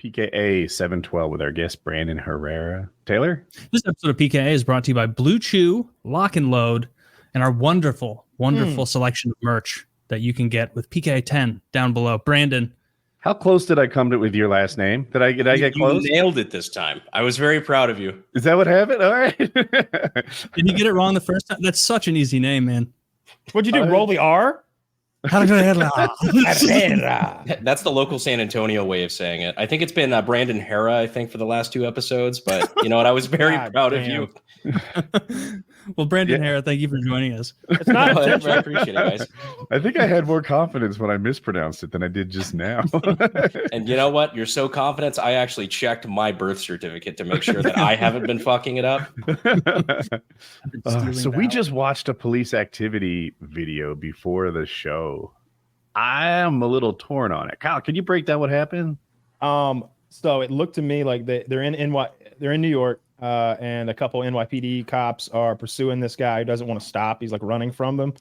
PKA 712 with our guest Brandon Herrera. Taylor? This episode of PKA is brought to you by Blue Chew, Lock and Load, and our wonderful selection of merch that you can get with PKA 10 down below. Brandon. How close did I come to with your last name? Did I get close? You nailed it this time. I was very proud of you. Is that what happened? All right. Did you get it wrong the first time? That's such an easy name, man. What'd you do? Roll the R? That's the local San Antonio way of saying it. I think it's been Brandon Herrera, I think, for the last 2 episodes. But you know what? I was very proud of you. Well, Brandon Herrera, thank you for joining us. It's not I appreciate it, guys. I think I had more confidence when I mispronounced it than I did just now. And you know what? You're so confident. I actually checked my birth certificate to make sure that I haven't been fucking it up. So we just watched a police activity video before the show. I am a little torn on it. Kyle, can you break down what happened? So it looked to me like they're in New York, and a couple NYPD cops are pursuing this guy who doesn't want to stop. He's like running from them,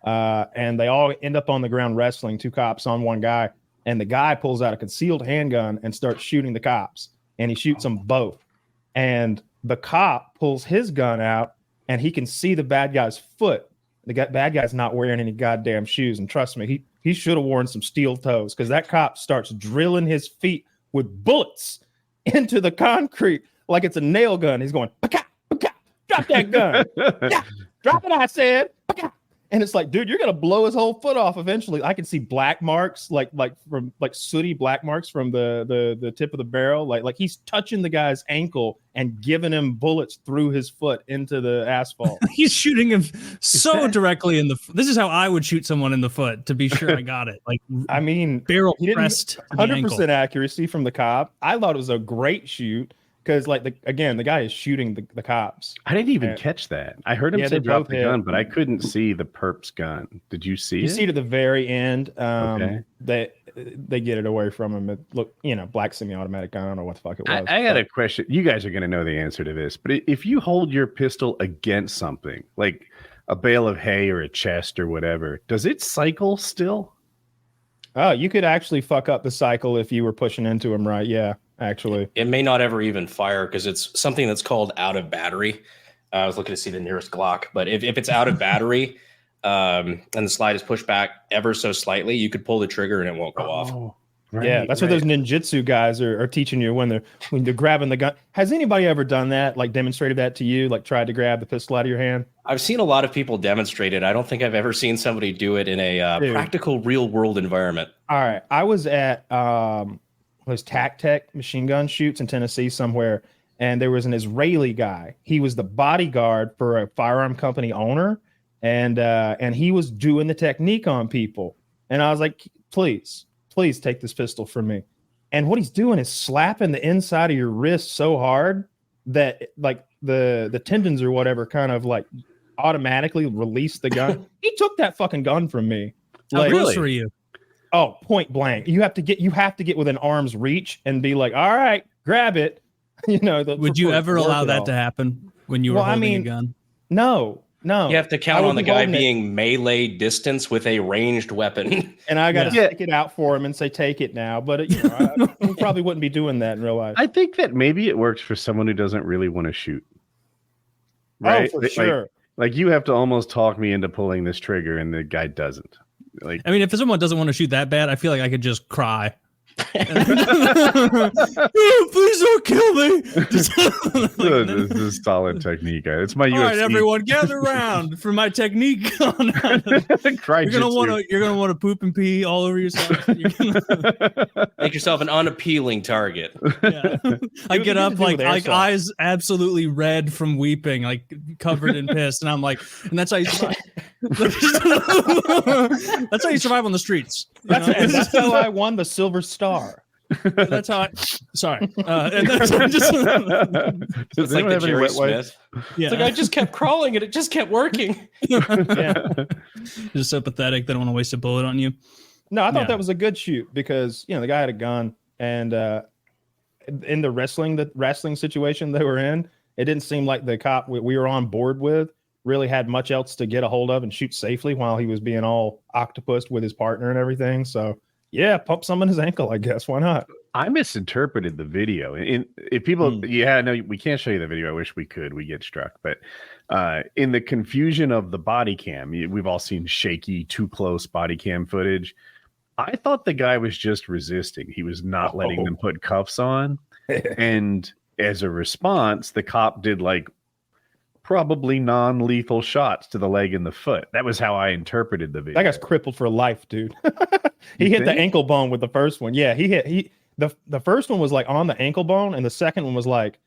and they all end up on the ground wrestling. 2 cops on one guy, and the guy pulls out a concealed handgun and starts shooting the cops, and he shoots them both. And the cop pulls his gun out, and he can see the bad guy's foot. The bad guy's not wearing any goddamn shoes, and trust me, he should have worn some steel toes, because that cop starts drilling his feet with bullets into the concrete like it's a nail gun. He's going, "Paka, paka, drop that gun. Yeah, drop it, I said. Paka." And it's like, dude, you're gonna blow his whole foot off eventually. I can see black marks, like sooty black marks from the tip of the barrel. Like he's touching the guy's ankle and giving him bullets through his foot into the asphalt. He's shooting him so directly in the. This is how I would shoot someone in the foot to be sure I got it. Like, I mean, barrel pressed, 100% accuracy from the cop. I thought it was a great shoot. Because, like, the guy is shooting the cops. I didn't even catch that. I heard him say drop the gun, but I couldn't see the perp's gun. Did you see it? You see it at the very end. They get it away from him. It looked, black semi-automatic gun. I don't know what the fuck it was. I got a question. You guys are going to know the answer to this. But if you hold your pistol against something, like a bale of hay or a chest or whatever, does it cycle still? Oh, you could actually fuck up the cycle if you were pushing into him, right? Yeah. Actually, it may not ever even fire because it's something that's called out of battery. I was looking to see the nearest Glock, but if it's out of battery and the slide is pushed back ever so slightly, you could pull the trigger and it won't go off. Right, that's what those ninjutsu guys are teaching you when they're grabbing the gun. Has anybody ever done that? Like demonstrated that to you? Like tried to grab the pistol out of your hand? I've seen a lot of people demonstrate it. I don't think I've ever seen somebody do it in a practical, real world environment. All right, I was at those Tech machine gun shoots in Tennessee somewhere, and there was an Israeli guy. He was the bodyguard for a firearm company owner, and he was doing the technique on people. And I was like, please take this pistol from me. And what he's doing is slapping the inside of your wrist so hard that like the tendons or whatever kind of like automatically release the gun. He took that fucking gun from me. How close were you? Oh, point blank. You have to get within arm's reach and be like, all right, grab it. Would you ever allow that to happen when you were holding a gun? No. You have to count on the guy being melee distance with a ranged weapon. And I got to stick it out for him and say, take it now. But I probably wouldn't be doing that in real life. I think that maybe it works for someone who doesn't really want to shoot. Right? Oh, for sure. Like you have to almost talk me into pulling this trigger and the guy doesn't. Like, I mean, if someone doesn't want to shoot that bad, I feel like I could just cry. Please don't kill me. This is solid technique. It's my UFC. All right, everyone, gather around for my technique. You're gonna want to poop and pee all over yourself. Make yourself an unappealing target. Yeah. I get up like eyes absolutely red from weeping, like covered in piss, and I'm like, and that's how you survive. That's how you survive on the streets. That's how I won the Silver Star. That's how sorry. And that's just it's like the Jerry Smith. Yeah. It's like I just kept crawling and it just kept working. Just so pathetic. They don't want to waste a bullet on you. No, I thought that was a good shoot because the guy had a gun, and in the wrestling situation they were in, it didn't seem like the cop we were on board with really had much else to get a hold of and shoot safely while he was being all octopused with his partner and everything. So Yeah, pump some in his ankle, I guess. Why not? I misinterpreted the video. If people, no, we can't show you the video. I wish we could. We get struck. But in the confusion of the body cam, we've all seen shaky, too close body cam footage. I thought the guy was just resisting. He was not letting them put cuffs on. And as a response, the cop did like probably non-lethal shots to the leg and the foot. That was how I interpreted the video. That guy's crippled for life, dude. He hit the ankle bone with the first one. Yeah, the first one was like on the ankle bone, and the second one was like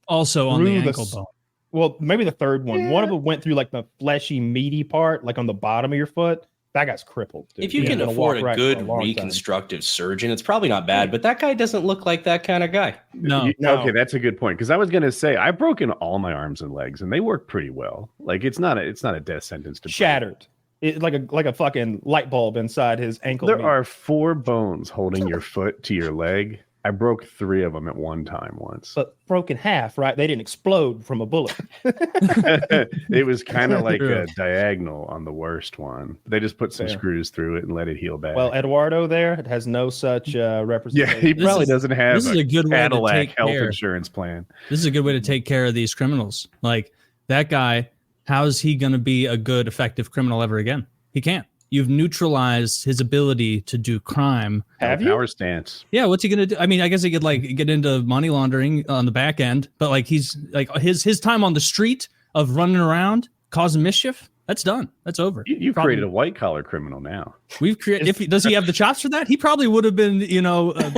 also on the ankle bone. Well, maybe the third one. Yeah. One of them went through like the fleshy, meaty part, like on the bottom of your foot. That guy's crippled. Dude. If you can afford a good reconstructive surgeon, it's probably not bad, but that guy doesn't look like that kind of guy. No. Okay, that's a good point. Because I was going to say, I've broken all my arms and legs, and they work pretty well. Like it's not a death sentence to shattered. It's like a fucking light bulb inside his ankle. There are 4 bones holding your foot to your leg. I broke 3 of them at one time once. But broken half, right? They didn't explode from a bullet. It was kind of like a diagonal on the worst one. They just put some screws through it and let it heal back. Well, Eduardo there has no such representation. Yeah, he probably doesn't have a good Cadillac health insurance plan. This is a good way to take care of these criminals. Like that guy, how is he going to be a good, effective criminal ever again? He can't. You've neutralized his ability to do crime. Have you? Power stance. Yeah, what's he gonna do? I mean, I guess he could like get into money laundering on the back end, but like he's like his time on the street of running around causing mischief. That's done. That's over. You've created a white collar criminal now. We've created. Does he have the chops for that? He probably would have been,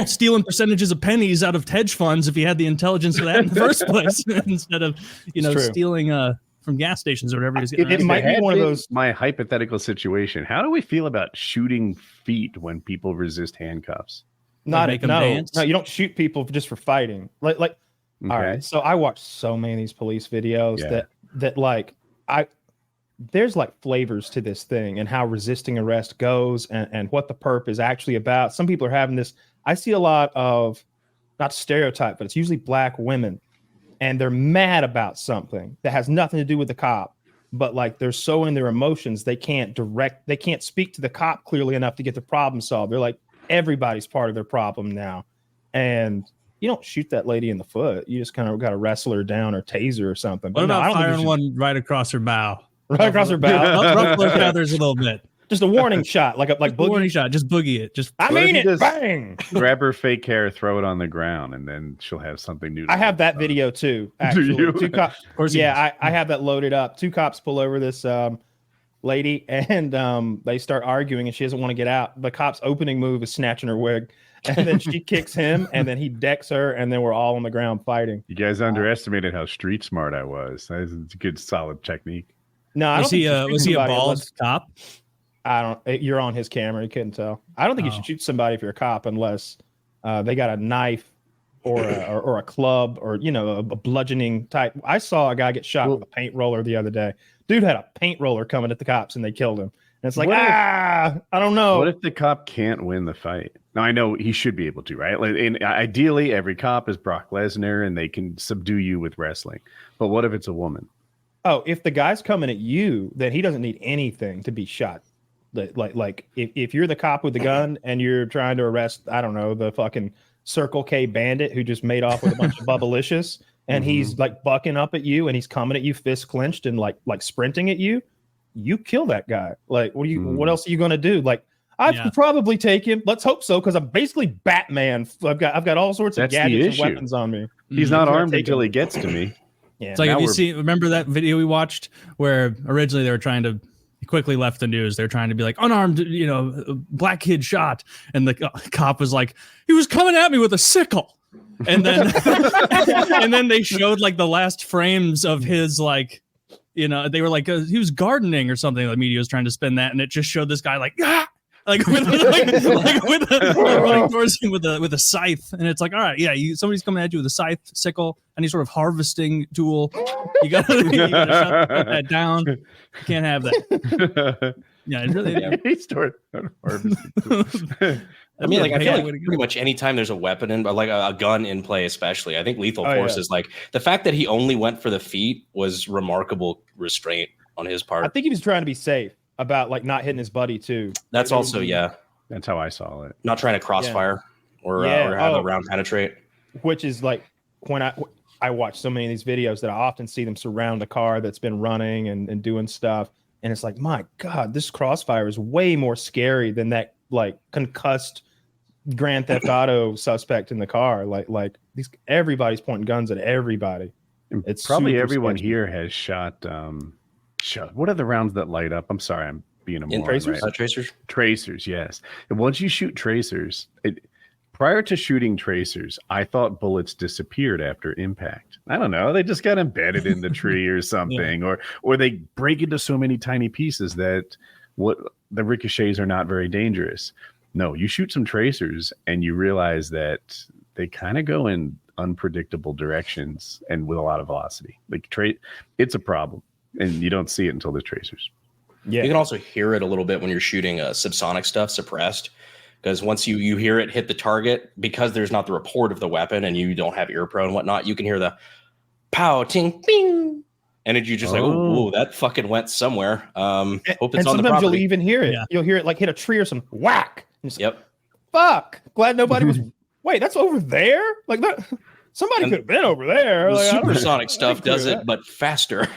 stealing percentages of pennies out of hedge funds if he had the intelligence for that in the first place, instead of stealing from gas stations or whatever. It might be one of those. My hypothetical situation. How do we feel about shooting feet when people resist handcuffs? No, you don't shoot people just for fighting. Like, okay. All right. So I watched so many of these police videos that like there's like flavors to this thing and how resisting arrest goes and what the perp is actually about. Some people are having this. I see a lot of, not stereotype, but it's usually black women. And they're mad about something that has nothing to do with the cop, but like they're so in their emotions, they can't speak to the cop clearly enough to get the problem solved. They're like, everybody's part of their problem now. And you don't shoot that lady in the foot. You just kind of got to wrestle her down or tase her or something. What about firing one right across her bow? Right across her bow? Ruffle her feathers a little bit. Just a warning shot, like boogie. Warning shot, just boogie it. Bang! Grab her fake hair, throw it on the ground, and then she'll have something new. I have that video too. Actually, do you? I have that loaded up. 2 cops pull over this lady, and they start arguing, and she doesn't want to get out. The cop's opening move is snatching her wig, and then she kicks him, and then he decks her, and then we're all on the ground fighting. You guys underestimated how street smart I was. That's a good, solid technique. No, I don't was he a bald cop? You're on his camera. You couldn't tell. I don't think you should shoot somebody if you're a cop unless they got a knife or a club or a bludgeoning type. I saw a guy get shot with a paint roller the other day. Dude had a paint roller coming at the cops and they killed him. And it's like, I don't know. What if the cop can't win the fight? Now I know he should be able to, right? Like, and ideally, every cop is Brock Leanar and they can subdue you with wrestling. But what if it's a woman? Oh, if the guy's coming at you, then he doesn't need anything to be shot. Like if you're the cop with the gun and you're trying to arrest, I don't know, the fucking Circle K bandit who just made off with a bunch of bubblicious and he's like bucking up at you and he's coming at you fist clenched and like sprinting at you, you kill that guy. Like, what else are you going to do? Like, I could probably take him. Let's hope so. Cause I'm basically Batman. I've got all sorts of gadgets and weapons on me. He's not armed until he gets to me. Yeah. It's like, remember that video we watched where originally they were trying to, quickly left the news. They're trying to be like, unarmed, black kid shot. And the cop was like, he was coming at me with a sickle. And then, and then they showed like the last frames of his, like, they were like, he was gardening or something. The media was trying to spin that. And it just showed this guy like, running towards him with a scythe, and it's like, all right, somebody's coming at you with a scythe, sickle, any sort of harvesting tool. You gotta shut that down. You can't have that. Yeah, it's really. He started harvesting. I mean, like, I feel like pretty much anytime there's a weapon in, but like a gun in play, especially, I think lethal force is like the fact that he only went for the feet was remarkable restraint on his part. I think he was trying to be safe about like not hitting his buddy too. That's also That's how I saw it. Not trying to crossfire or have a round penetrate. Which is like when I watch so many of these videos that I often see them surround a car that's been running and doing stuff. And it's like, my God, this crossfire is way more scary than that like concussed Grand Theft Auto suspect in the car. Like everybody's pointing guns at everybody. It's probably everyone here has shot. What are the rounds that light up? I'm sorry, I'm being a moron. Tracers? Right? Tracers? Tracers, yes. And once you shoot tracers, prior to shooting tracers, I thought bullets disappeared after impact. I don't know. They just got embedded in the tree or something, or they break into so many tiny pieces that the ricochets are not very dangerous. No, you shoot some tracers and you realize that they kind of go in unpredictable directions and with a lot of velocity. Like it's a problem, and you don't see it until the tracers. Yeah, you can also hear it a little bit when you're shooting subsonic stuff suppressed, because once you hear it hit the target, because there's not the report of the weapon and you don't have ear pro and whatnot, you can hear the pow ting bing, and you're just like, oh, that fucking went somewhere. Hope it's on the property. Sometimes you'll even hear it. Yeah. You'll hear it like hit a tree or some whack. Yep. Fuck. Glad nobody was. Wait, that's over there. Like that. Somebody could have been over there. The like, supersonic stuff does it, but faster.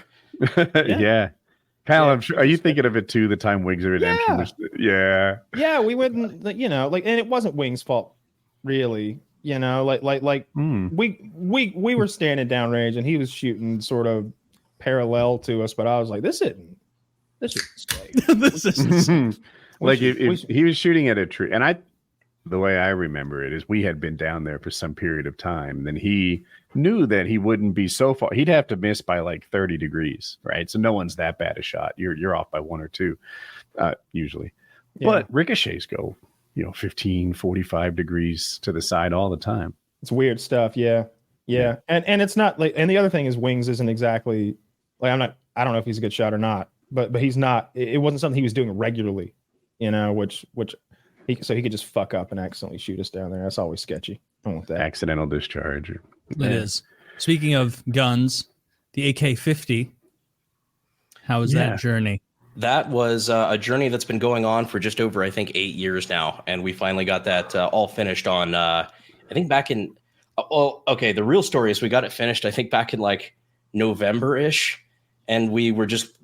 Yeah. Kyle, I'm sure. Are you thinking of it too? The time Wings of Redemption. Yeah. We went, and and it wasn't Wings' fault, really. We were standing downrange, and he was shooting sort of parallel to us. But I was like, this isn't safe. This isn't. Like if he was shooting at a tree, and the way I remember it is we had been down there for some period of time. Then he knew that he wouldn't be so far. He'd have to miss by like 30 degrees, right? So no one's that bad a shot. You're off by 1 or 2, usually. Yeah. But ricochets go, 15, 45 degrees to the side all the time. It's weird stuff. Yeah. And it's not like, and the other thing is Wings isn't exactly like, I don't know if he's a good shot or not, but he's not, it wasn't something he was doing regularly, which he could just fuck up and accidentally shoot us down there. That's always sketchy. I don't want that. Accidental discharge. It is. Speaking of guns, the AK-50. How was that journey? That was a journey that's been going on for just over, I think, 8 years now. And we finally got that all finished on, I think back in, the real story is we got it finished, I think back in like November-ish. And we were just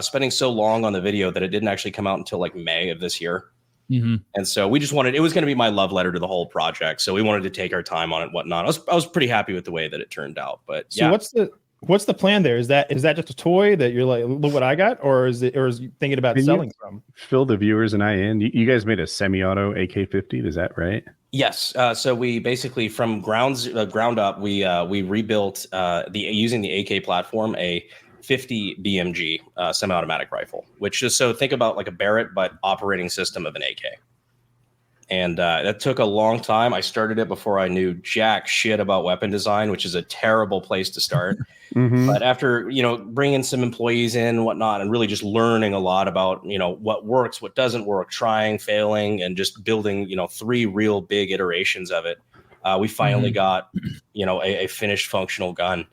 spending so long on the video that it didn't actually come out until like May of this year. Mm-hmm. And so we just it was going to be my love letter to the whole project. So we wanted to take our time on it and whatnot. I was pretty happy with the way that it turned out. But so what's the plan there? Is that just a toy that you're like, look what I got? Or is you thinking about selling some? Fill the viewers and I in. You guys made a semi-auto AK-50. Is that right? Yes. So we basically from ground up, we rebuilt using the AK platform, a 50 BMG semi-automatic rifle, which is, so think about like a Barrett, but operating system of an AK. And that took a long time. I started it before I knew jack shit about weapon design, which is a terrible place to start. Mm-hmm. But after, bringing some employees in and whatnot, and really just learning a lot about, what works, what doesn't work, trying, failing, and just building, 3 real big iterations of it, we finally got, a finished functional gun.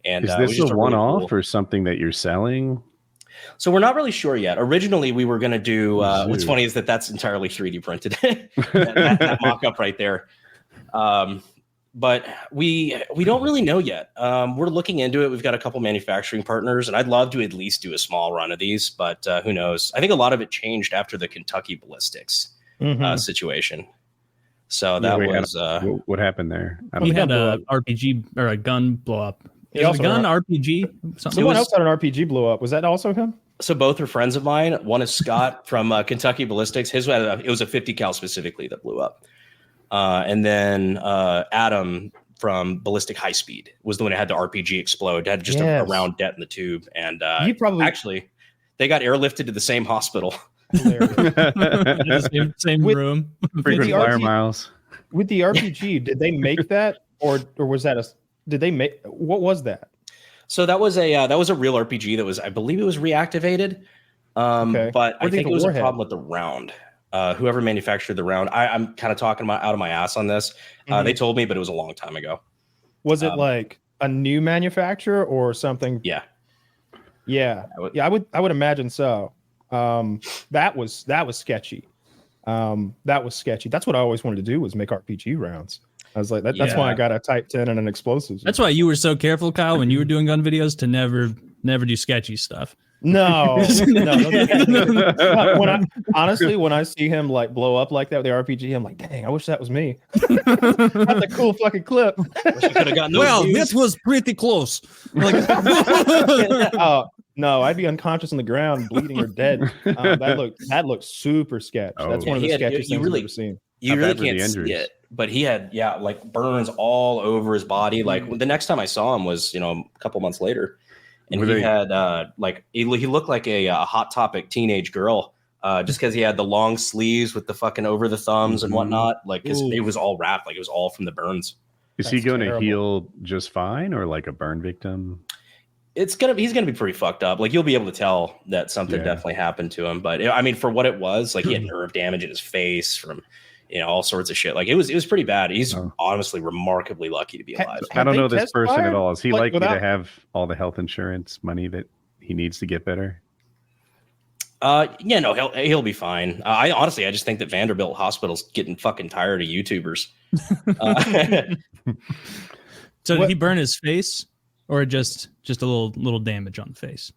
And is this a one-off or something that you're selling? So we're not really sure yet. Originally, we were going to do. What's funny is that's entirely 3D printed. that mock-up right there. But we don't really know yet. We're looking into it. We've got a couple manufacturing partners, and I'd love to at least do a small run of these. But who knows? I think a lot of it changed after the Kentucky ballistics situation. So that was what happened there. We had a RPG or a gun blow up. A gun RPG. Someone else had an RPG blow up. Was that also him? So both are friends of mine. One is Scott from Kentucky Ballistics. It was a 50 cal specifically that blew up. And then Adam from Ballistic High Speed was the one who had the RPG explode. Had just a round dent in the tube. And actually, they got airlifted to the same hospital. same room. Frequent flyer miles. With the RPG, did they make that, or was that what was that? So that was a real RPG that was, I believe it was reactivated. But I think it was a problem with the round. Whoever manufactured the round, I'm kind of talking out of my ass on this. They told me, but it was a long time ago. Was it like a new manufacturer or something? Yeah. I would imagine so. That was sketchy. That was sketchy. That's what I always wanted to do, was make RPG rounds. I was like, that's why I got a Type 10 and an explosives. That's why you were so careful, Kyle, when you were doing gun videos, to never do sketchy stuff. No. Honestly, when I see him like blow up like that with the RPG, I'm like, dang, I wish that was me. That's a cool fucking clip. This was pretty close. Like, no, I'd be unconscious on the ground, bleeding or dead. That looked super sketch. That's one of the sketchiest things I've ever seen. You really can't see it, but he had like burns all over his body. Like the next time I saw him was a couple months later, and he had like he looked like a Hot Topic teenage girl, just because he had the long sleeves with the fucking over the thumbs and whatnot. Like it was all wrapped, like it was all from the burns. Is he going to heal just fine, or like a burn victim? He's gonna be pretty fucked up. Like you'll be able to tell that something definitely happened to him. But I mean, for what it was, like he had nerve damage in his face from all sorts of shit. Like it was pretty bad. He's honestly remarkably lucky to be alive. I don't know this person at all. Is he likely to have all the health insurance money that he needs to get better? He'll be fine. I just think that Vanderbilt Hospital's getting fucking tired of YouTubers. So did he burn his face, or just a little damage on the face?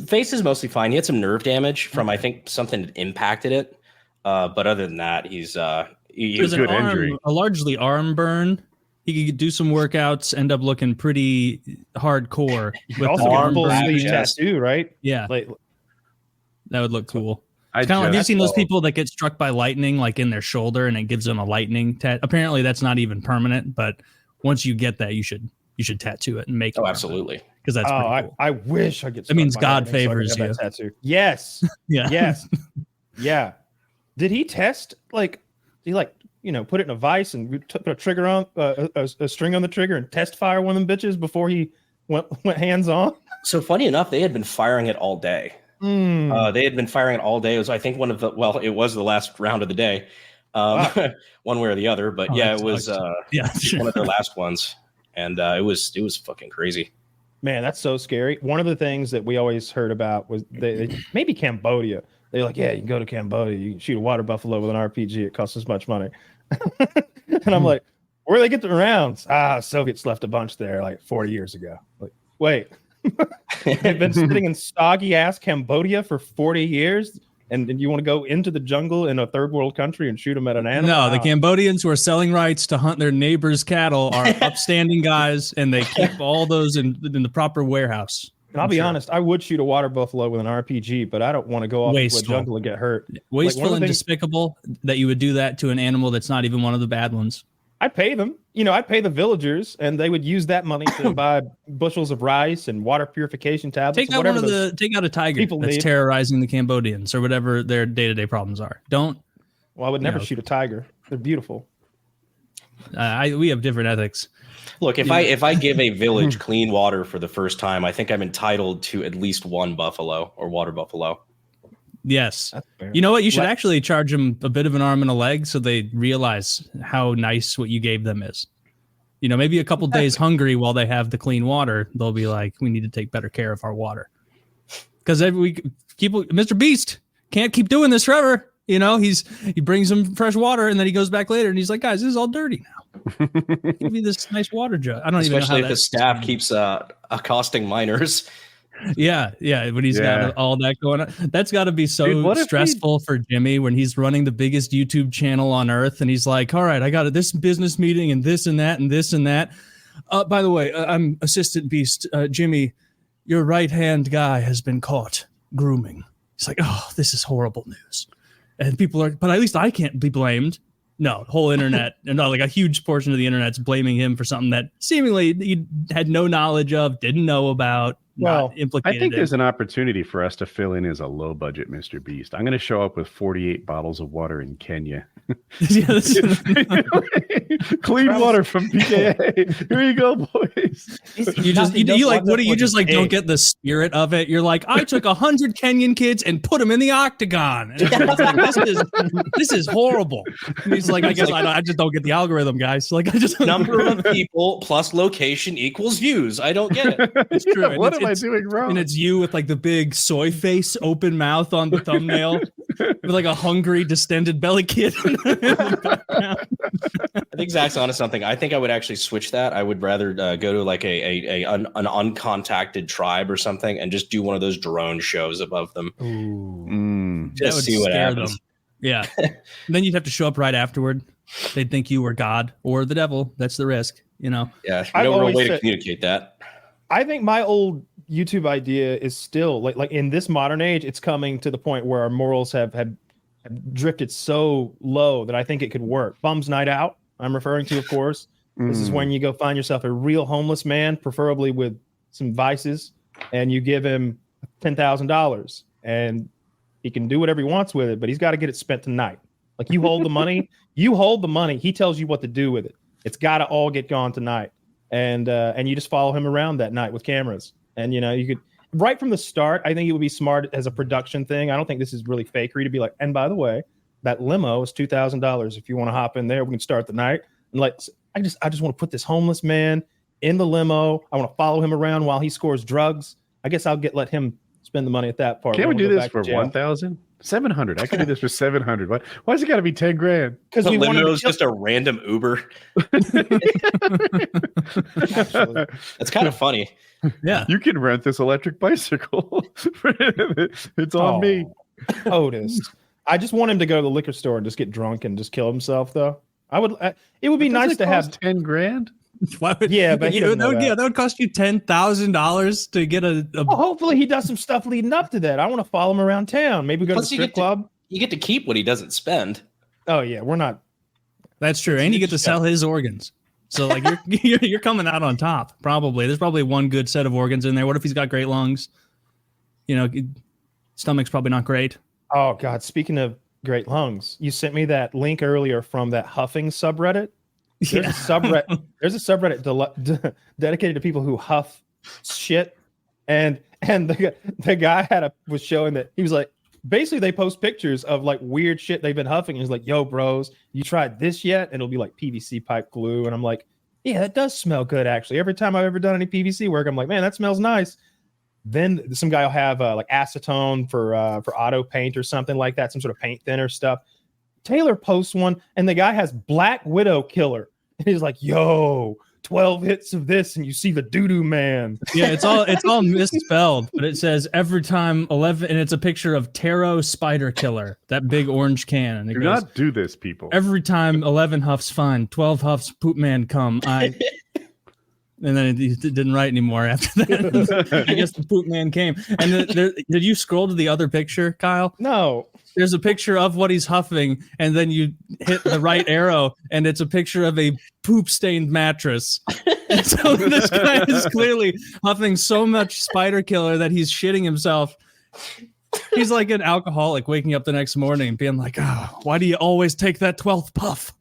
Face is mostly fine. He had some nerve damage from I think something that impacted it. But other than that, he's a good injury. A largely arm burn. He could do some workouts, end up looking pretty hardcore with also the arm arm tattoo, right? Yeah, like, that would look cool. It's kind of like, have you seen those people that get struck by lightning, like in their shoulder, and it gives them a lightning tat? Apparently, that's not even permanent, but once you get that, you should tattoo it and make it. Oh, absolutely. Because that's pretty cool. I wish I could. That means God favors you. Tattoo. Yes. Yeah. Yes. Yeah. Did he test put it in a vise and put a trigger on a string on the trigger and test fire one of them bitches before he went hands on? So funny enough, they had been firing it all day. They had been firing it all day. It was, I think, it was the last round of the day, one way or the other. But it was one of their last ones, and it was fucking crazy. Man, that's so scary. One of the things that we always heard about was they maybe Cambodia. They're like, yeah, you can go to Cambodia, you can shoot a water buffalo with an RPG. It costs this much money. And I'm like, where do they get the rounds? Soviets left a bunch there like 40 years ago. Like, wait, they've been sitting in soggy ass Cambodia for 40 years, and you want to go into the jungle in a third world country and shoot them at an animal? No, the Cambodians who are selling rights to hunt their neighbors' cattle are upstanding guys, and they keep all those in the proper warehouse. And I'll be honest, I would shoot a water buffalo with an RPG, but I don't want to go off into a jungle and get hurt. Wasteful and despicable that you would do that to an animal that's not even one of the bad ones. I'd pay them. I'd pay the villagers, and they would use that money to buy bushels of rice and water purification tablets. Take out a tiger that's terrorizing the Cambodians or whatever their day-to-day problems are. Well, I would never shoot a tiger. They're beautiful. We have different ethics. Look, if I give a village clean water for the first time, I think I'm entitled to at least one buffalo or water buffalo. Yes. You know what? You should actually charge them a bit of an arm and a leg so they realize how nice what you gave them is. Maybe a couple days hungry while they have the clean water, they'll be like, we need to take better care of our water. Because MrBeast can't keep doing this forever. He brings them fresh water and then he goes back later and he's like, guys, this is all dirty now. Give me this nice water jug. I don't even know how if the staff keeps accosting minors. Yeah, when he's got all that going on. That's got to be so stressful for Jimmy when he's running the biggest YouTube channel on earth and he's like, all right, I got this business meeting and this and that and this and that. By the way, I'm Assistant Beast. Jimmy, your right-hand guy has been caught grooming. He's like, oh, this is horrible news. And people are, but at least I can't be blamed. No, whole internet, like a huge portion of the internet's blaming him for something that seemingly he had no knowledge of, didn't know about, not implicated. I think there's an opportunity for us to fill in as a low-budget MrBeast. I'm going to show up with 48 bottles of water in Kenya. Clean water from PKA. Here you go, boys. You just don't get the spirit of it. You're like, I took 100 Kenyan kids and put them in the octagon. And like, this is horrible. And he's like, I guess I just don't get the algorithm, guys. Like, I just number of people plus location equals views. I don't get it. It's true. What am I doing wrong? And it's you with like the big soy face, open mouth on the thumbnail. with like a hungry, distended belly kid. I think Zach's onto something. I think I would actually switch that. I would rather go to like an uncontacted tribe or something and just do one of those drone shows above them. Just see what happens. Yeah. Then you'd have to show up right afterward. They'd think you were God or the devil. That's the risk, you know? Yeah. No real way to communicate that. I think my old YouTube idea is still like in this modern age, it's coming to the point where our morals have drifted so low that I think it could work. Bums night out, I'm referring to, of course. This is when you go find yourself a real homeless man, preferably with some vices, and you give him $10,000 and he can do whatever he wants with it, but he's got to get it spent tonight. Like you hold the money, he tells you what to do with it. It's got to all get gone tonight. And you just follow him around that night with cameras. And, you know, you could right from the start, I think it would be smart as a production thing. I don't think this is really fakery to be like, and by the way, that limo is $2,000. If you want to hop in there, we can start the night. And like, I just want to put this homeless man in the limo. I want to follow him around while he scores drugs. I guess let him spend the money at that part. Can't we do this for 1,000? 700. I could do this for 700. Why does it got to be 10 grand? Because we want to just a random Uber. Actually, that's kind of funny. Yeah, you can rent this electric bicycle. It's on me. Otis. I just want him to go to the liquor store and just get drunk and just kill himself, though. It would be nice to have 10 grand. Why would, yeah, but that would cost you $10,000 to get a well, hopefully he does some stuff leading up to that. I want to follow him around town. Maybe go to the strip club. You get to keep what he doesn't spend. Oh yeah, we're not. That's true, and you get to sell his organs. So like you're coming out on top. Probably there's probably one good set of organs in there. What if he's got great lungs? You know, stomach's probably not great. Oh God, speaking of great lungs, you sent me that link earlier from that Huffing subreddit. There's a subreddit dedicated to people who huff shit, and the guy was showing that he was like, basically they post pictures of like weird shit they've been huffing, and he's like, yo bros, you tried this yet? And it'll be like PVC pipe glue, and I'm like, yeah, that does smell good actually. Every time I've ever done any PVC work, I'm like, man, that smells nice. Then some guy will have like acetone for auto paint or something like that, some sort of paint thinner stuff. Taylor posts one, and the guy has Black Widow Killer. And he's like, yo, 12 hits of this, and you see the doo-doo man. Yeah, it's all misspelled, but it says every time 11, and it's a picture of Taro Spider Killer, that big orange can. And it do goes, not do this, people. Every time 11 huffs fine, 12 huffs poop man come. And then it didn't write anymore after that. I guess the poop man came. And did you scroll to the other picture, Kyle? No. There's a picture of what he's huffing, and then you hit the right arrow, and it's a picture of a poop-stained mattress. And so this guy is clearly huffing so much spider killer that he's shitting himself. He's like an alcoholic waking up the next morning and being like, oh, why do you always take that 12th puff?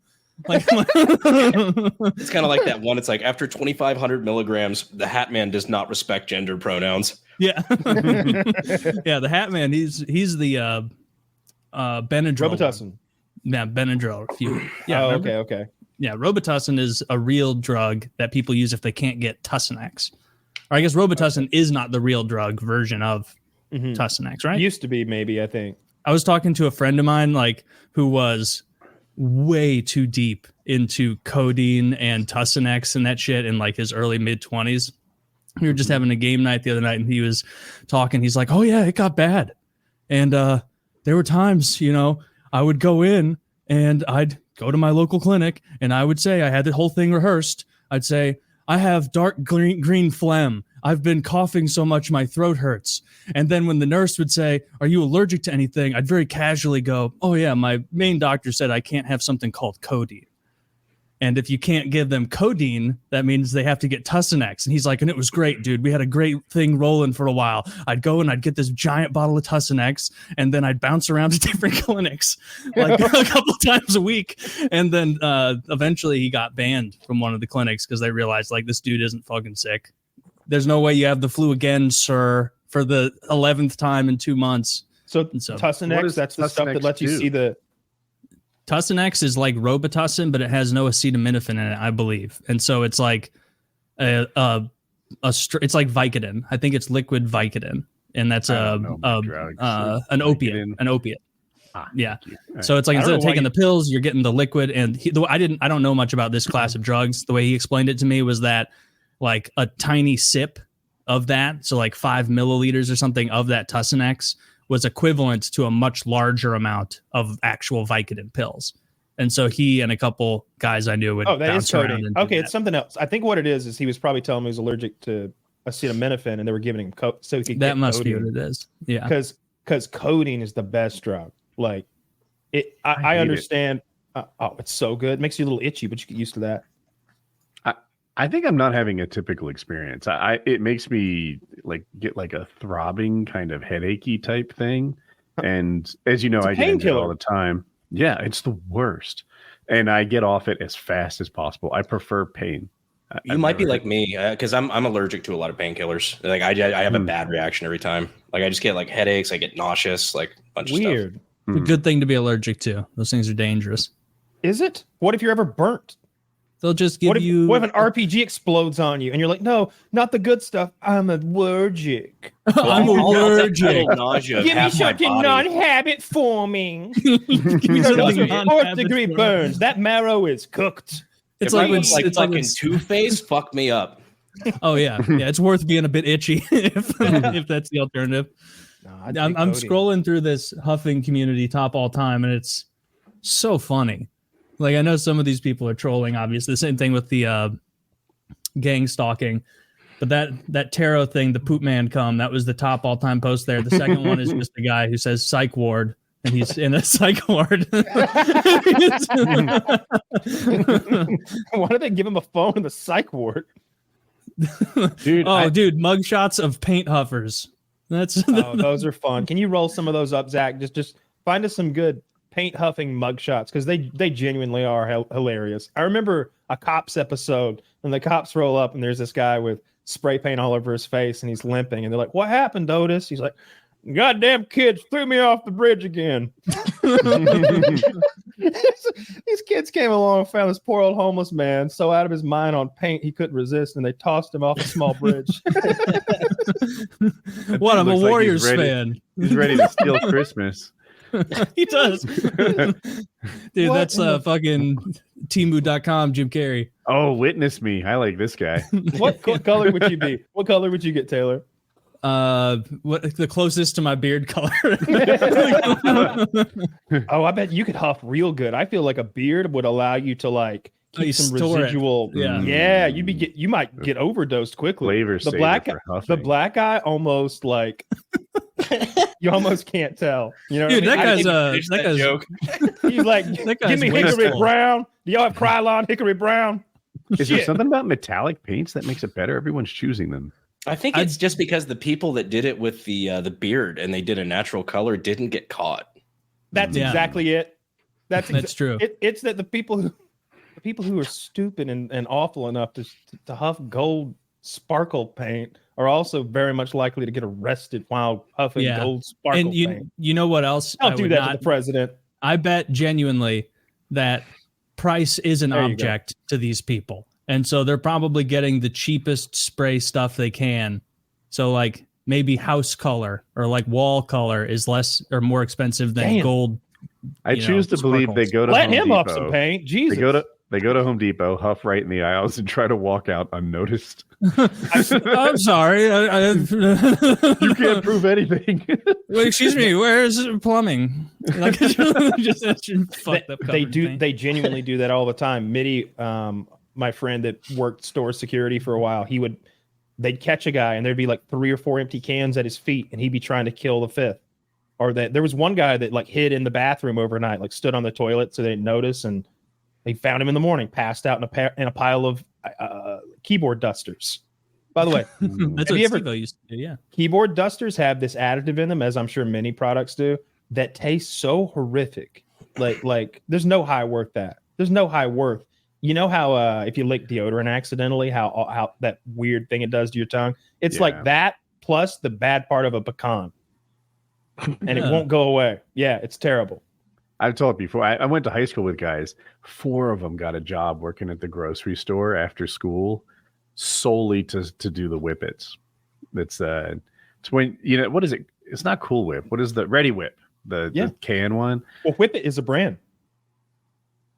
Like, it's kind of like that one. It's like after 2,500 milligrams, the Hat Man does not respect gender pronouns. Yeah. Yeah, the Hat Man, he's the Benadryl. Robitussin. Yeah, Benadryl. Yeah. Oh, okay. Yeah, Robitussin is a real drug that people use if they can't get Tussinex. Or I guess Robitussin is not the real drug version of Tussinex, right? Used to be, maybe, I think. I was talking to a friend of mine, like, who was way too deep into codeine and Tussinex and that shit in like his early mid-20s. We were just having a game night the other night, and he was talking. He's like, oh yeah, it got bad. And there were times, you know, I would go in and I'd go to my local clinic and I would say, I had the whole thing rehearsed. I'd say, I have dark green phlegm. I've been coughing so much my throat hurts. And then when the nurse would say, are you allergic to anything? I'd very casually go, oh yeah, my main doctor said I can't have something called codeine. And if you can't give them codeine, that means they have to get Tussinex. And he's like, and it was great, dude. We had a great thing rolling for a while. I'd go and I'd get this giant bottle of Tussinex, and then I'd bounce around to different clinics like a couple of times a week. And then eventually he got banned from one of the clinics because they realized, like, this dude isn't fucking sick. There's no way you have the flu again, sir, for the 11th time in 2 months. So Tussinex, that's the stuff that lets you see the... Tussinex is like Robitussin, but it has no acetaminophen in it, I believe. And so it's like it's like Vicodin. I think it's liquid Vicodin, and that's an opiate. Yeah. Thank you. All right. So it's like I don't instead of know why taking you- the pills, you're getting the liquid. And I don't know much about this class of drugs. The way he explained it to me was that like a tiny sip of that, so like 5 milliliters or something of that Tussinex was equivalent to a much larger amount of actual Vicodin pills. And so he and a couple guys I knew would Oh, that is bounce around. codeine. And do Okay, that. it's something else. I think what it is he was probably telling me he was allergic to acetaminophen, and they were giving him so he could That get must be codeine. what it is. Yeah. Because codeine is the best drug. Like it, I I hate it. understand. It's so good. It makes you a little itchy, but you get used to that. I think I'm not having a typical experience. It makes me like get like a throbbing kind of headachy type thing. And as you know, It's a I get into it painkiller. all the time. Yeah, it's the worst. And I get off it as fast as possible. I prefer pain. You might be like me because I'm allergic to a lot of painkillers. Like I have a bad reaction every time. Like I just get like headaches. I get nauseous. Like a bunch of stuff. Weird. It's a good thing to be allergic to. Those things are dangerous. Is it? What if you're ever burnt? They'll just give What if an you. RPG explodes on you and you're like, no, not the good stuff. I'm allergic. I'm allergic. Nausea. Give me half my something body. non-habit forming. Give me Those something are non-habit fourth-degree forming. burns. That marrow is cooked. It's If like I when was like it's like fucking when- Two-Face fucked me up. Oh yeah, it's worth being a bit itchy if that's the alternative. No, I'm scrolling through this Huffing community top all time, and it's so funny. Like I know some of these people are trolling. Obviously, the same thing with the gang stalking. But that tarot thing, the poop man come, that was the top all time post there. The second one is just a guy who says psych ward, and he's in a psych ward. Why do they give him a phone in the psych ward? Dude, Dude, mugshots of paint huffers. That's Oh, those are fun. Can you roll some of those up, Zach? Just find us some good paint huffing mugshots because they genuinely are hilarious. I remember a cops episode and the cops roll up and there's this guy with spray paint all over his face and he's limping and they're like, "What happened, Otis?" He's like, "Goddamn kids threw me off the bridge again." These kids came along and found this poor old homeless man so out of his mind on paint he couldn't resist and they tossed him off a small bridge. what? I'm a looks like he's Warriors ready. fan. He's ready to steal Christmas. He does. Dude, What that's in the- fucking Temu.com, Jim Carrey. Oh, witness me. I like this guy. What color would you be? What color would you get, Taylor? What the closest to my beard color? Oh, I bet you could huff real good. I feel like a beard would allow you to like You keep some store it. residual. Yeah. Yeah, you might get overdosed quickly. Flavor The saver black for the huffing. black eye almost like you almost can't tell. You know, Dude, what I that mean? guy's Finish that joke. He's like, that guy's give me Hickory wasteful. Brown. Do y'all have Krylon Hickory Brown? Is there Shit. something about metallic paints that makes it better? Everyone's choosing them. I think it's just because the people that did it with the beard and they did a natural color didn't get caught. That's Yeah. exactly it. That's true. It's that the people who are stupid and awful enough to huff gold sparkle paint are also very much likely to get arrested while huffing Yeah. gold sparkle And paint. you know what else? Don't I do would that not- to the president. I bet genuinely that price is an There you go. object to these people. And so they're probably getting the cheapest spray stuff they can. So like maybe house color or like wall color is less or more expensive than Damn. gold. I You choose know, to believe they sparkles. go to Let Home him Depot. huff some paint. Jesus. They go to Home Depot, huff right in the aisles, and try to walk out unnoticed. I'm sorry. You can't prove anything. Wait, excuse me. Where's plumbing? Like, just fucked up They covered do. paint. They genuinely do that all the time. Mitty, my friend that worked store security for a while, they'd catch a guy and there'd be like 3 or 4 empty cans at his feet, and he'd be trying to kill the fifth. Or that there was one guy that like hid in the bathroom overnight, like stood on the toilet so they didn't notice, and they found him in the morning, passed out in a pile of keyboard dusters. By the way, That's Have what you ever- Steve-O used to do. Yeah. keyboard dusters have this additive in them, as I'm sure many products do, that tastes so horrific. Like there's no high worth that. There's no high worth. You know how if you lick deodorant accidentally, how that weird thing it does to your tongue? It's Yeah. like that plus the bad part of a pecan. And it Yeah. won't go away. Yeah, it's terrible. I've told before. I went to high school with guys. 4 of them got a job working at the grocery store after school, solely to do the whippets. It's when what is it? It's not Cool Whip. What is the Ready Whip? the can one. Well, Whippet is a brand.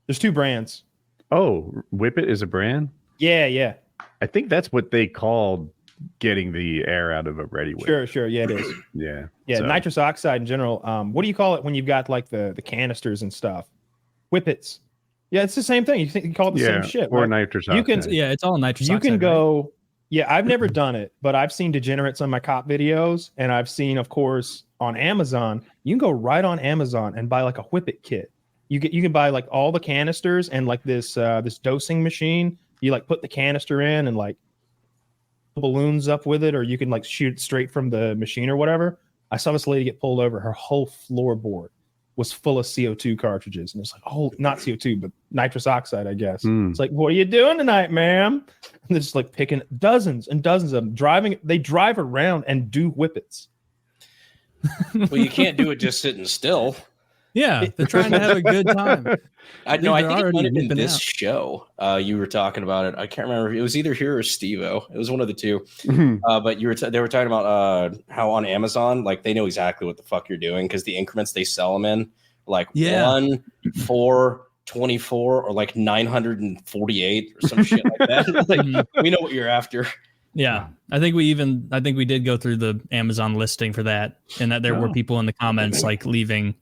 There's 2 brands. Oh, Whippet is a brand? Yeah. I think that's what they called getting the air out of a ready whip. Sure. Yeah, it is. Yeah. So. Nitrous oxide in general. What do you call it when you've got like the canisters and stuff? Whippets. Yeah, it's the same thing. You call it the same shit. Or right? nitrous oxide. It's all nitrous you oxide. can go. Right? Yeah, I've never done it, but I've seen degenerates on my cop videos, and I've seen, of course, on Amazon. You can go right on Amazon and buy like a Whippet kit. You can buy like all the canisters and like this dosing machine. You like put the canister in and like balloons up with it, or you can like shoot it straight from the machine or whatever. I saw this lady get pulled over. Her whole floorboard was full of CO2 cartridges. And it's like, oh, not CO2, but nitrous oxide, I guess. It's like, what are you doing tonight, ma'am? And they're just like picking dozens and dozens of them. They drive around and do whippets. Well, you can't do it just sitting still. Yeah, they're trying to have a good time. I think it might have been whipping this out. show. You were talking about it. I can't remember. It was either here or Steve-O. It was one of the two. But they were talking about how on Amazon, like they know exactly what the fuck you're doing because the increments they sell them in, like 1, 4, 24, or like 948 or some shit like that. Like, we know what you're after. Yeah, I think we did go through the Amazon listing for that, and that there were people in the comments like leaving,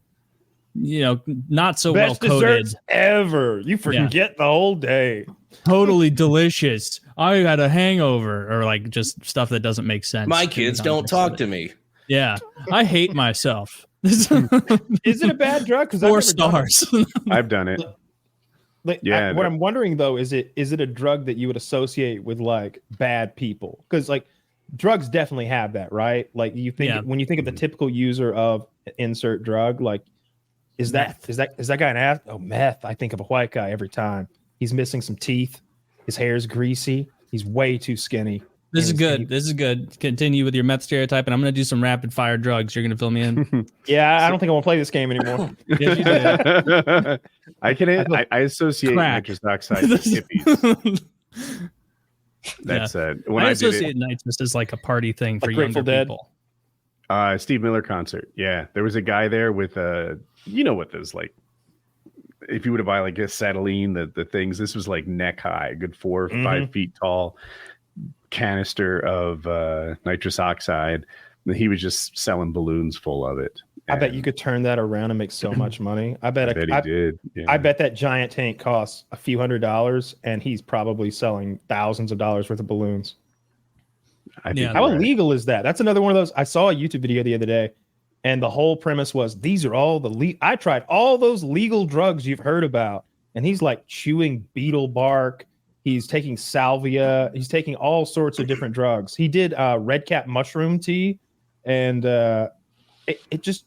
not so well Best coded desserts ever. You forget the whole day. Totally delicious. I had a hangover, or like just stuff that doesn't make sense. My kids don't talk to me. Yeah, I hate myself. Is it a bad drug? Because 4 stars. I've done it. What I'm wondering though is it a drug that you would associate with like bad people? Because like drugs definitely have that, right? Like you think when you think of the typical user of insert drug, like is that guy an ass? Oh, meth. I think of a white guy every time. He's missing some teeth. His hair's greasy. He's way too skinny. This is good. Continue with your meth stereotype, and I'm going to do some rapid fire drugs. You're going to fill me in. Yeah, I don't think I want to play this game anymore. Yes, you did. I associate nitrous oxide with hippies. That's when I associate nitrous as like a party thing for like younger Grateful people. Steve Miller concert. Yeah, there was a guy there with what those like. If you were to buy like acetylene, the things. This was like neck high, good 4 or 5 feet tall canister of nitrous oxide. He was just selling balloons full of it. I bet you could turn that around and make so much money. I bet he did. Yeah. I bet that giant tank costs a few $100s, and he's probably selling thousands of dollars worth of balloons. How illegal is that? That's another one of those. I saw a YouTube video the other day, and the whole premise was these are all I tried all those legal drugs you've heard about, and he's like chewing beetle bark. He's taking salvia. He's taking all sorts of different drugs. He did red cap mushroom tea, and it just.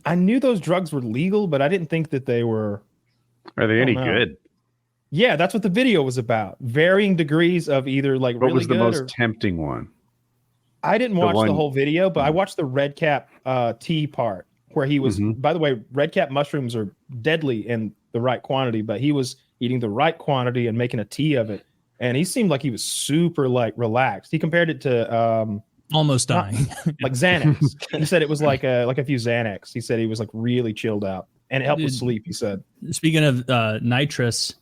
I knew those drugs were legal, but I didn't think that they were. Are they any good? Yeah, that's what the video was about. Varying degrees of either like what really was the good most tempting one? I didn't watch the whole video, but I watched the red cap tea part where he was. By the way, red cap mushrooms are deadly in the right quantity, but he was eating the right quantity and making a tea of it, and he seemed like he was super like relaxed. He compared it to almost dying, like Xanax. He said it was like a few Xanax. He said he was like really chilled out, and it helped with sleep. He said. Speaking of nitrous,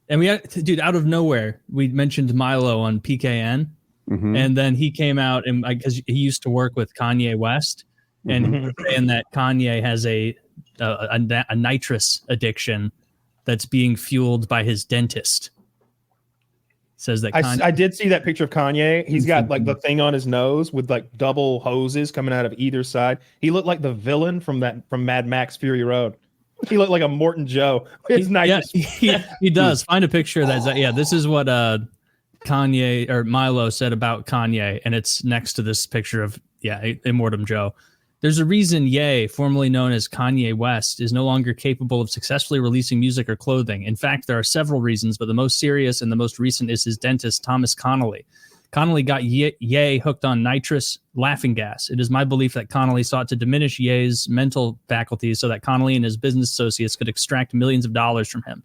and we had, out of nowhere, we mentioned Milo on PKN, and then he came out and because he used to work with Kanye West, and he was saying that Kanye has a nitrous addiction that's being fueled by his dentist. Says that I did see that picture of Kanye. He's got like the thing on his nose with like double hoses coming out of either side. He looked like the villain from Mad Max Fury Road. He looked like a Morton Joe. It's nice. He does. Find a picture of that. Yeah, this is what Kanye or Milo said about Kanye, and it's next to this picture of Immortum Joe. There's a reason Ye, formerly known as Kanye West, is no longer capable of successfully releasing music or clothing. In fact, there are several reasons, but the most serious and the most recent is his dentist, Thomas Connolly. Connolly got Ye hooked on nitrous laughing gas. It is my belief that Connolly sought to diminish Ye's mental faculties so that Connolly and his business associates could extract millions of dollars from him.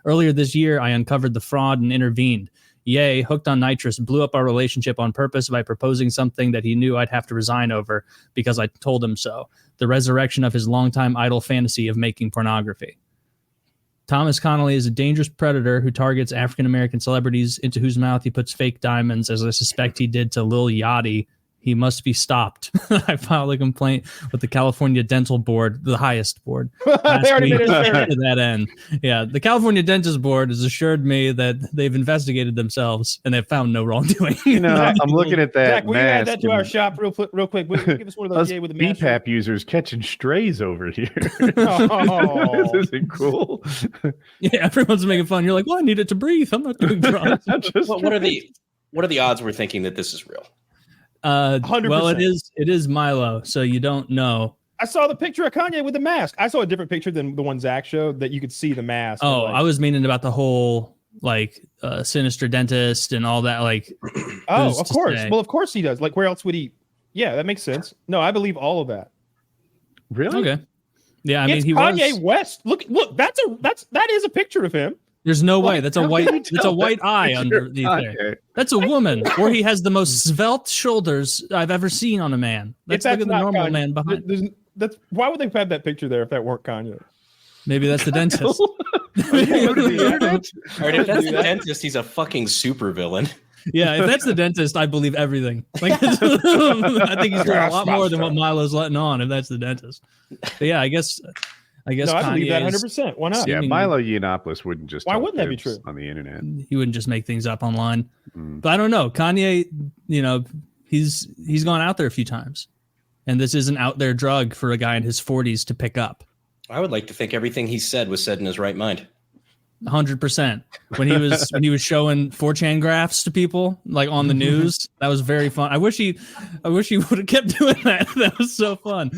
Earlier this year, I uncovered the fraud and intervened. Yay, hooked on nitrous, blew up our relationship on purpose by proposing something that he knew I'd have to resign over because I told him so. The resurrection of his longtime idle fantasy of making pornography. Thomas Connolly is a dangerous predator who targets African-American celebrities into whose mouth he puts fake diamonds, as I suspect he did to Lil Yachty. He must be stopped. I filed a complaint with the California Dental Board, the highest board, last week to that end. Yeah, the California Dentist Board has assured me that they've investigated themselves and they've found no wrongdoing. You know, I'm looking at that. Zach, will you add that to our shop real quick? Give us one of those with the mask. BPAP users catching strays over here. Oh. This isn't cool. Yeah, everyone's making fun. You're like, well, I need it to breathe. I'm not doing drugs. What are the odds we're thinking that this is real? 100%. Well, it is Milo, so you don't know. I saw the picture of Kanye with the mask. I saw a different picture than the one Zach showed that you could see the mask. Oh, I was meaning about the whole like sinister dentist and all that. Like, oh, of course. Well, of course he does. Like, where else would he? Yeah, that makes sense. No, I believe all of that. Really? Okay. Yeah, I mean, he Kanye was. West. Look, that is a picture of him. There's no way. That's a white. It's a white eye underneath there. That's a woman, or he has the most svelte shoulders I've ever seen on a man. That's look at the normal Kanye. Man behind. Why would they have that picture there if that weren't Kanye? Maybe that's the dentist. All right, if that's the dentist, he's a fucking super villain. Yeah, if that's the dentist, I believe everything. Like, I think he's doing a lot more than what Milo's letting on. If that's the dentist, but yeah, I guess. No, I believe that 100%. Why not? Yeah, Milo Yiannopoulos wouldn't just. Why wouldn't that be true on the internet? He wouldn't just make things up online. But I don't know. Kanye, you know, he's gone out there a few times, and this is an out there drug for a guy in his 40s to pick up. I would like to think everything he said was said in his right mind. 100%. When he was showing 4chan graphs to people like on the news, that was very fun. I wish he would have kept doing that. That was so fun.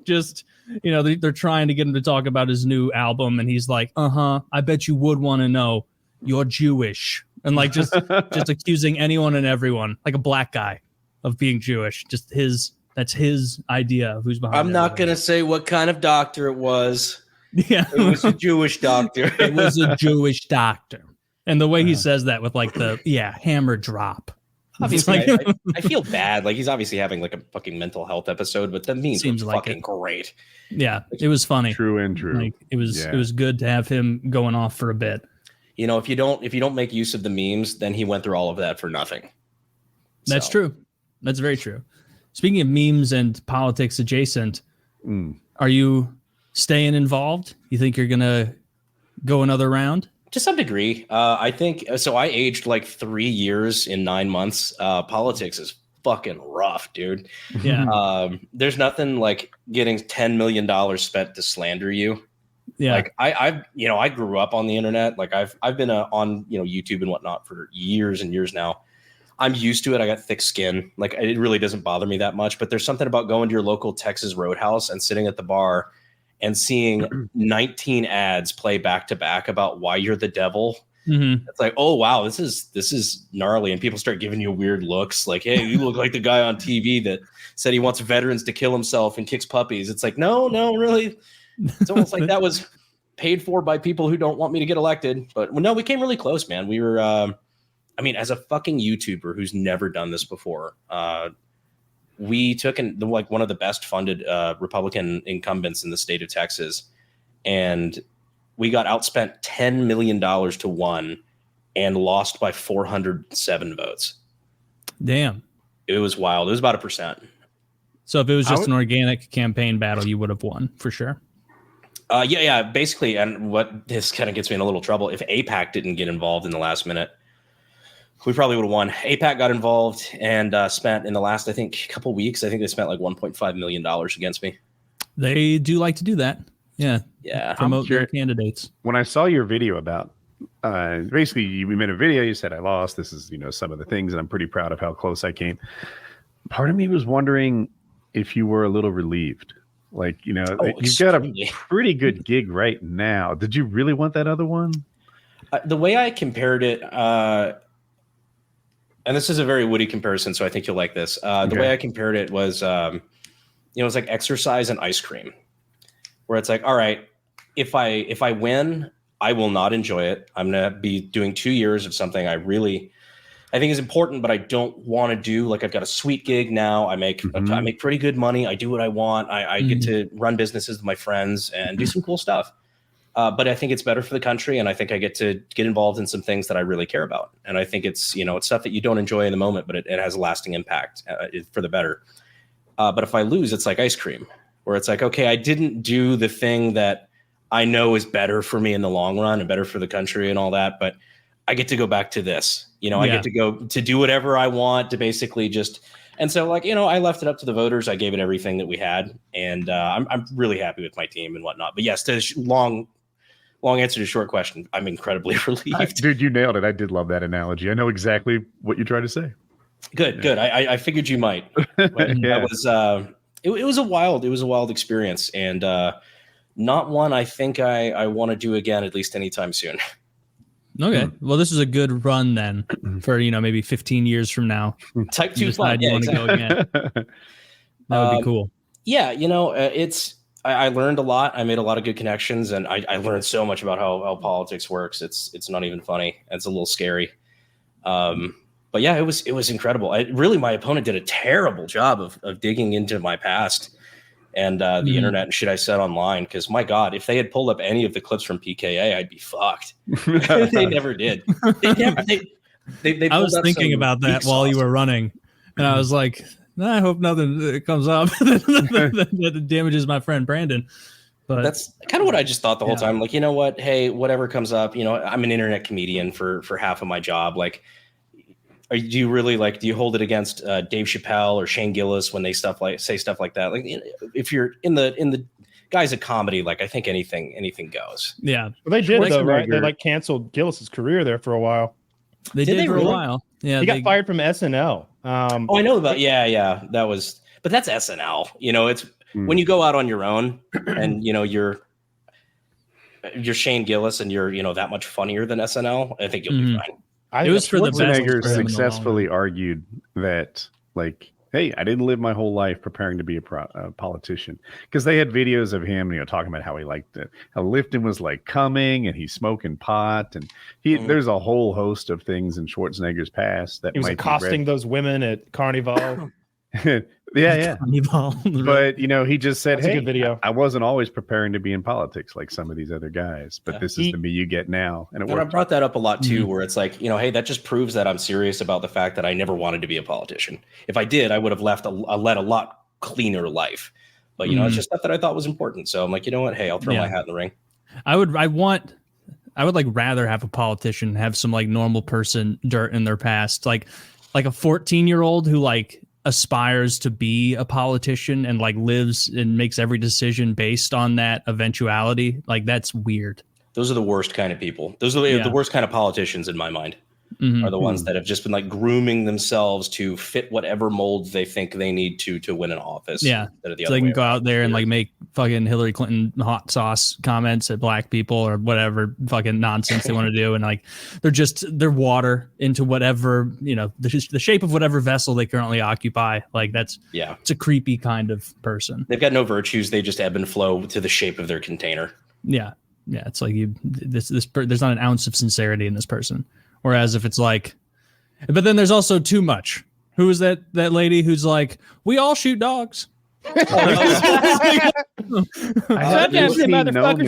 Just, you know, they're trying to get him to talk about his new album, and he's like, I bet you would want to know you're Jewish, and like just accusing anyone and everyone, like a black guy, of being Jewish. Just that's his idea of who's behind. I'm not gonna say what kind of doctor it was. Yeah, it was a Jewish doctor. It was a Jewish doctor, and the way he says that with like the hammer drop. Obviously, I feel bad. Like he's obviously having like a fucking mental health episode, but that means it's like fucking great. Yeah, it was funny. True and true. Like it was good to have him going off for a bit. You know, if you don't make use of the memes, then he went through all of that for nothing. That's true. That's very true. Speaking of memes and politics adjacent, are you staying involved? You think you're gonna go another round? To some degree. I think so. I aged like 3 years in 9 months. Politics is fucking rough, dude. Yeah. There's nothing like getting $10 million spent to slander you. Yeah. Like I grew up on the internet. Like I've been on YouTube and whatnot for years and years now. I'm used to it. I got thick skin. Like it really doesn't bother me that much. But there's something about going to your local Texas Roadhouse and sitting at the bar and seeing 19 ads play back to back about why you're the devil. Mm-hmm. It's like, oh wow, this is gnarly, and people start giving you weird looks. Like, hey, you look like the guy on TV that said he wants veterans to kill himself and kicks puppies. It's like, no, really. It's almost like that was paid for by people who don't want me to get elected. But no, we came really close, man. We were, as a fucking YouTuber who's never done this before, we took one of the best funded Republican incumbents in the state of Texas, and we got outspent $10 million to 1 and lost by 407 votes. Damn. It was wild. It was about 1%. So if it was just an organic campaign battle, you would have won for sure. Yeah. Basically, and what this kind of gets me in a little trouble, if AIPAC didn't get involved in the last minute, we probably would have won. AIPAC got involved and spent in the last, I think, couple weeks, I think they spent like $1.5 million against me. They do like to do that. Yeah. Promote their candidates. When I saw your video about, basically we made a video, you said I lost. This is, some of the things, and I'm pretty proud of how close I came. Part of me was wondering if you were a little relieved. Like, you've got a pretty good gig right now. Did you really want that other one? The way I compared it, and this is a very witty comparison, so I think you'll like this. The way I compared it was, it was like exercise and ice cream, where it's like, all right, if I win, I will not enjoy it. I'm going to be doing 2 years of something I really I think is important, but I don't want to do. Like, I've got a sweet gig now. I make pretty good money. I do what I want. I get to run businesses with my friends and do some cool stuff. But I think it's better for the country, and I think I get to get involved in some things that I really care about. And I think it's, it's stuff that you don't enjoy in the moment, but it has a lasting impact for the better. But if I lose, it's like ice cream, where it's like, okay, I didn't do the thing that I know is better for me in the long run and better for the country and all that, but I get to go back to this. I get to go to do whatever I want to basically just. And so, like, I left it up to the voters. I gave it everything that we had, and I'm really happy with my team and whatnot. But yes, to long answer to a short question, I'm incredibly relieved. Dude, you nailed it. I did love that analogy. I know exactly what you're trying to say. Good. I figured you might. But Yeah. That was it was a wild experience, and not one I think I want to do again, at least anytime soon. Okay. Well, this is a good run then for, maybe 15 years from now. Type You 2 fun. decide you Yeah, want to exactly. go again. That would be cool. Yeah, I learned a lot. I made a lot of good connections, and I learned so much about how politics works. It's not even funny. It's a little scary. But yeah, it was incredible. My opponent did a terrible job of digging into my past and the internet and shit I said online. Because my God, if they had pulled up any of the clips from PKA, I'd be fucked. They never did. They I was thinking about that while you were running, and I was like, I hope nothing comes up that damages my friend Brandon. But that's kind of what I just thought the whole time. Like, you know what? Hey, whatever comes up, I'm an internet comedian for half of my job. Like, do you hold it against Dave Chappelle or Shane Gillis when they say stuff like that? Like, if you're in the guise of comedy, like, I think anything goes. Yeah. Well, they did though, right? They canceled Gillis's career there for a while. They did for a while. Yeah. He got fired from SNL. I know about. Yeah. But that's SNL. It's when you go out on your own and you're Shane Gillis and you're that much funnier than SNL. I think you'll be fine. It was for the best. Schwarzenegger successfully argued that, like, hey, I didn't live my whole life preparing to be a politician, because they had videos of him, talking about how he liked it, how Lifton was like coming and he's smoking pot, and there's a whole host of things in Schwarzenegger's past that he was accosting those women at Carnival. Yeah. But he just said, That's a hey, good video. I wasn't always preparing to be in politics like some of these other guys, but this is the me you get now. And I brought that up a lot too, where it's like, hey, that just proves that I'm serious about the fact that I never wanted to be a politician. If I did, I would have led a lot cleaner life. But it's just stuff that I thought was important. So I'm like, you know what? Hey, I'll throw my hat in the ring. I would like rather have a politician have some like normal person dirt in their past, like a 14-year-old who like aspires to be a politician and like lives and makes every decision based on that eventuality. Like, that's weird. Those are the worst kind of people. Those are the worst kind of politicians in my mind. Are the ones that have just been like grooming themselves to fit whatever molds they think they need to win an office. Yeah. So they can go out there and like make fucking Hillary Clinton hot sauce comments at black people or whatever fucking nonsense they want to do. And like, they're water into whatever, the shape of whatever vessel they currently occupy. Like, it's a creepy kind of person. They've got no virtues. They just ebb and flow to the shape of their container. Yeah. Yeah. It's like there's not an ounce of sincerity in this person. Whereas if it's like, but then there's also too much. Who is that lady who's like, we all shoot dogs? Motherfuckers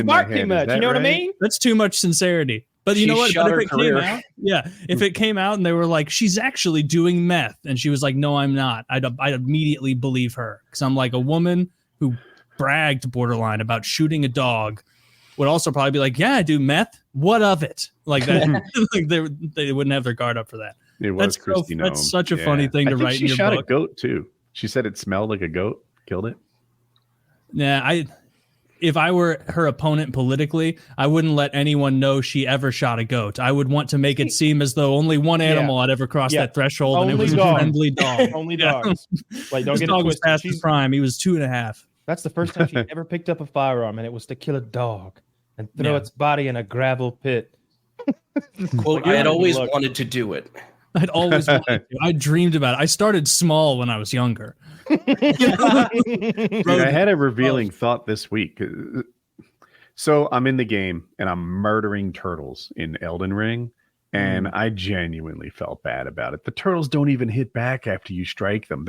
bark too much. You know what I mean? That's too much sincerity. But you know what? But if it came out, if it came out and they were like, she's actually doing meth, and she was like, no, I'm not, I'd immediately believe her, because I'm like, a woman who bragged borderline about shooting a dog would also probably be like, yeah, I do meth. What of it? Like that. Like they wouldn't have their guard up for that. It was that's such a funny thing to write in your book. She shot a goat too. She said it smelled like a goat. Killed it. Yeah, if I were her opponent politically, I wouldn't let anyone know she ever shot a goat. I would want to make it seem as though only one animal had ever crossed that threshold, and it was a friendly dog. Only dogs. Like, don't get it twisted. Was past his prime. He was 2.5. That's the first time she ever picked up a firearm, and it was to kill a dog and throw its body in a gravel pit. Quote, I had always wanted to do it. I'd always wanted to. I dreamed about it. I started small when I was younger. Dude, I had a revealing thought this week. So I'm in the game and I'm murdering turtles in Elden Ring, And I genuinely felt bad about it. The turtles don't even hit back after you strike them.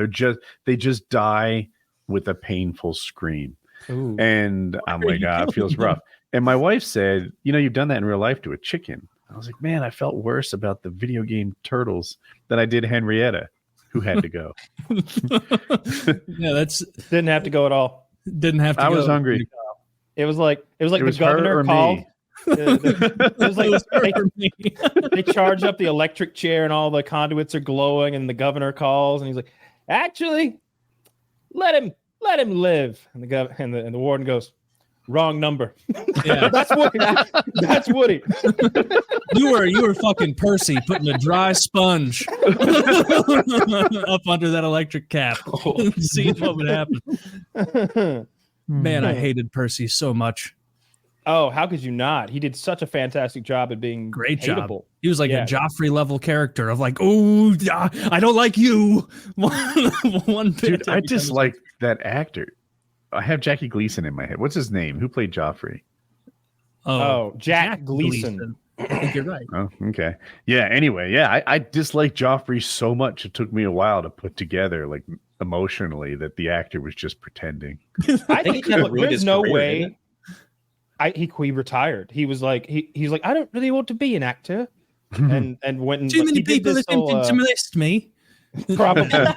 They just die with a painful scream. Ooh. And I'm like, it feels rough. And my wife said, you've done that in real life to a chicken. I was like, man, I felt worse about the video game turtles than I did Henrietta, who had to go. Yeah, that's Didn't have to go at all. didn't have to. I go. was hungry. It was like It the was her governor or called. me. It was like It was her or me. they charge up the electric chair and all the conduits are glowing, and the governor calls and he's like, actually, let him live. And the warden goes, wrong number. Yeah. That's Woody. That's Woody. You were fucking Percy putting a dry sponge up under that electric cap, seeing what would happen. Man, I hated Percy so much. Oh, how could you not? He did such a fantastic job at being Great hateable. job. He was like Yeah. a Joffrey level character of like, oh, I don't like you. One bit. Dude, I dislike that actor. I have Jackie Gleason in my head. What's his name? Who played Joffrey? Oh, Jack Gleason. I think you're right. Oh, okay. Yeah, anyway, I dislike Joffrey so much. It took me a while to put together, like, emotionally, that the actor was just pretending. I think think he kinda ruined there's his no career, way. didn't He retired. He was like he's like, I don't really want to be an actor, and went and Too many he did people this attempted to molest me. probably that.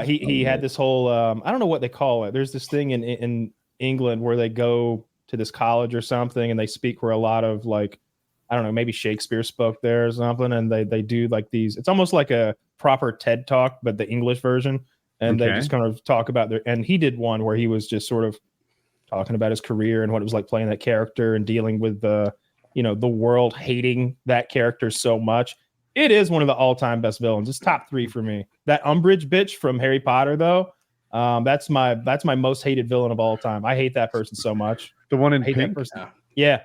He had this whole I don't know what they call it. There's this thing in England where they go to this college or something and they speak where a lot of, like, I don't know, maybe Shakespeare spoke there or something, and they do like these. It's almost like a proper TED talk, but the English version. And they Okay. just kind of talk about and he did one where he was just sort of talking about his career and what it was like playing that character and dealing with the world hating that character so much. It is one of the all-time best villains. It's top 3 for me. That Umbridge bitch from Harry Potter, though, that's my most hated villain of all time. I hate that person so much. The one in I hate that pink? person. Yeah.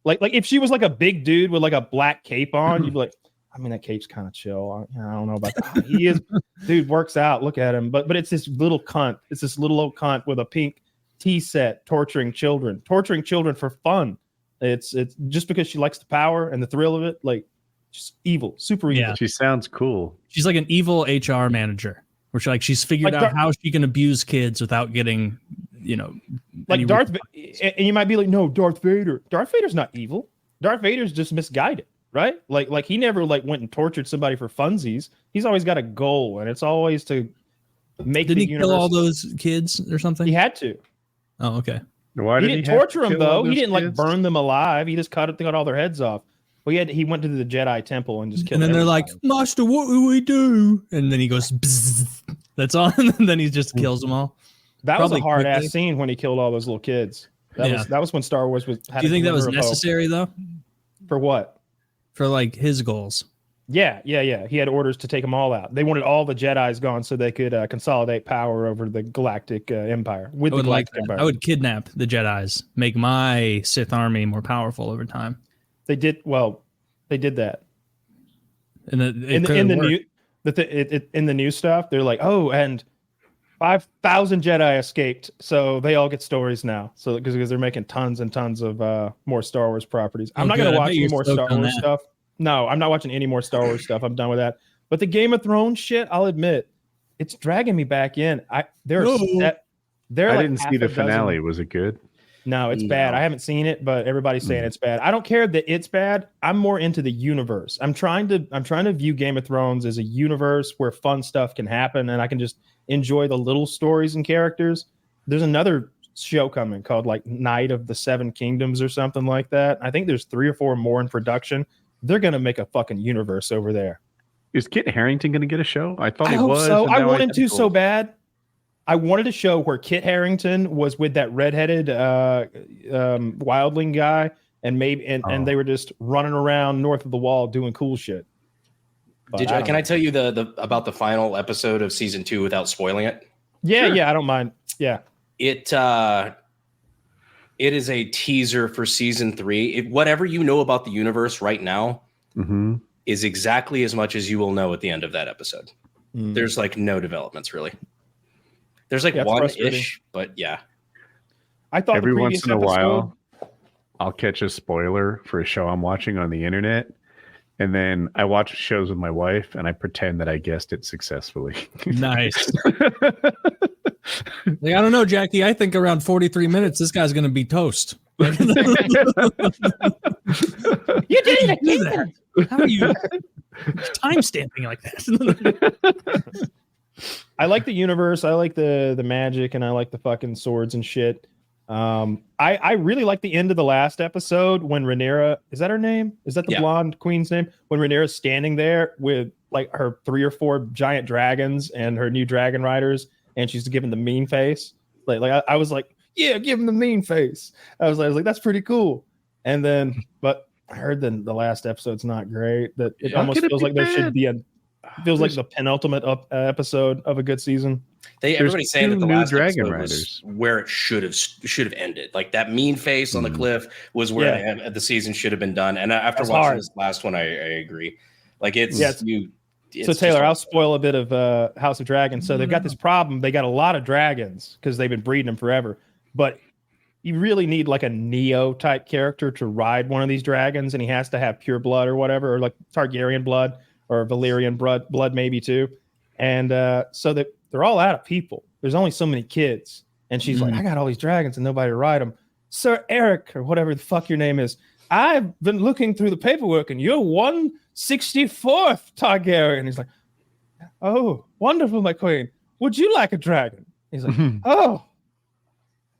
Like if she was like a big dude with like a black cape on, you'd be like, I mean, that cape's kind of chill. I don't know about that. He is, dude, works out. Look at him. But it's this little cunt. It's this little old cunt with a pink tea set torturing children for fun. It's just because she likes the power and the thrill of it. Like, just evil, super evil. Yeah. She sounds cool. She's like an evil HR manager, where she's figured Like out how she can abuse kids without getting, Like any Darth, and you might be like, no, Darth Vader. Darth Vader's not evil. Darth Vader's just misguided, right? Like he never like went and tortured somebody for funsies. He's always got a goal, and it's always to make Didn't the he universe. kill all those kids or something? He had to. Oh, okay. Why He did didn't have torture to them kill all though. He those didn't like kids? burn them alive. He just cut all their heads off. Well, he went to the Jedi temple and just killed. And then they're like, everybody. Master, what do we do? And then he goes, bzzz. That's all. And then he just kills them all. that probably was a hard quickly. ass scene when he killed all those little kids. Yeah. That was when Star Wars was. Do you think that was necessary though? For what? For like his goals? Yeah. He had orders to take them all out. They wanted all the Jedis gone so they could consolidate power over the Galactic Empire. With I the would like Galactic that. Empire, I would kidnap the Jedis, make my Sith army more powerful over time. they did. Well, they did that And in the new stuff. They're like, oh, and 5,000 Jedi escaped, so they all get stories now. So because they're making tons and tons of more Star Wars properties. I'm Oh, not good. going to I watch bet any you're more stoked Star on Wars that. stuff. No, I'm not watching any more Star Wars stuff. I'm done with that. But the Game of Thrones shit, I'll admit, it's dragging me back in. I didn't see the finale. Was it good? No, it's bad. I haven't seen it, but everybody's saying it's bad. I don't care that it's bad. I'm more into the universe. I'm trying to view Game of Thrones as a universe where fun stuff can happen and I can just enjoy the little stories and characters. There's another show coming called like Night of the Seven Kingdoms or something like that. I think there's 3 or 4 more in production. They're going to make a fucking universe over there. Is Kit Harington going to get a show? I thought I he hope was. so. and I now wanted to he's so cool. bad. I wanted a show where Kit Harington was with that redheaded wildling guy, and and they were just running around north of the wall doing cool shit. But Can I tell you the about the final episode of season 2 without spoiling it? Yeah, Sure. yeah, I don't mind. Yeah, It is a teaser for season 3. Whatever you know about the universe right now Mm-hmm. is exactly as much as you will know at the end of that episode. Mm. There's like no developments really. There's like Yeah, it's one frustrating. ish, but yeah. I thought Every the once previous in a episode, while. I'll catch a spoiler for a show I'm watching on the internet, and then I watch shows with my wife, and I pretend that I guessed it successfully. Nice. Like, I don't know, Jackie. I think around 43 minutes, this guy's going to be toast. You did it again. How are you time stamping like that? I like the universe. I like the magic, and I like the fucking swords and shit. I really like the end of the last episode when Rhaenyra, is that her name? Is that the blonde queen's name? When Rhaenyra's standing there with like her 3 or 4 giant dragons and her new dragon riders, and she's giving the mean face. Like I was like, yeah, give him the mean face. I was like, that's pretty cool. And then, but I heard that the last episode's not great. That it almost feels like there should be feels like the penultimate episode of a good season. Everybody's saying that the last dragon episode riders was where it should have ended. Like that mean face on the cliff was where the season should have been done. And after watching this last one, I agree. Like so Taylor, I'll spoil a bit of House of Dragons. So they've got this problem. They got a lot of dragons because they've been breeding them forever. But you really need like a Neo type character to ride one of these dragons, and he has to have pure blood or whatever, or like Targaryen blood or Valyrian blood maybe too. And so that they're all out of people. There's only so many kids. And she's like, I got all these dragons and nobody to ride them. Sir Eric, or whatever the fuck your name is, I've been looking through the paperwork and you're 164th Targaryen. He's like, oh, wonderful, my queen. Would you like a dragon? He's like, oh,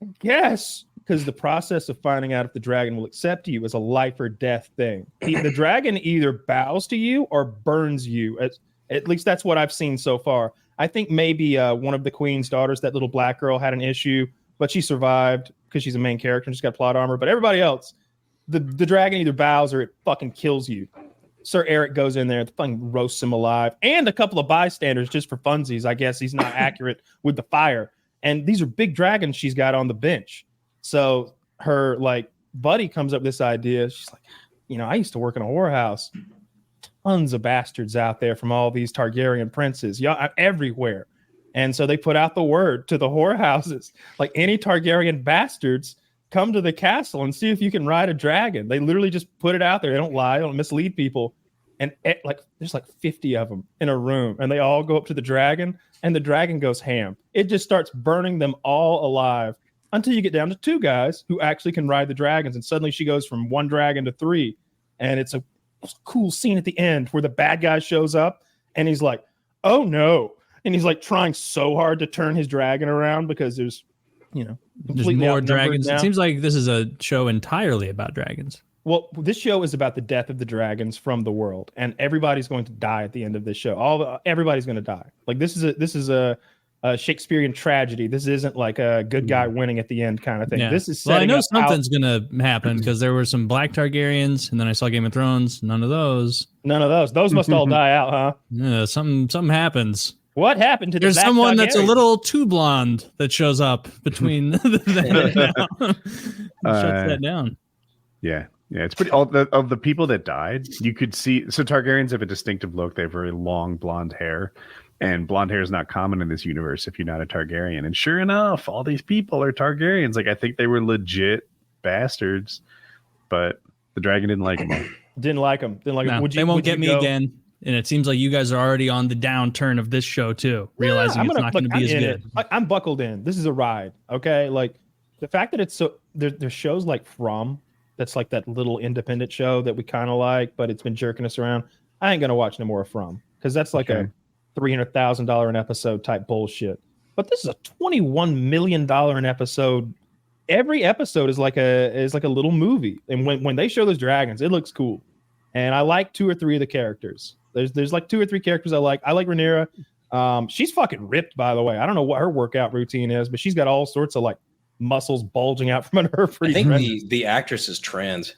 I guess. Because the process of finding out if the dragon will accept you is a life or death thing. The dragon either bows to you or burns you. At least that's what I've seen so far. I think maybe one of the queen's daughters, that little black girl, had an issue, but she survived because she's a main character and she's got plot armor. But everybody else, the dragon either bows or it fucking kills you. Sir Eric goes in there, fucking roasts him alive, and a couple of bystanders just for funsies. I guess he's not accurate with the fire. And these are big dragons she's got on the bench. So her like buddy comes up with this idea. She's like, I used to work in a whorehouse. Tons of bastards out there from all these Targaryen princes, everywhere. And so they put out the word to the whorehouses, like any Targaryen bastards, come to the castle and see if you can ride a dragon. They literally just put it out there. They don't lie, they don't mislead people. And there's like 50 of them in a room, and they all go up to the dragon, and the dragon goes ham. It just starts burning them all alive until you get down to 2 guys who actually can ride the dragons. And suddenly she goes from 1 dragon to 3. And it's a cool scene at the end where the bad guy shows up and he's like, oh no. And he's like trying so hard to turn his dragon around because there's more dragons. Now. It seems like this is a show entirely about dragons. Well, this show is about the death of the dragons from the world, and everybody's going to die at the end of this show. Everybody's going to die. Like this is a Shakespearean tragedy. This isn't like a good guy winning at the end kind of thing. Yeah. This is setting I know something's going to happen because there were some black Targaryens, and then I saw Game of Thrones. None of those. Those must all die out, huh? Yeah, something happens. What happened to There's someone that's a little too blonde that shows up between then and now. Shuts that down. Yeah. Yeah, it's pretty. Of the people that died, you could see. So Targaryens have a distinctive look. They have very long blonde hair, and blonde hair is not common in this universe if you're not a Targaryen. And sure enough, all these people are Targaryens. Like I think they were legit bastards, but the dragon didn't like them. Didn't like them. They won't get me again. And it seems like you guys are already on the downturn of this show too, realizing it's not going to be as good. I'm buckled in. This is a ride. Okay, like the fact that it's so there's shows like From. That's like that little independent show that we kind of like, but it's been jerking us around. I ain't gonna watch no more From because that's like a $300,000 an episode type bullshit. But this is a $21 million an episode. Every episode is like a little movie, and when they show those dragons, it looks cool. And I like 2 or 3 of the characters. There's like 2 or 3 characters I like. I like Rhaenyra. She's fucking ripped, by the way. I don't know what her workout routine is, but she's got all sorts of like muscles bulging out from under her. I think the actress is trans.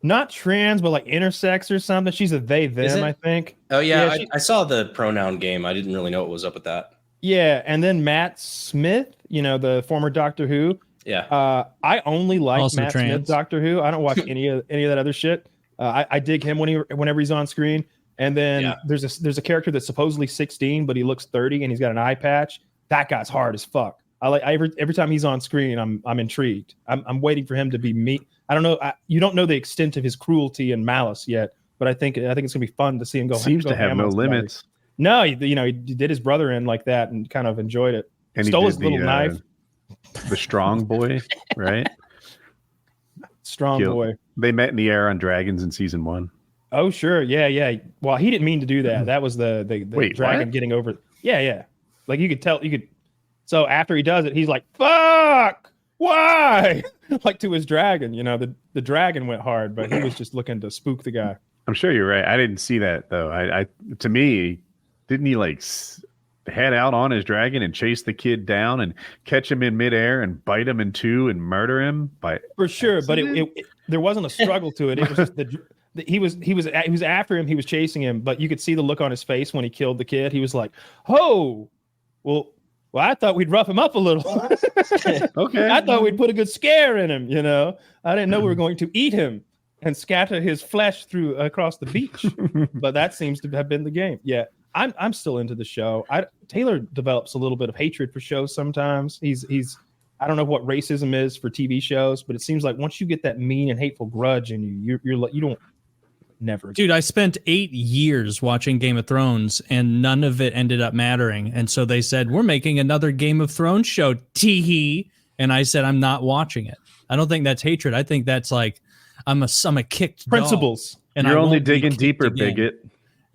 Not trans, but like intersex or something. She's a they, them, I think. Oh, yeah. I saw the pronoun game. I didn't really know what was up with that. Yeah. And then Matt Smith, the former Doctor Who. Yeah. I only like also Matt trans. Smith Doctor Who. I don't watch any of that other shit. I dig him whenever he's on screen. And then there's a character that's supposedly 16, but he looks 30 and he's got an eye patch. That guy's hard as fuck. Every time he's on screen, I'm intrigued. I'm waiting for him to be me. I don't know. You don't know the extent of his cruelty and malice yet, but I think it's gonna be fun to see him go. Seems to have no limits. No, he did his brother in like that and kind of enjoyed it. And Stole he his little knife. The strong boy, right? Strong boy. They met in the air on dragons in season 1. Oh sure, yeah. Well, he didn't mean to do that. That was the Wait, dragon what? getting over. Yeah. Like you could tell. So after he does it, he's like, "Fuck! Why?" Like to his dragon. The dragon went hard, but he was just looking to spook the guy. I'm sure you're right. I didn't see that though. I to me, didn't he like head out on his dragon and chase the kid down and catch him in midair and bite him in two and murder him for sure? Accident? But there wasn't a struggle to it. It was just he was after him. He was chasing him, but you could see the look on his face when he killed the kid. He was like, "Oh, well, I thought we'd rough him up a little. Okay, I thought we'd put a good scare in him. I didn't know we were going to eat him and scatter his flesh across the beach." But that seems to have been the game. Yeah, I'm still into the show. Taylor develops a little bit of hatred for shows sometimes. He's I don't know what racism is for TV shows, but it seems like once you get that mean and hateful grudge in you, you don't never. Dude, I spent 8 years watching Game of Thrones and none of it ended up mattering. And so they said, "We're making another Game of Thrones show, tee-hee." And I said, "I'm not watching it." I don't think that's hatred. I think that's like I'm a kicked principles. Dog, and you're I only won't be digging kicked deeper, again. bigot.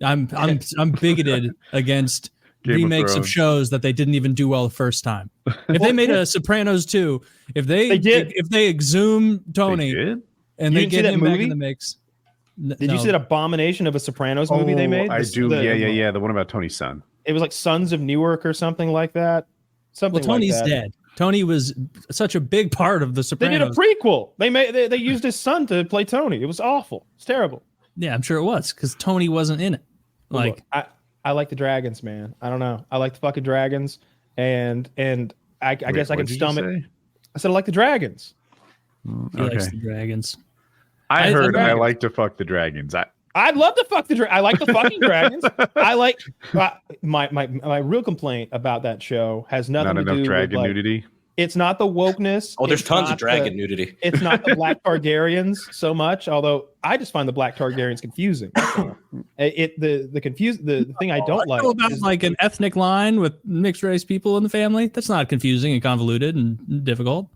I'm bigoted against remakes of shows that they didn't even do well the first time. If they made a Sopranos 2, if they exhume Tony and they get him back in the mix. Did you see that abomination of a Sopranos movie they made? I do. Yeah. The one about Tony's son. It was like Sons of Newark or something like that. Tony's dead. Tony was such a big part of the Sopranos. They did a prequel. They used his son to play Tony. It was awful. It's terrible. Yeah, I'm sure it was because Tony wasn't in it. Like I like the dragons, man. I don't know. I like the fucking dragons, and I guess I can stomach. I said I like the dragons. He likes the dragons. I heard I like to fuck the dragons. I'd love to fuck the I like the fucking dragons. I like my real complaint about that show has nothing to do with dragon nudity. It's not the wokeness. Oh, there's tons of dragon nudity. It's not the black Targaryens so much, although I just find the black Targaryens confusing. The thing I don't like about is like an ethnic line with mixed race people in the family. That's not confusing and convoluted and difficult.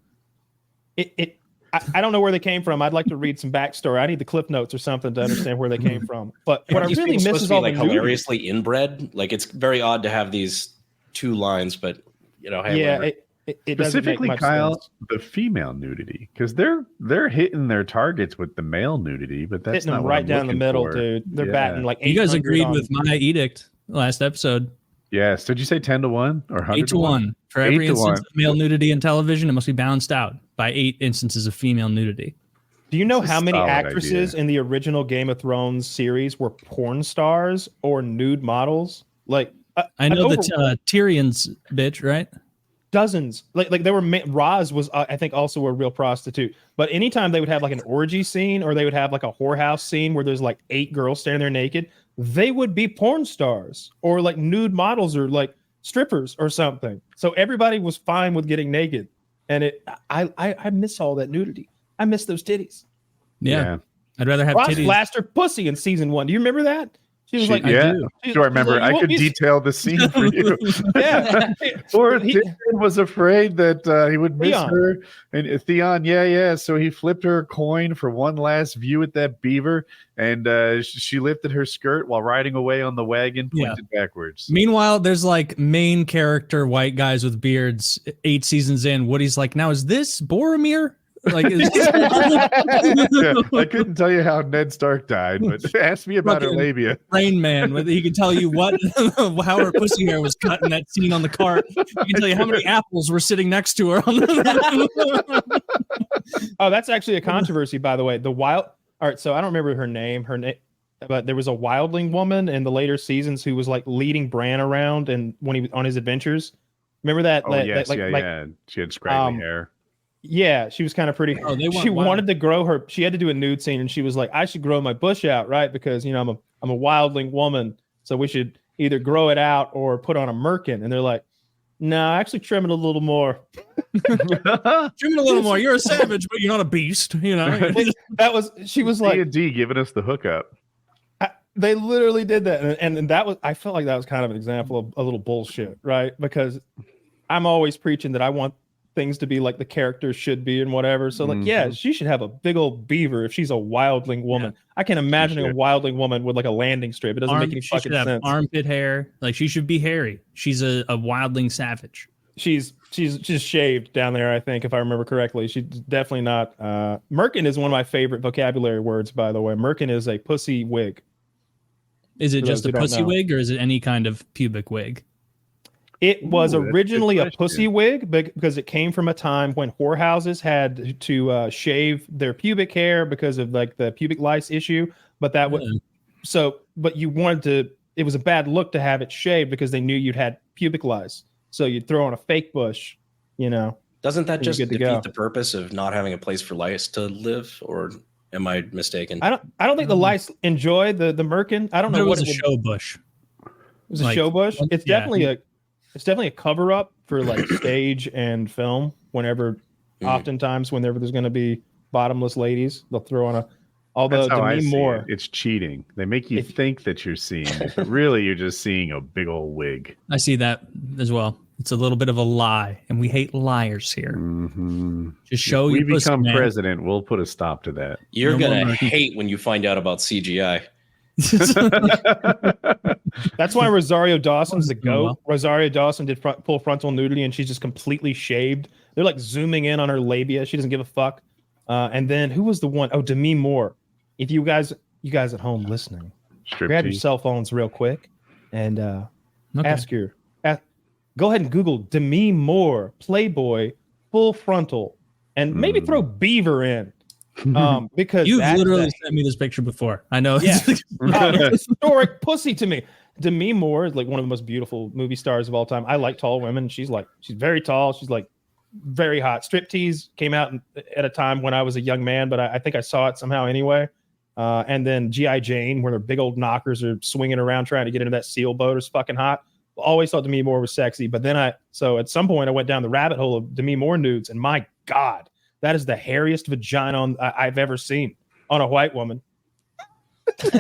I don't know where they came from. I'd like to read some backstory. I need the clip notes or something to understand where they came from. But what I really miss is all like hilariously inbred. Like it's very odd to have these two lines, but hey, it specifically, Kyle, sense. The female nudity, because they're hitting their targets with the male nudity, but that's hitting not them what right I'm down the middle, for. dude. They're batting like 800. You guys agreed with my edict last episode. Yes. Did you say 10-1 or 100 to 1? For every instance of male nudity in television, it must be balanced out by 8 instances of female nudity. Do you know how many actresses in the original Game of Thrones series were porn stars or nude models? Like I know that Tyrion's bitch, right? Dozens. Like there were Roz was I think also a real prostitute. But anytime they would have like an orgy scene or they would have like a whorehouse scene where there's like 8 girls standing there naked, they would be porn stars or like nude models or like strippers or something. So everybody was fine with getting naked. And I miss all that nudity. I miss those titties. Yeah. I'd rather have Ross titties. flashed her pussy in season 1. Do you remember that? She was like, yeah. Do I remember? Like, I could detail the scene for you. Yeah. Or Theon was afraid that he would miss her. And Theon, yeah. So he flipped her a coin for one last view at that beaver. And she lifted her skirt while riding away on the wagon, pointed backwards. Meanwhile, there's like main character white guys with beards 8 seasons in. Woody's like, now is this Boromir? Like, I couldn't tell you how Ned Stark died, but ask me about her labia. Rain Man, whether he can tell you how her pussy hair was cut in that scene on the cart. He can tell you how many apples were sitting next to her. Oh, that's actually a controversy, by the way. All right, so I don't remember her name, but there was a wildling woman in the later seasons who was like leading Bran around and when he was on his adventures. Remember that? Yeah. She had scraggly hair. Yeah, she was kind of pretty. She wanted to grow her. She had to do a nude scene, and she was like, "I should grow my bush out, right? Because I'm a wildling woman, so we should either grow it out or put on a merkin." And they're like, No, actually trim it a little more. Trim it a little more. You're a savage, but you're not a beast. You know. She was like D giving us the hookup. They literally did that, and that was. I felt like that was kind of an example of a little bullshit, right? Because I'm always preaching that I want things to be like the characters should be and whatever. So like, yeah, she should have a big old beaver if she's a wildling woman. Yeah. I can imagine a wildling woman with like a landing strip. It doesn't make any fucking sense. Armpit hair, like she should be hairy. She's a wildling savage. She's shaved down there, I think, if I remember correctly. She's definitely not. Merkin is one of my favorite vocabulary words, by the way. Merkin is a pussy wig. Is it just a pussy wig, or is it any kind of pubic wig? It was originally a pussy wig because it came from a time when whorehouses had to shave their pubic hair because of like the pubic lice issue. But that was but you wanted to. It was a bad look to have it shaved because they knew you'd had pubic lice. So you'd throw on a fake bush, you know. Doesn't that just defeat the purpose of not having a place for lice to live, or am I mistaken? I don't think the lice enjoy the merkin. I don't know what it was. A show bush. It was a show bush. It's definitely a cover up for like stage and film. Oftentimes whenever there's going to be bottomless ladies, they'll throw on a. Although Demi Moore, it's cheating. They make you think that you're seeing it, but really you're just seeing a big old wig. I see that as well. It's a little bit of a lie, and we hate liars here. Just show you. If we become president, we'll put a stop to that. You're gonna hate when you find out about CGI. That's why Rosario Dawson's the GOAT. Rosario Dawson did full frontal nudity, and she's just completely shaved. They're like zooming in on her labia. She doesn't give a fuck. And then who was the one? Oh, Demi Moore. If you guys at home listening, grab your cell phones real quick and go ahead and Google Demi Moore Playboy full frontal, and maybe throw beaver in. Because you've literally sent me this picture before. I know. Yeah. It's historic pussy to me. Demi Moore is like one of the most beautiful movie stars of all time. I like tall women. She's very tall. She's like very hot. Striptease came out at a time when I was a young man, but I think I saw it somehow anyway. And then G.I. Jane, where their big old knockers are swinging around trying to get into that seal boat, is fucking hot. Always thought Demi Moore was sexy, but then so at some point I went down the rabbit hole of Demi Moore nudes, and my God, that is the hairiest vagina I've ever seen on a white woman. Thank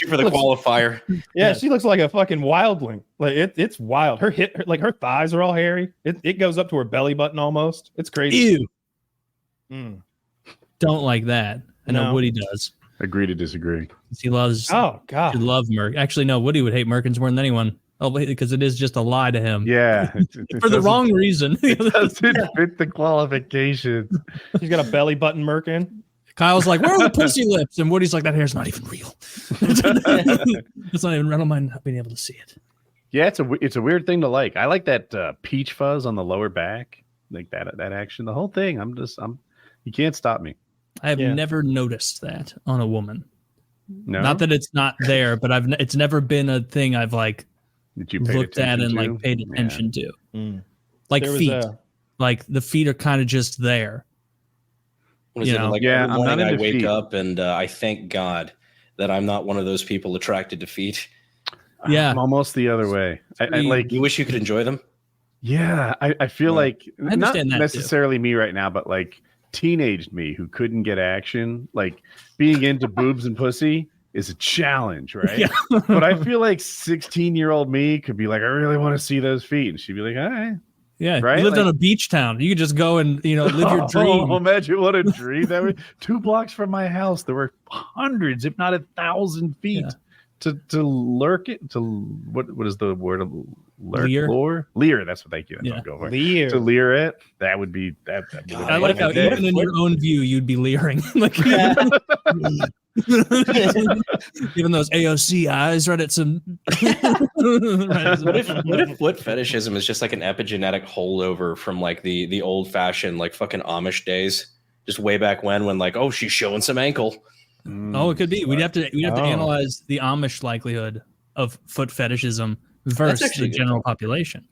you for the qualifier. Yeah, she looks like a fucking wildling. Like it's wild. Her thighs are all hairy. It goes up to her belly button almost. It's crazy. Ew. Don't like that. I know Woody does. Agree to disagree. He loves. Oh God. He loves Merc. Actually, no. Woody would hate Merkins more than anyone. Oh, because it is just a lie to him. Yeah, for the wrong reason. It doesn't fit the qualifications. He's got a belly button Merkin. Kyle's like, where are the pussy lips? And Woody's like, that hair's not even real. It's not even real. I don't mind not being able to see it. Yeah, it's a weird thing to like. I like that peach fuzz on the lower back, like that action. The whole thing. You can't stop me. I have never noticed that on a woman. No, not that it's not there, but it's never been a thing I've like looked at and like paid attention to. Like feet, like the feet are kind of just there. What is it? Like every morning I wake up and I thank God that I'm not one of those people attracted to feet. Yeah, I'm almost the other way. I like. You wish you could enjoy them. Yeah, I feel like not that necessarily me right now, but like teenaged me who couldn't get action, like being into boobs and pussy is a challenge, right? Yeah. But I feel like 16-year-old me could be like, I really want to see those feet, and she'd be like, all right. Yeah, right. You lived on a beach town. You could just go and live your dream. Oh, imagine what a dream that was. 2 blocks from my house, there were hundreds, if not 1,000 feet to lurk it. To what is the word of lure? Leer. That's what thank you. That's what I'm going for. Leer. To leer it. That would be that. I like how even in your own view, you'd be leering. Like, even those AOC eyes right at some. What if foot fetishism is just like an epigenetic holdover from like the old fashioned like fucking Amish days, just way back when like, oh, she's showing some ankle. Oh, it could be. We'd have to analyze the Amish likelihood of foot fetishism versus the general population.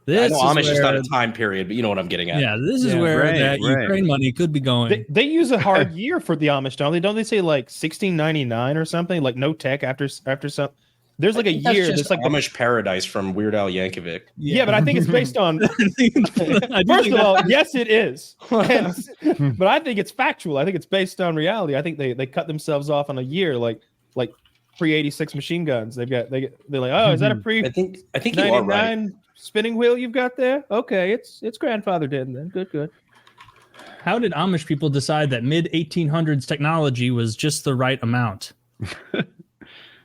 I know Amish is not a time period, but you know what I'm getting at. Yeah, this is where that Ukraine money could be going. They use a hard year for the Amish, don't they? Don't they say like 1699 or something? Like no tech after some. There's like a That's year. just There's like Amish Paradise from Weird Al Yankovic. yeah, but I think it's based on. First of all, yes, it is. But I think it's factual. I think it's based on reality. I think they cut themselves off on a year, like pre-86 machine guns. They're like, oh, is that a pre? I think you are right. Spinning wheel you've got there? Okay, it's grandfather did then. Good. How did Amish people decide that mid 1800s technology was just the right amount?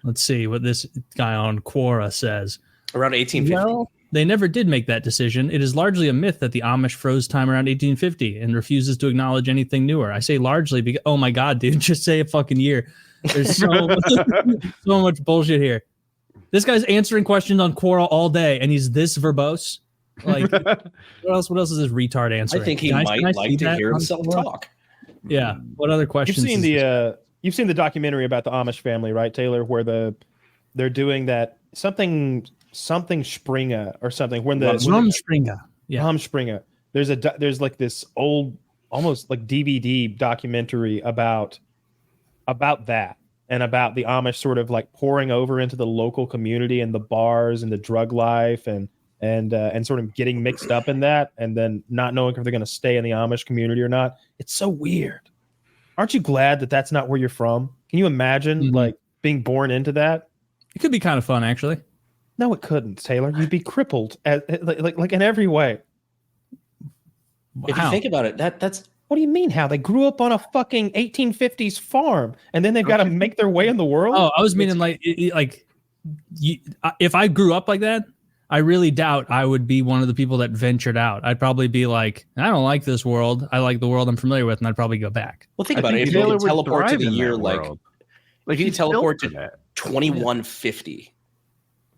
Let's see what this guy on Quora says. Around 1850. Well, they never did make that decision. It is largely a myth that the Amish froze time around 1850 and refuses to acknowledge anything newer. I say largely because, oh my God, dude, just say a fucking year. There's so much bullshit here. This guy's answering questions on Quora all day, and he's this verbose. Like, what else is this retard answering? I think he might like to hear himself talk. Yeah. What other questions? You've seen the documentary about the Amish family, right, Taylor? Where they're doing that something Springa or something. When the Rumspringa. Yeah. Rumspringa. There's like this old, almost like DVD documentary about that and about the Amish sort of like pouring over into the local community and the bars and the drug life and sort of getting mixed up in that and then not knowing if they're going to stay in the Amish community or not. It's so weird. Aren't you glad that that's not where you're from? Can you imagine like being born into that? It could be kind of fun, actually. No, it couldn't, Taylor. You'd be crippled like in every way. If you think about it, that's what do you mean? How they grew up on a fucking 1850s farm and then they've got to make their way in the world? Oh, I was meaning if I grew up like that, I really doubt I would be one of the people that ventured out. I'd probably be like, I don't like this world. I like the world I'm familiar with, and I'd probably go back. Well, think about it. If you could teleport to the year like you could teleport to 2150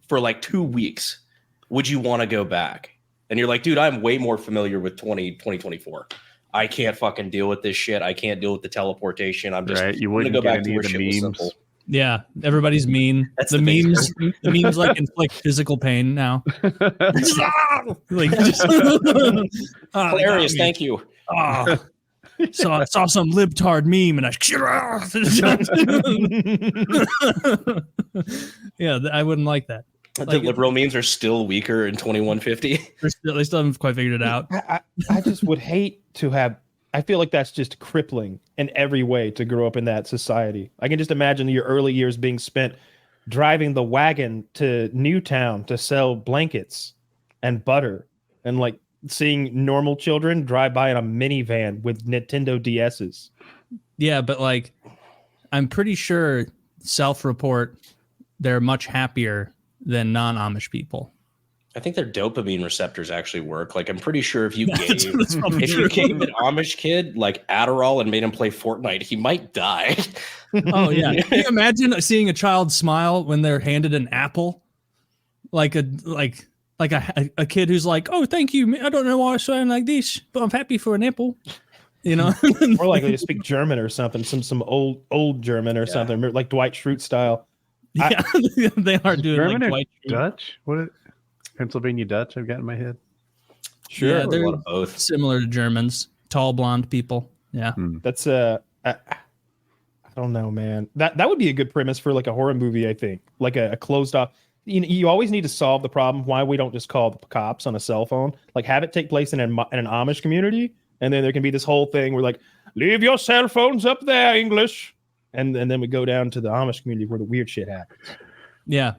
for like 2 weeks, would you want to go back? And you're like, dude, I'm way more familiar with 2024. I can't fucking deal with this shit. I can't deal with the teleportation. I'm just you wouldn't go get back to where shit was simple. Yeah, everybody's mean. That's the memes like inflict physical pain now. Hilarious, thank you. Saw some libtard meme and yeah, I wouldn't like that. The liberal memes are still weaker in 2150. They still haven't quite figured it out. I just would hate to have. I feel like that's just crippling in every way to grow up in that society. I can just imagine your early years being spent driving the wagon to Newtown to sell blankets and butter and like seeing normal children drive by in a minivan with Nintendo DSs. Yeah, but like, I'm pretty sure self-report they're much happier than non-Amish people. I think their dopamine receptors actually work. Like, I'm pretty sure if you gave an Amish kid like Adderall and made him play Fortnite, he might die. Oh yeah. Can you imagine seeing a child smile when they're handed an apple? Like a kid who's like, oh, thank you. I don't know why I sound like this, but I'm happy for an apple. You know, more likely to speak German or something, some old German or something, like Dwight Schrute style. Yeah, they are doing German like or Dwight Dutch. Pennsylvania Dutch, I've got in my head. Sure, yeah, they're both similar to Germans, tall blonde people. Yeah, that's I don't know, man. That would be a good premise for like a horror movie. I think like a closed off. You always need to solve the problem. Why we don't just call the cops on a cell phone? Like have it take place in an Amish community, and then there can be this whole thing where like leave your cell phones up there, English, and then we go down to the Amish community where the weird shit happens. Yeah,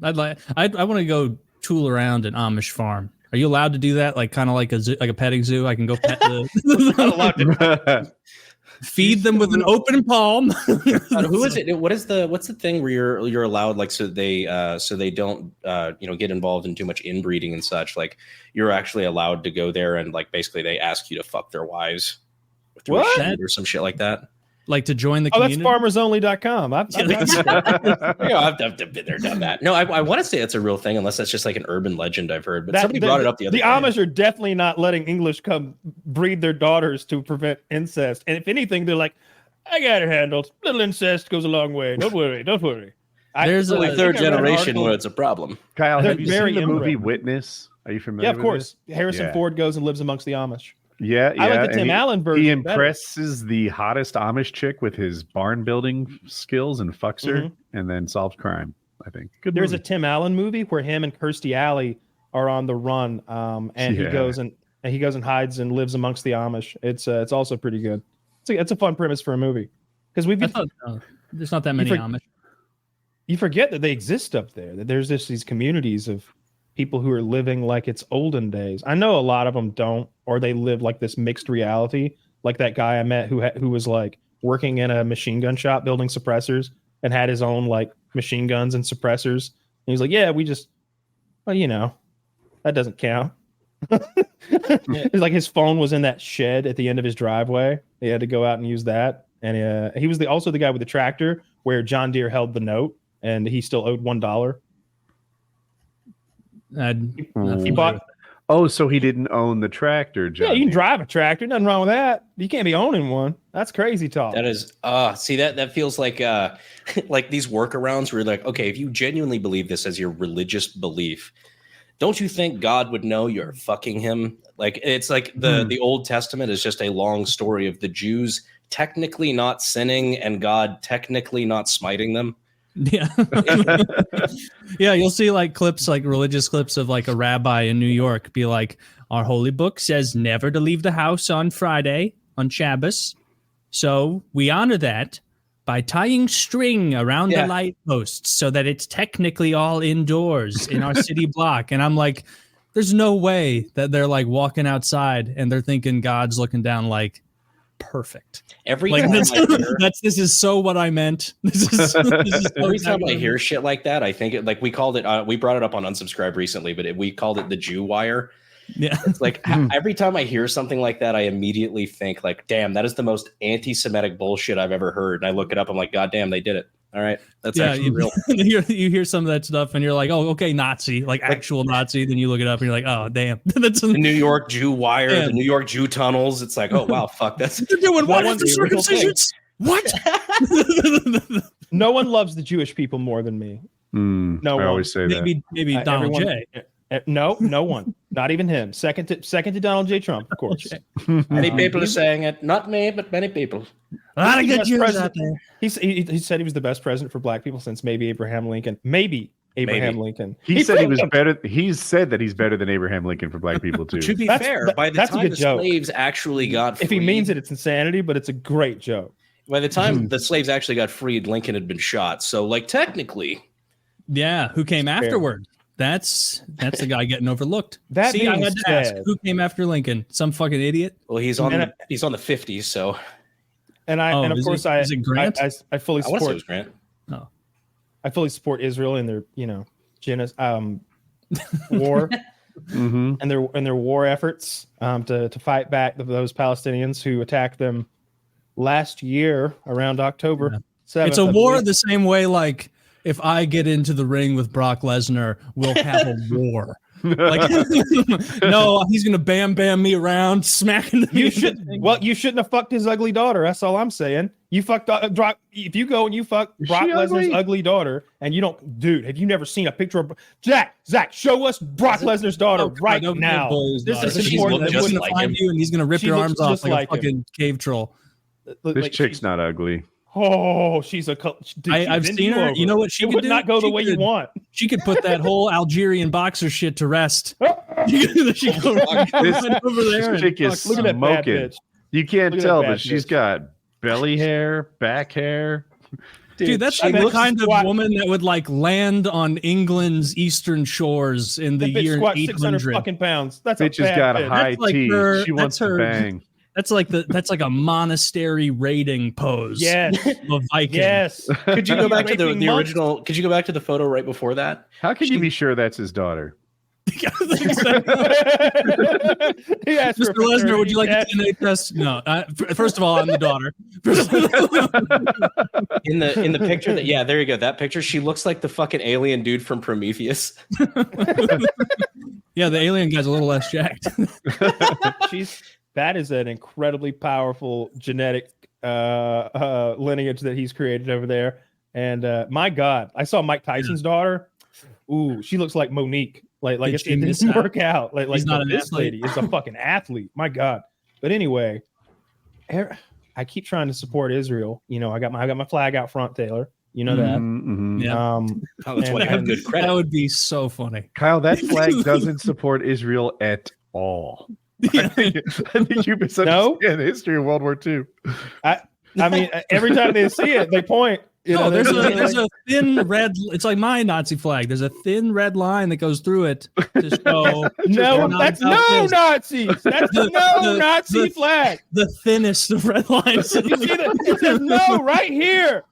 I want to go tool around an Amish farm. Are you allowed to do that? Like kind of like a zoo, like a petting zoo? I can go pet the feed them with an open palm. Who is it? What's the thing where you're allowed like so they don't get involved in too much inbreeding and such? Like you're actually allowed to go there and like basically they ask you to fuck their wives or some shit like that. Like to join the community? That's farmersonly.com. I've been there, done that. No, I want to say it's a real thing, unless that's just like an urban legend I've heard. But somebody brought it up the other day. The Amish are definitely not letting English come breed their daughters to prevent incest. And if anything, they're like, I got it handled. Little incest goes a long way. Don't worry. There's a third generation where it's a problem. Kyle, have you seen the movie Witness? Are you familiar with it? Yeah, of course. Harrison Ford goes and lives amongst the Amish. Yeah. I like the Tim Allen version. He impresses the hottest Amish chick with his barn building skills and fucks her and then solves crime. I think. Good There's movie. a Tim Allen movie where him and Kirstie Alley are on the run, and he goes and hides and lives amongst the Amish. It's also pretty good. It's a fun premise for a movie because there's not that many Amish. You forget that they exist up there. That there's just these communities of people who are living like it's olden days. I know a lot of them don't, or they live like this mixed reality. Like that guy I met who was like working in a machine gun shop building suppressors and had his own like machine guns and suppressors. And he was like, yeah, well, you know, that doesn't count. It's like his phone was in that shed at the end of his driveway. He had to go out and use that. And he was also the guy with the tractor where John Deere held the note and he still owed $1. He bought. Oh, so he didn't own the tractor, John. Yeah, you can drive a tractor. Nothing wrong with that. You can't be owning one. That's crazy talk. That is, see that feels like like these workarounds where you're like, okay, if you genuinely believe this as your religious belief, don't you think God would know you're fucking him? Like it's like the Old Testament is just a long story of the Jews technically not sinning and God technically not smiting them. Yeah. Yeah, you'll see like clips, like religious clips of like a rabbi in New York be like, our holy book says never to leave the house on Friday, on Shabbos. So we honor that by tying string around the light posts so that it's technically all indoors in our city block. And I'm like, there's no way that they're like walking outside and they're thinking God's looking down like, perfect. Every like time this is so what I meant. This is so every time I hear shit like that, I think it like we called it. We brought it up on Unsubscribe recently, but we called it the Jew wire. Yeah, it's like every time I hear something like that, I immediately think like, damn, that is the most anti-Semitic bullshit I've ever heard. And I look it up. I'm like, God damn, they did it. All right, that's actually real. You hear some of that stuff, and you're like, oh, okay, Nazi, like actual Nazi. Then you look it up, and you're like, oh, damn, that's the New York Jew wire, the New York Jew tunnels. It's like, oh wow, fuck, that's they're doing what after circumcisions? What? No one loves the Jewish people more than me. No, I always say maybe Donald J. No one, not even him. Second to Donald J. Trump, of course. Many people are saying it, not me, but many people. A lot of good Jews out there. He said he was the best president for black people since maybe Abraham Lincoln. Maybe Abraham Lincoln. He said he was better. He said that he's better than Abraham Lincoln for black people too. To be fair, by the time the slaves actually got freed, if he means it, it's insanity, but it's a great joke. By the time the slaves actually got freed, Lincoln had been shot. So, like, technically, yeah, who came afterward? That's the guy getting overlooked. I had to ask, who came after Lincoln? Some fucking idiot. Well, he's on the 50s, so. And of course I fully I want to say it support was Grant. Oh, I fully support Israel in their war and their war efforts to fight back those Palestinians who attacked them last year around October 7th. It's a war the same way like if I get into the ring with Brock Leanar, we'll have a war. Like, no, he's gonna bam me around, smacking. You shouldn't have fucked his ugly daughter. That's all I'm saying. You fucked Brock. If you go and you fuck Brock Lesnar's ugly daughter, and you don't, dude, have you never seen a picture of Zach? Show us Brock Lesnar's daughter right now. This is important. He's gonna find you, and he's gonna rip your arms off like a fucking cave troll. This chick's not ugly. Oh, she's a. I've seen her. You know what she could do? Not go the way you want. She could put that whole Algerian boxer shit to rest. She go right over there. This chick is smoking. You can't tell, but she's got belly hair, back hair. Dude, that's like the kind of woman that would like land on England's eastern shores in the year 800. 600 fucking pounds. That's bitch has got a high T. She wants to bang. That's like a monastery raiding pose. Yes. Viking. Yes. Could you go back to the original? Could you go back to the photo right before that? How can you be sure that's his daughter? Mr. Lesnar, would you like a DNA test? No. First of all, I'm the daughter. in the picture there you go. That picture, she looks like the fucking alien dude from Prometheus. Yeah, the alien guy's a little less jacked. That is an incredibly powerful genetic lineage that he's created over there. And my God, I saw Mike Tyson's daughter. Ooh, she looks like Monique. Like it didn't work out. Like this lady is a fucking athlete. My God. But anyway, I keep trying to support Israel. You know, I got my flag out front, Taylor. You know that. Yeah. That's why they have good credit. That would be so funny. Kyle, that flag doesn't support Israel at all. Yeah. I think you misunderstand the history of World War II. I mean, every time they see it, they point. There's a thin red. It's like my Nazi flag. There's a thin red line that goes through it to show. No, that's no Nazis. That's no Nazi flag. The thinnest of red lines. You see that? It says no right here.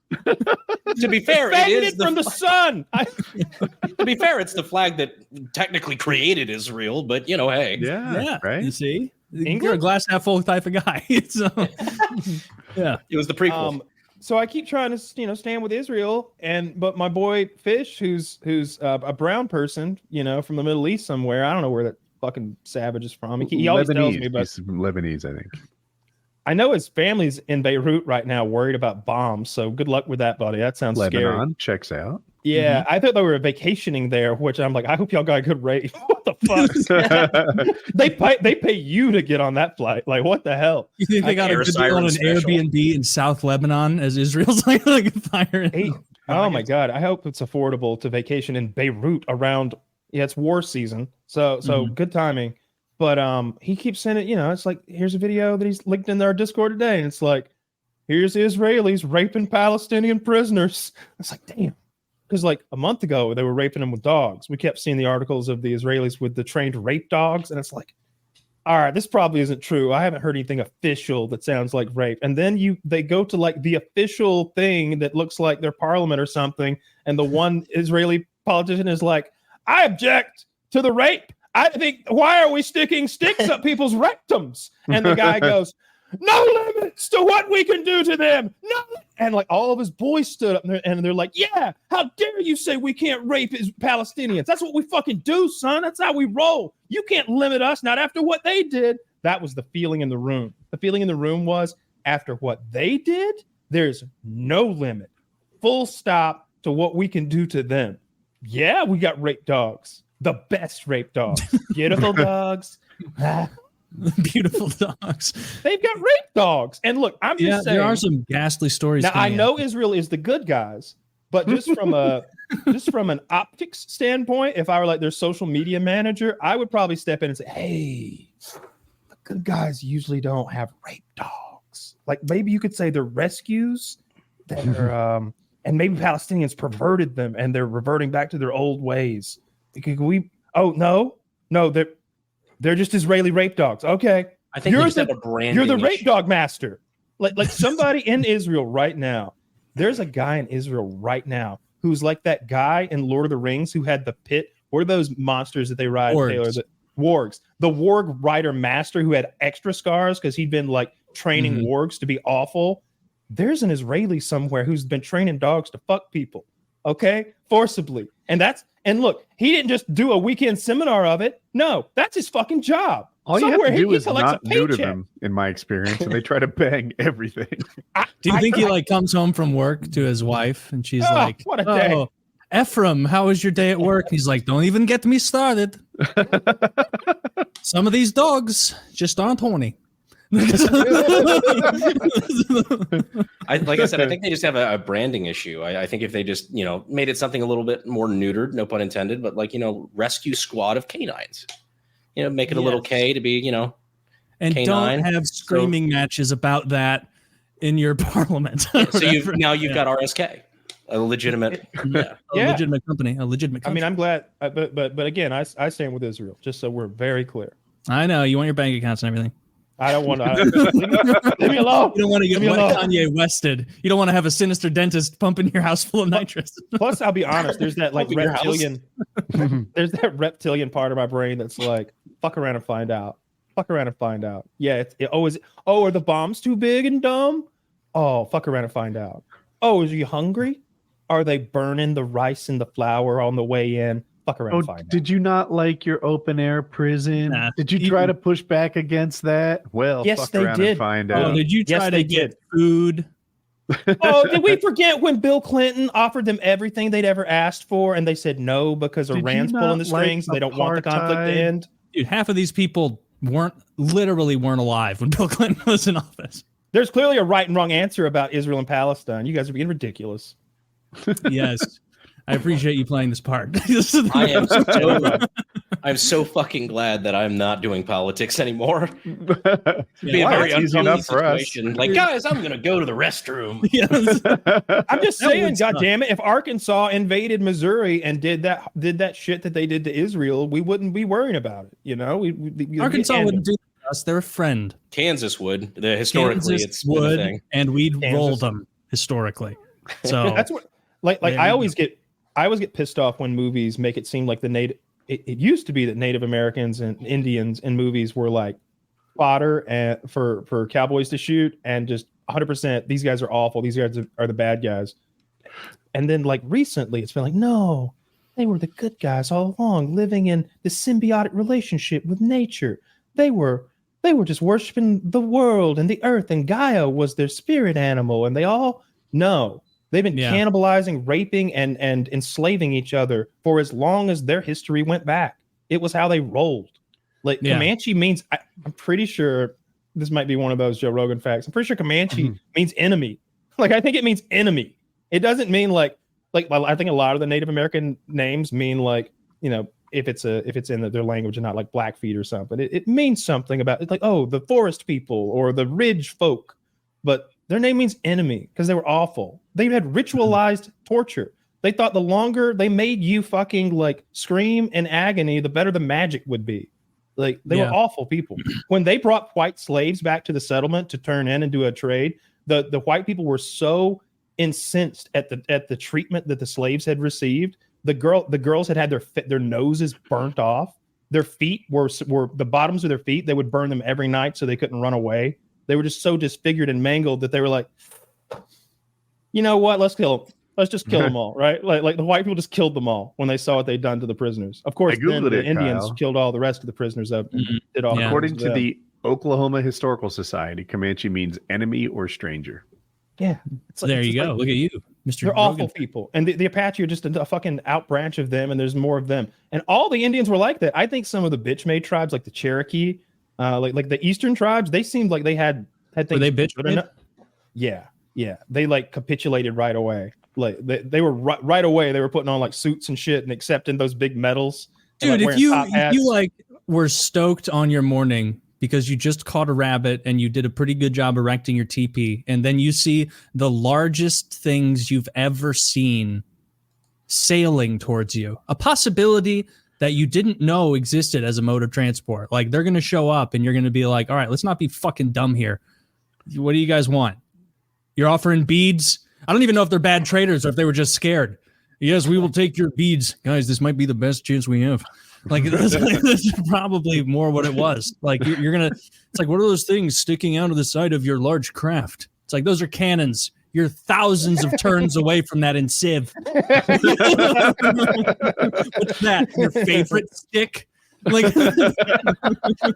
To be fair, it is from the sun. To be fair, it's the flag that technically created Israel, but hey. Yeah, right. You see, England? You're a glass half full type of guy. So, yeah, it was the prequel. So I keep trying to, stand with Israel, but my boy Fish, who's a brown person, from the Middle East somewhere. I don't know where that fucking savage is from. He always tells me, but he's Lebanese, I think. I know his family's in Beirut right now, worried about bombs. So good luck with that, buddy. That sounds Lebanon scary. Checks out. Yeah, I thought they were vacationing there, which I'm like, I hope y'all got a good rate. What the fuck? They pay you to get on that flight. Like, what the hell? You think they got a good deal on an Airbnb in South Lebanon as Israel's like firing? Oh my God! I hope it's affordable to vacation in Beirut around. Yeah, it's war season, so good timing. But he keeps sending. It's like, here's a video that he's linked in our Discord today, and it's like, here's Israelis raping Palestinian prisoners. It's like, damn. Because like a month ago, they were raping them with dogs. We kept seeing the articles of the Israelis with the trained rape dogs. And it's like, all right, this probably isn't true. I haven't heard anything official that sounds like rape. And then they go to like the official thing that looks like their parliament or something. And the one Israeli politician is like, I object to the rape. I think, why are we sticking sticks up people's rectums? And the guy goes, no limits to what we can do to them. No. And like all of his boys stood up there and they're like, yeah, how dare you say we can't rape Palestinians? That's what we fucking do, son. That's how we roll. You can't limit us, not after what they did. That was the feeling in the room. The feeling in the room was, after what they did, there's no limit. Full stop to what we can do to them. Yeah, we got rape dogs. The best rape dogs. Beautiful dogs. Beautiful dogs. They've got rape dogs. And look, I'm just saying, there are some ghastly stories. Now I know Israel is the good guys, but just from an optics standpoint, if I were like their social media manager, I would probably step in and say, hey, the good guys usually don't have rape dogs. Like maybe you could say they're rescues that are and maybe Palestinians perverted them and they're reverting back to their old ways. They're just Israeli rape dogs. Okay. I think you're the rape dog master. Like somebody in Israel right now. There's a guy in Israel right now who's like that guy in Lord of the Rings who had the pit. What are those monsters that they ride? Wargs. Taylor? Wargs. The warg rider master who had extra scars because he'd been like training wargs to be awful. There's an Israeli somewhere who's been training dogs to fuck people. Okay. Forcibly. And look, he didn't just do a weekend seminar of it. No, that's his fucking job. All you have to do is not neuter them, in my experience, and they try to bang everything. Do you think he like comes home from work to his wife and she's like, what a day. Ephraim, how was your day at work? He's like, don't even get me started. Some of these dogs just aren't horny. Like I said, I think they just have a branding issue. I think if they just, made it something a little bit more neutered, no pun intended, but like, rescue squad of canines, make it a little K to be, and canine. Don't have screaming matches about that in your parliament. So you've got RSK, a legitimate, legitimate company, a legitimate company. I mean, I'm glad, but again, I stand with Israel, just so we're very clear. I know you want your bank accounts and everything. I don't want to. Leave me alone. You don't want to get Kanye Wested. You don't want to have a sinister dentist pumping your house full of nitrous. Plus, I'll be honest. There's that like reptilian. There's that reptilian part of my brain that's like, fuck around and find out. Fuck around and find out. Yeah. It always. Oh, are the bombs too big and dumb? Oh, fuck around and find out. Oh, is you hungry? Are they burning the rice and the flour on the way in? Fuck around and find out. Did you not like your open air prison? Did you try to push back against that? Well, yes, fuck they around did. And find out. Oh, did you try to get food? Oh, did we forget when Bill Clinton offered them everything they'd ever asked for and they said no because Iran's pulling the strings and they don't want the conflict to end? Dude, half of these people weren't alive when Bill Clinton was in office. There's clearly a right and wrong answer about Israel and Palestine. You guys are being ridiculous. Yes. I appreciate you playing this part. I'm so fucking glad that I'm not doing politics anymore. Yeah, Be a very easy enough for us. situation. Like, guys, I'm gonna go to the restroom. Yes. I'm just That saying, would suck. goddamn it, if Arkansas invaded Missouri and did that shit that they did to Israel, we wouldn't be worrying about it. You know, Arkansas wouldn't do that to us. They're a friend. Kansas would. Historically, Kansas it's been a would, thing. and we'd Kansas. roll them historically. So That's what I always get pissed off when movies make it seem like the native. It used to be that Native Americans and Indians in movies were like fodder and for cowboys to shoot, and just 100% these guys are awful. These guys are the bad guys. And then like recently, it's been like, no, they were the good guys all along, living in this symbiotic relationship with nature. They were just worshiping the world and the earth, and Gaia was their spirit animal, and they all no. They've been cannibalizing, raping, and enslaving each other for as long as their history went back. It was how they rolled. Like Comanche means, I'm pretty sure this might be one of those Joe Rogan facts. I'm pretty sure Comanche means enemy. Like, I think it means enemy. It doesn't mean like I think a lot of the Native American names mean like, you know, if it's in their language and not like Blackfeet or something. It means something about, it's like, oh, the forest people or the ridge folk. But their name means enemy because they were awful. They had ritualized torture. They thought the longer they made you fucking like scream in agony, the better the magic would be. Like, they were awful people. When they brought white slaves back to the settlement to turn in and do a trade, the white people were so incensed at the treatment that the slaves had received. The girls had their noses burnt off. Their feet were the bottoms of their feet. They would burn them every night so they couldn't run away. They were just so disfigured and mangled that they were like, you know what? Let's kill them. Let's just kill them all, right? Like the white people just killed them all when they saw what they'd done to the prisoners. Of course, then the Indians killed all the rest of the prisoners up. Did all according to the Oklahoma Historical Society, Comanche means enemy or stranger. Yeah. There you go. Look at you, Mr. They're awful people. And the Apache are just a fucking out branch of them, and there's more of them. And all the Indians were like that. I think some of the bitch-made tribes, like the Cherokee, like the Eastern tribes, they seemed like they had things. Were they bitch? Yeah. They like capitulated right away. Like they were right away. They were putting on like suits and shit and accepting those big medals. Dude, and, like, if you like were stoked on your morning because you just caught a rabbit and you did a pretty good job erecting your teepee, and then you see the largest things you've ever seen sailing towards you, a possibility that you didn't know existed as a mode of transport. Like, they're going to show up and you're going to be like, all right, let's not be fucking dumb here. What do you guys want? You're offering beads? I don't even know if they're bad traders or if they were just scared. Yes, we will take your beads. Guys, this might be the best chance we have. Like, that's probably more what it was. Like, you're going to, it's like, what are those things sticking out of the side of your large craft? It's like, those are cannons. You're thousands of turns away from that in Civ. What's that? Your favorite stick? Like,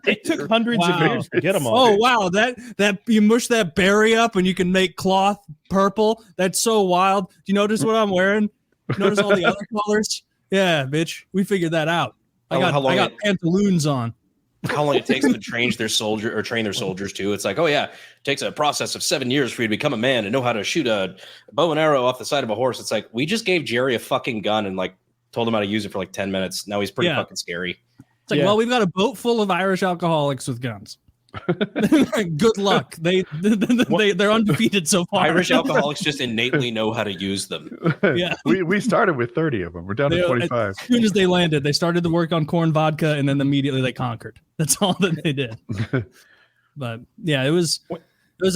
it took hundreds of years to get them all. Oh wow, that you mush that berry up and you can make cloth purple. That's so wild. Do you notice what I'm wearing? Notice all the other colors? Yeah, bitch, we figured that out. I got pantaloons on. How long it takes to train their soldiers too. It's like, oh yeah, it takes a process of 7 years for you to become a man and know how to shoot a bow and arrow off the side of a horse. It's like, we just gave Jerry a fucking gun and like told him how to use it for like 10 minutes. Now he's pretty fucking scary. It's like, well, we've got a boat full of Irish alcoholics with guns. Good luck. They're undefeated so far. Irish alcoholics just innately know how to use them. Yeah, we started with 30 of them. We're down to 25. As soon as they landed, they started to work on corn vodka, and then immediately they conquered. That's all that they did. But yeah, it was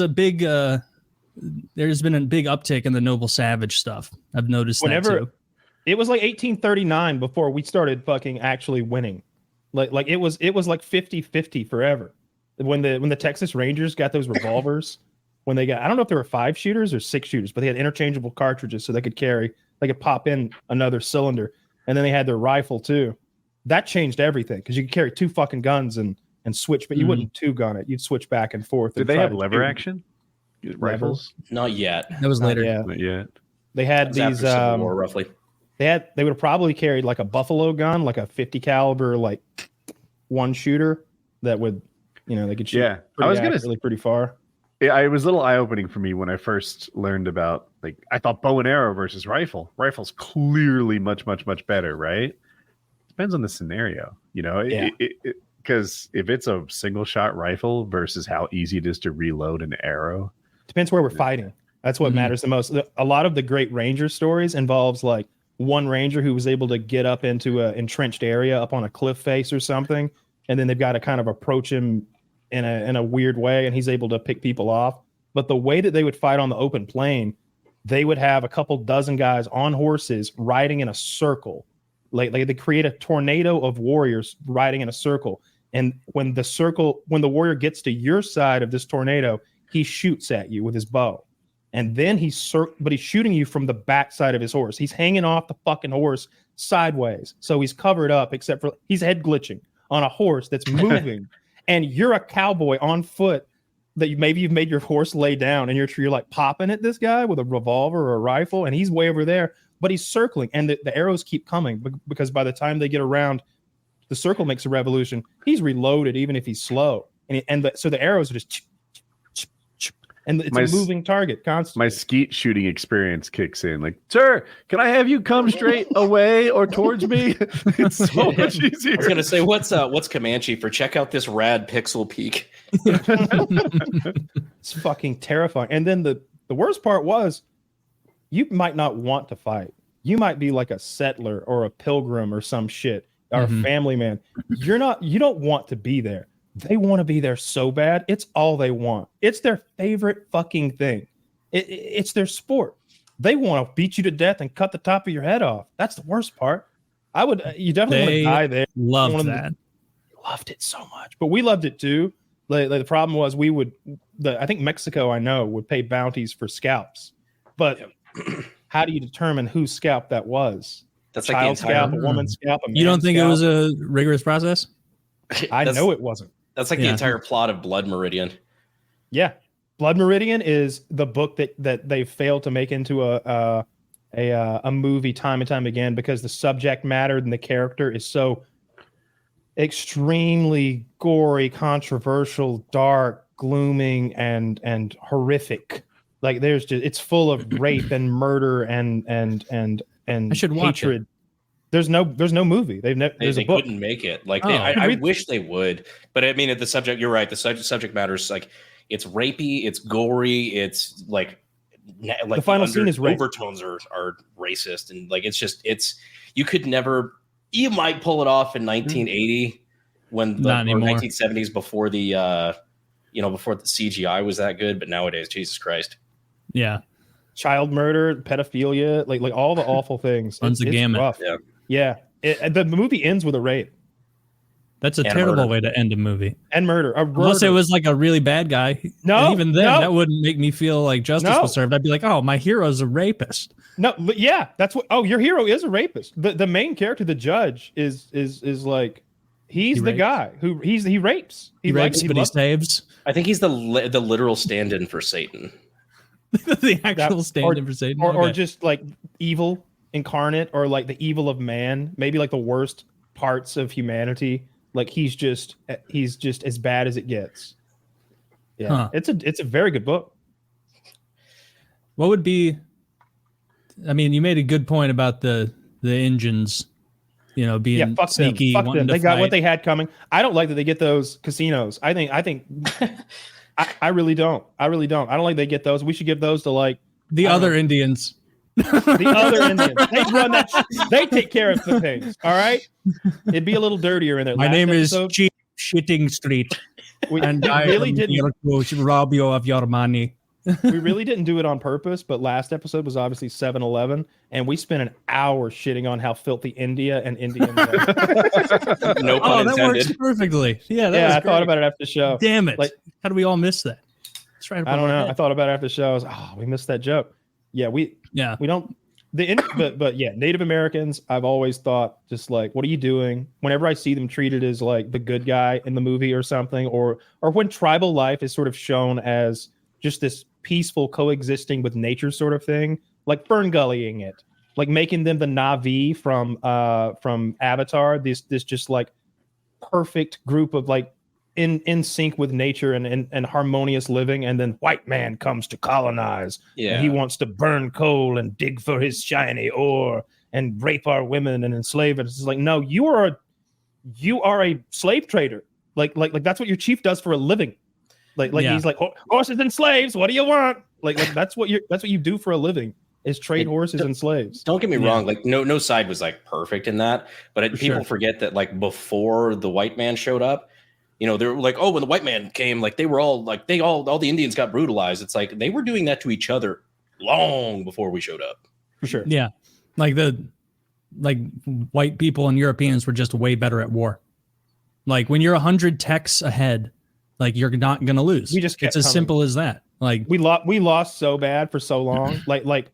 a big. There's been a big uptick in the noble savage stuff. I've noticed that too. It was like 1839 before we started fucking actually winning. Like it was like 50-50 forever. When the Texas Rangers got those revolvers, when they got, I don't know if there were 5 shooters or 6 shooters, but they had interchangeable cartridges so they could pop in another cylinder. And then they had their rifle too. That changed everything because you could carry 2 fucking guns and switch, but you wouldn't 2-gun it. You'd switch back and forth. Did they have lever action? Rifles? Not yet. That was later. Not yet. They had these Civil War, roughly. They would have probably carried like a buffalo gun, like a 50 caliber, like 1 shooter that would, they could shoot. Yeah, I was gonna really pretty far. it was a little eye-opening for me when I first learned about, like, I thought bow and arrow versus rifle. Rifle's clearly much better, right? Depends on the scenario, you know. Yeah. Because if it's a single shot rifle versus how easy it is to reload an arrow, depends where we're fighting. That's what matters the most. A lot of the great ranger stories involves like one ranger who was able to get up into an entrenched area up on a cliff face or something, and then they've got to kind of approach him in a weird way, and he's able to pick people off. But the way that they would fight on the open plain, they would have a couple dozen guys on horses riding in a circle. Like they create a tornado of warriors riding in a circle. And when the warrior gets to your side of this tornado, he shoots at you with his bow. And then but he's shooting you from the backside of his horse. He's hanging off the fucking horse sideways. So he's covered up, except for he's head glitching on a horse that's moving. And you're a cowboy on foot that maybe you've made your horse lay down, and you're like popping at this guy with a revolver or a rifle, and he's way over there, but he's circling, and the arrows keep coming because by the time they get around, the circle makes a revolution. He's reloaded even if he's slow, so the arrows are just, and it's a moving target constantly. My skeet shooting experience kicks in. Like, sir, can I have you come straight away or towards me? It's so much easier. I was gonna say, what's Comanche for? Check out this rad pixel peak. It's fucking terrifying. And then the worst part was, you might not want to fight. You might be like a settler or a pilgrim or some shit, or a family man. You don't want to be there. They want to be there so bad. It's all they want. It's their favorite fucking thing. It's their sport. They want to beat you to death and cut the top of your head off. That's the worst part. You definitely want to die there. Loved that. Loved it so much. But we loved it too. Like the problem was I think Mexico, I know, would pay bounties for scalps. But how do you determine whose scalp that was? That's a child scalp, a woman's scalp, a man's You don't think scalp? it was a rigorous process? I know it wasn't. That's like the entire plot of Blood Meridian. Yeah. Blood Meridian is the book that they failed to make into a movie time and time again because the subject matter and the character is so extremely gory, controversial, dark, glooming, and horrific. Like it's full of rape and murder and I should watch hatred. it. There's no movie. They couldn't make it. Like I wish they would, but I mean, you're right. The subject matter is like, it's rapey, it's gory, it's like the final scene is rape. Overtones are racist, and like you could never. You might pull it off in 1980 when or 1970s before the before the CGI was that good, but nowadays, Jesus Christ. Yeah. Child murder, pedophilia, like all the awful things. Runs the gamut. Rough. Yeah. The movie ends with a rape. That's a terrible way to end a movie. And murder. Unless it was like a really bad guy. No. And even then, that wouldn't make me feel like justice was served. I'd be like, oh, my hero's a rapist. No, yeah, that's what. Oh, your hero is a rapist. The main character, the judge, is like he's the guy who he rapes. He rapes, but he saves. I think he's the literal stand-in for Satan. The actual stand-in for Satan, or just like evil incarnate, or like the evil of man. Maybe like the worst parts of humanity. Like he's just as bad as it gets. Yeah, it's a very good book. What would be? I mean, you made a good point about the engines, being sneaky. Fuck them. They got fight. what they had coming. I don't like that they get those casinos. I think I really don't. I don't like they get those. We should give those to like the other Indians. The other Indians. They run that. They take care of the things. All right. It'd be a little dirtier in there. My name is Cheap Shitting Street, and I really didn't rob you of your money. We really didn't do it on purpose, but last episode was obviously 7-Eleven, and we spent an hour shitting on how filthy India and Indians are. No pun intended. That works perfectly. Yeah, I thought about it after the show. Damn it! Like, how do we all miss that? That's right. I don't know. I thought about it after the show. I was, we missed that joke. Yeah, we don't. But yeah, Native Americans, I've always thought just like, what are you doing? Whenever I see them treated as like the good guy in the movie or something, or when tribal life is sort of shown as just this peaceful coexisting with nature sort of thing, like Ferngullying it, like making them the Na'vi from Avatar, this just like perfect group of like in sync with nature and harmonious living, and then white man comes to colonize. Yeah. And he wants to burn coal and dig for his shiny ore and rape our women and enslave us. It's like, no, you are a slave trader. Like that's what your chief does for a living. Like he's like, horses and slaves, what do you want? Like that's what you do for a living, is trade horses and slaves. Don't get me wrong, like no side was like perfect in that, but people forget that like before the white man showed up, you know, they're like, oh, when the white man came, like they were all like all the Indians got brutalized. It's like they were doing that to each other long before we showed up. For sure. Yeah. Like white people and Europeans were just way better at war. Like when you're 100 techs ahead, like you're not gonna lose. It's as simple as that. Like we lost so bad for so long. like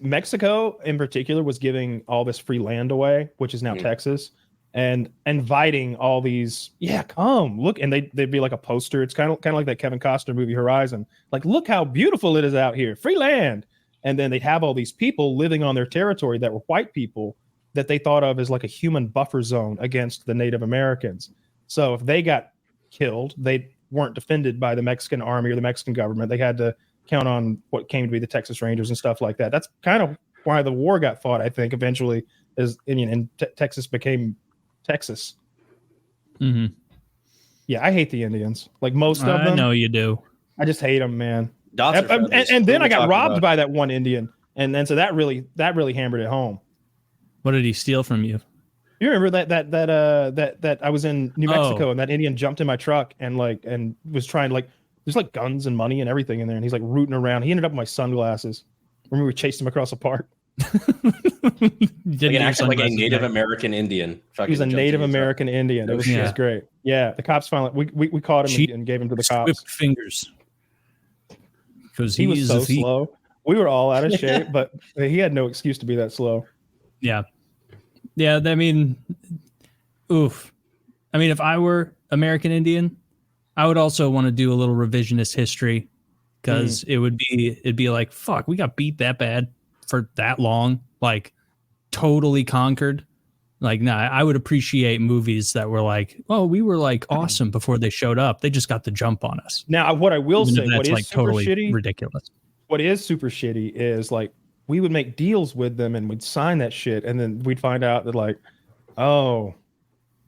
Mexico in particular was giving all this free land away, which is now Texas, and inviting all these, come look, and they'd be like a poster. It's kind of like that Kevin Costner movie Horizon. Like, look how beautiful it is out here, free land. And then they'd have all these people living on their territory that were white people that they thought of as like a human buffer zone against the Native Americans. So if they got killed, they weren't defended by the Mexican army or the Mexican government. They had to count on what came to be the Texas Rangers and stuff like that. That's kind of why the war got fought, I think, eventually, as and Texas became Texas. Mm-hmm. Yeah, I hate the Indians. Like most of them. I know you do. I just hate them, man. And then I got robbed by that one Indian, and then so that really hammered it home. What did he steal from you? You remember that I was in New Mexico and that Indian jumped in my truck and was trying to there's like guns and money and everything in there, and he's like rooting around. He ended up with my sunglasses. Remember we chased him across the park? Like a Native American Indian. He was a Native American Indian. It was great. Yeah, the cops finally we caught him and gave him to the cops. Swift fingers. Because he was so slow. We were all out of shape, but he had no excuse to be that slow. Yeah. Yeah, I mean, oof. I mean, if I were American Indian, I would also want to do a little revisionist history, because it'd be like, fuck, we got beat that bad for that long, like totally conquered. Like, nah, I would appreciate movies that were like, oh, we were like awesome before they showed up. They just got the jump on us. Now, what I will say, what is like super totally shitty, ridiculous. What is super shitty is like we would make deals with them and we'd sign that shit, and then we'd find out that like, oh,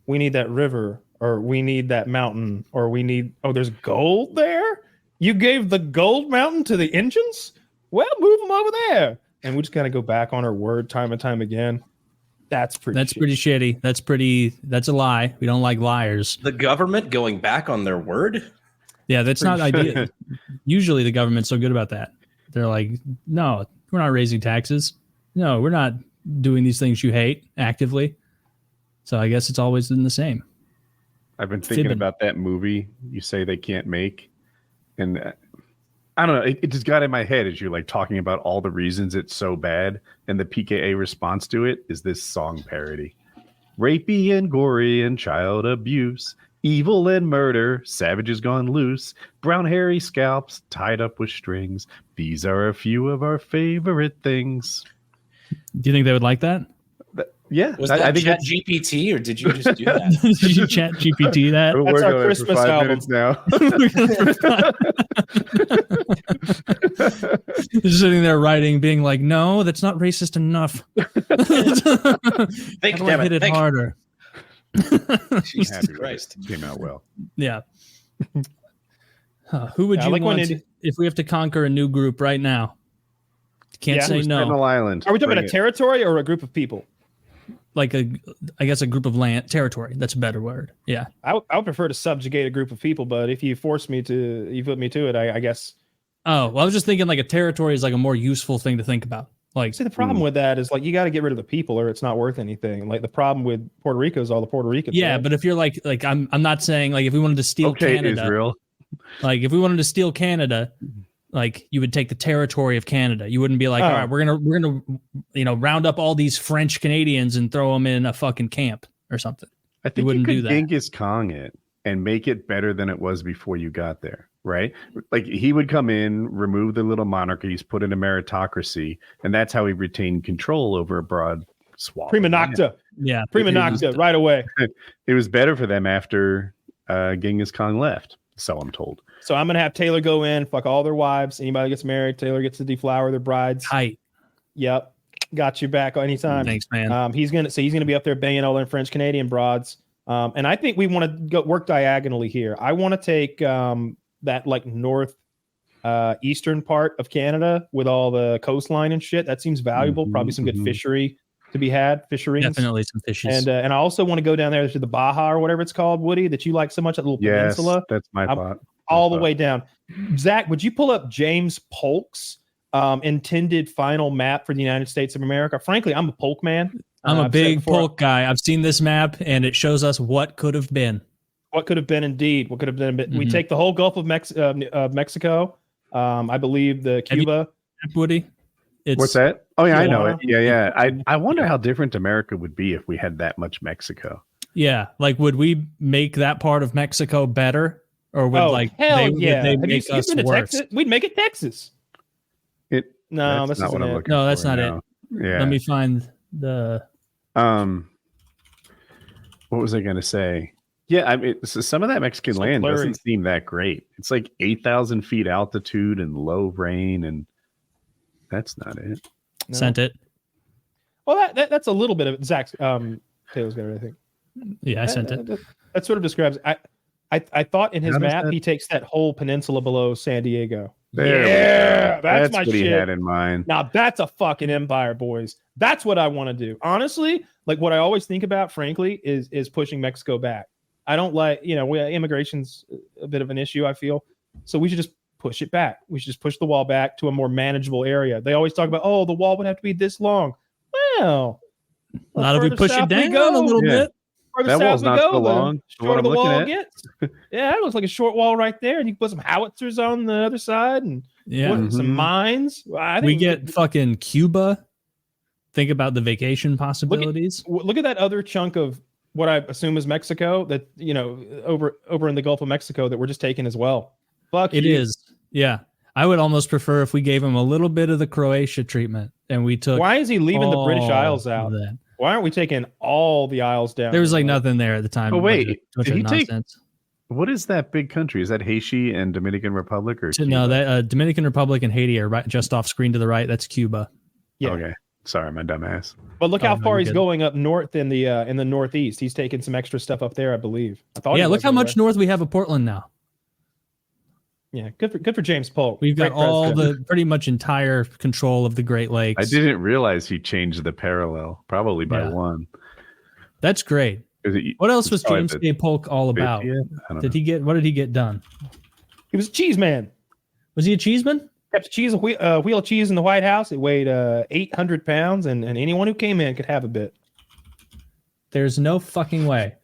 we need that river, or we need that mountain, or we need, there's gold there. You gave the gold mountain to the Indians? Well, move them over there. And we just kind of go back on our word time and time again. That's pretty shitty. That's a lie. We don't like liars. The government going back on their word? Yeah, that's not ideal. Usually the government's so good about that. They're like, no, we're not raising taxes. No, we're not doing these things you hate actively. So I guess it's always been the same. I've been thinking about that movie you say they can't make. And I don't know, it just got in my head as you're like talking about all the reasons it's so bad. And the PKA response to it is this song parody. Rapey and gory and child abuse, evil and murder, savages gone loose, brown hairy scalps tied up with strings. These are a few of our favorite things. Do you think they would like that? Yeah. Was that I think Chat GPT, or did you just do that? Did you Chat GPT that? That's our Christmas album now. Just sitting there writing, being like, no, that's not racist enough. Think, damn it. Hit it harder. Jesus Christ. Came out well. Yeah. Who would you want if we have to conquer a new group right now? Can't say no. Sentinel Island. Are we talking about a territory or a group of people? Like I guess a group of land territory. That's a better word. Yeah. I would prefer to subjugate a group of people, but if you put me to it, I guess. Oh, well, I was just thinking like a territory is like a more useful thing to think about. Like, see, the problem with that is like you got to get rid of the people or it's not worth anything. Like the problem with Puerto Rico is all the Puerto Ricans. Yeah, right? But if you're like I'm not saying like if we wanted to steal Canada, Israel. Like if we wanted to steal Canada, like you would take the territory of Canada. You wouldn't be like, all right, we're gonna round up all these French Canadians and throw them in a fucking camp or something. I think you could Genghis Kong it and make it better than it was before you got there, right? Like he would come in, remove the little monarchies, put in a meritocracy, and that's how he retained control over a broad swath. Prima nocta. Yeah, prima nocta right away. It was better for them after Genghis Khan left. So I'm told. So I'm gonna have Taylor go in, fuck all their wives. Anybody that gets married, Taylor gets to deflower their brides. Tight. Yep, got you back anytime. Thanks, man. He's gonna be up there banging all them French Canadian broads. And I think we want to go work diagonally here. I want to take that like north eastern part of Canada with all the coastline and shit. That seems valuable. Probably some good fishery to be had. Fisheries, definitely some fishes. And I also want to go down there to the Baja or whatever it's called, Woody, that you like so much, that little peninsula. That's my thought. All the way down. Zach, would you pull up James Polk's intended final map for the United States of America? Frankly, I'm a Polk man. I'm a big Polk guy. I've seen this map, and it shows us what could have been. What could have been, indeed. What could have been. We take the whole Gulf of Mexico. I believe the Cuba. Woody? What's that? Oh, yeah, I know it. Yeah. I wonder how different America would be if we had that much Mexico. Yeah. Like, would we make that part of Mexico better? Or would hell they make us worse? Texas? We'd make it Texas. No, that's not what I'm looking for. No, that's not it. Yeah. Let me find the. What was I going to say? Yeah, I mean, some of that Mexican land doesn't seem that great. It's like 8,000 feet altitude and low rain, and that's not it. No. Sent it. Well, that's a little bit of it. Zach's Taylor's got it, I think. Yeah, I sent it. That sort of describes. I thought in his map he takes that whole peninsula below San Diego. That's my what shit. he had in mind. Now that's a fucking empire, boys. That's what I want to do. Honestly, like what I always think about, frankly, is pushing Mexico back. I don't like, immigration's a bit of an issue, I feel. So we should just push it back. We should just push the wall back to a more manageable area. They always talk about, the wall would have to be this long. Well, not if we push it down a little bit. That wall's not so long. Shorter the wall gets. Yeah, it looks like a short wall right there. And you can put some howitzers on the other side and some mines. I think we get fucking Cuba. Think about the vacation possibilities. Look at that other chunk of what I assume is Mexico that, over in the Gulf of Mexico that we're just taking as well. Fuck it is. Yeah. I would almost prefer if we gave him a little bit of the Croatia treatment and we took. Why is he leaving the British Isles out? Why aren't we taking all the Isles down? There was like nothing there at the time. Oh, wait. Did he take? What is that big country? Is that Haiti and Dominican Republic? Or no, that Dominican Republic and Haiti are right just off screen to the right. That's Cuba. Yeah. Okay. Sorry, my dumb ass. But look how far he's going up north in the northeast. He's taking some extra stuff up there, I believe. Look how much north we have of Portland now. Yeah, good for James Polk. We've got all the pretty much entire control of the Great Lakes. I didn't realize he changed the parallel, probably by one. That's great. What else was James K. Polk all about? What did he get done? He was a cheese man. Was he a cheeseman? Kept a wheel of cheese in the White House. It weighed 800 pounds, and anyone who came in could have a bit. There's no fucking way.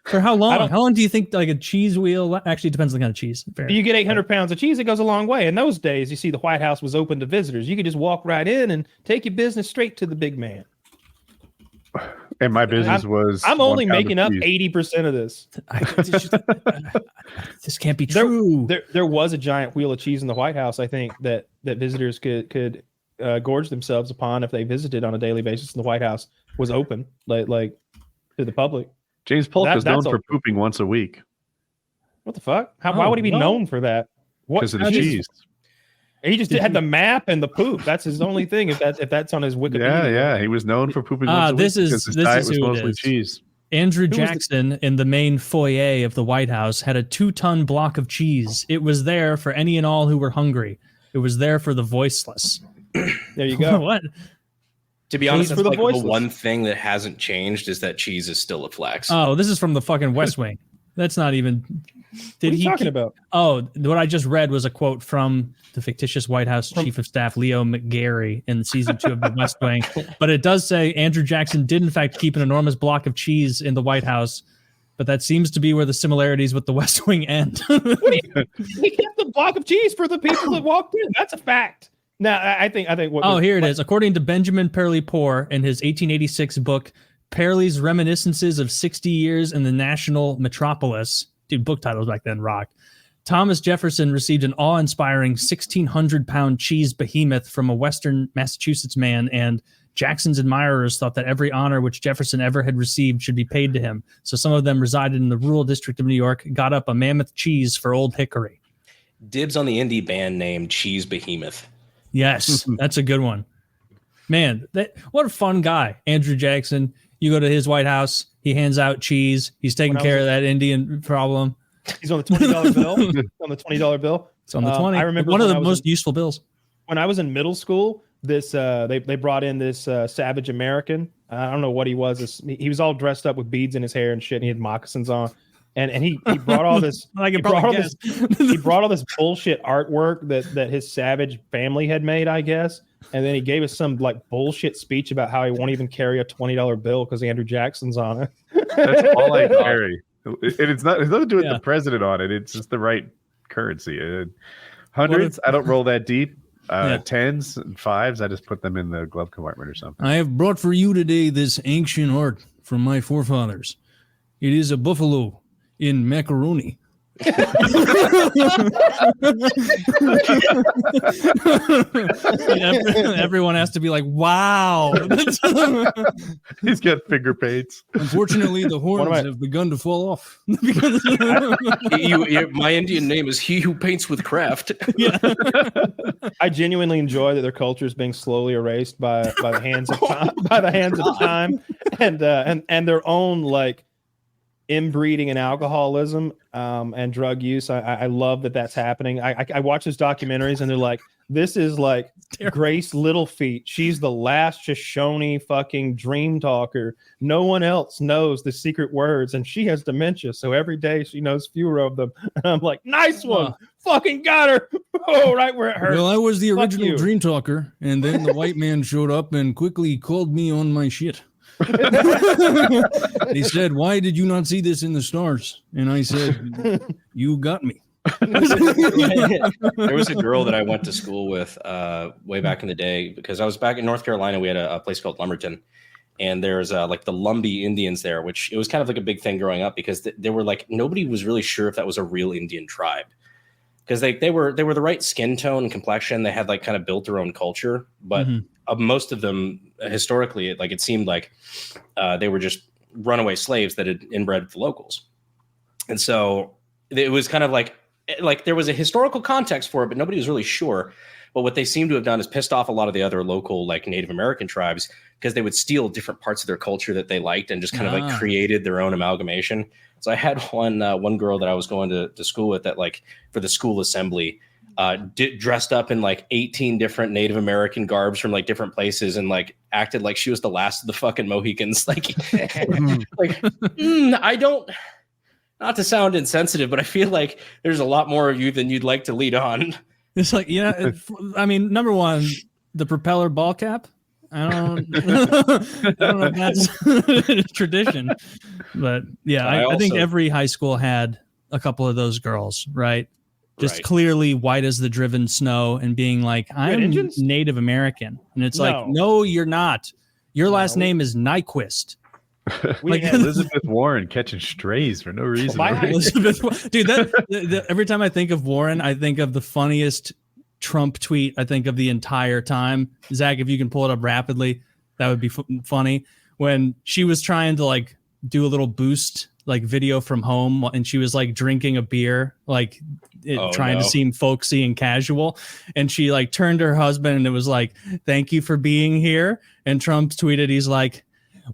For how long? How long do you think like a cheese wheel? Actually, it depends on the kind of cheese. If you get 800 pounds of cheese, it goes a long way. In those days, you see, the White House was open to visitors. You could just walk right in and take your business straight to the big man. And my business was. I'm only making up 80% of this. This can't be true. There was a giant wheel of cheese in the White House, I think, that visitors could gorge themselves upon if they visited on a daily basis. And the White House was open, like to the public. James Polk was known for pooping once a week. What the fuck? Why would he be known for that? Because of the cheese. He just had the map and the poop. That's his only thing. If that's on his Wikipedia. Yeah. He was known for pooping once a week because his diet was mostly cheese. Andrew Jackson in the main foyer of the White House had a 2-ton block of cheese. It was there for any and all who were hungry. It was there for the voiceless. There you go. What? To be honest, the one thing that hasn't changed is that cheese is still a flex. Oh, this is from the fucking West Wing. That's not even. What are you talking about? Oh, what I just read was a quote from the fictitious White House Chief of Staff Leo McGarry in season 2 of the West Wing. But it does say Andrew Jackson did in fact keep an enormous block of cheese in the White House. But that seems to be where the similarities with the West Wing end. He kept the block of cheese for the people that walked in. That's a fact. Now, I think. Here it is. According to Benjamin Perley-Poore in his 1886 book, Perley's Reminiscences of 60 Years in the National Metropolis. Dude, book titles back then rocked. Thomas Jefferson received an awe-inspiring 1,600-pound cheese behemoth from a Western Massachusetts man, and Jackson's admirers thought that every honor which Jefferson ever had received should be paid to him. So some of them resided in the rural district of New York, got up a mammoth cheese for Old Hickory. Dibs on the indie band name Cheese Behemoth. Yes, that's a good one. Man, what a fun guy. Andrew Jackson. You go to his White House, he hands out cheese. He's taking care of that Indian problem. He's on the $20 bill. On the $20 bill. It's on the 20. I remember one of the most useful bills. When I was in middle school, this they brought in this Savage American. I don't know what he was. He was all dressed up with beads in his hair and shit. And he had moccasins on. And he brought all this. he brought all this bullshit artwork that his Savage family had made, I guess. And then he gave us some like bullshit speech about how he won't even carry a $20 bill because Andrew Jackson's on it. That's all I carry. And it's nothing to do with the president on it. It's just the right currency. Hundreds, I don't roll that deep. Tens and fives, I just put them in the glove compartment or something. I have brought for you today this ancient art from my forefathers. It is a buffalo in macaroni. Everyone has to be like, wow. He's got finger paints. Unfortunately, the horns have begun to fall off. My Indian name is He Who Paints with Craft. Yeah. I genuinely enjoy that their culture is being slowly erased by the hands of time, and their own like inbreeding and alcoholism and drug use. I love that that's happening. I watch those documentaries and they're like, this is like Grace Littlefeet. She's the last Shoshone fucking dream talker. No one else knows the secret words and she has dementia. So every day she knows fewer of them. And I'm like, nice one. Fucking got her. Oh, right where it hurts. Well, I was the original dream talker. And then the white man showed up and quickly called me on my shit. He said, why did you not see this in the stars? And I said, you got me. There was a girl that I went to school with way back in the day because I was back in North Carolina. We had a place called Lumberton, and there's like the Lumbee Indians there, which it was kind of like a big thing growing up because they were like, nobody was really sure if that was a real Indian tribe because they were the right skin tone and complexion. They had like kind of built their own culture, but most of them historically, it seemed like they were just runaway slaves that had inbred with the locals. And so it was kind of like there was a historical context for it, but nobody was really sure. But what they seem to have done is pissed off a lot of the other local like Native American tribes because they would steal different parts of their culture that they liked and just kind of like created their own amalgamation. So I had one girl that I was going to school with that like for the school assembly dressed up in like 18 different Native American garbs from like different places and like acted like she was the last of the fucking Mohicans. I don't, not to sound insensitive, but I feel like there's a lot more of you than you'd like to lead on. It's like, I mean, number one, the propeller ball cap. I don't know if that's tradition, but yeah, I think every high school had a couple of those girls, right? Just clearly white as the driven snow and being like, I'm Native American. And it's like, no, you're not. Your last name is Nyquist. Like Elizabeth Warren catching strays for no reason. Dude, every time I think of Warren, I think of the funniest Trump tweet I think of the entire time. Zach, if you can pull it up rapidly, that would be funny. When she was trying to like do a little boost like video from home and she was like drinking a beer, like trying to seem folksy and casual. And she like turned to her husband and it was like, thank you for being here. And Trump tweeted, he's like,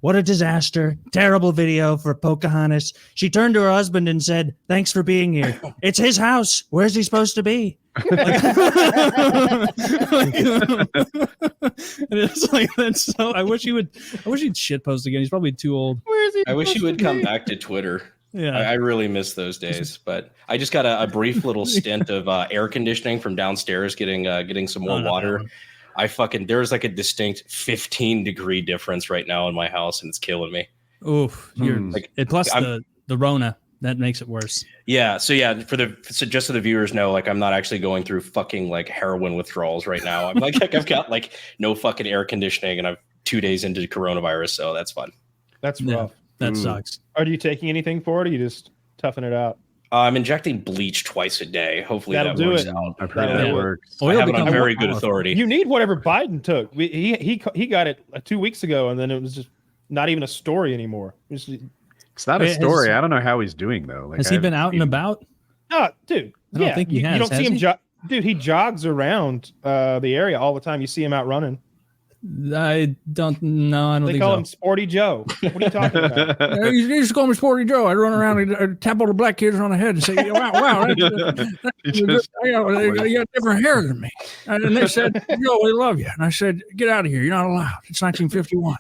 what a disaster. Terrible video for Pocahontas. She turned to her husband and said, thanks for being here. It's his house. Where's he supposed to be? And it's like, that's so, I wish he'd shitpost again. He's probably too old. Where is he? I wish he would come back to Twitter. Yeah, I really miss those days. But I just got a brief little stint of air conditioning from downstairs, getting some more water. There's like a distinct 15-degree difference right now in my house, and it's killing me. Oof, plus the Rona that makes it worse. Yeah, so just so the viewers know, like I'm not actually going through fucking like heroin withdrawals right now. I'm like I've got like no fucking air conditioning, and I'm 2 days into coronavirus, so that's fun. That's rough. That sucks. Are you taking anything for it, or are you just toughing it out? I'm injecting bleach twice a day. Hopefully That'll that do works it. out. I've heard That'll that do it. works. I have it on very good authority. You need whatever Biden took. He got it 2 weeks ago, and then it was just not even a story anymore. It's not a story. I don't know how he's doing though. Has he been out and about? Oh, dude. I don't think he has. You don't see him. Has Dude, he jogs around the area all the time. You see him out running. I don't know. I don't They think call so. him Sporty Joe. What are you talking about? You just call me Sporty Joe. I run around and tap all the black kids on the head and say, wow, you got different hair than me. And they said, Joe, we love you. And I said, get out of here. You're not allowed. It's 1951.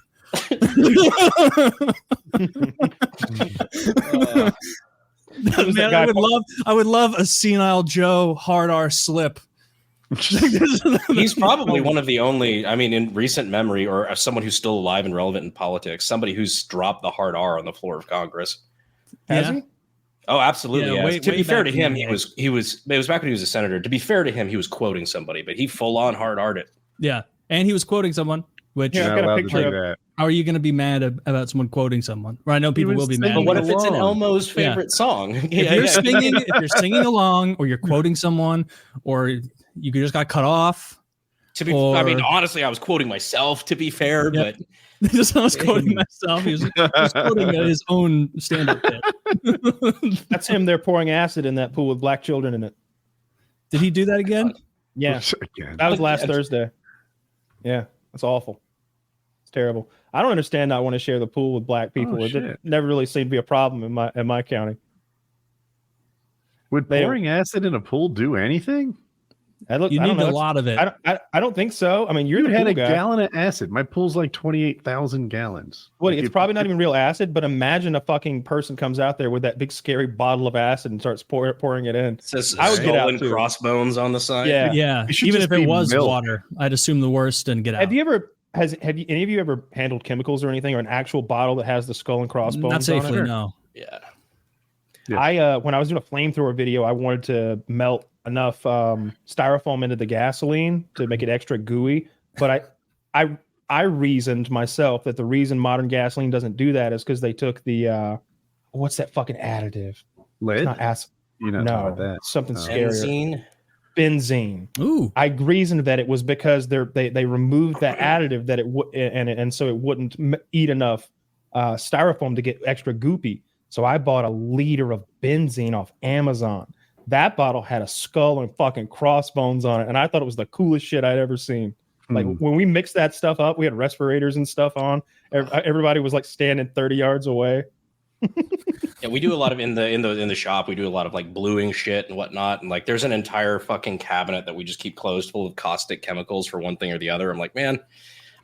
Man, I would love a senile Joe hard R slip. He's probably one of the only, I mean, in recent memory, or someone who's still alive and relevant in politics, somebody who's dropped the hard R on the floor of Congress. Has he? Oh, absolutely. Yeah, Yes. To be fair to him, it was back when he was a senator. To be fair to him, he was quoting somebody, but he full on hard R'd it. Yeah. And he was quoting someone, which Yeah, I got a picture of how are you going to be mad about someone quoting someone? Well, I know people will be mad. But what if it's an Elmo's favorite song? If you're singing along, or you're quoting someone, or you just got cut off. I mean, honestly, I was quoting myself. To be fair, but I was quoting myself. He was quoting his own stand-up bit. That's him there pouring acid in that pool with black children in it. Did he do that again? Yeah, that was last Thursday. Yeah, that's awful. It's terrible. I don't understand. I want to share the pool with black people. It never really seemed to be a problem in my county. Would pouring acid in a pool do anything? You need a lot of it. I don't think so. I mean, you had a guy. gallon of acid. My pool's like 28,000 gallons. Well, it's probably not even real acid, but imagine a fucking person comes out there with that big scary bottle of acid and starts pouring it in. It says I would get out too. Crossbones on the side. Yeah. Even if it was water, I'd assume the worst and get out. Have any of you ever handled chemicals or anything, or an actual bottle that has the skull and crossbones? Not safely, on it? no. Yeah. When I was doing a flamethrower video, I wanted to melt enough styrofoam into the gasoline to make it extra gooey, but I reasoned myself that the reason modern gasoline doesn't do that is because they took the what's that fucking additive? Lead? It's not acid. You're not talking about that. Something scarier. Benzene. Ooh. I reasoned that it was because they removed that additive that it would and so it wouldn't eat enough styrofoam to get extra goopy. So I bought a liter of benzene off Amazon. That bottle had a skull and fucking crossbones on it, and I thought it was the coolest shit I'd ever seen. Like when we mixed that stuff up, we had respirators and stuff on. Everybody was like standing 30 yards away. Yeah, we do a lot of in the shop. We do a lot of like bluing shit and whatnot. And like, there's an entire fucking cabinet that we just keep closed, full of caustic chemicals for one thing or the other. I'm like, man,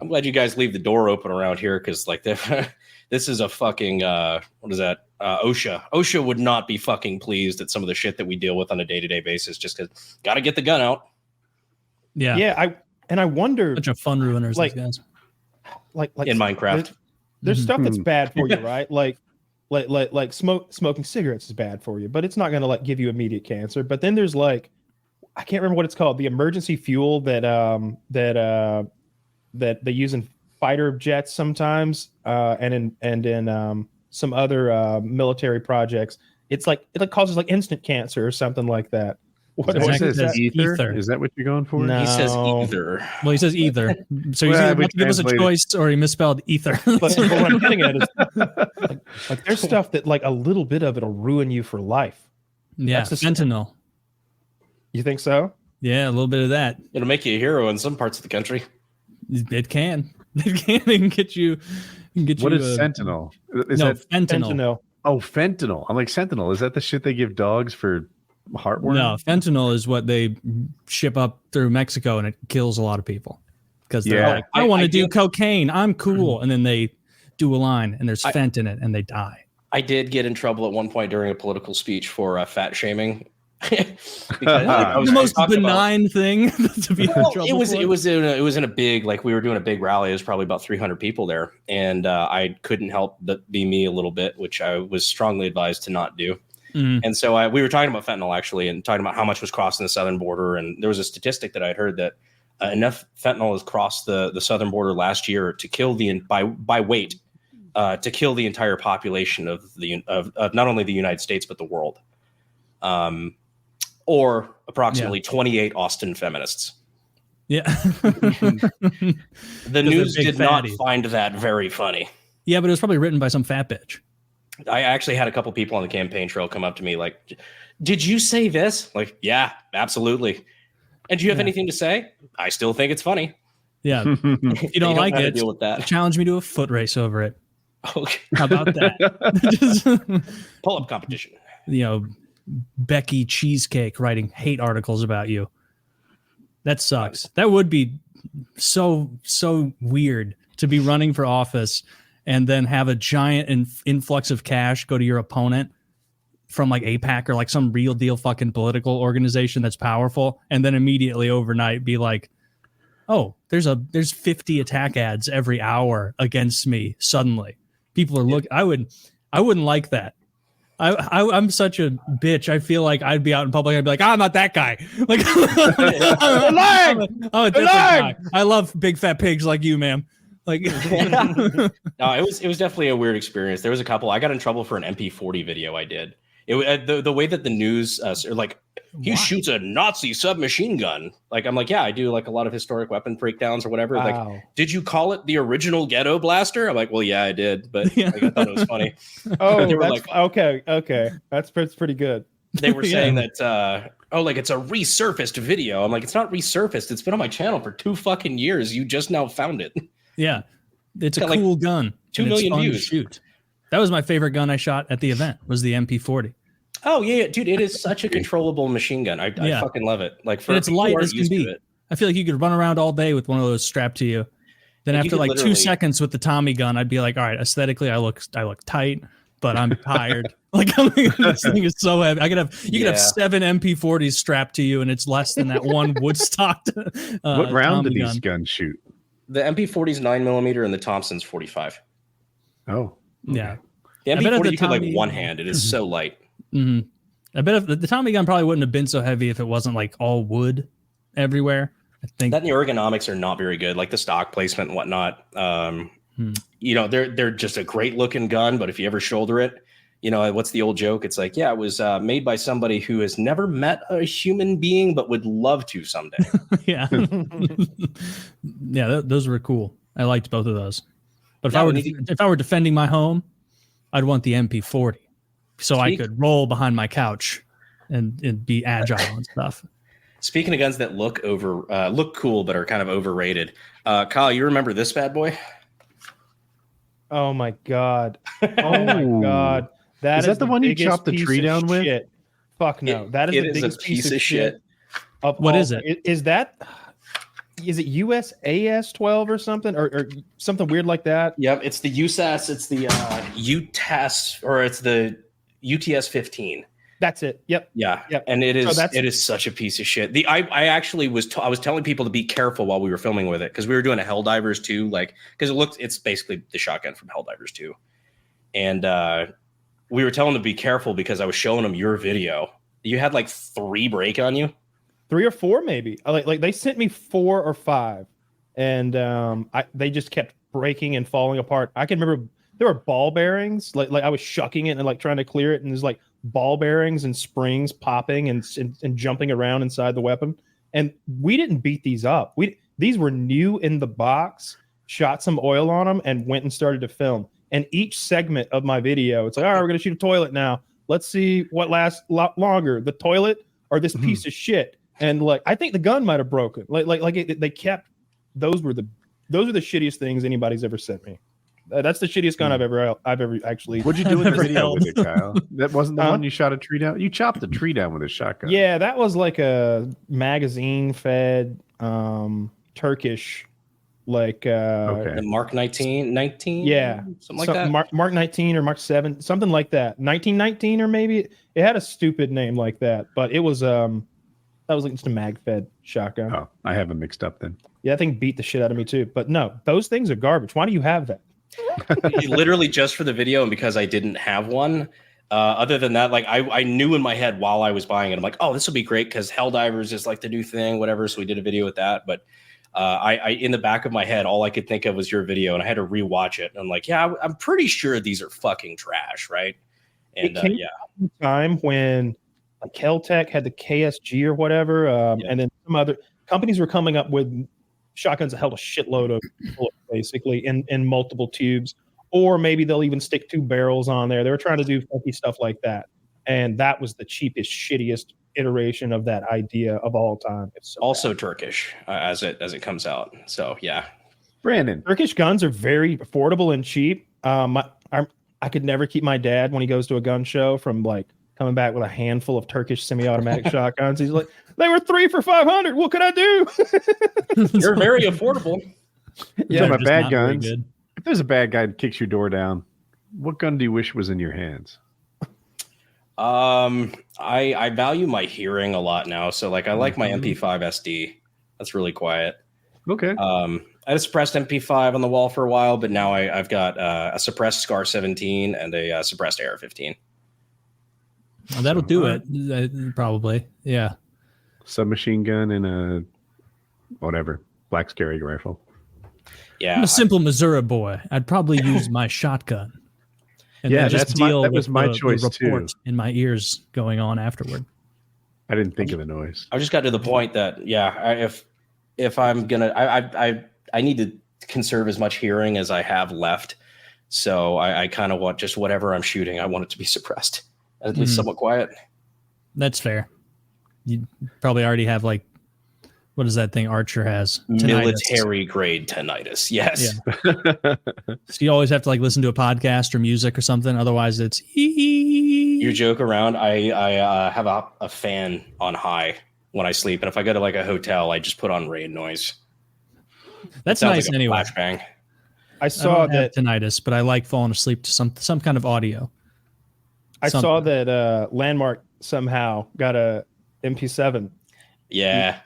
I'm glad you guys leave the door open around here because like this is a fucking what is that? OSHA. OSHA would not be fucking pleased at some of the shit that we deal with on a day-to-day basis. Just because got to get the gun out. Yeah. I wonder. Such a fun ruiners, these guys. Like in Minecraft. There's stuff that's bad for you, right? Like smoking cigarettes is bad for you, but it's not going to like give you immediate cancer. But then there's like, I can't remember what it's called, the emergency fuel that they use in fighter jets sometimes, and in some other military projects. It's like it causes like instant cancer or something like that. What is that? Ether? Is that what you're going for? No. He says either. Well, he says either. So he's either about to give us a choice, or he misspelled ether. But what I'm getting at is like there's stuff that like a little bit of it'll ruin you for life. Yeah, fentanyl. You think so? Yeah, a little bit of that. It'll make you a hero in some parts of the country. It can. It can get you. What is Sentinel? Is that fentanyl? Oh, fentanyl. I'm like, Sentinel. Is that the shit they give dogs for heartworm? No, fentanyl is what they ship up through Mexico, and it kills a lot of people because they're like, I want to do cocaine. I'm cool. And then they do a line, and there's fent in it, and they die. I did get in trouble at one point during a political speech for fat shaming. The most benign thing to be in trouble it was in a big, like, we were doing a big rally. It was probably about 300 people there, and I couldn't help but be me a little bit, which I was strongly advised to not do. And so we were talking about fentanyl actually, and talking about how much was crossing the southern border. And there was a statistic that I'd heard that enough fentanyl has crossed the southern border last year to kill by weight to kill the entire population of not only the United States but the world. or approximately 28 Austin feminists. Yeah. The news did not fatties. find that very funny. Yeah, but it was probably written by some fat bitch. I actually had a couple people on the campaign trail come up to me like, did you say this? Like, yeah, absolutely. And do you have anything to say? I still think it's funny. Yeah. If you don't like it, deal with that. Challenge me to a foot race over it. Okay. How about that? Pull-up competition. Becky Cheesecake writing hate articles about you. That sucks. That would be so weird to be running for office and then have a giant influx of cash go to your opponent from like AIPAC or like some real deal fucking political organization that's powerful, and then immediately overnight be like, oh, there's 50 attack ads every hour against me. Suddenly people are looking. I wouldn't like that. I'm such a bitch. I feel like I'd be out in public. I'd be like, I'm not that guy. Like, I'm a different guy. I love big fat pigs like you, ma'am. Like, no, it was definitely a weird experience. There was a couple. I got in trouble for an MP40 video I did. The way that the news he shoots a Nazi submachine gun. Like, I'm like, yeah, I do like a lot of historic weapon breakdowns or whatever. Wow. Like, did you call it the original ghetto blaster? I'm like, well, yeah, I did, but like, I thought it was funny. Oh, they were that's like, okay. That's pretty good. They were saying that, like it's a resurfaced video. I'm like, it's not resurfaced. It's been on my channel for 2 fucking years. You just now found it. Yeah, it's a Got, cool gun. 2 million views. Shoot. That was my favorite gun I shot at the event. Was the MP40. Oh yeah, dude! It is such a controllable machine gun. I fucking love it. Like, and it's light as can be. I feel like you could run around all day with one of those strapped to you. Then after like 2 seconds with the Tommy gun, I'd be like, all right, aesthetically, I look tight, but I'm tired. Like, this thing is so heavy. You could have 7 MP40s strapped to you, and it's less than that one Woodstock. What round Tommy do these gun. guns shoot? The MP40 is 9mm and the Thompson's 45. Oh, okay. Yeah. The MP40 you could like one hand. It is so light. Mm-hmm. I bet if the Tommy gun probably wouldn't have been so heavy if it wasn't like all wood everywhere. I think that and the ergonomics are not very good, like the stock placement and whatnot. They're just a great looking gun, but if you ever shoulder it, what's the old joke? It's like, yeah, it was made by somebody who has never met a human being but would love to someday. Yeah. Yeah, those were cool. I liked both of those. But if I were defending my home, I'd want the MP40 so I could roll behind my couch and be agile and stuff. Speaking of guns that look cool but are kind of overrated, Kyle, you remember this bad boy? Oh my god! Oh my god! Is that the one you chopped the tree down with? Shit. Fuck no! That is the biggest piece of shit. What is it? Is it USAS 12 or something or something weird like that? Yep, it's the USAS. It's the UTAS or it's the UTS 15. That's it. Yep. Yeah. Yep. And it is such a piece of shit. I actually was telling people to be careful while we were filming with it because we were doing a Helldivers 2, like because it's basically the shotgun from Helldivers 2, and we were telling them to be careful because I was showing them your video. You had like 3 break on you. 3 or 4 maybe. Like they sent me 4 or 5, and they just kept breaking and falling apart. I can remember there were ball bearings. Like I was shucking it and like trying to clear it, and there's like ball bearings and springs popping and jumping around inside the weapon. And we didn't beat these up. These were new in the box. Shot some oil on them and went and started to film. And each segment of my video, it's like, all right, we're gonna shoot a toilet now. Let's see what lasts a lot longer, the toilet or this piece of shit. And like, I think the gun might have broken. They kept. Those were the shittiest things anybody's ever sent me. That's the shittiest gun I've ever actually. What'd you do in the video with it, Kyle? That wasn't the one you shot a tree down. You chopped the tree down with a shotgun. Yeah, that was like a magazine-fed Turkish, like the Mark 19, yeah, something like that. Mark 19 or Mark 7, something like that. 1919 or maybe it had a stupid name like that, but it was that was like just a mag-fed shotgun. Oh, I have them mixed up then. Yeah, that thing beat the shit out of me too. But no, those things are garbage. Why do you have that? Literally just for the video and because I didn't have one. Other than that, like I knew in my head while I was buying it, I'm like, oh, this will be great because Helldivers is like the new thing, whatever. So we did a video with that. But I in the back of my head, all I could think of was your video, and I had to rewatch it. And I'm like, yeah, I'm pretty sure these are fucking trash, right? And time when like Kel-Tec had the KSG or whatever, and then some other companies were coming up with shotguns that held a shitload of bullets, basically in multiple tubes, or maybe they'll even stick 2 barrels on there. They were trying to do funky stuff like that, and that was the cheapest, shittiest iteration of that idea of all time. It's so also bad. Turkish as it comes out. So yeah, Brandon, Turkish guns are very affordable and cheap. I could never keep my dad when he goes to a gun show from like coming back with a handful of Turkish semi-automatic shotguns. He's like, they were 3 for $500. What could I do? you're very affordable. yeah, about just bad not very guns. good. If there's a bad guy that kicks your door down, what gun do you wish was in your hands? I value my hearing a lot now. So like I like my MP5 SD. That's really quiet. Okay. I had a suppressed MP5 on the wall for a while, but now I've got a suppressed Scar 17 and a suppressed AR 15. Well, that'll do it. Probably. Yeah. Submachine gun and a whatever black scary rifle. Yeah, I'm a simple Missouri boy. I'd probably use my shotgun. And Yeah, then just that's my- deal that was with my the choice, report too. in my ears going on afterward. I didn't think of the noise. I just got to the point that if I'm gonna I need to conserve as much hearing as I have left. So I kind of want just whatever I'm shooting, I want it to be suppressed, at least somewhat quiet. That's fair. You probably already have like, what is that thing Archer has? Tinnitus. Military grade tinnitus. Yes. Yeah. So you always have to like listen to a podcast or music or something. Otherwise it's You joke around. I have a fan on high when I sleep. And if I go to like a hotel, I just put on rain noise. That's Sounds nice like a anyway. flashbang. I I saw don't have that. tinnitus, but I like falling asleep to some kind of audio. I saw that Landmark somehow got a MP7. Yeah.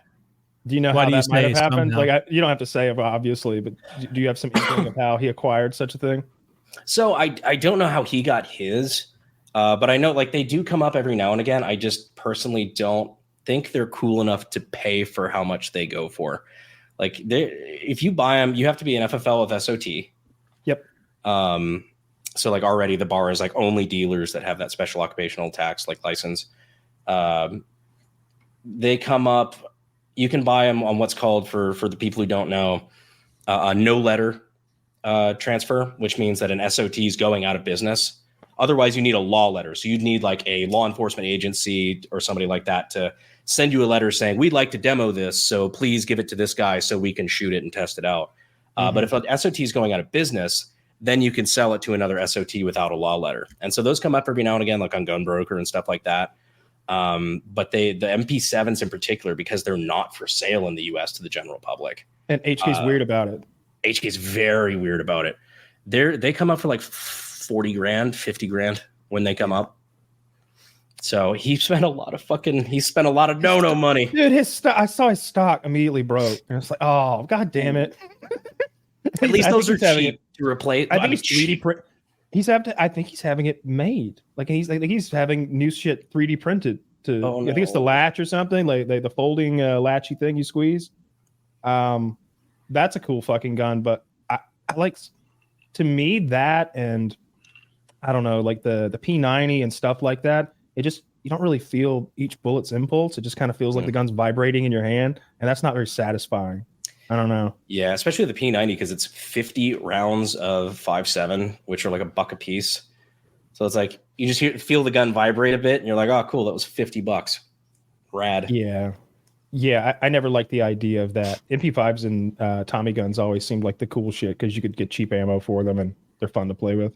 Do you know Why how do you that might say have happened? somehow? Like, you don't have to say it, obviously, but do you have some inkling of how he acquired such a thing? So I don't know how he got his, but I know like they do come up every now and again. I just personally don't think they're cool enough to pay for how much they go for. Like if you buy them, you have to be an FFL with SOT. Yep. So like already the bar is like only dealers that have that special occupational tax like license. They come up. You can buy them on what's called for the people who don't know a no letter transfer, which means that an SOT is going out of business. Otherwise, you need a law letter. So you'd need like a law enforcement agency or somebody like that to send you a letter saying, we'd like to demo this. So please give it to this guy so we can shoot it and test it out. But if an SOT is going out of business, then you can sell it to another SOT without a law letter. And so those come up every now and again, like on Gun Broker and stuff like that. But the MP7s in particular, because they're not for sale in the US to the general public. And HK's weird about it. HK is very weird about it. They come up for like 40 grand, 50 grand when they come up. So he spent a lot of no money. Dude, I saw his stock immediately broke. And it's like, oh, god damn it. At least I those think are he's having cheap to replace. I think it's 3D print. I think he's having it made. Like he's having new shit 3D printed to. Oh, I think it's the no. latch or something, like the folding latchy thing you squeeze. That's a cool fucking gun, but I like, to me, that, and I don't know, like the P90 and stuff like that. It just, you don't really feel each bullet's impulse. It just kind of feels like the gun's vibrating in your hand, and that's not very satisfying. I don't know. Yeah, especially the P90 because it's 50 rounds of 5.7, which are like $1 a piece. So it's like you just feel the gun vibrate a bit, and you're like, "Oh, cool, that was $50. Rad." Yeah. I never liked the idea of that. MP5s and Tommy guns always seemed like the cool shit because you could get cheap ammo for them, and they're fun to play with.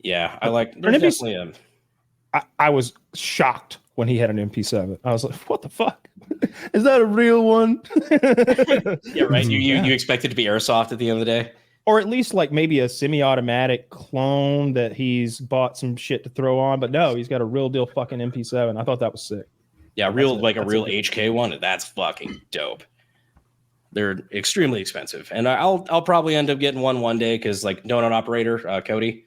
Yeah, I like. Or an There's MP definitely I was shocked when he had an MP7. I was like, "What the fuck? Is that a real one?" yeah, right. You expect it to be airsoft at the end of the day. Or at least like maybe a semi-automatic clone that he's bought some shit to throw on, but no, he's got a real deal fucking MP7. I thought that was sick. Yeah, a real HK one. That's fucking dope. They're extremely expensive, and I'll probably end up getting one day because like Donut Operator Cody,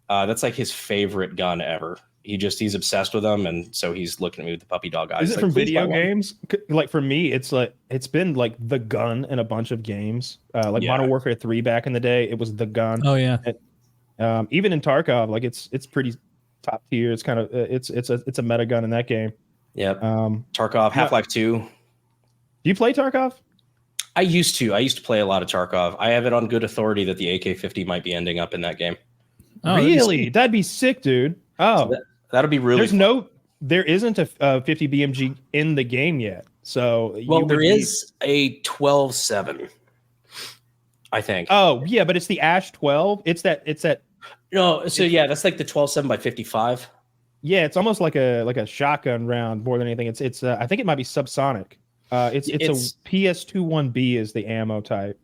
that's like his favorite gun ever. He's obsessed with them, and so he's looking at me with the puppy dog eyes. Is it like, from "Please video buy one." games? Like for me, it's been like the gun in a bunch of games. Like Yeah. Modern Warfare 3 back in the day, it was the gun. Oh yeah. Even in Tarkov, like it's pretty top tier. It's kind of it's a meta gun in that game. Yep. Tarkov, Half-Life 2. Do you play Tarkov? I used to play a lot of Tarkov. I have it on good authority that the AK-50 might be ending up in that game. Oh, really? That'd be sick, dude. Oh, So that'll be really fun. There isn't a 50 BMG in the game yet. So there is a 12-7, I think. Oh yeah, but it's the Ash 12. It's that. No, so yeah, that's like the 12-7 by 55. Yeah, it's almost like a shotgun round more than anything. It's I think it might be subsonic. It's a PS21B is the ammo type.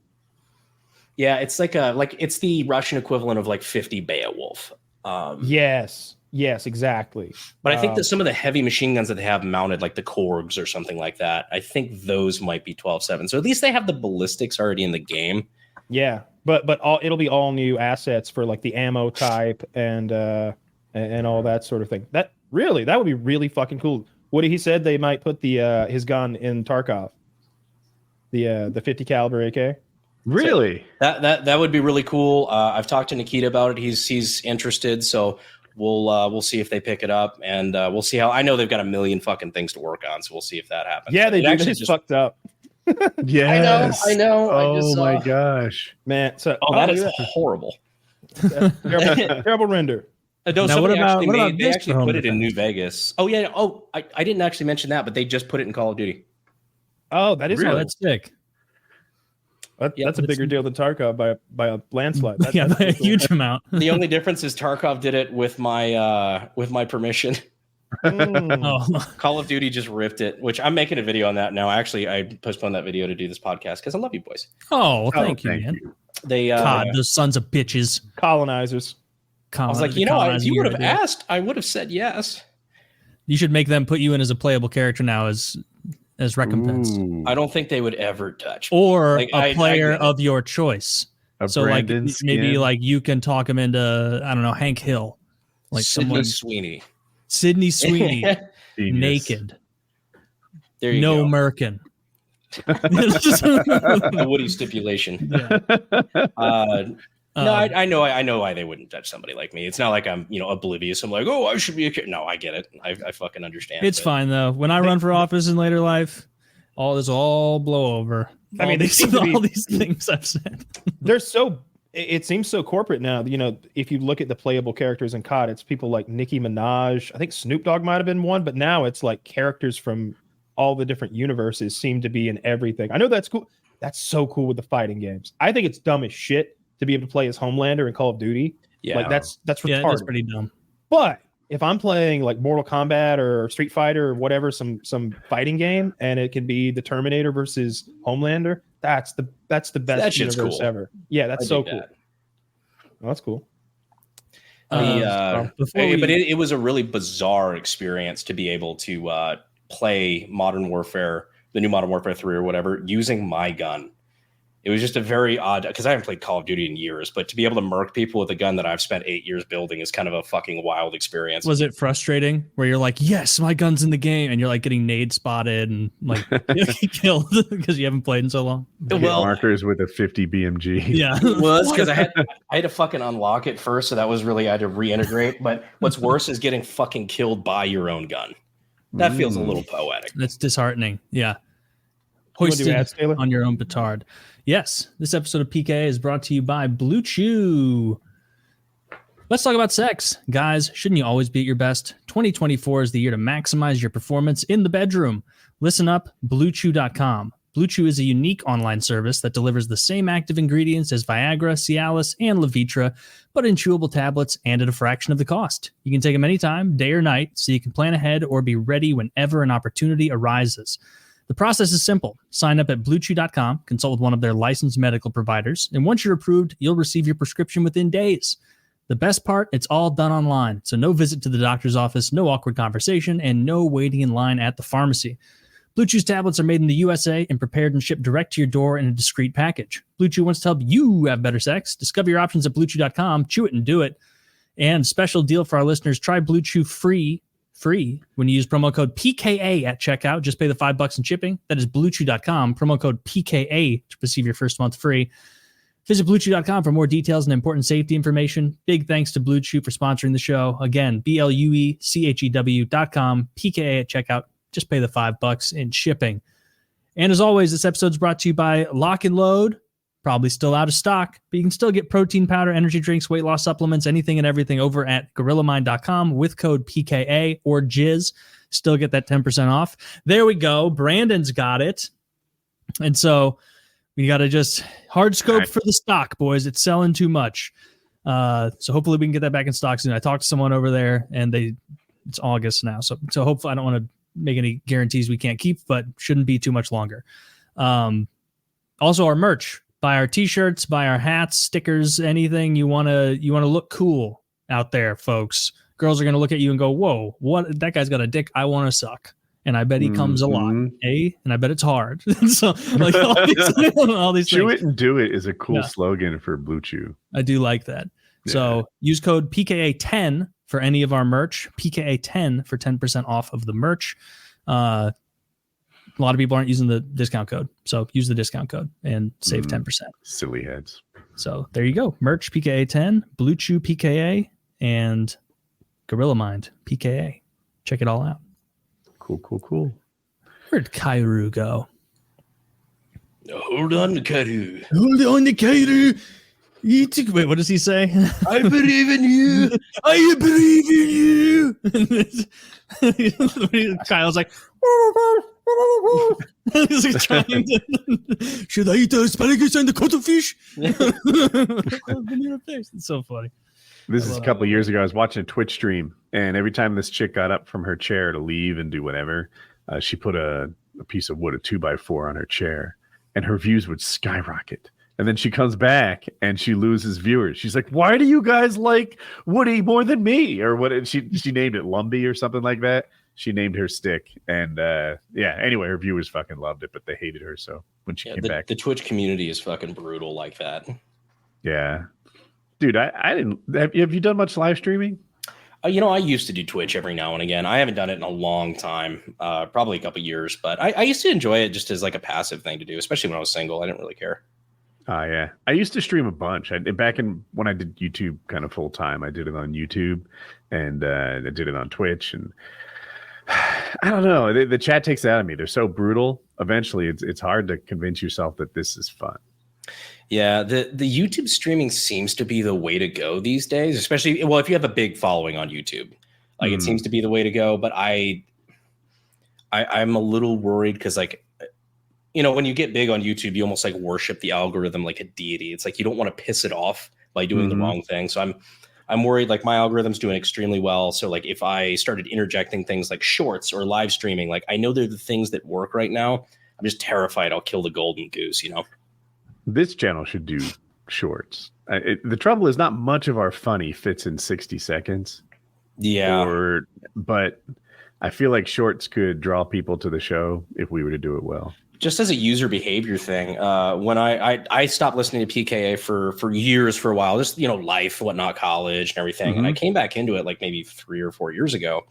Yeah, it's it's the Russian equivalent of like 50 Beowulf. Yes, exactly. But I think that some of the heavy machine guns that they have mounted, like the Korgs or something like that, I think those might be 12-7. So at least they have the ballistics already in the game. Yeah, but it'll be all new assets for like the ammo type and all that sort of thing. That would be really fucking cool. What he said they might put the his gun in Tarkov, the 50 caliber AK. Really? So that would be really cool. I've talked to Nikita about it. He's interested. So we'll see if they pick it up, and we'll see how. I know they've got a million fucking things to work on, so we'll see if that happens. Yeah, they actually just fucked up. Yes. I know. Oh my gosh, man. So that is horrible. Terrible render. Now, what about they actually put it in New Vegas. Oh yeah. Oh, I didn't actually mention that, but they just put it in Call of Duty. Oh, that is really? That's sick. That's a bigger deal than Tarkov by a landslide. That's by a huge amount. The only difference is Tarkov did it with my permission. Call of Duty just ripped it, which I'm making a video on that now. Actually, I postponed that video to do this podcast because I love you boys. Thank you, man. They those sons of bitches, colonizers. I was like, if you would have asked, I would have said yes. You should make them put you in as a playable character now as recompense. Ooh. I don't think they would ever touch me. Or a player of your choice. So Brandon like maybe like you can talk him into, I don't know, Hank Hill, like Sydney Sweeney naked. There you no go. merkin. The Woody stipulation. Yeah. No, I know why they wouldn't touch somebody like me. It's not like I'm, oblivious. I'm like, oh, I should be a kid. No, I get it. I fucking understand. It's fine though. When I run for office in later life, all this all blow over. I mean, all these things I've said. It seems so corporate now. If you look at the playable characters in COD, it's people like Nicki Minaj. I think Snoop Dogg might have been one, but now it's like characters from all the different universes seem to be in everything. I know that's cool. That's so cool with the fighting games. I think it's dumb as shit to be able to play as Homelander in Call of Duty. Yeah, like that's retarded. Yeah, that's pretty dumb. But if I'm playing like Mortal Kombat or Street Fighter or whatever, some fighting game, and it can be the Terminator versus Homelander, that's the best universe ever. Yeah, that's so cool. Oh, that's cool. But it was a really bizarre experience to be able to play Modern Warfare, the new Modern Warfare 3 or whatever, using my gun. It was just a very odd, because I haven't played Call of Duty in years, but to be able to murk people with a gun that I've spent 8 years building is kind of a fucking wild experience. Was it frustrating where you're like, yes, my gun's in the game, and you're like getting nade spotted and like killed because you haven't played in so long? Well, markers with a 50 BMG. Yeah. Well, that's because I had to fucking unlock it first, so that was really, I had to reintegrate. But what's worse is getting fucking killed by your own gun. That feels a little poetic. That's disheartening. Yeah. Hoisted on your own petard. Yes, this episode of PKA is brought to you by Blue Chew. Let's talk about sex. Guys, shouldn't you always be at your best? 2024 is the year to maximize your performance in the bedroom. Listen up, BlueChew.com. Blue Chew is a unique online service that delivers the same active ingredients as Viagra, Cialis, and Levitra, but in chewable tablets and at a fraction of the cost. You can take them anytime, day or night, so you can plan ahead or be ready whenever an opportunity arises. The process is simple. Sign up at BlueChew.com, consult with one of their licensed medical providers, and once you're approved, you'll receive your prescription within days. The best part, it's all done online, so no visit to the doctor's office, no awkward conversation, and no waiting in line at the pharmacy. Blue Chew's tablets are made in the USA and prepared and shipped direct to your door in a discreet package. Blue Chew wants to help you have better sex. Discover your options at BlueChew.com. Chew it and do it. And special deal for our listeners, try Blue Chew free when you use promo code PKA at checkout. Just pay the $5 in shipping. That is BlueChew.com. Promo code PKA to receive your first month free. Visit BlueChew.com for more details and important safety information. Big thanks to Blue Chew for sponsoring the show. Again, BlueChew.com, PKA at checkout. Just pay the $5 in shipping. And as always, this episode is brought to you by Lock and Load. Probably still out of stock, but you can still get protein powder, energy drinks, weight loss supplements, anything and everything over at GorillaMind.com with code PKA or Jizz. Still get that 10% off. There we go. Brandon's got it. And so we got to just hard scope for the stock, boys. It's selling too much. So hopefully we can get that back in stock soon. I talked to someone over there, and it's August now. So hopefully I don't want to make any guarantees we can't keep, but shouldn't be too much longer. Also, our merch. Buy our t-shirts, buy our hats, stickers, anything you want to look cool out there, folks. Girls are going to look at you and go, whoa, what? That guy's got a dick I want to suck. And I bet he comes a lot, eh? And I bet it's hard. So like all these Chew things. it and do it is a cool slogan for Blue Chew. I do like that. Yeah. So use code PKA10 for any of our merch. PKA10 for 10% off of the merch. A lot of people aren't using the discount code. So use the discount code and save 10%. Silly heads. So there you go. Merch PKA 10, Blue Chew PKA, and Gorilla Mind PKA. Check it all out. Cool. Where'd Kairu go? Hold on to Kairu. Hold on to Kairu. Wait, what does he say? I believe in you. I believe in you. Kyle's like, he's trying to, should I eat the asparagus and the cuttlefish? It's so funny. This is a couple of years ago. I was watching a Twitch stream, and every time this chick got up from her chair to leave and do whatever, she put a piece of wood, a 2x4 on her chair, and her views would skyrocket. And then she comes back and she loses viewers. She's like, why do you guys like Woody more than me? Or what? She named it Lumbee or something like that. She named her stick. And anyway, her viewers fucking loved it, but they hated her. So when she came back. The Twitch community is fucking brutal like that. Yeah. Dude, I didn't. Have you done much live streaming? I used to do Twitch every now and again. I haven't done it in a long time, probably a couple of years. But I used to enjoy it just as like a passive thing to do, especially when I was single. I didn't really care. Yeah. I used to stream a bunch. Back when I did YouTube kind of full time, I did it on YouTube and I did it on Twitch. And I don't know. The chat takes it out of me. They're so brutal. Eventually, it's hard to convince yourself that this is fun. Yeah, the YouTube streaming seems to be the way to go these days, especially if you have a big following on YouTube. Like it seems to be the way to go. But I'm a little worried because when you get big on YouTube, you almost like worship the algorithm like a deity. It's like you don't want to piss it off by doing the wrong thing. So I'm worried like my algorithm's doing extremely well. So like if I started interjecting things like shorts or live streaming, like I know they're the things that work right now. I'm just terrified I'll kill the golden goose, This channel should do shorts. The trouble is not much of our funny fits in 60 seconds. Yeah. But I feel like shorts could draw people to the show if we were to do it well. Just as a user behavior thing, when I stopped listening to PKA for years, for a while, just, life, whatnot, college and everything. And I came back into it like maybe 3 or 4 years ago.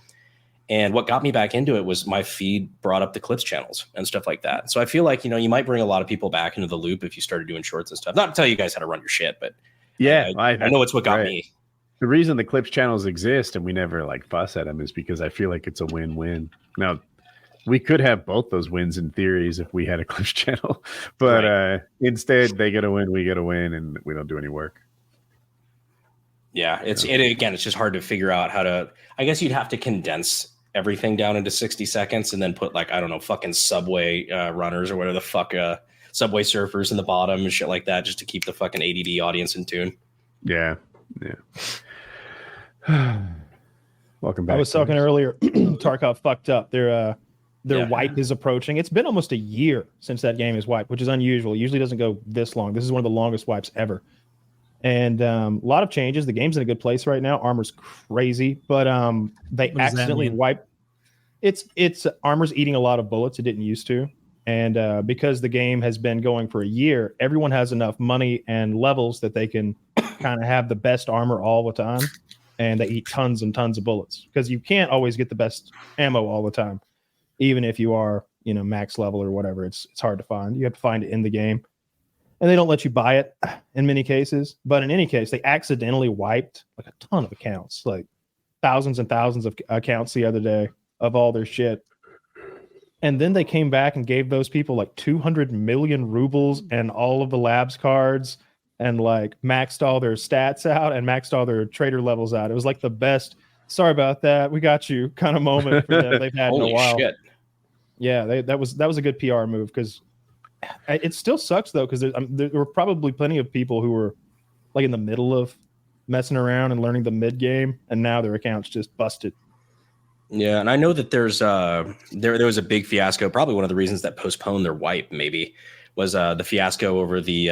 And what got me back into it was my feed brought up the Clips channels and stuff like that. So I feel like, you might bring a lot of people back into the loop if you started doing shorts and stuff. Not to tell you guys how to run your shit, but yeah, I know it's what got me. The reason the Clips channels exist and we never fuss at them is because I feel like it's a win-win. Now, we could have both those wins in theories if we had a Clips channel, but instead they get a win, we get a win, and we don't do any work. Yeah, it's just hard to figure out how to. I guess you'd have to condense everything down into 60 seconds and then put fucking Subway runners or whatever the fuck Subway surfers in the bottom and shit like that just to keep the fucking ADD audience in tune. Yeah. Welcome back. I was talking earlier. Tarkov fucked up. Their wipe is approaching. It's been almost a year since that game is wiped, which is unusual. It usually doesn't go this long. This is one of the longest wipes ever. And a lot of changes. The game's in a good place right now. Armor's crazy, but they accidentally wipe. It's Armor's eating a lot of bullets it didn't used to. And because the game has been going for a year, everyone has enough money and levels that they can kind of have the best armor all the time. And they eat tons and tons of bullets because you can't always get the best ammo all the time. Even if you are, max level or whatever, it's hard to find. You have to find it in the game. And they don't let you buy it in many cases. But in any case, they accidentally wiped a ton of accounts, like thousands and thousands of accounts the other day of all their shit. And then they came back and gave those people like 200 million rubles and all of the labs cards and like maxed all their stats out and maxed all their trader levels out. It was like the best, sorry about that, we got you kind of moment for them they've had in a while. Shit. Yeah, that was a good PR move, because it still sucks though, because there were probably plenty of people who were like in the middle of messing around and learning the mid game, and now their accounts just busted. Yeah, and I know that there's there was a big fiasco. Probably one of the reasons that postponed their wipe maybe was the fiasco over the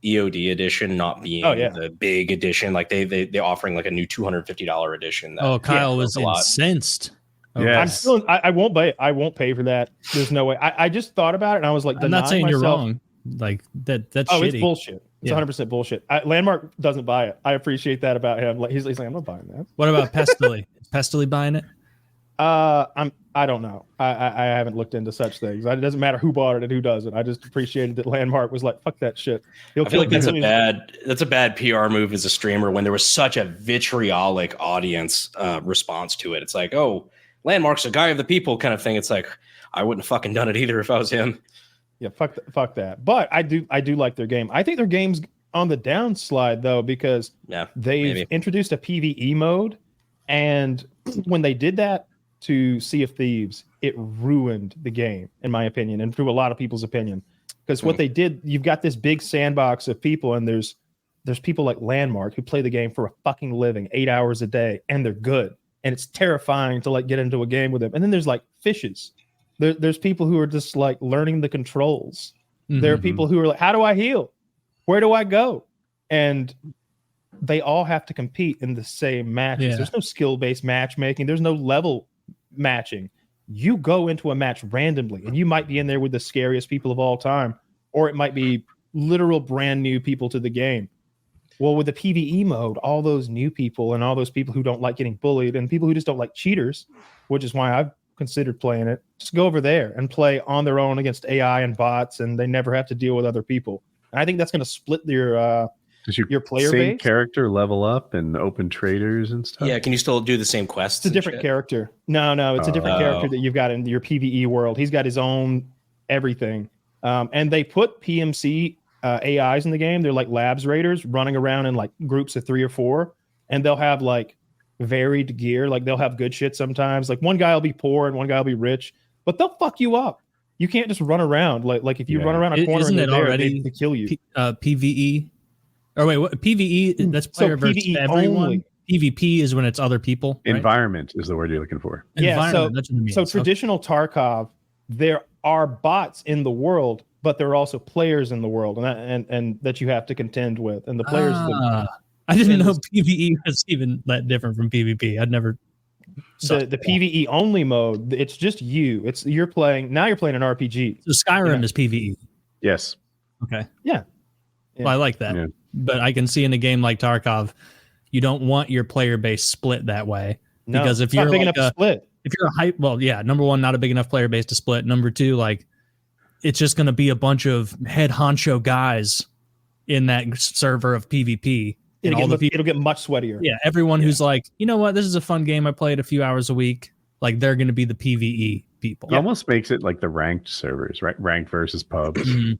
EOD edition not being the big edition. Like they offering like a new $250 edition. Kyle was incensed. Yeah, I won't pay for that. There's no way. I just thought about it and I was like, I'm not saying you're wrong. Like that's shitty. It's bullshit. It's 100% bullshit. Landmark doesn't buy it. I appreciate that about him. Like he's like, I'm not buying that. What about Pestily? Is Pestily buying it? I don't know. I haven't looked into such things. It doesn't matter who bought it and who doesn't. I just appreciated that Landmark was like, fuck that shit. I feel like that's a bad PR move as a streamer when there was such a vitriolic audience response to it. It's like, oh, Landmark's a guy of the people kind of thing. It's like, I wouldn't have fucking done it either if I was him. Yeah, fuck that. But I do like their game. I think their game's on the downslide though, because they've introduced a PvE mode, and when they did that to Sea of Thieves, it ruined the game, in my opinion, and through a lot of people's opinion. Because what they did, you've got this big sandbox of people, and there's people like Landmark who play the game for a fucking living, 8 hours a day, and they're good. And it's terrifying to like get into a game with them. And then there's like fishes. There's people who are just like learning the controls. Mm-hmm. There are people who are like, how do I heal? Where do I go? And they all have to compete in the same matches. Yeah. There's no skill-based matchmaking. There's no level matching. You go into a match randomly, and you might be in there with the scariest people of all time, or it might be literal brand new people to the game. Well, with the PvE mode, all those new people and all those people who don't like getting bullied and people who just don't like cheaters, which is why I've considered playing it, just go over there and play on their own against AI and bots, and they never have to deal with other people. And I think that's going to split your player same base. Character level up and open traders and stuff. Yeah, can you still do the same quests? It's a different character. No, it's a different character that you've got in your PvE world. He's got his own everything. And they put PMC AIs in the game. They're like labs raiders running around in like groups of 3 or 4, and they'll have like varied gear. Like they'll have good shit sometimes. Like one guy will be poor and one guy will be rich, but they'll fuck you up. You can't just run around like if you run around a corner, isn't it already they kill you? PvE. Or wait, what PvE? That's player versus PvE everyone. Only. PvP is when it's other people. Right? Environment is the word you're looking for. Yeah. So traditional Tarkov, there are bots in the world, but there are also players in the world, and that you have to contend with. And the players. I didn't know PvE was even that different from PvP. I'd never. The PvE only mode, it's just you. You're playing an RPG. So Skyrim is PvE. Yes. Okay. Yeah. Well, I like that. Yeah. But I can see in a game like Tarkov, you don't want your player base split that way. No, because if you're not big enough to split. If you're a hype, well, yeah, number one, not a big enough player base to split. Number two, like it's just going to be a bunch of head honcho guys in that server of PvP. It'll get much sweatier. Yeah, everyone who's like, you know what, this is a fun game. I play it a few hours a week. Like they're going to be the PvE people. It almost makes it like the ranked servers, right? Ranked versus pubs. Mm-hmm.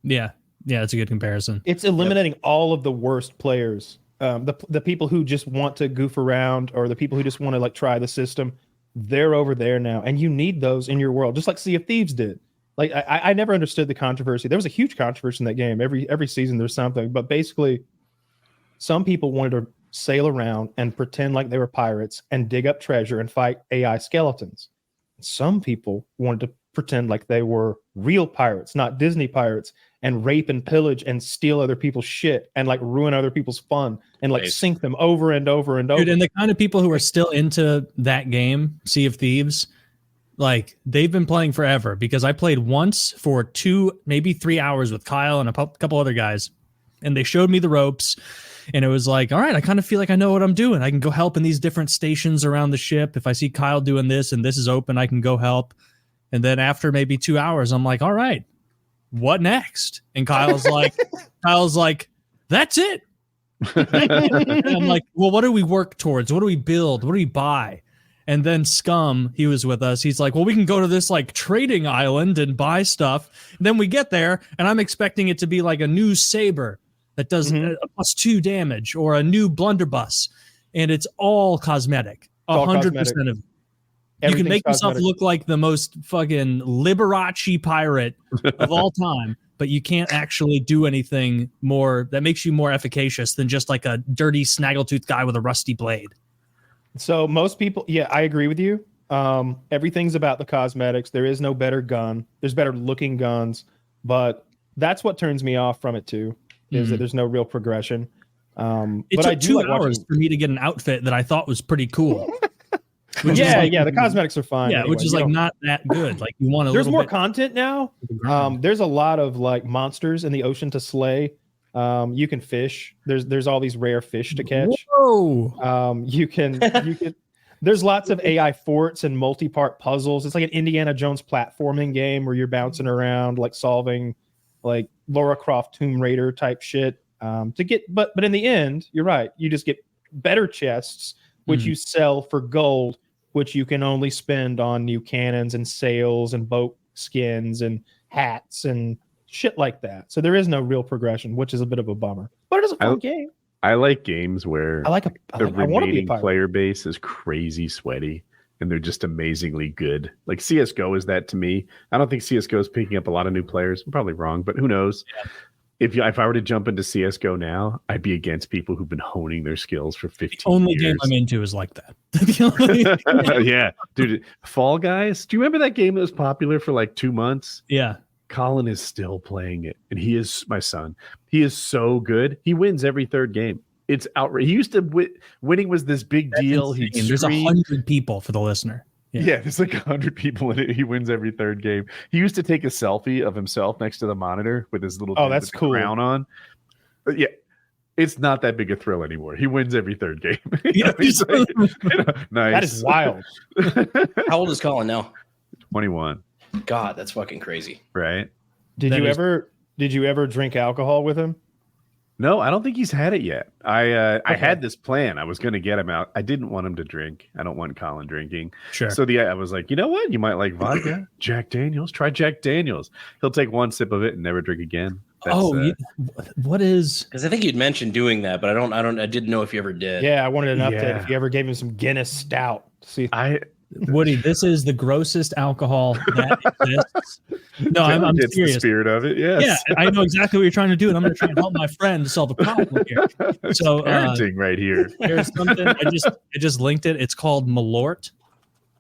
Yeah, that's a good comparison. It's eliminating all of the worst players. The people who just want to goof around, or the people who just want to like try the system. They're over there now, and you need those in your world, just like Sea of Thieves did. Like I never understood the controversy. There was a huge controversy in that game. Every season there's something, but basically, some people wanted to sail around and pretend like they were pirates and dig up treasure and fight AI skeletons. Some people wanted to pretend like they were real pirates, not Disney pirates, and rape and pillage and steal other people's shit and like ruin other people's fun and like sink them over and over and over. Dude, and the kind of people who are still into that game, Sea of Thieves, like they've been playing forever, because I played once for 2, maybe 3 hours with Kyle and a couple other guys, and they showed me the ropes. And it was like, all right, I kind of feel like I know what I'm doing. I can go help in these different stations around the ship. If I see Kyle doing this and this is open, I can go help. And then after maybe 2 hours, I'm like, all right, what next? And Kyle's like, that's it. And I'm like, well, what do we work towards? What do we build? What do we buy? And then Scum, he was with us. He's like, well, we can go to this like trading island and buy stuff. And then we get there, and I'm expecting it to be like a new saber that does a +2 damage, or a new blunderbuss. And it's all cosmetic. 100% of it. You can make yourself look like the most fucking Liberace pirate of all time, but you can't actually do anything more that makes you more efficacious than just like a dirty snaggletooth guy with a rusty blade. So most people, yeah, I agree with you. Everything's about the cosmetics. There is no better gun. There's better looking guns, but that's what turns me off from it too, is that there's no real progression. It took 2 hours for me to get an outfit that I thought was pretty cool. The cosmetics are fine. Yeah, anyway. which is like not that good. Like you want There's more content now. There's a lot of like monsters in the ocean to slay. You can fish. There's all these rare fish to catch. Whoa. You can there's lots of AI forts and multi-part puzzles. It's like an Indiana Jones platforming game where you're bouncing around, like solving like Lara Croft Tomb Raider type shit. But in the end, you're right. You just get better chests, which you sell for gold, which you can only spend on new cannons and sails and boat skins and hats and shit like that. So there is no real progression, which is a bit of a bummer. But it is a fun game. I like games where the remaining be player base is crazy sweaty and they're just amazingly good. Like CSGO is that to me. I don't think CSGO is picking up a lot of new players. I'm probably wrong, but who knows? Yeah. If I were to jump into CSGO now, I'd be against people who've been honing their skills for 15 years. The only game I'm into is like that. Yeah, dude. Fall Guys. Do you remember that game that was popular for like 2 months? Yeah. Colin is still playing it, and he is my son. He is so good. He wins every third game. It's outrageous. He used to winning was this big deal. There's 100 people for the listener. Yeah, there's like 100 people in it. He wins every third game. He used to take a selfie of himself next to the monitor with his little that's cool crown on. But yeah, it's not that big a thrill anymore. He wins every third game. Nice. That is wild. How old is Colin now? 21. God, that's fucking crazy. Right? Did you ever drink alcohol with him? No, I don't think he's had it yet. I had this plan. I was going to get him out. I didn't want him to drink. I don't want Colin drinking. Sure. So I was like, you know what? You might like vodka. Jack Daniels. Try Jack Daniels. He'll take one sip of it and never drink again. What is? Because I think you'd mentioned doing that, but I didn't know if you ever did. Yeah, I wanted an update if you ever gave him some Guinness Stout. See, Woody, this is the grossest alcohol that exists. No, I'm serious. The spirit of it, yes. Yeah, I know exactly what you're trying to do, and I'm going to try and help my friend to solve the problem here. So, parenting right here. There's something I just linked it. It's called Malort.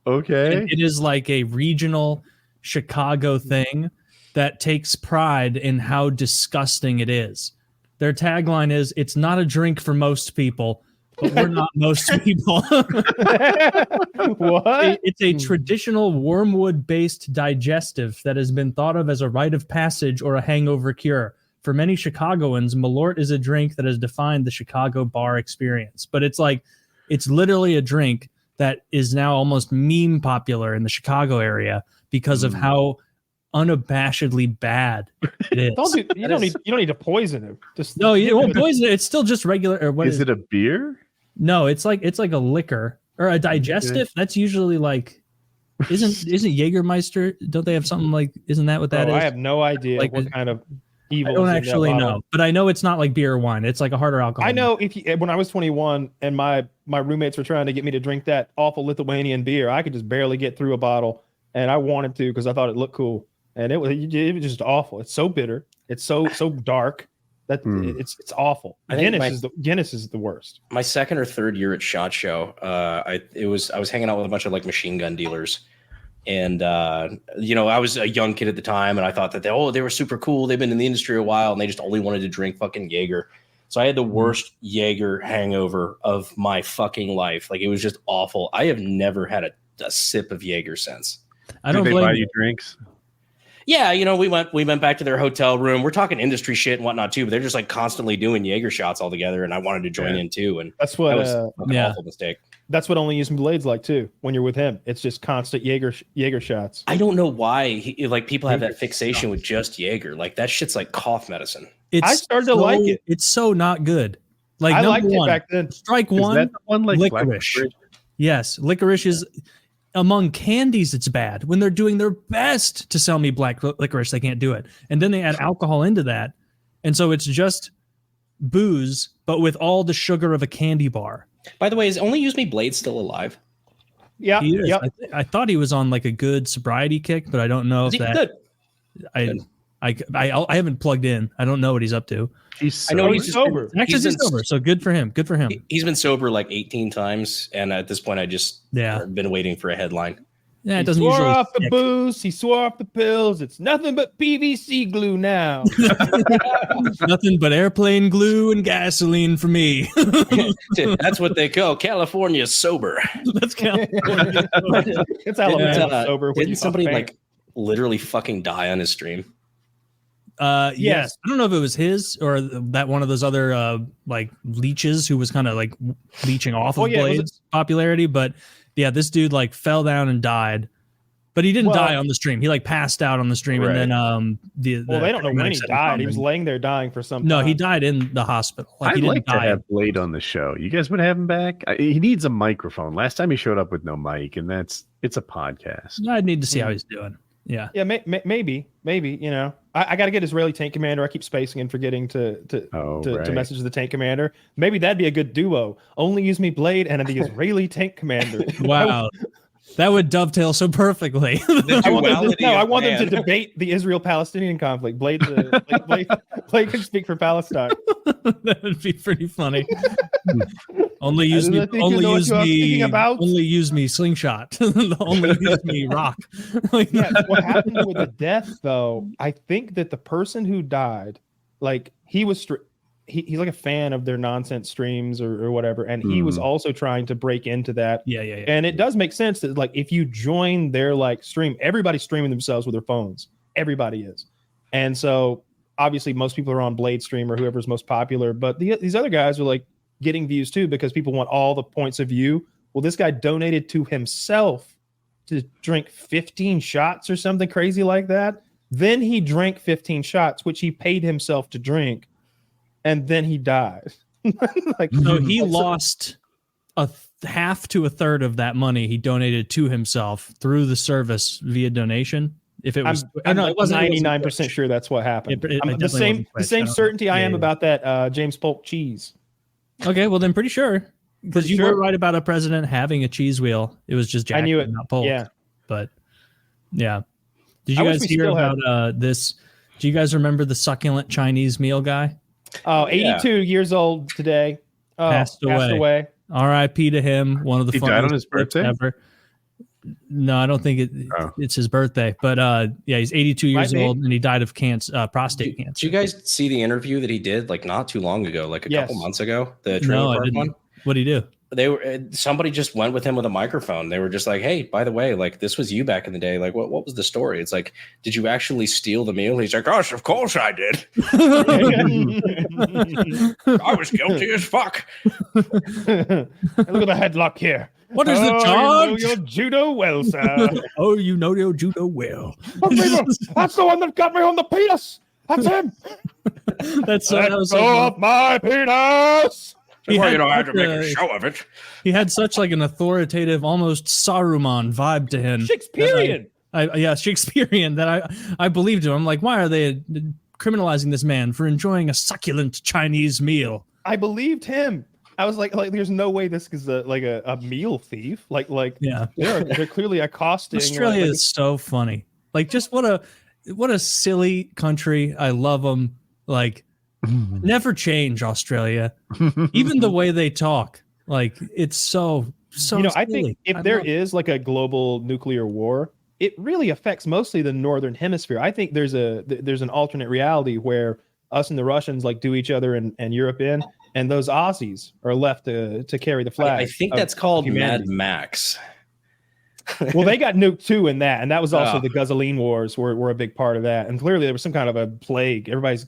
Okay. And it is like a regional Chicago thing that takes pride in how disgusting it is. Their tagline is, "It's not a drink for most people." But we're not most people. What? It's a traditional wormwood-based digestive that has been thought of as a rite of passage or a hangover cure. For many Chicagoans, Malort is a drink that has defined the Chicago bar experience. But it's literally a drink that is now almost meme popular in the Chicago area because of how unabashedly bad it is. You don't need to poison him. You won't poison it. It's still just regular. Or what is it? A beer? No, it's like a liquor or a digestive. Okay. That's usually like, isn't Jägermeister? Don't they have something like? Isn't that what that is? I have no idea what kind of evil. I don't actually know, but I know it's not like beer or wine. It's like a harder alcohol. I know when I was 21 and my roommates were trying to get me to drink that awful Lithuanian beer, I could just barely get through a bottle, and I wanted to because I thought it looked cool, and it was just awful. It's so bitter. It's so dark. It's awful. Guinness is the worst. My second or third year at SHOT Show, I was hanging out with a bunch of like machine gun dealers, and I was a young kid at the time, and I thought that they were super cool. They've been in the industry a while, and they just only wanted to drink fucking Jaeger. So I had the worst Jaeger hangover of my fucking life. Like it was just awful. I have never had a sip of Jaeger since. Did they buy you drinks? Yeah, we went back to their hotel room. We're talking industry shit and whatnot too, but they're just like constantly doing Jaeger shots all together, and I wanted to join in too. And that's what was an awful mistake. That's what Only Using Blades like too. When you're with him, it's just constant Jaeger shots. I don't know why people have that fixation with just Jaeger. Like that shit's like cough medicine. I started to like it. It's so not good. Like I liked it back then. Strike one. Is that the one like licorice. Yes, licorice is among candies. It's bad when they're doing their best to sell me black licorice. They can't do it, and then they add alcohol into that, and so it's just booze, but with all the sugar of a candy bar. By the way, is Only Use Me Blade still alive? Yeah. He is. Yep. I thought he was on like a good sobriety kick, but I don't know Is if he that. good? I haven't plugged in. I don't know what he's up to. He's I know he's sober. Actually, he's sober, so good for him. Good for him. He's been sober like 18 times, and at this point, I just been waiting for a headline. Yeah, it He doesn't swore usually off the stick. booze. He swore off the pills. It's nothing but PVC glue now. Nothing but airplane glue and gasoline for me. That's what they call California sober. Let's count. It's Alabama sober. When you Didn't somebody fuck like literally fucking die on his stream? Yes. I don't know if it was his or that one of those other like leeches who was kind of like leeching off of Blade's popularity, but yeah, this dude like fell down and died, but he didn't die on the stream. He like passed out on the stream, and then they don't know when he died. He was laying there dying for some time. No, he died in the hospital. I'd like to have Blade on the show. You guys would have him back? He needs a microphone. Last time he showed up with no mic, and it's a podcast. I'd need to see how he's doing. Yeah, maybe. You know, I got to get Israeli tank commander. I keep spacing and forgetting to message the tank commander. Maybe that'd be a good duo. Only Use Me Blade and the Israeli tank commander. Wow, that would dovetail so perfectly. I want them to debate the Israel-Palestinian conflict. Blade can speak for Palestine. That would be pretty funny. Only use me slingshot. Only use me rock. What happened with the death, though? I think that the person who died, like he's like a fan of their nonsense streams or whatever, and he was also trying to break into that. Yeah. And it does make sense that like if you join their like stream, everybody's streaming themselves with their phones. Everybody is, and so obviously most people are on Blade stream or whoever's most popular, but these other guys are like getting views too because people want all the points of view. Well, this guy donated to himself to drink 15 shots or something crazy like that. Then he drank 15 shots, which he paid himself to drink, and then he died. So he lost half to a third of that money he donated to himself through the service via donation. If it was, I'm 99% sure that's what happened. The same certainty I am about that James Polk cheese. Okay, well then pretty sure because you were right about a president having a cheese wheel. It was just Jack, not Polk. Yeah, but yeah. Did you guys hear about this? Do you guys remember the succulent Chinese meal guy? Oh, 82 years old today. Passed away. R.I.P. to him. One of the funniest died on his birthday ever. No, I don't think it's his birthday, but he's 82 years old and he died of prostate cancer. Did you guys see the interview that he did like not too long ago, like a couple months ago? The trailer park one. What did he do? Somebody just went with him with a microphone. They were just like, "Hey, by the way, like this was you back in the day. Like, what was the story?" It's like, "Did you actually steal the meal?" He's like, "Gosh, of course I did. I was guilty as fuck." Look at the headlock here. What is the charge? You know your judo well, sir. You know your judo well. That's the one that got me on the penis. That's him. That was off my penis. I had to make a show of it. He had such like an authoritative, almost Saruman vibe to him. Shakespearean. Shakespearean. That I believed him. I'm like, why are they criminalizing this man for enjoying a succulent Chinese meal? I believed him. I was like, there's no way this is a meal thief. They're clearly accosting. Australia is so funny. Like, just what a silly country. I love them. Like, never change, Australia. Even the way they talk, like it's so. You know, silly. I think if there is like a global nuclear war, it really affects mostly the northern hemisphere. I think there's an alternate reality where us and the Russians like do each other and Europe in. And those Aussies are left to carry the flag. I think that's called Mad Max. Well, they got nuked too in that, and that was also the Guzzling Wars were a big part of that. And clearly there was some kind of a plague. Everybody's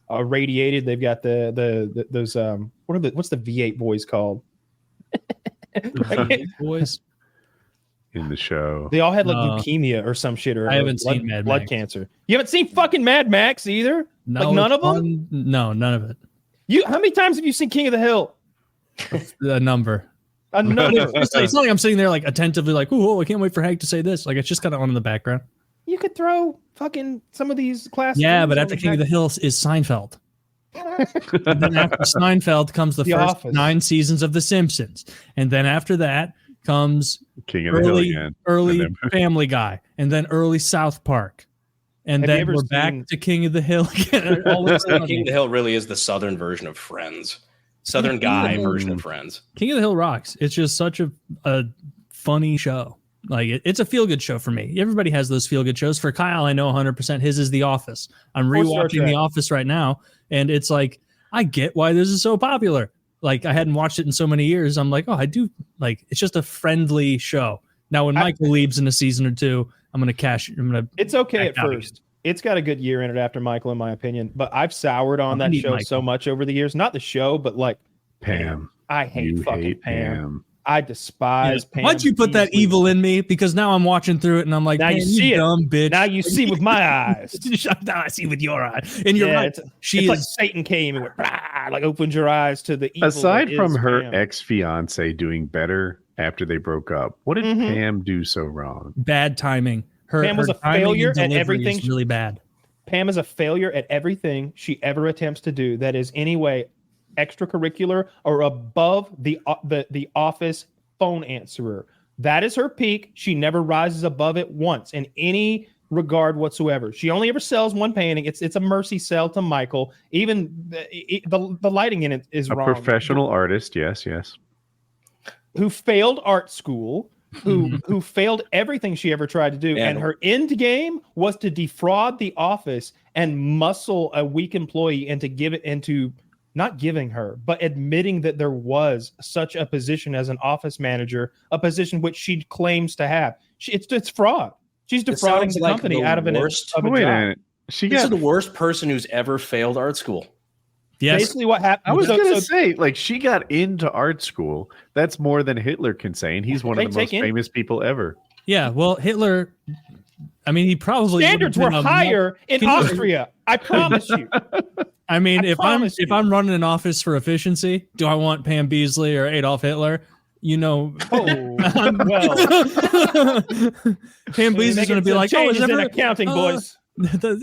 radiated. They've got those what's the V8 boys called? Boys in the show. They all had like leukemia or some shit or I haven't seen blood cancer. You haven't seen fucking Mad Max either? No, like none of them? No, none of it. How many times have you seen King of the Hill? The number. Another. It's not like I'm sitting there like attentively like, oh, I can't wait for Hank to say this. Like it's just kind of on in the background. You could throw fucking some of these classes. Yeah, but after King of the Hill is Seinfeld. And then after Seinfeld comes the first Office. 9 seasons of The Simpsons. And then after that comes King of the Hill again. early And then- Family Guy. And then early South Park. And Have you then ever we're back seen- to King of the Hill again. All of a sudden. King of the Hill really is the Southern version of Friends. Southern guy version of Friends. King of the Hill rocks. It's just such a funny show. Like it's a feel good show for me. Everybody has those feel good shows. For Kyle, I know 100% his is The Office. I'm Or Star rewatching Trek. The Office right now, and it's like I get why this is so popular. Like I hadn't watched it in so many years. I'm like, oh, I do like. It's just a friendly show. Now, when Michael leaves in a season or two, I'm gonna cash. It's okay at back out first. It's got a good year in it after Michael, in my opinion. But I've soured on I that need show Michael. so much over the years. Not the show, but like Pam. I hate You fucking hate Pam. Pam. I despise Pam. Why'd you put that Beasley. evil in me? Because now I'm watching through it and I'm like, Now man, you see it. dumb bitch. Now you see with my eyes. Now I see with your eye. And you're Yeah, right. it's She like is. Satan came and went, "Rah," like opened your eyes to the evil. Aside that from is her Pam. ex-fiance doing better after they broke up, what did Mhm. Pam do so wrong? Bad timing. Her Pam was her a timing and failure at delivery everything is really bad. Pam is a failure at everything she ever attempts to do that is anyway extracurricular or above the office phone answerer. That is her peak. She never rises above it once in any regard whatsoever. She only ever sells one painting. It's a mercy sell to Michael. Even the lighting in it is A wrong. professional artist, yes. Who failed art school, who failed everything she ever tried to do, Yeah. and her end game was to defraud the office and muscle a weak employee into not giving her, but admitting that there was such a position as an office manager, a position which she claims to have. It's fraud. She's It defrauding sounds the like company the out of a worst- job. Wait a minute. She This got. is the worst person who's ever failed art school. Yes. Basically, what happened? I was so- gonna so say, like, she got into art school. That's more than Hitler can say, and he's one They of the most take in- famous people ever. Yeah. Well, Hitler. I mean, he probably standards would were have been higher in Can you- Austria. I promise you. I mean, I if promise I'm you. running an office for efficiency, do I want Pam Beasley or Adolf Hitler? You know, Oh, well. Pam Beasley's going to be like, oh, is in ever, accounting, boys. Did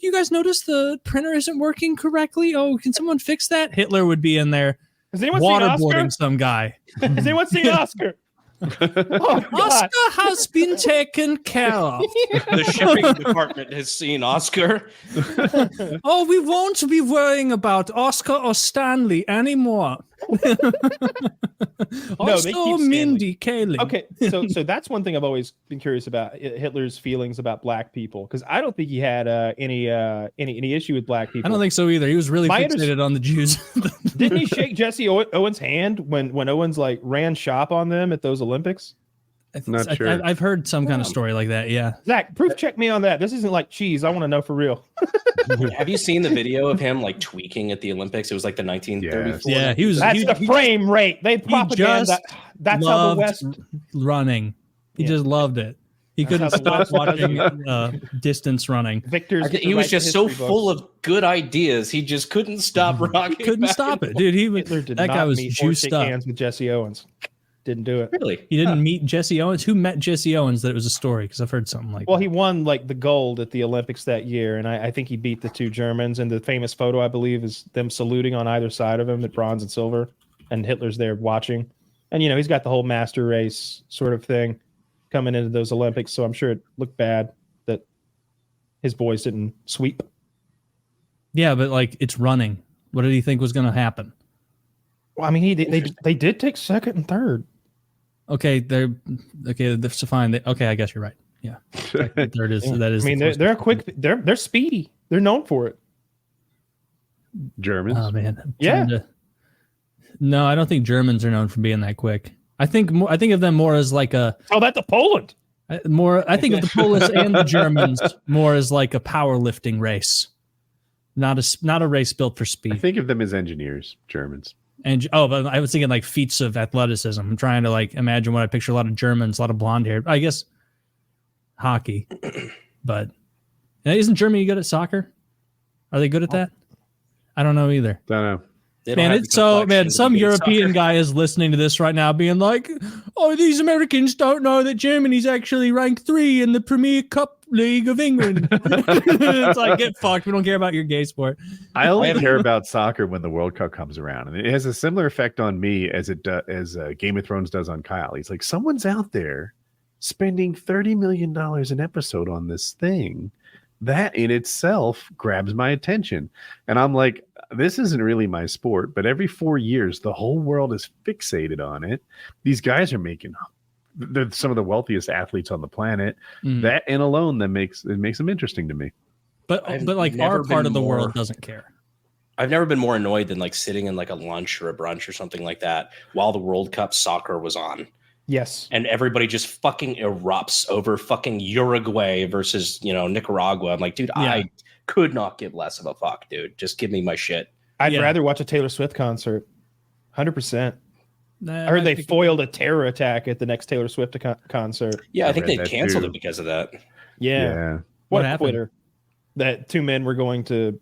you guys notice the printer isn't working correctly? Oh, can someone fix that? Hitler would be in there Has anyone seen Oscar? waterboarding some guy. Has anyone seen Oscar? Oh, God. Oscar has been taken care of. The shipping department has seen Oscar. Oh, we won't be worrying about Oscar or Stanley anymore. they keep Stanley. Mindy Kaling. Okay, so that's one thing I've always been curious about Hitler's feelings about black people, because I don't think he had any issue with black people. I don't think so either. He was really My fixated on the Jews. Didn't he shake Jesse Owens' hand when Owens like ran shop on them at those Olympics? Not sure. I've heard some kind of story like that. Yeah. Zach, proof check me on that. This isn't like cheese. I want to know for real. Have you seen the video of him like tweaking at the Olympics? It was like the 1934. Yeah, he was. That's he, the frame rate. They propaganda. just That's how the loved West. running. He Yeah. just loved it. He That's couldn't how the stop West- watching distance running. Victor's. He was just so full of good ideas. He just couldn't stop rocking. Couldn't back stop and it, dude. He was Hitler did that not guy was meet or juiced shake up. hands with Jesse Owens. Didn't do it. forth. Really? He didn't meet Jesse Owens. Who met Jesse Owens? That it was a story because I've heard something like. Well, that. he won like the gold at the Olympics that year, and I think he beat the two Germans. And the famous photo, I believe, is them saluting on either side of him at bronze and silver, and Hitler's there watching. And he's got the whole master race sort of thing coming into those Olympics, so I'm sure it looked bad that his boys didn't sweep. Yeah, but like it's running. What did he think was going to happen? Well, I mean, they did take second and third. Okay, that's fine. I guess you're right. Yeah, third is that is. I mean, the first they're one. quick. They're speedy. They're known for it. Germans. Oh man, I'm Yeah. trying to- No, I don't think Germans are known for being that quick. I think of them more as like a Tell that to Poland. more. I think of the Polish and the Germans more as like a powerlifting race, not a race built for I speed. think of them as engineers, Germans. And but I was thinking like feats of athleticism. I'm trying to like imagine what I picture: a lot of Germans, a lot of blonde hair. I guess hockey, but isn't Germany good at soccer? Are they good at that? I don't know either. Don't know. They don't Man, have it's the so complexion man. to Some be good at European soccer. guy is listening to this right now, being like, "Oh, these Americans don't know that Germany's actually ranked 3 in the Premier Cup League of England." It's like, get fucked. We don't care about your gay sport. I only care about soccer when the World Cup comes around, and it has a similar effect on me as Game of Thrones does on Kyle. He's like, someone's out there spending $30 million an episode on this thing. That in itself grabs my attention, and I'm like, this isn't really my sport. But every 4 years, the whole world is fixated on it. These guys are they're some of the wealthiest athletes on the planet. That and alone that makes them interesting to me. But like our part of the world doesn't care. I've never been more annoyed than like sitting in like a lunch or a brunch or something like that while the World Cup soccer was on. Yes. And everybody just fucking erupts over fucking Uruguay versus, Nicaragua. I'm like, dude, Yeah. I could not give less of a fuck, dude. Just give me my shit. I'd rather watch a Taylor Swift concert. 100%. Nah, I heard they foiled a terror attack at the next Taylor Swift concert. Yeah, I I think read they that canceled too. it because of that. Yeah. What What a happened? quitter. That 2 men were going to,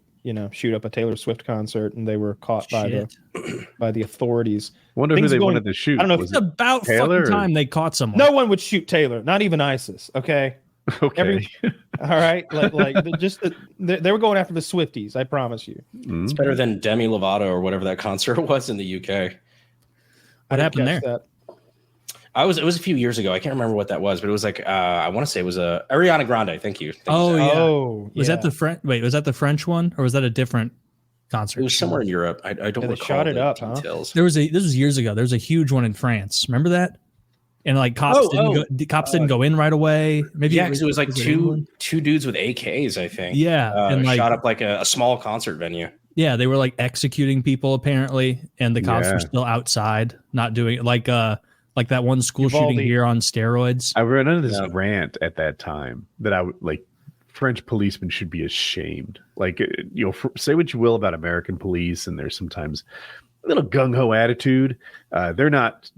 shoot up a Taylor Swift concert, and they were caught by the authorities. Wonder who Things they going- wanted to shoot. I don't know if Was It's about Taylor fucking or- time they caught someone. No one would shoot Taylor, not even ISIS. Okay. it- okay. All right. They were going after the Swifties. I promise you. It's better than Demi Lovato or whatever that concert was in the UK. What happened there? That. It was a few years ago. I can't remember what that was, but it was like I want to say it was Ariana Grande. Thank you. Oh, Zach. yeah. Oh, Was that the French? Wait, was that the French one, or was that a different concert? It was somewhere in Europe. I don't they recall shot it the up, huh? details. This was years ago. There was a huge one in France. Remember that? And like cops didn't go in right away. Maybe Yeah, because it was like in England? two dudes with AKs, I think. Yeah, and like shot up like a small concert venue. yeah, they were like executing people apparently, and the cops Yeah. were still outside, not doing it. Like that one school Uvalde. shooting here on steroids. I read under this Yeah. rant at that time that I would like French policemen should be ashamed. Like, say what you will about American police, and there's sometimes a little gung ho attitude. They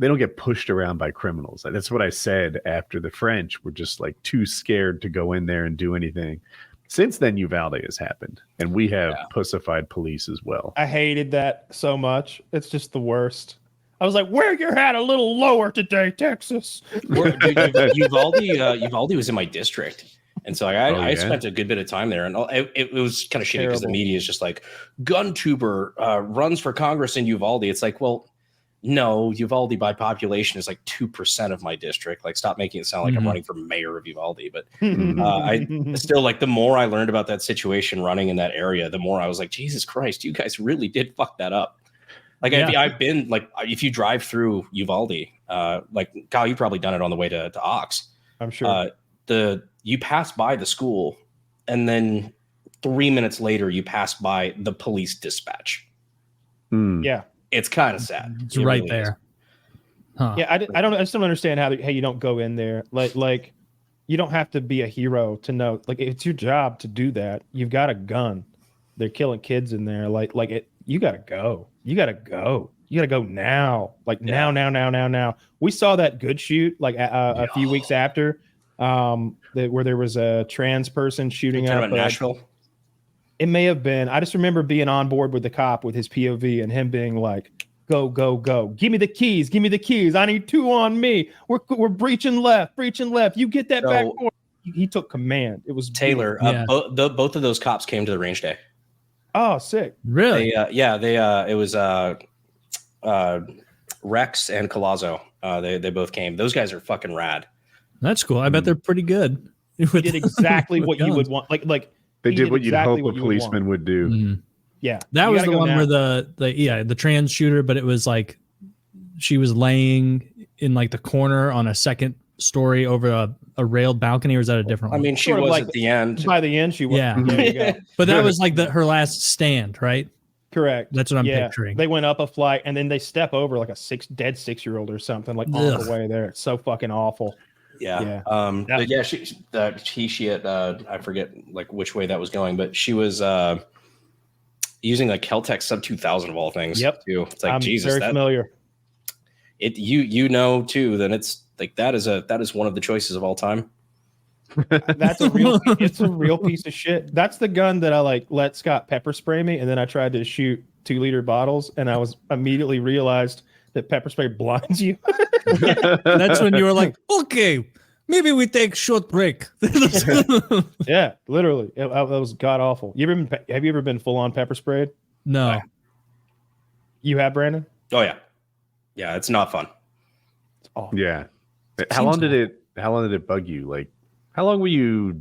don't get pushed around by criminals. That's what I said after the French were just like too scared to go in there and do anything. Since then, Uvalde has happened, and we have pussified police as well. I hated that so much. It's just the worst. I was like, wear your hat a little lower today, Texas. Uvalde was in my district. And so I yeah? spent a good bit of time there. And it was kind of shitty because the Terrible. media is just like, gun tuber runs for Congress in Uvalde. It's like, well, no, Uvalde by population is like 2% of my district. Like, stop making it sound like I'm running for mayor of Uvalde. But I still, like, the more I learned about that situation running in that area, the more I was like, Jesus Christ, you guys really did fuck that up. Like, Yeah. I've been, like, if you drive through Uvalde, like, Kyle, you've probably done it on the way to Ox. I'm sure. You pass by the school, and then 3 minutes later, you pass by the police dispatch. Yeah. It's kind of sad. It's It right really is. there. Huh. Yeah. I just don't understand how you don't go in there. Like you don't have to be a hero to know. Like, it's your job to do that. You've got a gun. They're killing kids in there. You gotta go. You gotta go. You gotta go now. Like now. We saw that good shoot like a few weeks after, where there was a trans person shooting Talking up about Nashville. It may have been. I just remember being on board with the cop with his POV and him being like, "Go, go, go! Give me the keys! Give me the keys! I need 2 on me. We're breaching left. You get that back door." He took command. It was Taylor. Yeah. Both of those cops came to the range day. Oh, sick. Really? It was Rex and Colazzo. They both came. Those guys are fucking rad. That's cool. I bet they're pretty good. He did exactly what you would want. Like They he did what you'd exactly hope what a you would policeman would do. Mhm. Yeah, That You was gotta the go one now. where the trans shooter, but it was like she was laying in like the corner on a second story over a railed balcony, or is that a different I one? mean, she Sort of was like at the end. By the end, she was. Yeah. There you go. But that was like her last stand, right? Correct. That's what I'm Yeah. picturing. They went up a flight and then they step over like a 6-year-old or something, like on Ugh. the way there. It's so fucking awful. Yeah. Yeah. But yeah, she had, I forget like which way that was going, but she was using like Keltec sub 2000 of all things. Yep. Too. It's like, I'm Jesus, very familiar. you too, then it's like, that is one of the choices of all time. It's a real piece of shit. That's the gun that I like let Scott pepper spray me, and then I tried to shoot 2-liter bottles, and I was immediately realized that pepper spray blinds you. That's when you were like, okay, maybe we take short break. Yeah, literally. That was god awful. Have you ever been full on pepper sprayed? No. You have, Brandon? Oh yeah. Yeah, it's not fun. It's awful. Yeah. How long did it bug you? Like, how long were you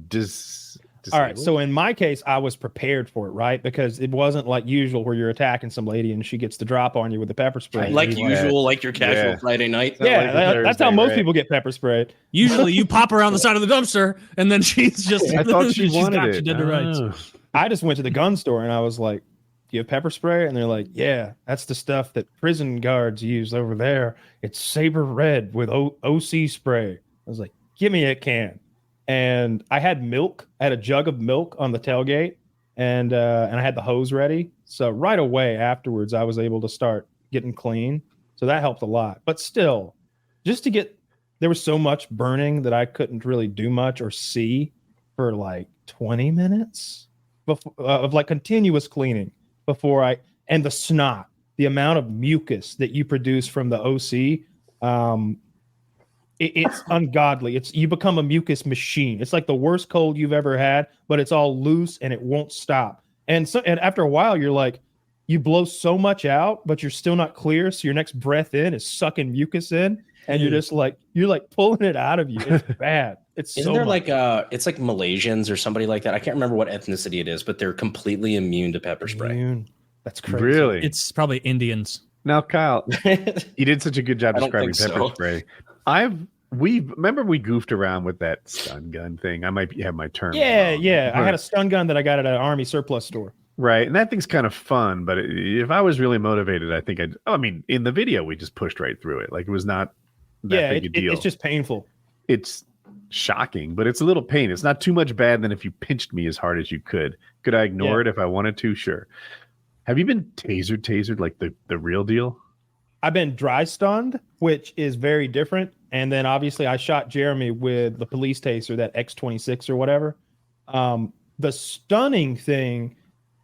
All right. So in my case, I was prepared for it, right? Because it wasn't like usual where you're attacking some lady and she gets the drop on you with the pepper spray. Like usual, like your casual Friday night. Yeah, that's how most people get pepper sprayed. Usually you pop her on the side of the dumpster and then she's just, I thought she she's wanted got it. you dead to rights. I just went to the gun store and I was like, do you have pepper spray? And they're like, yeah, that's the stuff that prison guards use over there. It's saber red with OC spray. I was like, give me a can. And I had milk. I had a jug of milk on the tailgate, and I had the hose ready. So right away afterwards, I was able to start getting clean. So that helped a lot. But still, there was so much burning that I couldn't really do much or see for like 20 minutes of like continuous cleaning and the snot, the amount of mucus that you produce from the OC. It's ungodly. You become a mucus machine. It's like the worst cold you've ever had, but it's all loose and it won't stop. And after a while, you're like, you blow so much out, but you're still not clear. So your next breath in is sucking mucus in, and you're just like pulling it out of you. It's bad. Isn't there like it's like Malaysians or somebody like that? I can't remember what ethnicity it is, but they're completely immune to pepper spray. That's crazy. Really? It's probably Indians. Now, Kyle, you did such a good job describing pepper spray. Remember we goofed around with that stun gun thing. I might have my term. Yeah. I had a stun gun that I got at an army surplus store. Right, and that thing's kind of fun. But if I was really motivated, I think in the video we just pushed right through it. Like it was not that big a deal. It's just painful. It's shocking, but it's a little pain. It's not too much bad than if you pinched me as hard as you could. Could I ignore it if I wanted to? Sure. Have you been tasered like the real deal? I've been dry stunned, which is very different. And then obviously I shot Jeremy with the police taser, that X26 or whatever. The stunning thing,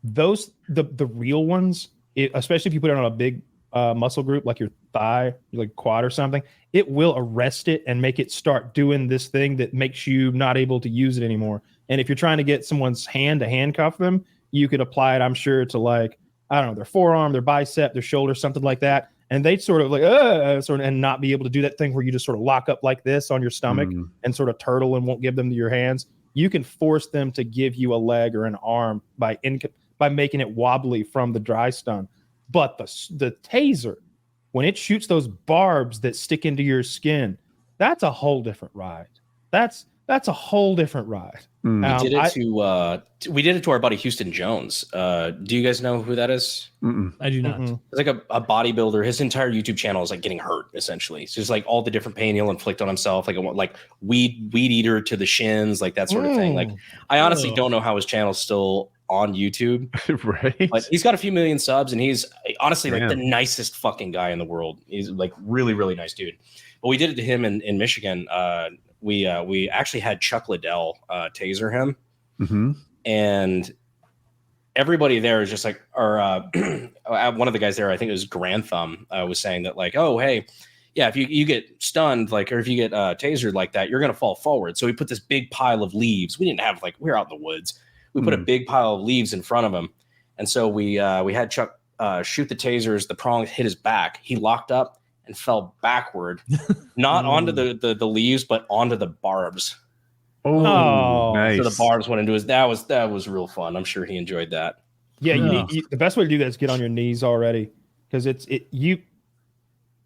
the real ones, especially if you put it on a big muscle group like your thigh, like quad or something, it will arrest it and make it start doing this thing that makes you not able to use it anymore. And if you're trying to get someone's hand to handcuff them, you could apply it, I'm sure, to like, I don't know, their forearm, their bicep, their shoulder, something like that. And they'd sort of like, and not be able to do that thing where you just sort of lock up like this on your stomach and sort of turtle and won't give them to your hands. You can force them to give you a leg or an arm by making it wobbly from the dry stun. But the taser, when it shoots those barbs that stick into your skin, that's a whole different ride. That's a whole different ride. We did it to our buddy Houston Jones. Do you guys know who that is? I do not. It's like a bodybuilder. His entire YouTube channel is like getting hurt, essentially. So it's like all the different pain he'll inflict on himself, like weed eater to the shins, like that sort of thing. Like I honestly don't know how his channel's still on YouTube. Right. But he's got a few million subs, and he's honestly like the nicest fucking guy in the world. He's like really, really nice dude. But we did it to him in Michigan. We actually had Chuck Liddell taser him, and everybody there is just like, or one of the guys there, I think it was Grand Thumb, was saying that like, oh hey, yeah, if you get stunned, like, or if you get tasered like that, you're gonna fall forward. So we put this big pile of leaves. We didn't have we were out in the woods. We put a big pile of leaves in front of him, and so we had Chuck shoot the tasers. The prong hit his back. He locked up and fell backward, not onto the leaves, but onto the barbs. Oh, nice. So the barbs went into his. That was real fun. I'm sure he enjoyed that. Yeah, the best way to do that is get on your knees already, because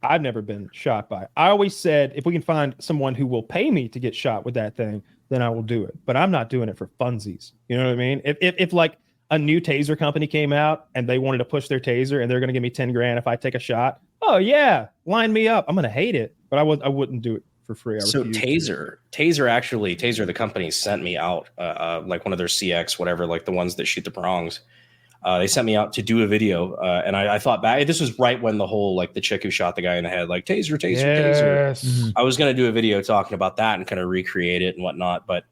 I've never been shot by it. I always said if we can find someone who will pay me to get shot with that thing, then I will do it. But I'm not doing it for funsies. You know what I mean? If like a new taser company came out and they wanted to push their taser and they're going to give me 10 grand if I take a shot, oh yeah, line me up. I'm going to hate it, but I wouldn't do it for free. So Taser the company sent me out, like one of their CX, whatever, like the ones that shoot the prongs. They sent me out to do a video, and I thought back. This was right when the whole like the chick who shot the guy in the head, like taser. I was gonna do a video talking about that and kind of recreate it and whatnot, but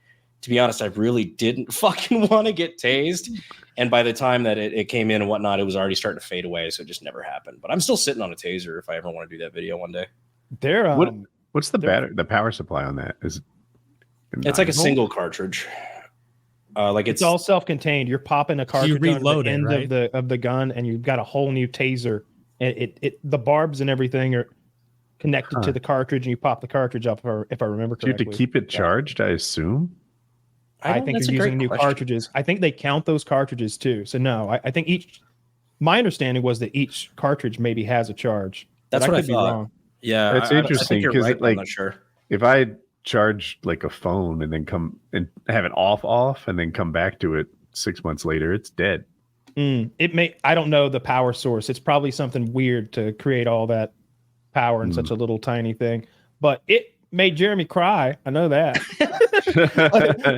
to be honest, I really didn't fucking want to get tased. And by the time that it came in and whatnot, it was already starting to fade away. So it just never happened. But I'm still sitting on a taser if I ever want to do that video one day. What's the power supply on that? It's like a single cartridge. Like it's all self-contained. You're popping a cartridge on the end right? of the gun, and you've got a whole new taser. And the barbs and everything are connected to the cartridge, and you pop the cartridge up. If I remember correctly, do you have to keep it charged? I assume. I think they're using new cartridges. I think they count those cartridges too. So no, I think my understanding was that each cartridge maybe has a charge. That's what I thought. Yeah, that's interesting because right, I'm not sure. If I charge like a phone and then come and have it off and then come back to it 6 months later, it's dead. I don't know the power source. It's probably something weird to create all that power in such a little tiny thing, but it made Jeremy cry. I know that.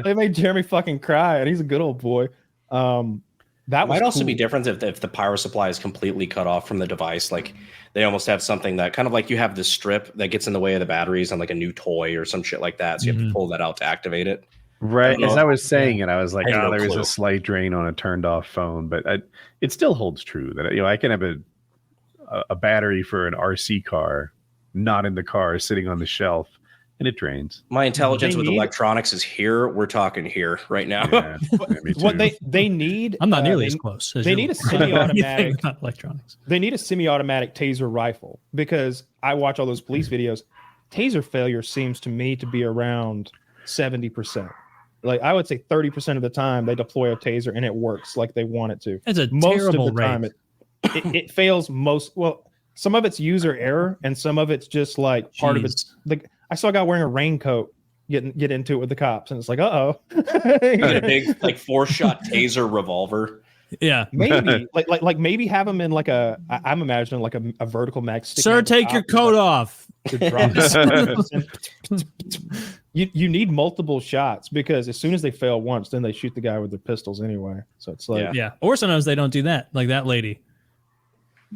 They made Jeremy fucking cry, and he's a good old boy. That might also be different if the power supply is completely cut off from the device. Like they almost have something that kind of like you have this strip that gets in the way of the batteries on like a new toy or some shit like that. So you have to pull that out to activate it. Right. As I was saying it, I was like, there is a slight drain on a turned off phone, but it still holds true that I can have a battery for an RC car not in the car, sitting on the shelf, and it drains. My intelligence with electronics is here. We're talking here right now. Yeah, what they need, I'm not nearly as close. As they need a semi-automatic electronics. They need a semi-automatic taser rifle, because I watch all those police videos. Taser failure seems to me to be around 70%. Like I would say 30% of the time they deploy a taser and it works like they want it to. It's a most terrible of the time it fails most. Well, some of it's user error and some of it's just like part of it's like I saw a guy wearing a raincoat get into it with the cops, and it's like, a big like 4-shot taser revolver. Yeah, maybe like maybe have them in like I'm imagining like a vertical mag. Sir, take your coat off. You need multiple shots, because as soon as they fail once, then they shoot the guy with their pistols anyway. So it's like or sometimes they don't do that, like that lady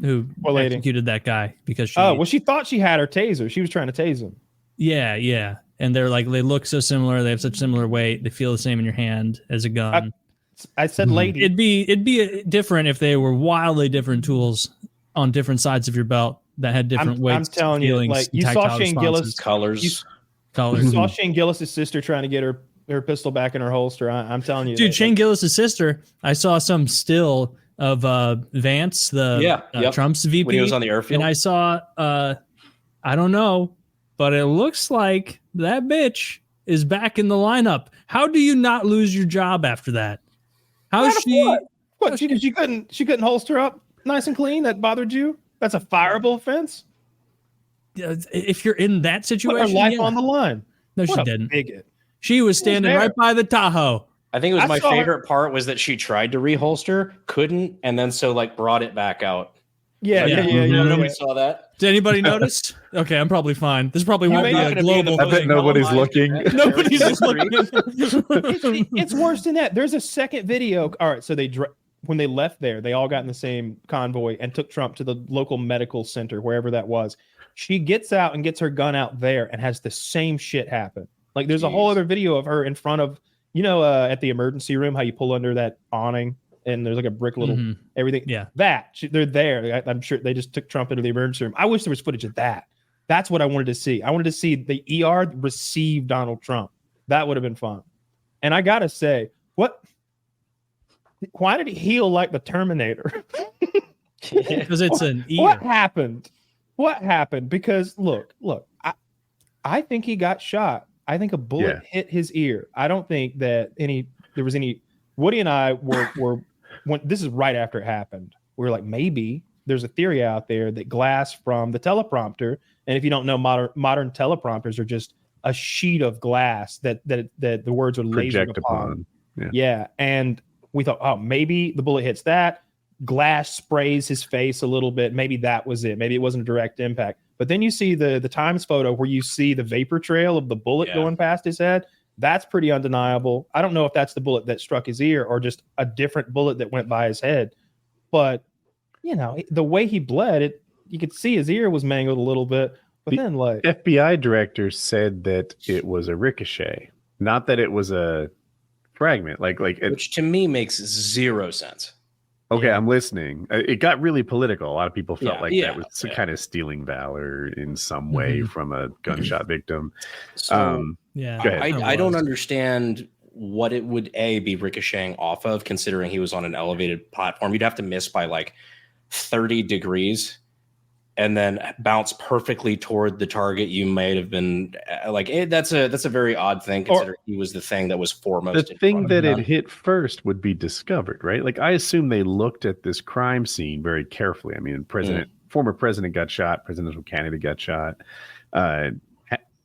who executed that guy because she thought she had her taser. She was trying to tase him. Yeah, and they're like, they look so similar, they have such similar weight, they feel the same in your hand as a gun. I said lady. It'd be different if they were wildly different tools on different sides of your belt that had different weights. I'm telling you, like you saw Shane Gillis colors. You saw Shane Gillis' sister trying to get her pistol back in her holster. I'm telling you, dude. Shane Gillis' sister. I saw some still of Vance, Trump's VP, when he was on the airfield, and I saw I don't know, but it looks like that bitch is back in the lineup. How do you not lose your job after that? How's she? What? She couldn't holster up nice and clean. That bothered you? That's a fireable offense. If you're in that situation, put her life on the line. No, what she didn't. Bigot. She was standing right by the Tahoe. I think it was my favorite part was that she tried to reholster, couldn't, and then brought it back out. Yeah. Nobody saw that. Did anybody notice? Okay, I'm probably fine. This probably won't be a global thing. I bet nobody's looking. Nobody's looking. It's worse than that. There's a second video. All right, so when they left there, they all got in the same convoy and took Trump to the local medical center, wherever that was. She gets out and gets her gun out there and has the same shit happen. Like there's a whole other video of her in front of, at the emergency room, how you pull under that awning and there's like a brick little everything. Yeah. They're there. I'm sure they just took Trump into the emergency room. I wish there was footage of that. That's what I wanted to see. I wanted to see the ER receive Donald Trump. That would have been fun. And I got to say, why did he heal like the Terminator? Because it's an ear. What happened? Because look, I think he got shot. I think a bullet hit his ear. I don't think that there was any. Woody and I were when this is right after it happened. We were like, maybe there's a theory out there that glass from the teleprompter, and if you don't know, modern teleprompters are just a sheet of glass that the words are lasered upon. Yeah, and we thought, oh, maybe the bullet hits that. Glass sprays his face a little bit. Maybe that was it. Maybe it wasn't a direct impact. But then you see the Times photo where you see the vapor trail of the bullet going past his head. That's pretty undeniable. I don't know if that's the bullet that struck his ear or just a different bullet that went by his head. But, the way he bled, you could see his ear was mangled a little bit. But then, like, FBI director said that it was a ricochet, not that it was fragment. Which to me makes zero sense. Okay, I'm listening. It got really political. A lot of people felt that was kind of stealing valor in some way from a gunshot victim. So yeah, I don't understand what it would be ricocheting off of, considering he was on an elevated platform. You'd have to miss by like 30 degrees and then bounce perfectly toward the target. You might have been that's a very odd thing, considering he was the thing that was foremost. The thing that it hit first would be discovered, right? Like, I assume they looked at this crime scene very carefully. I mean, former president got shot, presidential candidate got shot.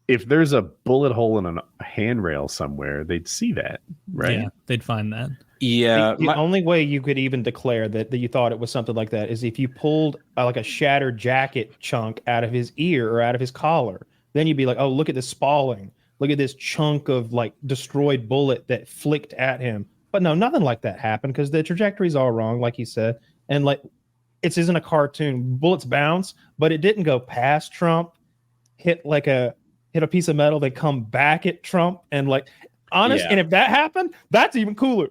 If there's a bullet hole in a handrail somewhere, they'd see that, right? Yeah, they'd find that. Yeah. The only way you could even declare that you thought it was something like that is if you pulled like a shattered jacket chunk out of his ear or out of his collar. Then you'd be like, oh, look at this spalling. Look at this chunk of like destroyed bullet that flicked at him. But no, nothing like that happened because the trajectory's all wrong, like you said. And like, it isn't a cartoon. Bullets bounce, but it didn't go past Trump, hit a piece of metal, they come back at Trump, and like, honest. And if that happened, that's even cooler.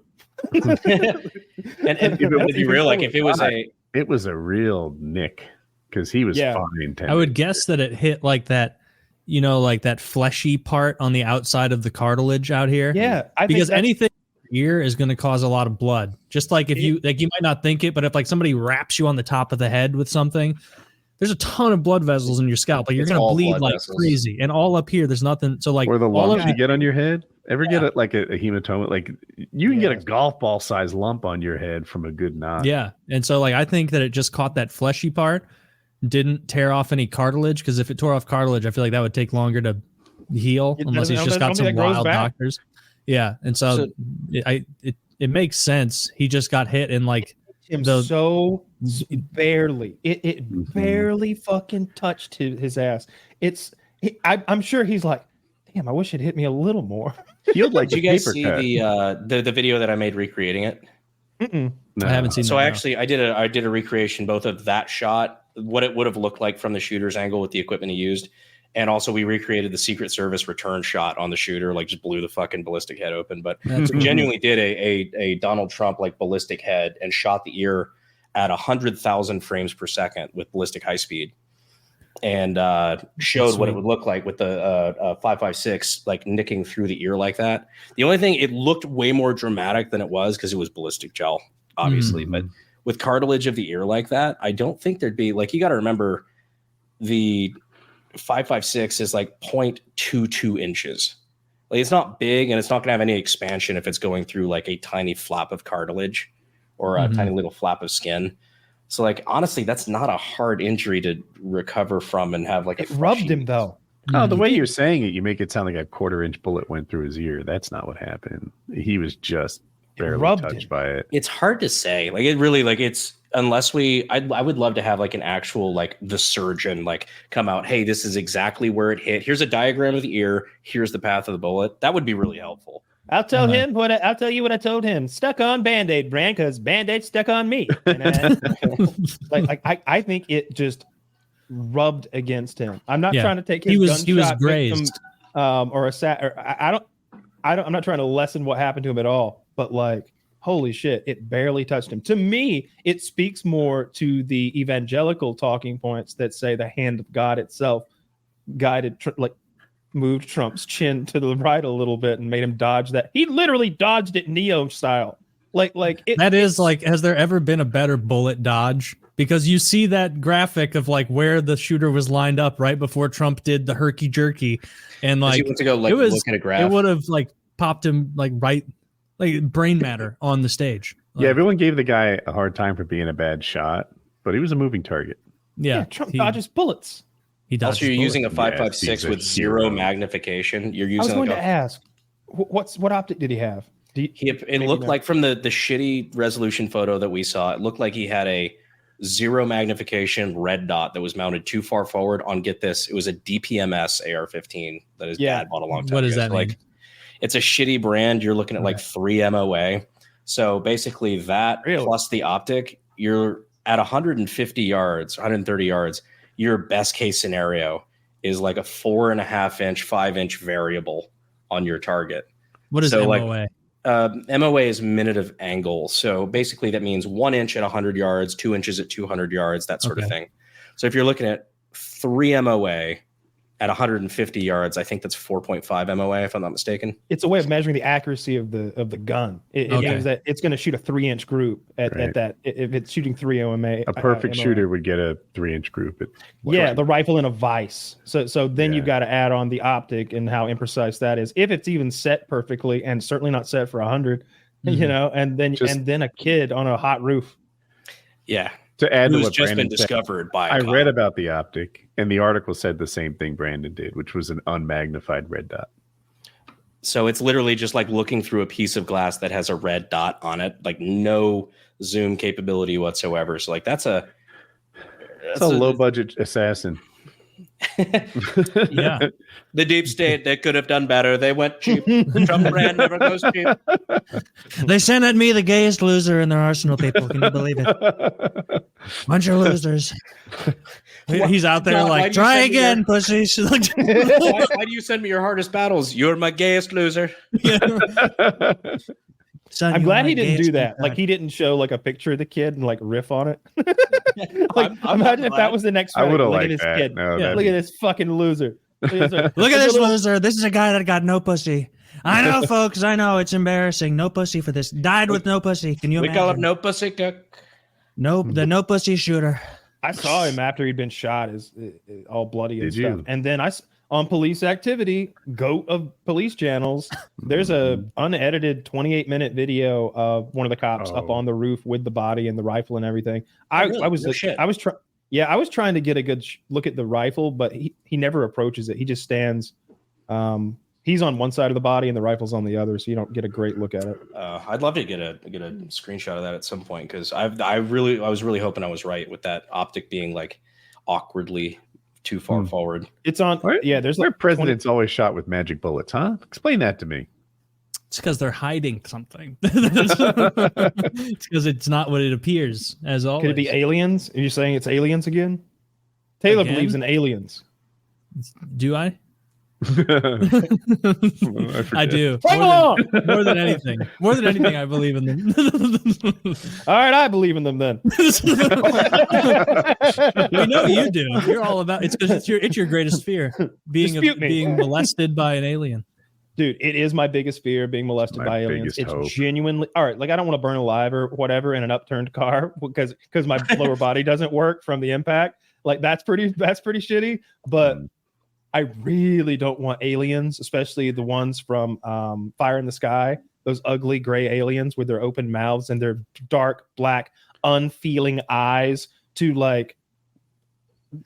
and to be real, like if it was a real nick because he was fine. I would guess that it hit like that, like that fleshy part on the outside of the cartilage out here. Yeah, because anything ear is going to cause a lot of blood. Just like if you might not think it, but if like somebody wraps you on the top of the head with something, there's a ton of blood vessels in your scalp. Like you're going to bleed like crazy. And all up here, there's nothing. So like, or the lumps you get on your head. Ever get a hematoma? Like you can get a golf ball size lump on your head from a good knot. Yeah. And so like, I think that it just caught that fleshy part, didn't tear off any cartilage. Cause if it tore off cartilage, I feel like that would take longer to heal unless he's just got some wild doctors. Yeah. And so it makes sense. He just got hit in like so barely. It barely fucking touched his ass. I'm sure he's like, damn, I wish it hit me a little more. Feels like did you guys see the video that I made recreating it? No. I haven't seen. So I did a recreation both of that shot, what it would have looked like from the shooter's angle with the equipment he used, and also we recreated the Secret Service return shot on the shooter, like just blew the fucking ballistic head open. But genuinely did a Donald Trump like ballistic head and shot the ear at 100,000 frames per second with ballistic high speed. And showed what it would look like with the 5.56 like nicking through the ear like that. The only thing, it looked way more dramatic than it was because it was ballistic gel, obviously. But with cartilage of the ear like that, I don't think there'd be like, you got to remember the 5.56 is like 0.22 inches. Like it's not big and it's not going to have any expansion if it's going through like a tiny flap of cartilage or a tiny little flap of skin. So, like, honestly, that's not a hard injury to recover from and have like it rubbed him though. Oh, the way you're saying it, you make it sound like a 1/4-inch bullet went through his ear. That's not what happened. He was just barely touched by it. It's hard to say. Like it really, like it's unless I would love to have like an actual like the surgeon like come out. Hey, this is exactly where it hit. Here's a diagram of the ear. Here's the path of the bullet. That would be really helpful. I'll tell you what I told him. Stuck on Band-Aid brand because Band-Aid stuck on me. And I think it just rubbed against him. I'm not trying to take his he was grazed I'm not trying to lessen what happened to him at all, but like holy shit, it barely touched him. To me, it speaks more to the evangelical talking points that say the hand of God itself guided moved Trump's chin to the right a little bit and made him dodge that. He literally dodged it Neo style. Has there ever been a better bullet dodge? Because you see that graphic of like where the shooter was lined up right before Trump did the herky jerky, and like he went to go like look at a graph. It would have like popped him like right, like brain matter on the stage. Yeah, everyone gave the guy a hard time for being a bad shot, but he was a moving target. Yeah, Trump dodges bullets. He dodges also, you're bullets. using a 5.56 with zero magnification. You're using. I was going to ask, what optic did he have? It looked like from the shitty resolution photo that we saw, it looked like he had a zero magnification red dot that was mounted too far forward on, get this, it was a DPMS AR-15 that his dad bought a long time ago. What does that mean? Like, it's a shitty brand. You're looking at like 3 MOA. So basically that plus the optic, you're at 150 yards, 130 yards. Your best case scenario is like a 4.5 inch, 5 inch variable on your target. What is MOA? MOA is minute of angle. So basically that means 1 inch at 100 yards, 2 inches at 200 yards, that sort of thing. So if you're looking at 3 MOA at 150 yards, I think that's 4.5 MOA, if I'm not mistaken. It's a way of measuring the accuracy of the gun. It means that it's going to shoot a 3-inch group at that. If it's shooting 3 MOA, a perfect shooter would get a 3-inch group. The rifle in a vise. So then you've got to add on the optic and how imprecise that is. If it's even set perfectly, and certainly not set for 100, you know, and then a kid on a hot roof. Yeah. To add to who's what just Brandon been said, discovered by I read about the optic, and the article said the same thing Brandon did, which was an unmagnified red dot. So it's literally just like looking through a piece of glass that has a red dot on it, like no zoom capability whatsoever. So like that's a low budget assassin. Yeah. The deep state, they could have done better. They went cheap. Trump brand never goes cheap. They sent at me the gayest loser in their arsenal, people. Can you believe it? Bunch of losers. He's out there like, try again, pussy. Why do you send me your hardest battles? You're my gayest loser. Son, I'm glad he didn't do that. Like he didn't show like a picture of the kid and like riff on it. Like imagine if that was the next. I would have look liked at this that. kid. No, Look at this fucking loser. Look at this loser. This is a guy that got no pussy. I know, folks. I know it's embarrassing. No pussy for this. Died with no pussy. Can you imagine? We call him no pussy cook. Nope, the no pussy shooter. I saw him after he'd been shot, is all bloody and Did stuff. you? And then on Police Activity, GOAT of police channels, there's a unedited 28-minute video of one of the cops up on the roof with the body and the rifle and everything. I was trying to get a good look at the rifle, but he never approaches it. He just stands. He's on one side of the body and the rifle's on the other, so you don't get a great look at it. I'd love to get a screenshot of that at some point, because I was really hoping I was right with that optic being like awkwardly too far forward. It's on. Yeah, there's Their like president's always shot with magic bullets, huh? Explain that to me. It's because they're hiding something. It's because it's not what it appears, as always. Could it be aliens? Are you saying it's aliens again? Taylor Again? believes in aliens. Do I? I I do. More than anything. More than anything, I believe in them. All right, I believe in them then. We know you do. You're all about it's because it's your greatest fear. Being molested by an alien. Dude, it is my biggest fear, being molested by aliens. It's hope. genuinely all right. Like I don't want to burn alive or whatever in an upturned car because my lower body doesn't work from the impact. Like that's pretty shitty. But I really don't want aliens, especially the ones from Fire in the Sky. Those ugly gray aliens with their open mouths and their dark black unfeeling eyes to like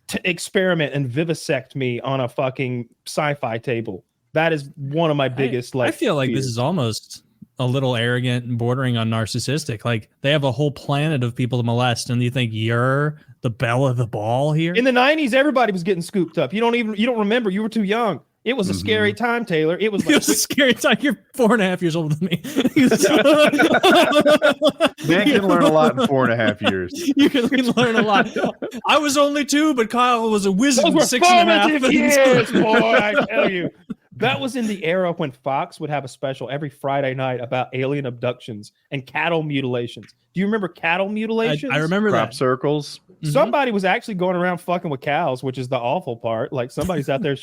to experiment and vivisect me on a fucking sci-fi table. That is one of my biggest I feel like this is almost a little arrogant and bordering on narcissistic. Like they have a whole planet of people to molest, and you think you're the belle of the ball here? In the 90s, everybody was getting scooped up. You don't remember. You were too young. It was a scary time, Taylor. It was a scary time. You're 4.5 years older than me. Man can learn a lot in 4.5 years. You can learn a lot. I was only 2, but Kyle was a wizard. Those were 6.5 years, boy, I tell you. That was in the era when Fox would have a special every Friday night about alien abductions and cattle mutilations. Do you remember cattle mutilations? I remember Crop that. circles. Somebody was actually going around fucking with cows, which is the awful part. Like somebody's out there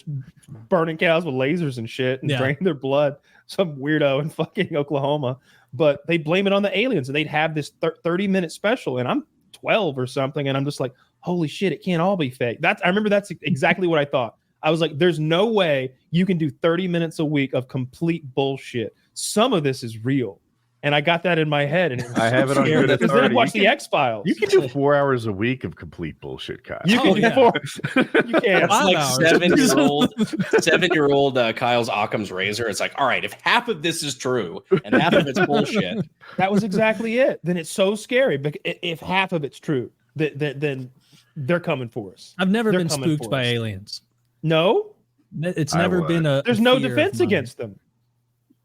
burning cows with lasers and shit and draining their blood. Some weirdo in fucking Oklahoma. But they blame it on the aliens, and they'd have this 30-minute special, and I'm 12 or something, and I'm just like, holy shit, it can't all be fake. I remember that's exactly what I thought. I was like, there's no way you can do 30 minutes a week of complete bullshit. Some of this is real. And I got that in my head. And I have it on good because then I authority. watched the X-Files. You can do 4 hours a week of complete bullshit, Kyle. You can do 4. You can. It's like 7-year-old Kyle's Occam's razor. It's like, all right, if half of this is true and half of it's bullshit. That was exactly it. Then it's so scary. But if half of it's true, then they're coming for us. I've never been spooked by aliens. No, it's never been a. There's no defense against them.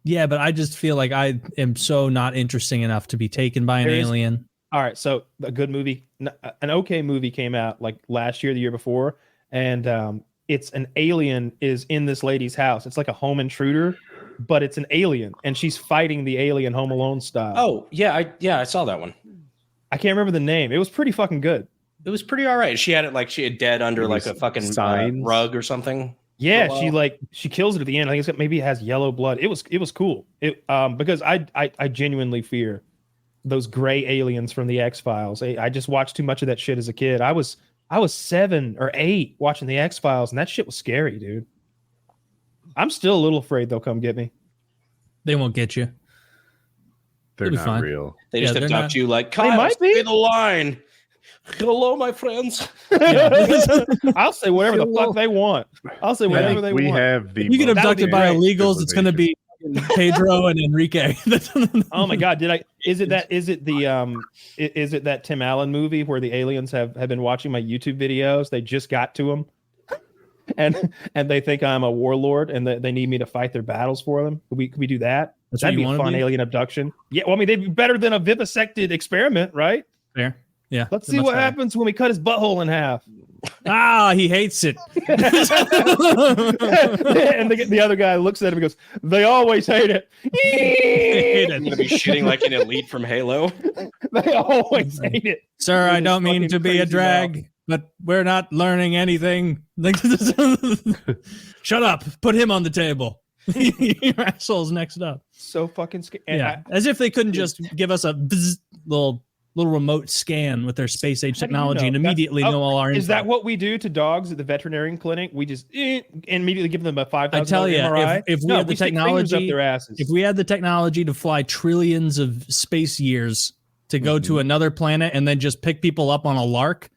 Yeah, but I just feel like I am so not interesting enough to be taken by an alien. All right, so a good movie, an okay movie came out like last year, the year before, and it's an alien is in this lady's house. It's like a home intruder, but it's an alien, and she's fighting the alien Home Alone style. Oh yeah, I saw that one. I can't remember the name. It was pretty fucking good. It was pretty all right. She had it like she had dead under like a fucking rug or something. Yeah, she kills it at the end. I think maybe it has yellow blood. It was cool. Because I genuinely fear those gray aliens from the X-Files. I just watched too much of that shit as a kid. I was 7 or 8 watching the X-Files, and that shit was scary, dude. I'm still a little afraid they'll come get me. They won't get you. They're not fine. real. They just abduct you like, Kyle, might be. stay the line. Hello, my friends. I'll say whatever the fuck they want. I'll say whatever they want. We have the. If you get abducted by illegals, it's going to be Pedro and Enrique. Oh my god! Is it that Tim Allen movie where the aliens have been watching my YouTube videos? They just got to him, and they think I'm a warlord, and they need me to fight their battles for them. Could we do that? That'd be a fun alien abduction. Yeah, well, I mean, they'd be better than a vivisected experiment, right? Fair. Yeah. Let's see what happens when we cut his butthole in half. He hates it. And the other guy looks at him and goes, "They always hate it." I'm gonna be shitting like an elite from Halo. They always hate it. Sir, I don't mean to be a drag, but we're not learning anything. Shut up. Put him on the table. Your asshole's next up. So fucking scary. Yeah, as if they couldn't just give us a little remote scan with their space age technology and immediately know all our info. Is that what we do to dogs at the veterinarian clinic? We just immediately give them a $5,000 I tell you, MRI. if we had the technology up their asses. If we had the technology to fly trillions of space years to go to another planet and then just pick people up on a lark.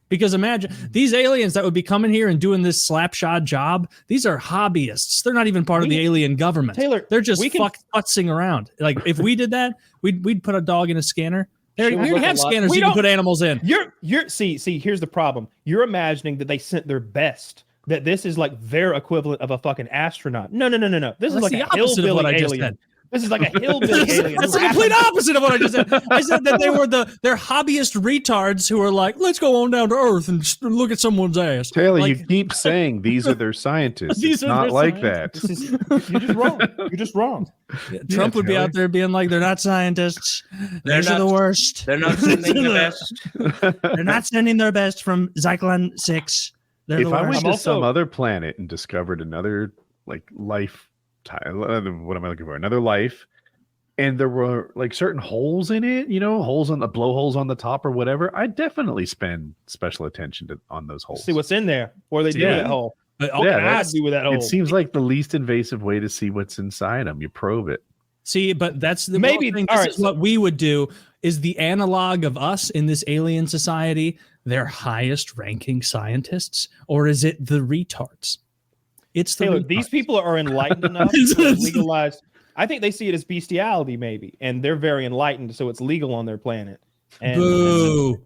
Because imagine these aliens that would be coming here and doing this slapshod job. These are hobbyists. They're not even part of the alien government. Taylor, they're just futzing around. Like if we did that, we'd put a dog in a scanner. We already have scanners you can put animals in. See, here's the problem. You're imagining that they sent their best. That this is like their equivalent of a fucking astronaut. No. This is like a hillbilly alien. This is like a hillbilly alien. That's the complete opposite of what I just said. I said that they were their hobbyist retards who are like, let's go on down to Earth and look at someone's ass. Taylor, like, you keep saying these are their scientists. It's not like that. You're just wrong. You're just wrong. Yeah, Trump would be out there being like, they're not scientists. They're the worst. They're not sending the best. They're not sending their best from Zyklon 6. They're if I went to some other planet and discovered another life. What am I looking for? Another life, and there were like certain holes in it, holes on the blowholes on the top or whatever. I definitely spend special attention on those holes. See what's in there. What do they do with that hole? What can I do with that hole? It seems like the least invasive way to see what's inside them. You probe it. See, but that's the maybe thing. This is what we would do. Is the analog of us in this alien society their highest ranking scientists, or is it the retards? It's Taylor, these people are enlightened enough to legalize. I think they see it as bestiality, maybe, and they're very enlightened, so it's legal on their planet. And, boo!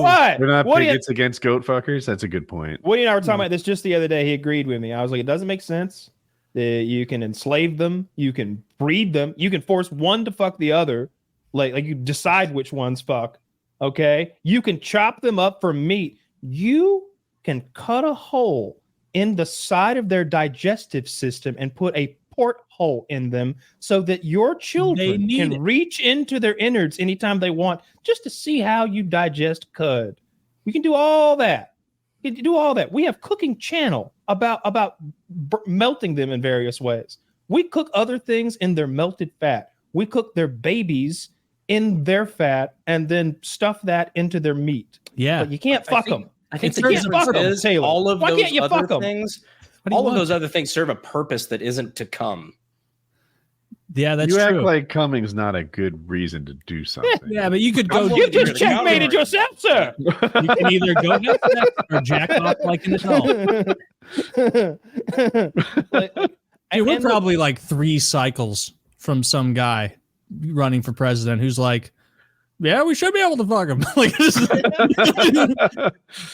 What? They're not bigots against goat fuckers. That's a good point. Woody and I were talking about this just the other day. He agreed with me. I was like, it doesn't make sense. You can enslave them. You can breed them. You can force one to fuck the other. Like you decide which ones fuck. Okay. You can chop them up for meat. You can cut a hole in the side of their digestive system and put a porthole in them so that your children can reach into their innards anytime they want, just to see how you digest cud. We can do all that. We can do all that. We have cooking channel about melting them in various ways. We cook other things in their melted fat. We cook their babies in their fat and then stuff that into their meat. Yeah. But you can't fuck them. I think the difference is all of those other things. All of those other things serve a purpose that isn't to come. Yeah, that's true. You act like coming's not a good reason to do something. Yeah, but you could go. You just checkmated yourself, sir. You can either go get sex or jack off like an adult. We're probably like 3 cycles from some guy running for president who's like, yeah, we should be able to fuck him.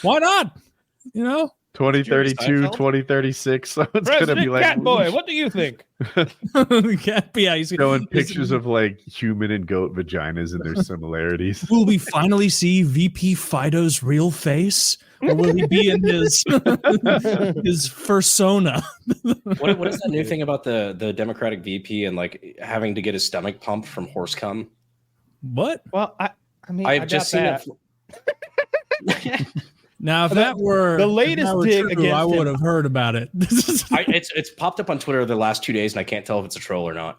Why not? 2032, 2036. So it's President gonna be like Catboy, what do you think? Showing pictures of like human and goat vaginas and their similarities. Will we finally see VP Fido's real face? or will he be in his his fursona? What is that new thing about the Democratic VP and like having to get his stomach pumped from horse cum? What? Well, I mean, I've just seen that. it. Now, if that were the latest dig true, against I would him. have heard about it. It's popped up on Twitter the last 2 days, and I can't tell if it's a troll or not.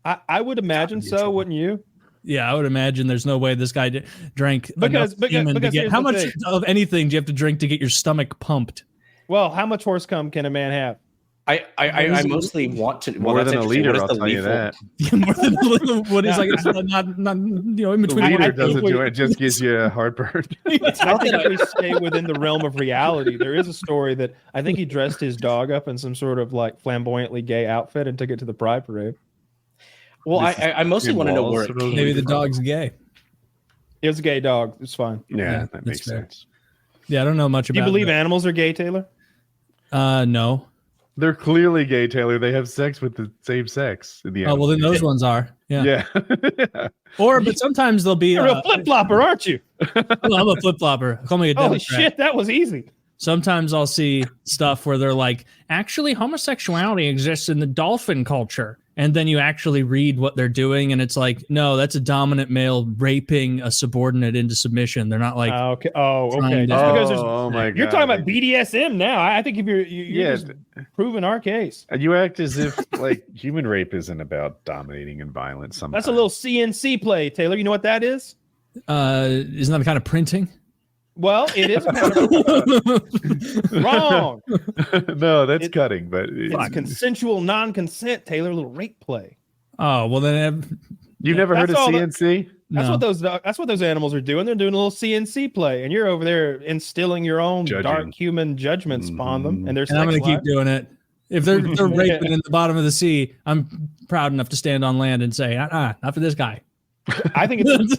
I would imagine so, wouldn't you? Yeah, I would imagine there's no way this guy drank because semen to get. here's How the much thing. of anything do you have to drink to get your stomach pumped? Well, how much horse cum can a man have? I mostly want to More that's than a interesting. liter, What is I'll the tell you lethal- that. More than a little, what is like? It's not in The between. liter think doesn't we- do it; it just gives you a heartburn. I think if we stay within the realm of reality, there is a story that I think he dressed his dog up in some sort of like flamboyantly gay outfit and took it to the pride parade. Well, I mostly want to know where it Walls, came Maybe the from. dog's gay. It was a gay dog. It's fine. Yeah, that that's makes fair. sense. Yeah, I don't know much Do you about. believe animals are gay, Taylor? No. They're clearly gay, Taylor. They have sex with the same sex. In the Oh well, then animal those ones are. Yeah. Yeah. Or but sometimes they'll be. You're a real flip flopper, aren't you? I'm a flip flopper. Call me a Holy Democrat. shit, that was easy. Sometimes I'll see stuff where they're like, actually, homosexuality exists in the dolphin culture. And then you actually read what they're doing, and it's like, no, that's a dominant male raping a subordinate into submission. They're not like, Okay. Oh, okay. trying to- Just because there's, Oh my god! you're talking about BDSM now. I think if you're Yeah. just proving our case. You act as if like human rape isn't about dominating and violence. Sometimes That's a little CNC play, Taylor. You know what that is? isn't that a kind of printing? Well, it is kind of wrong. no, that's It- cutting, but It's consensual non-consent, Taylor. A little rape play. Oh, well, then, you've never heard of That's all the- CNC? That's no. what those animals are doing. They're doing a little CNC play, and you're over there instilling your own Judging. dark human judgments upon them. And their And I'm sex going to keep life. doing it. If they're raping in the bottom of the sea, I'm proud enough to stand on land and say, not for this guy. I think it's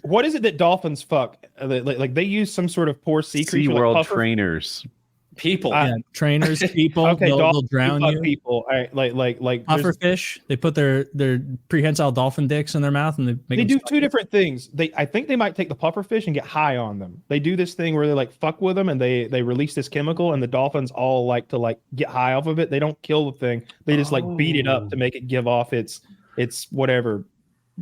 what is it that dolphins fuck? Like they use some sort of poor sea creature. SeaWorld like puffer? trainers. People. Yeah, trainers, people, Okay, they'll dolphins drown fuck you. people. All right, like Puffer there's- fish, they put their prehensile dolphin dicks in their mouth and they make they them do suck two it. different things. I think they might take the puffer fish and get high on them. They do this thing where they like fuck with them and they release this chemical and the dolphins all like to like get high off of it. They don't kill the thing. They just like beat it up to make it give off its whatever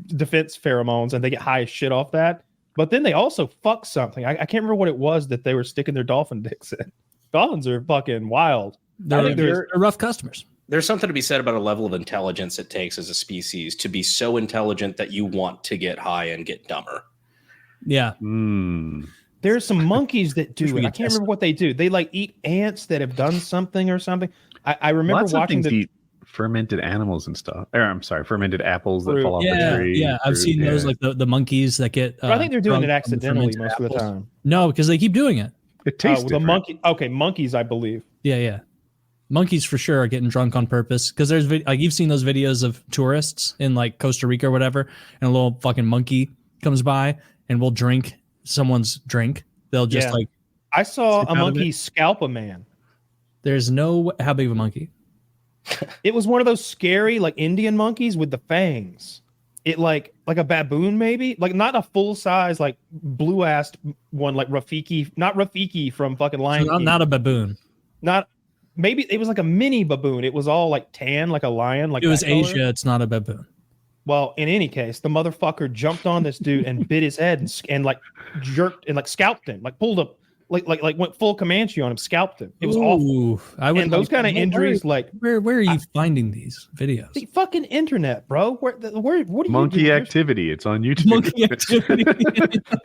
defense pheromones and they get high as shit off that. But then they also fuck something. I can't remember what it was that they were sticking their dolphin dicks in. Dolphins are fucking wild. I think They're rough customers. There's something to be said about a level of intelligence it takes as a species to be so intelligent that you want to get high and get dumber. Yeah. There's some monkeys that do we it. I could can't test remember what they do. They like eat ants that have done something or something. I remember Lots of watching things eat fermented animals and stuff. Or I'm sorry, fermented apples that Fruit. fall off the Yeah, tree. yeah. I've fruit, seen those, yeah. like the monkeys that get. But I think they're doing it drunk on the accidentally fermented most of the apples. time. No, because they keep doing it. It tastes The different. monkey. Okay, monkeys, I believe. Yeah. Monkeys for sure are getting drunk on purpose because there's like you've seen those videos of tourists in like Costa Rica or whatever, and a little fucking monkey comes by and will drink someone's drink. They'll just Yeah. like. I saw Sip a out of monkey it. scalp a man. There's no how big of a monkey. It was one of those scary like Indian monkeys with the fangs. It like a baboon maybe, like not a full size like blue assed one like Rafiki, not Rafiki from fucking Lion So King. not a baboon. Not maybe it was like a mini baboon. It was all like tan, like a lion. Like It was that color. Asia. It's not a baboon. Well, in any case, the motherfucker jumped on this dude and bit his head and like jerked and like scalped him, like pulled up, like went full Comanche on him, scalped him. It was awful. Ooh, I would And those kind of injuries, like Where are you finding these videos? the fucking internet, bro. Where what do you Monkey do? activity. It's on YouTube. Monkey activity.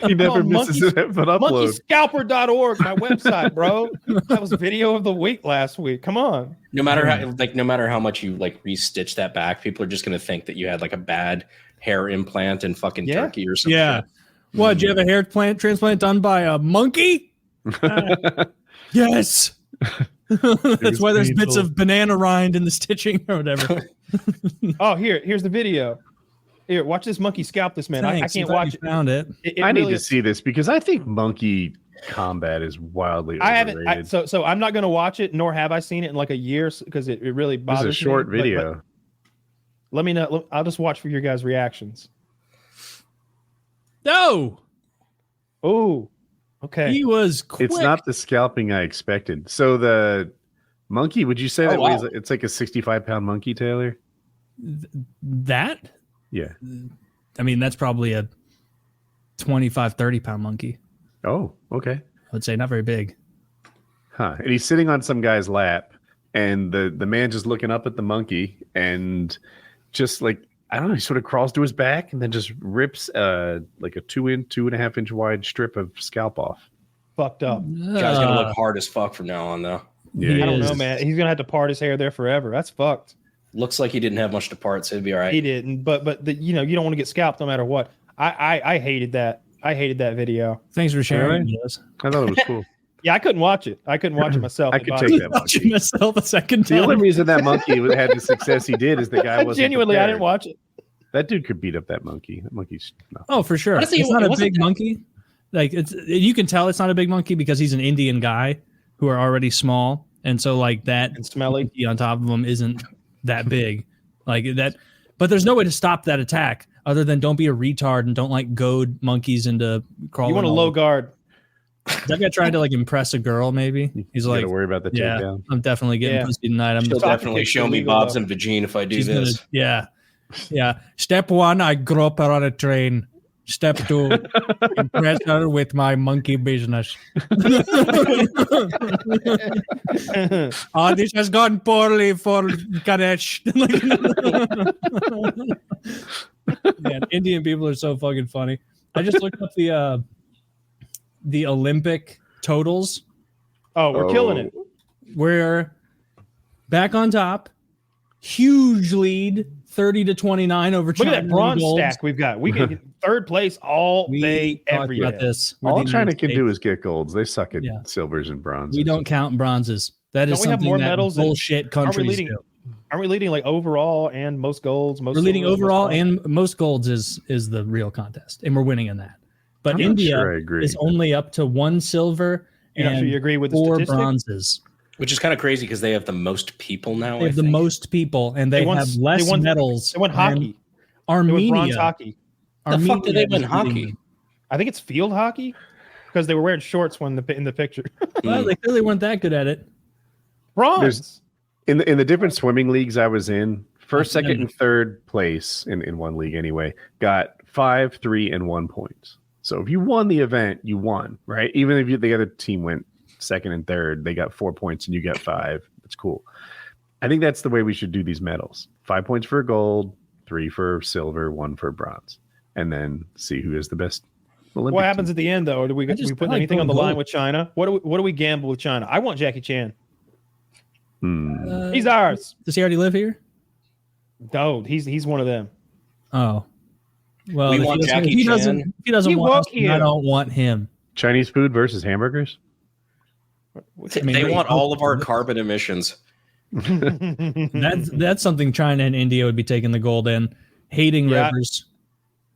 He never on misses an upload. Monkeyscalper.org, my website, bro. That was video of the week last week. Come on. No matter how much you like restitch that back, people are just going to think that you had like a bad hair implant in fucking Yeah. Turkey or something. Yeah. What? Do you have a hair transplant done by a monkey? Yes. That's why there's bits painful. of banana rind in the stitching or whatever. Oh, here's the video. Here, watch this monkey scalp this man. I Thanks, can't I'm glad watch you it. Found it. I need really to see this because I think monkey combat is wildly I overrated. haven't. So I'm not going to watch it, nor have I seen it in like a year because it really This bothers is a short me. But video. let me know. I'll just watch for your guys' reactions. No. Oh, Okay. He was quick. It's not the scalping I expected. So the monkey, would you say that weighs? It's like a 65-pound monkey, Taylor? That? Yeah. I mean, that's probably a 25, 30-pound monkey. Oh, okay. I would say not very big. Huh. And he's sitting on some guy's lap, and the man just looking up at the monkey, and just like, I don't know, he sort of crawls to his back and then just rips like a 2.5 inch wide strip of scalp off. Fucked up. Guy's gonna look hard as fuck from now on, though. Yeah, I don't know, man. He's gonna have to part his hair there forever. That's fucked. Looks like he didn't have much to part, so he'd be all right. He didn't, but you don't want to get scalped no matter what. I hated that. I hated that video. Thanks for sharing. Really? I thought it was cool. Yeah, I couldn't watch it. I couldn't watch it myself. I could take that Watching monkey. myself a second time. The only reason that monkey had the success he did is the guy wasn't Genuinely, prepared. I didn't watch it. That dude could beat up that monkey. That monkey's nothing. Oh, for sure. Honestly, It's not it a wasn't big monkey. Like you can tell it's not a big monkey because he's an Indian guy who are already small, and so like that And smelly. monkey on top of him isn't that big, like that. But there's no way to stop that attack other than don't be a retard and don't like goad monkeys into crawling. You want a all low over. guard. That guy trying to like impress a girl, maybe. He's You like, gotta worry about the yeah, takedown. I'm definitely getting Yeah. pussy tonight. I'm She'll Stop definitely it. show me Illegal, Bob's though. and Vagine if I do she's this. gonna, yeah. Step 1, I grew up on a train. Step 2, impress her with my monkey business. This has gone poorly for Ganesh. Man, Indian people are so fucking funny. I just looked up the Olympic totals. Oh, we're killing it. We're back on top. Huge lead, 30-29 over Look China. at that bronze in golds. stack we've got. We can get third place all We day, talked every about day. this. All We're the China United can States. do is get golds. They suck at Yeah. silvers and bronzes. We don't count bronzes. That is Don't we have something more that medals than- bullshit countries leading- do. Aren't we leading like overall and most golds? Most We're leading silvers, most overall bronze? and most golds is the real contest, and we're winning in that. But I'm not India sure I agree. is only up to 1 silver You're not and sure you agree with the 4 statistic? bronzes. Which is kind of crazy because they have the most people now. They have the most people, and they won- have less they won- medals. They won than hockey. They won bronze Armenia. hockey. The fuck did they Armenia win is hockey? leading. I think it's field hockey because they were wearing shorts when in the picture. Well, they clearly weren't that good at it. Bronze. In the different swimming leagues I was in, first, That's second, and third place in one league anyway, got 5, 3, and 1 points. So if you won the event, you won, right? Even if the other team went second and third, they got 4 points and you got 5. That's cool. I think that's the way we should do these medals. 5 points for gold, 3 for silver, 1 for bronze, and then see who is the best Olympic What happens team. at the end though? Do we just put like anything on the going line gold. with China? What do we gamble with China? I want Jackie Chan. Hmm. He's ours. Does he already live here? No, he's one of them. Oh, well, We if want he doesn't, Jackie if he doesn't, Chan. if he doesn't He want us, walk then I here. don't want him. Chinese food versus hamburgers? I mean, They wait, want all of our carbon emissions. That's something China and India would be taking the gold in. Hating Yeah. rivers.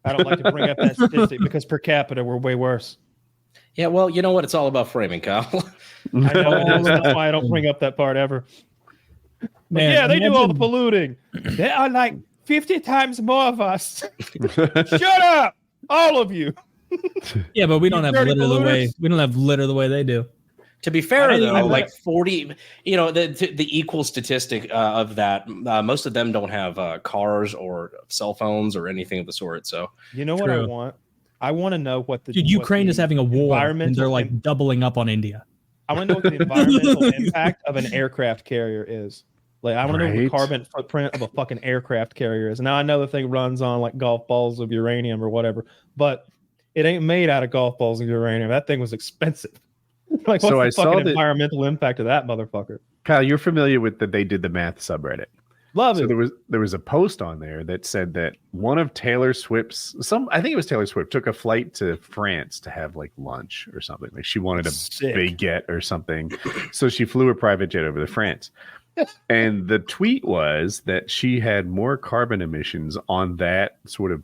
I don't like to bring up that statistic because per capita we're way worse. Yeah, well, you know what? It's all about framing, Kyle. I know that's why I don't bring up that part ever. But Man, yeah, they do all the imagine- polluting. There are like 50 times more of us. Shut up, all of you. Yeah, but we don't have dirty litter the way polluters. we don't have litter the way they do. To be fair, I though, know like 40, the equal statistic of that, most of them don't have cars or cell phones or anything of the sort. So You know what I True. want? I want to know what the Dude, what Ukraine the is having a war, and environmental they're like im- doubling up on India. I want to know what the environmental impact of an aircraft carrier is. Like, I want to know what the Right. carbon footprint of a fucking aircraft carrier is. Now I know the thing runs on like golf balls of uranium or whatever, but it ain't made out of golf balls of uranium. That thing was expensive. Like, what's So the I saw fucking that- environmental impact of that motherfucker? Kyle, you're familiar with that they did the math subreddit. Love So it. there was a post on there that said that one of Taylor Swift's I think it was Taylor Swift took a flight to France to have like lunch or something. Like she wanted a Sick. baguette or something. So she flew a private jet over to France. And the tweet was that she had more carbon emissions on that sort of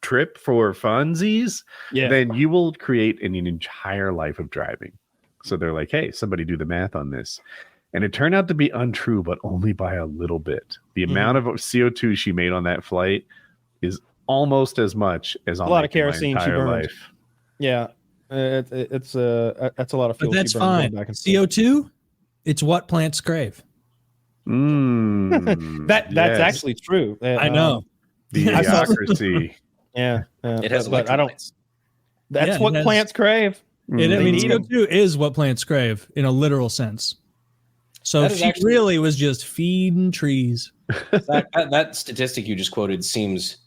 trip for funsies Yeah. then you will create an entire life of driving. So they're like, hey, somebody do the math on this. And it turned out to be untrue, but only by a little bit. The amount of CO2 she made on that flight is almost as much as I'll A lot of make in my kerosene she entire burns. life. Yeah, that's a lot of fuel. But that's she burns going fine. back and forth. CO2, it's what plants crave. That's yes. actually true. I know. The I saw- idiocracy. Yeah, It has but I don't. electrolytes. That's Yeah, what it has- plants crave. I Mm. mean, need 'em. CO2 is what plants crave in a literal sense. So That is she actually- really was just feeding trees. That statistic you just quoted seems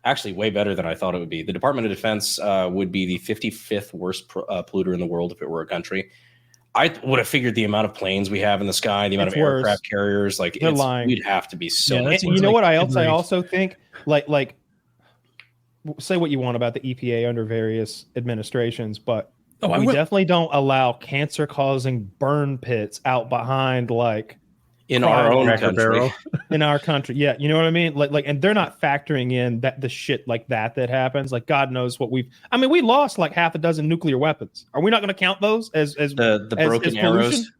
actually way better than I thought it would be. The Department of Defense would be the 55th worst polluter in the world if it were a country. I would have figured the amount of planes we have in the sky, the amount It's of worse. aircraft carriers, like They're lying. we'd have to be so. Yeah, much that's And you seems know like what I Henry. also think? Like, say what you want about the EPA under various administrations, but Oh, we definitely don't allow cancer-causing burn pits out behind in our own Cracker country. Barrel. in our country. Yeah, you know what I mean? Like, and they're not factoring in that the shit like that happens. Like, God knows what we lost like half a dozen nuclear weapons. Are we not going to count those as The as broken pollution? arrows.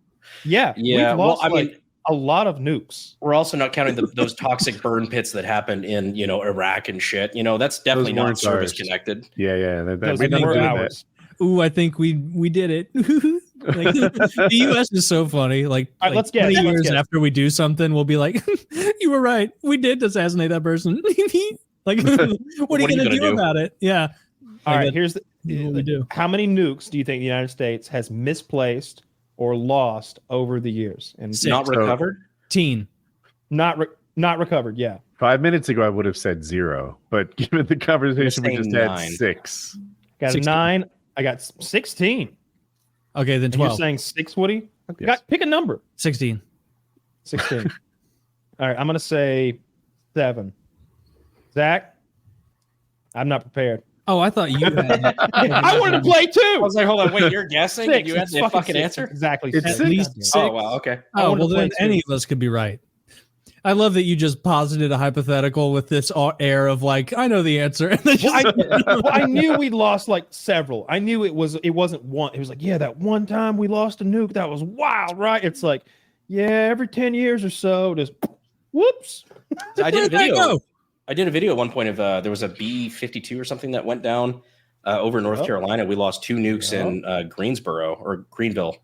Yeah, Yeah, we've well, lost I mean, a lot of nukes. we're also not counting those toxic burn pits that happened in Iraq and shit. That's definitely not weren't service ours. connected. Yeah. Those We don't were do that. ours. Ooh, I think we did it. Like, the U.S. is so funny. Like, All right, let's guess, 20 let's years guess. after we do something, we'll be like, "You were right. We did assassinate that person." Like, what are you gonna do about it? Yeah. All Like, right, that- here's what we do. how many nukes do you think the United States has misplaced or lost over the years and Six. Not recovered. Teen. not recovered? Yeah, 5 minutes ago, I would have said 0, but given the conversation we I'm just saying had, 9. 6. got a 16. 9. I got 16. Okay, then And you're 12. saying 6, Woody? Yes. Pick a number. 16. 16. All right, I'm gonna say 7. Zach, I'm not prepared. Oh, I thought you had. I wanted to play I too. was like, hold on, wait, you're guessing? 6. And you had It's the fucking 6. answer? Exactly. It's 6. six. least God damn it. 6. Oh wow, okay. I Oh, wanted well, to play then too. any of us could be right. I love that you just posited a hypothetical with this air of like, I know the answer. And then Well, I knew we'd lost like several. I knew it wasn't one. It was like, yeah, that one time we lost a nuke, that was wild, right? It's like, yeah, every 10 years or so, just whoops. I did a Where'd that video. go? I did a video at one point of there was a B-52 or something that went down over North Oh. Carolina. We lost 2 nukes in Greensboro or Greenville,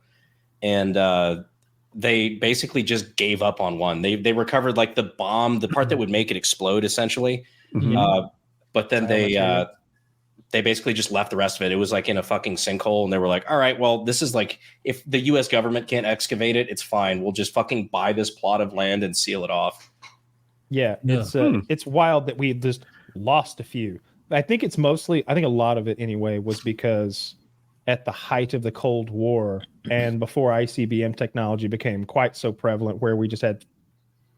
and they basically just gave up on one. They recovered like the bomb, the part that would make it explode, essentially. Mhm. But then they basically just left the rest of it. It was like in a fucking sinkhole, and they were like, "All right, well, this is like if the U.S. government can't excavate it, it's fine. We'll just fucking buy this plot of land and seal it off." Yeah, Yeah. it's wild that we just lost a few. I think it's mostly, I think a lot of it anyway was because at the height of the Cold War and before ICBM technology became quite so prevalent, where we just had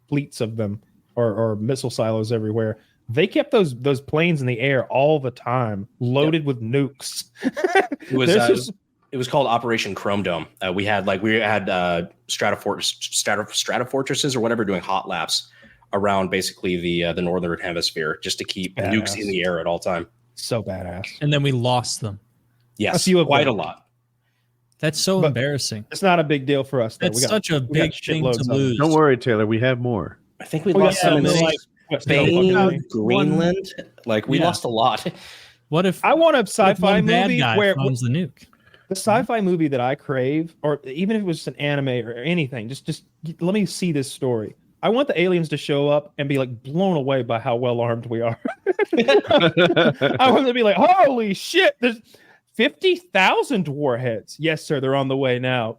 fleets of them or missile silos everywhere, they kept those planes in the air all the time, loaded with nukes. It was There's just- it was called Operation Chrome Dome. We had stratofortresses or whatever doing hot laps around basically the northern hemisphere just to keep nukes in the air at all time. So badass. And then we lost them. Yes, few of quite them. a lot. That's so But- embarrassing. It's not a big deal for us. Though. That's We got- such a we got big thing shitloads to of them. lose. Don't worry, Taylor. We have more. I think we We got lost so so many. many. Spain, Fucking- Greenland, like we Yeah. lost a lot. What if I want a what if sci-fi one bad movie guy where finds the nuke? the sci-fi movie that I crave, or even if it was an anime or anything, just let me see this story. I want the aliens to show up and be like blown away by how well armed we are. I want them to be like, "Holy shit! There's 50,000 warheads." Yes, sir. They're on the way now.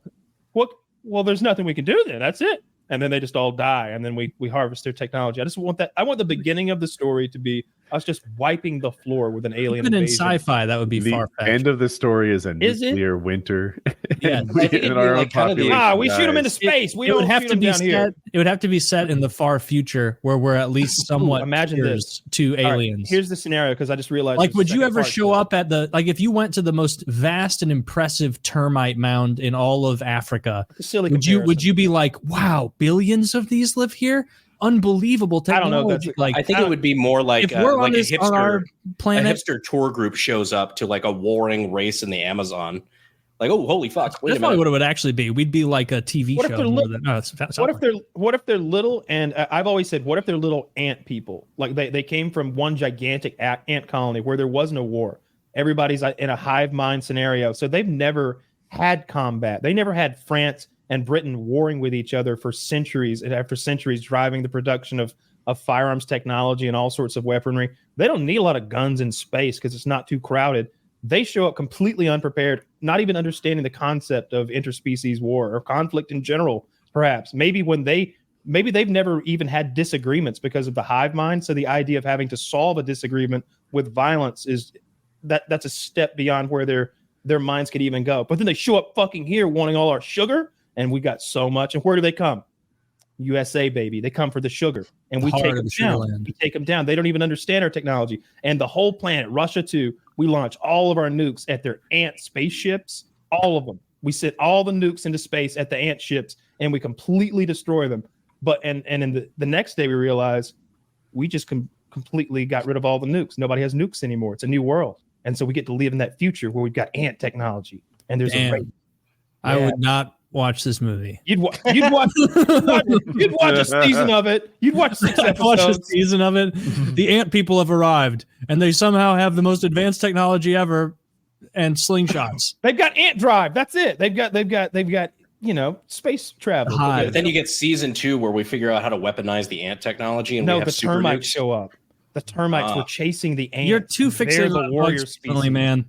What? Well, there's nothing we can do then. That's it. And then they just all die, and then we harvest their technology. I just want that. I want the beginning of the story to be us just wiping the floor with an alien Even in invasion. sci-fi, that would be The far fetched. end of the story is a Is it? nuclear winter. Yeah. And I we think it'd and be our own like kind of the- population We shoot them into dies. space. We It would don't have shoot to them be down set. here. It would have to be set in the far future, where we're at least somewhat imagine peers to All right, aliens. here's the scenario because I just realized. Like, there's a would you second ever part to show it. up at the if you went to the most vast and impressive termite mound in all of Africa? It's a silly Would comparison. you be like, wow, billions of these live here? Unbelievable I technology. don't know if that's- like, I think it would be more like if we're like on, on our a planet, hipster tour group shows up to like a warring race in the Amazon. Like, oh, holy fuck! Wait That's a probably minute. what it would actually be. We'd be like a TV What if show. they're More li- than, What if they're little? And I've always said, what if they're little ant people? Like they came from one gigantic ant colony where there was no war. Everybody's in a hive mind scenario, so they've never had combat. They never had France and Britain warring with each other for centuries and after centuries, driving the production of firearms technology and all sorts of weaponry. They don't need a lot of guns in space because it's not too crowded. They show up completely unprepared, not even understanding the concept of interspecies war or conflict in general. Perhaps maybe they've never even had disagreements because of the hive mind. So the idea of having to solve a disagreement with violence is that's a step beyond where their minds could even go. But then they show up fucking here wanting all our sugar, and we got so much. And where do they come? USA, baby. They come for the sugar, and we take them down. We take them down. They don't even understand our technology. And the whole planet, Russia too, we launch all of our nukes at their ant spaceships, all of them. We send all the nukes into space at the ant ships, and we completely destroy them. But and in the next day, we realize we just completely got rid of all the nukes. Nobody has nukes anymore. It's a new world. And so we get to live in that future where we've got ant technology, and there's a race. I would not watch this movie. You'd watch a season of it. You'd watch 6 episodes. Watch a season of it. The ant people have arrived, and they somehow have the most advanced technology ever, and slingshots. They've got ant drive. That's it. They've got space travel. But then you get season 2 where we figure out how to weaponize the ant technology, and we have the super termites nukes. show up. The termites were chasing the ants. You're too fixated on on warrior bugs, species, man.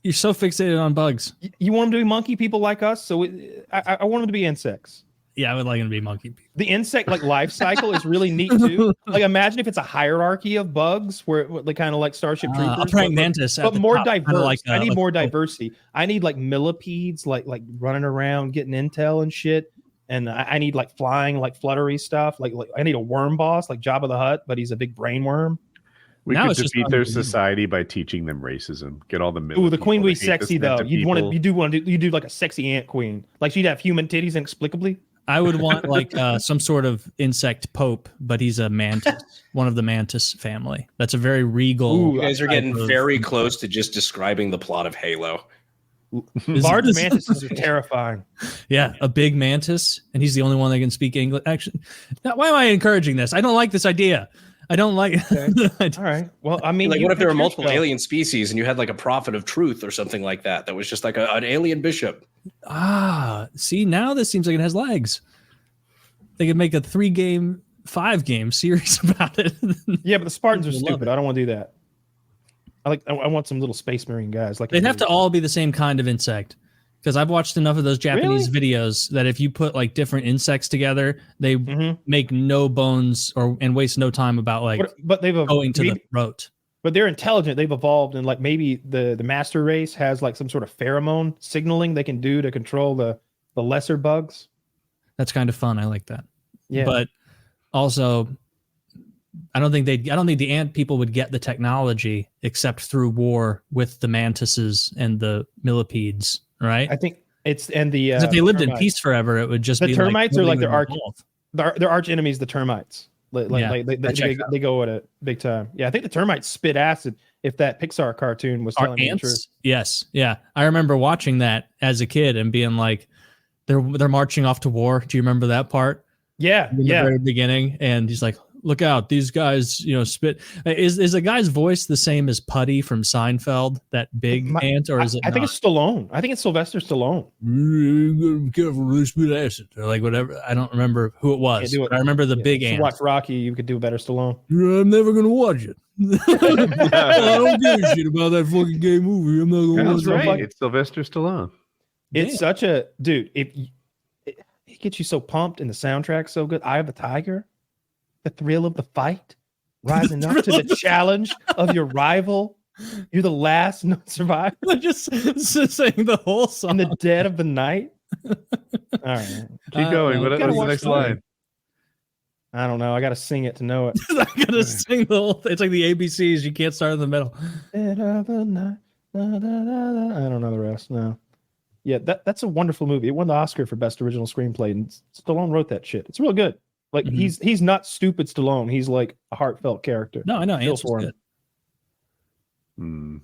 You're so fixated on bugs. You want them to be monkey people like us? So I want them to be insects. Yeah, I would like them to be monkey people. The insect life cycle is really neat too. Like imagine if it's a hierarchy of bugs where they kind of like Starship Troopers. A praying mantis, but more top, diverse. I need more diversity. I need like millipedes, like running around getting intel and shit. And I need like flying, like fluttery stuff. Like I need a worm boss, like Jabba the Hutt, but he's a big brain worm. We could defeat their society by teaching them racism. Get all the the queen would be sexy though. You do like a sexy ant queen. Like she'd have human titties inexplicably. I would want like some sort of insect pope, but he's a mantis, one of the mantis family. That's a very regal. Ooh, you guys are getting very close to just describing the plot of Halo. Large mantises are terrifying. Yeah, a big mantis, and he's the only one that can speak English. Actually, now, why am I encouraging this? I don't like this idea. I don't like. Okay. All right. Well, I mean, like, what if there were multiple alien species and you had like a prophet of truth or something like that? That was just like an alien bishop. See, now this seems like it has legs. They could make a 3-game, 5-game series about it. Yeah, but the Spartans are stupid. I don't want to do that. I want some little space marine guys. Like they'd have to all be the same kind of insect, because I've watched enough of those Japanese videos that if you put like different insects together, they make no bones and waste no time about but they've going to the throat. But they're intelligent. They've evolved, and like maybe the master race has like some sort of pheromone signaling they can do to control the lesser bugs. That's kind of fun. I like that. Yeah, but also, I don't think the ant people would get the technology except through war with the mantises and the millipedes, right? I think it's if they lived in peace forever, it would just be the termites are like their arch enemies, the termites. They go at it big time. Yeah, I think the termites spit acid. If that Pixar cartoon was telling me the truth. Yes, yeah, I remember watching that as a kid and being like, they're marching off to war. Do you remember that part? Yeah, in the very beginning, and he's like, look out, these guys, spit. Is the guy's voice the same as Putty from Seinfeld, that big ant, or is it? I think it's Stallone. I think it's Sylvester Stallone. Be careful, they spit acid, or like whatever. I don't remember who it was. But I remember the big ant. Watch Rocky, you could do a better Stallone. I'm never gonna watch it. I don't give a shit about that fucking gay movie. I'm not gonna watch it. It's Sylvester Stallone. It's such a dude. It gets you so pumped, and the soundtrack's so good. Eye of the Tiger. The thrill of the fight, rising up to the challenge of your rival. You're the last survivor. Just saying the whole song. In the dead of the night. All right. Keep going. What's the next line? I don't know. I got to sing it to know it. I got to sing the whole thing. It's like the ABCs. You can't start in the middle. Dead of the night. Da, da, da, da. I don't know the rest. No. Yeah, that's a wonderful movie. It won the Oscar for Best Original Screenplay, and Stallone wrote that shit. It's real good. Like he's not stupid Stallone. He's like a heartfelt character. No, I know. Ants was good.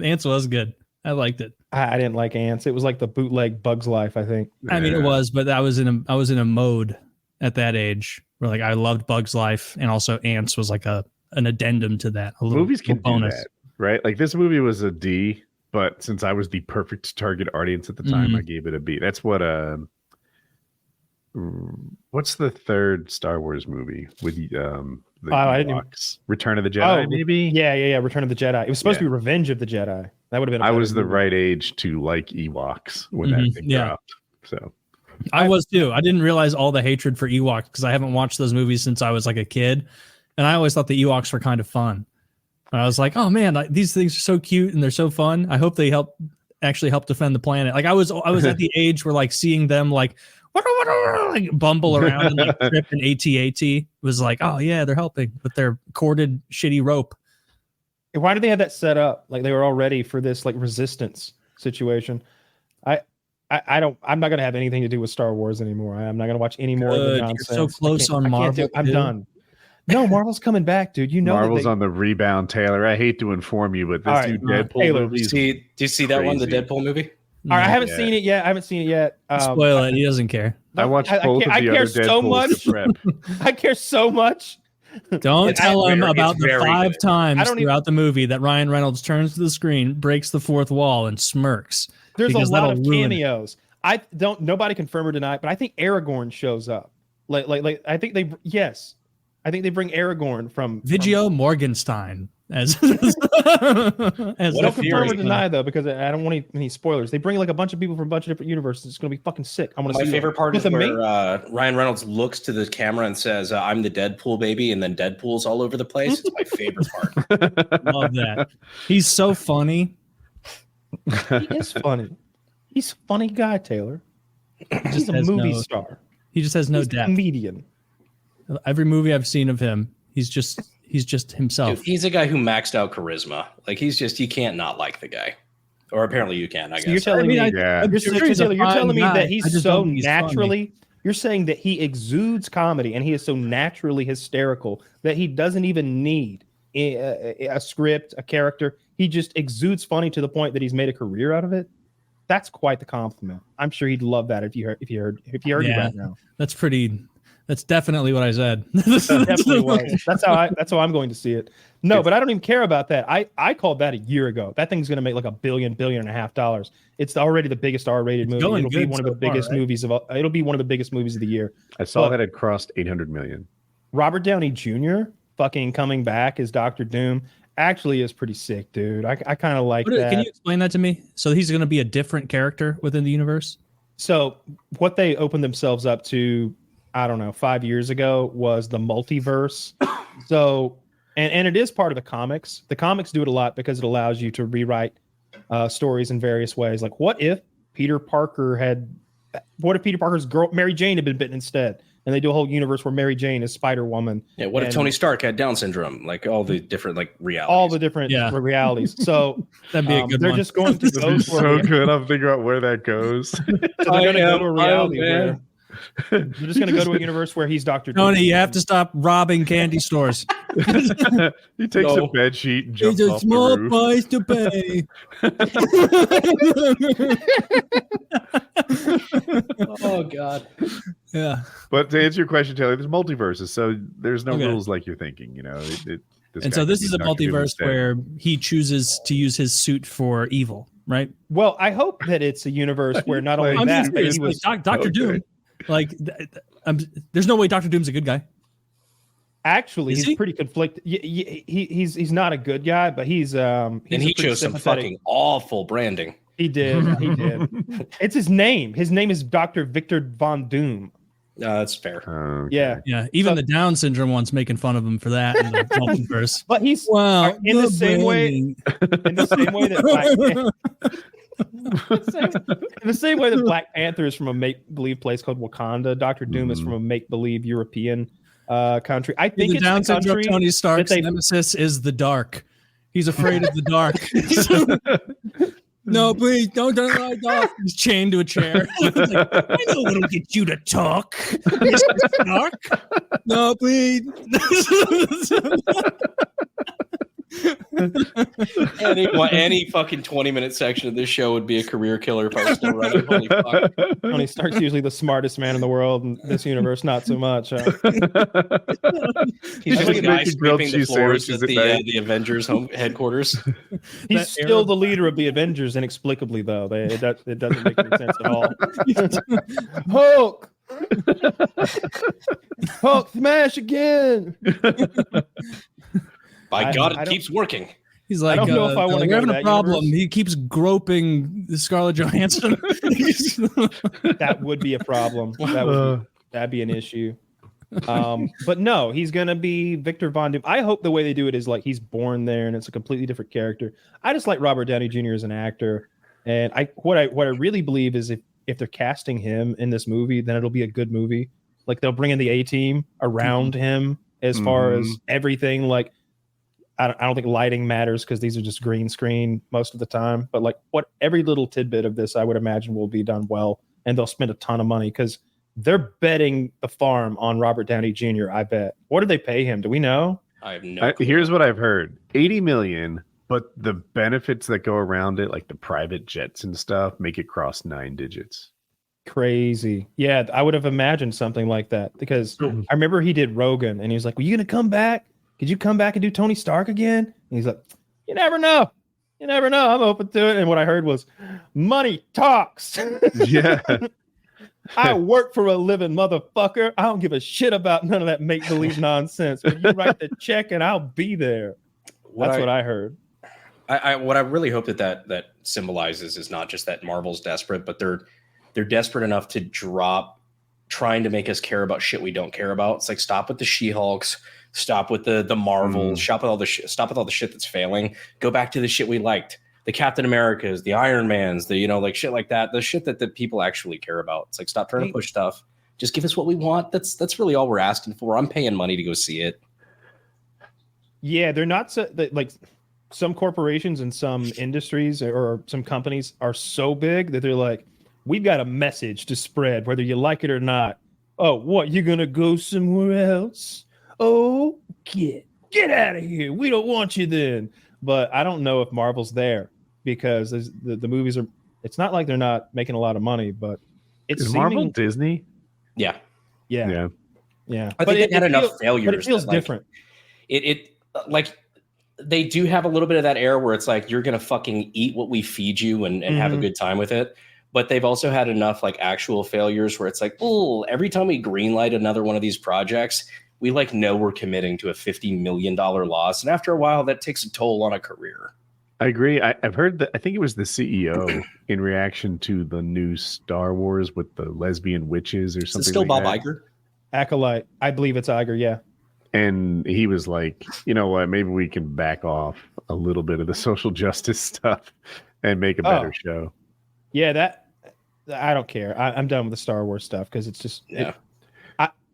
Ants was good. I liked it. I didn't like Ants. It was like the bootleg Bugs Life, I think. I mean, it was, but I was in a mode at that age where like I loved Bugs Life, and also Ants was like an addendum to that. Movies can bonus. do that, right? Like this movie was a D, but since I was the perfect target audience at the time, I gave it a B. That's what what's the third Star Wars movie with the Ewoks? Return of the Jedi, maybe? Yeah. Return of the Jedi. It was supposed to be Revenge of the Jedi. That would have been. I was the right age to like Ewoks when that thing dropped. So I was too. I didn't realize all the hatred for Ewoks because I haven't watched those movies since I was like a kid, and I always thought the Ewoks were kind of fun. And I was like, oh man, these things are so cute and they're so fun. I hope they actually help defend the planet. Like I was at the age where like seeing them like bumble around and like trip and AT-AT was like, oh yeah, they're helping with their corded shitty rope. Why did they have that set up? Like they were all ready for this like resistance situation. I'm not gonna have anything to do with Star Wars anymore. I'm not gonna watch any more of the nonsense. You're so close on Marvel. I'm done. No, Marvel's coming back, dude. You know Marvel's on the rebound, Taylor. I hate to inform you, but this new Deadpool movie. Do you see that one, the Deadpool movie? All right, I haven't seen it yet. Spoil it. He doesn't care. I watched both of the other Deadpools. I care so much. Don't tell him about the 5 times throughout the movie that Ryan Reynolds turns to the screen, breaks the fourth wall, and smirks. There's a lot of cameos. Nobody confirm or deny, but I think Aragorn shows up. I think they bring Aragorn from Viggo Morgenstein as don't confirm or deny though, because I don't want any spoilers. They bring like a bunch of people from a bunch of different universes. It's gonna be fucking sick. I want to see. My favorite part is where Ryan Reynolds looks to the camera and says, "I'm the Deadpool baby," and then Deadpool's all over the place. It's my favorite part. Love that. He's so funny. He is funny. He's a funny guy, Taylor. He's just a movie star. He just has no depth. Comedian. Every movie I've seen of him, he's just himself. Dude, he's a guy who maxed out charisma. Like you can't not like the guy. Or apparently you can, I guess. You're telling me that he's so naturally, you're saying that he exudes comedy and he is so naturally hysterical that he doesn't even need a script, a character. He just exudes funny to the point that he's made a career out of it. That's quite the compliment. I'm sure he'd love that if you heard you right now. That's definitely what I said. Definitely was. That's how I'm going to see it. No, but I don't even care about that. I called that a year ago. That thing's going to make like $1 billion and a half. It's already the biggest R-rated movie. It'll be one of the biggest movies it'll be one of the biggest movies of the year. I saw that it crossed 800 million. Robert Downey Jr. fucking coming back as Dr. Doom actually is pretty sick, dude. I kind of like that. Can you explain that to me? So he's going to be a different character within the universe? So what they opened themselves up to, I don't know, 5 years ago was the multiverse. So, and it is part of the comics. The comics do it a lot because it allows you to rewrite stories in various ways. Like, what if Peter Parker's girl, Mary Jane, had been bitten instead? And they do a whole universe where Mary Jane is Spider-Woman. Yeah, what if Tony Stark had Down syndrome? Like all the different realities. All the different realities. So that'd be a good they're one. just going to go so good. I'm thinking about where that goes. So they're going to go to a reality where they're just going to go to a universe where he's Dr. Tony, you have to stop robbing candy stores. He takes a bed sheet and jumps off the roof. It's a small price to pay. Oh God. Yeah. But to answer your question, Taylor, there's multiverses, so there's no rules like you're thinking. So this is a multiverse where he chooses to use his suit for evil, right? Well, I hope that it's a universe where not only that, but he was Dr. Doom. Like, there's no way Dr. Doom's a good guy. Actually, he's pretty conflicted. He's not a good guy, but he's and he chose some fucking awful branding. He did. He did. It's his name. His name is Dr. Victor Von Doom. That's fair. Okay. Yeah. Even the Down syndrome one's making fun of him for that in the multiverse. But he's in the same way. In the same way that Black Panther is from a make-believe place called Wakanda, Dr. Doom is from a make-believe European country. I think the it's Down the country syndrome. Tony Stark's nemesis is the dark. He's afraid of the dark. No, please don't turn the lights off. He's chained to a chair. Like, I know what'll get you to talk, Mr. Stark. No, please. Any fucking 20-minute section of this show would be a career killer if I was still running. Holy fuck. Tony Stark's usually the smartest man in the world, in this universe, not so much. He's just a guy sweeping the floors at the Avengers home headquarters. He's still the leader of the Avengers, inexplicably, though. It doesn't make any sense at all. Hulk! Hulk smash again! By God, it keeps working. He's like, I don't know if I want to go having to a problem. universe. He keeps groping Scarlett Johansson. That would be a problem. That'd be an issue. But no, he's gonna be Victor Von Doom. I hope the way they do it is like he's born there and it's a completely different character. I just like Robert Downey Jr. as an actor, and what I really believe is if they're casting him in this movie, then it'll be a good movie. Like they'll bring in the A-team around him as far as everything. Like I don't think lighting matters because these are just green screen most of the time. But like every little tidbit of this, I would imagine will be done well, and they'll spend a ton of money because they're betting the farm on Robert Downey Jr. I bet. What did they pay him? Do we know? I have no clue. Here's what I've heard: $80 million, but the benefits that go around it, like the private jets and stuff, make it cross 9 digits. Crazy. Yeah, I would have imagined something like that because I remember he did Rogan, and he was like, "Were you gonna come back? Could you come back and do Tony Stark again?" And he's like, "You never know. You never know. I'm open to it." And what I heard was, "Money talks." Yeah. I work for a living, motherfucker. I don't give a shit about none of that make-believe nonsense. When you write the check and I'll be there. That's what I heard. What I really hope that symbolizes is not just that Marvel's desperate, but they're desperate enough to drop trying to make us care about shit we don't care about. It's like, stop with the She-Hulks, stop with the Marvels, stop with all the shit that's failing. Go back to the shit we liked. The Captain Americas, the Iron Mans, the like shit like that, the shit that the people actually care about. It's like, stop trying to push stuff. Just give us what we want. That's really all we're asking for. I'm paying money to go see it. Yeah, they're not like some corporations and some industries or some companies are so big that they're like, we've got a message to spread, whether you like it or not. Oh, what? You're gonna go somewhere else? Oh, get out of here. We don't want you then. But I don't know if Marvel's there because the movies are. It's not like they're not making a lot of money, but is Marvel Disney? Yeah. I think it had enough failures. But it feels different. It like they do have a little bit of that air where it's like you're gonna fucking eat what we feed you and have a good time with it. But they've also had enough like actual failures where it's like, oh, every time we greenlight another one of these projects, we like know we're committing to a $50 million loss. And after a while, that takes a toll on a career. I agree. I've heard that. I think it was the CEO in reaction to the new Star Wars with the lesbian witches or something. Is it still like Bob that. Iger? Acolyte. I believe it's Iger. Yeah. And he was like, you know what? Maybe we can back off a little bit of the social justice stuff and make a better show. Yeah, I don't care. I'm done with the Star Wars stuff because it's just. Yeah.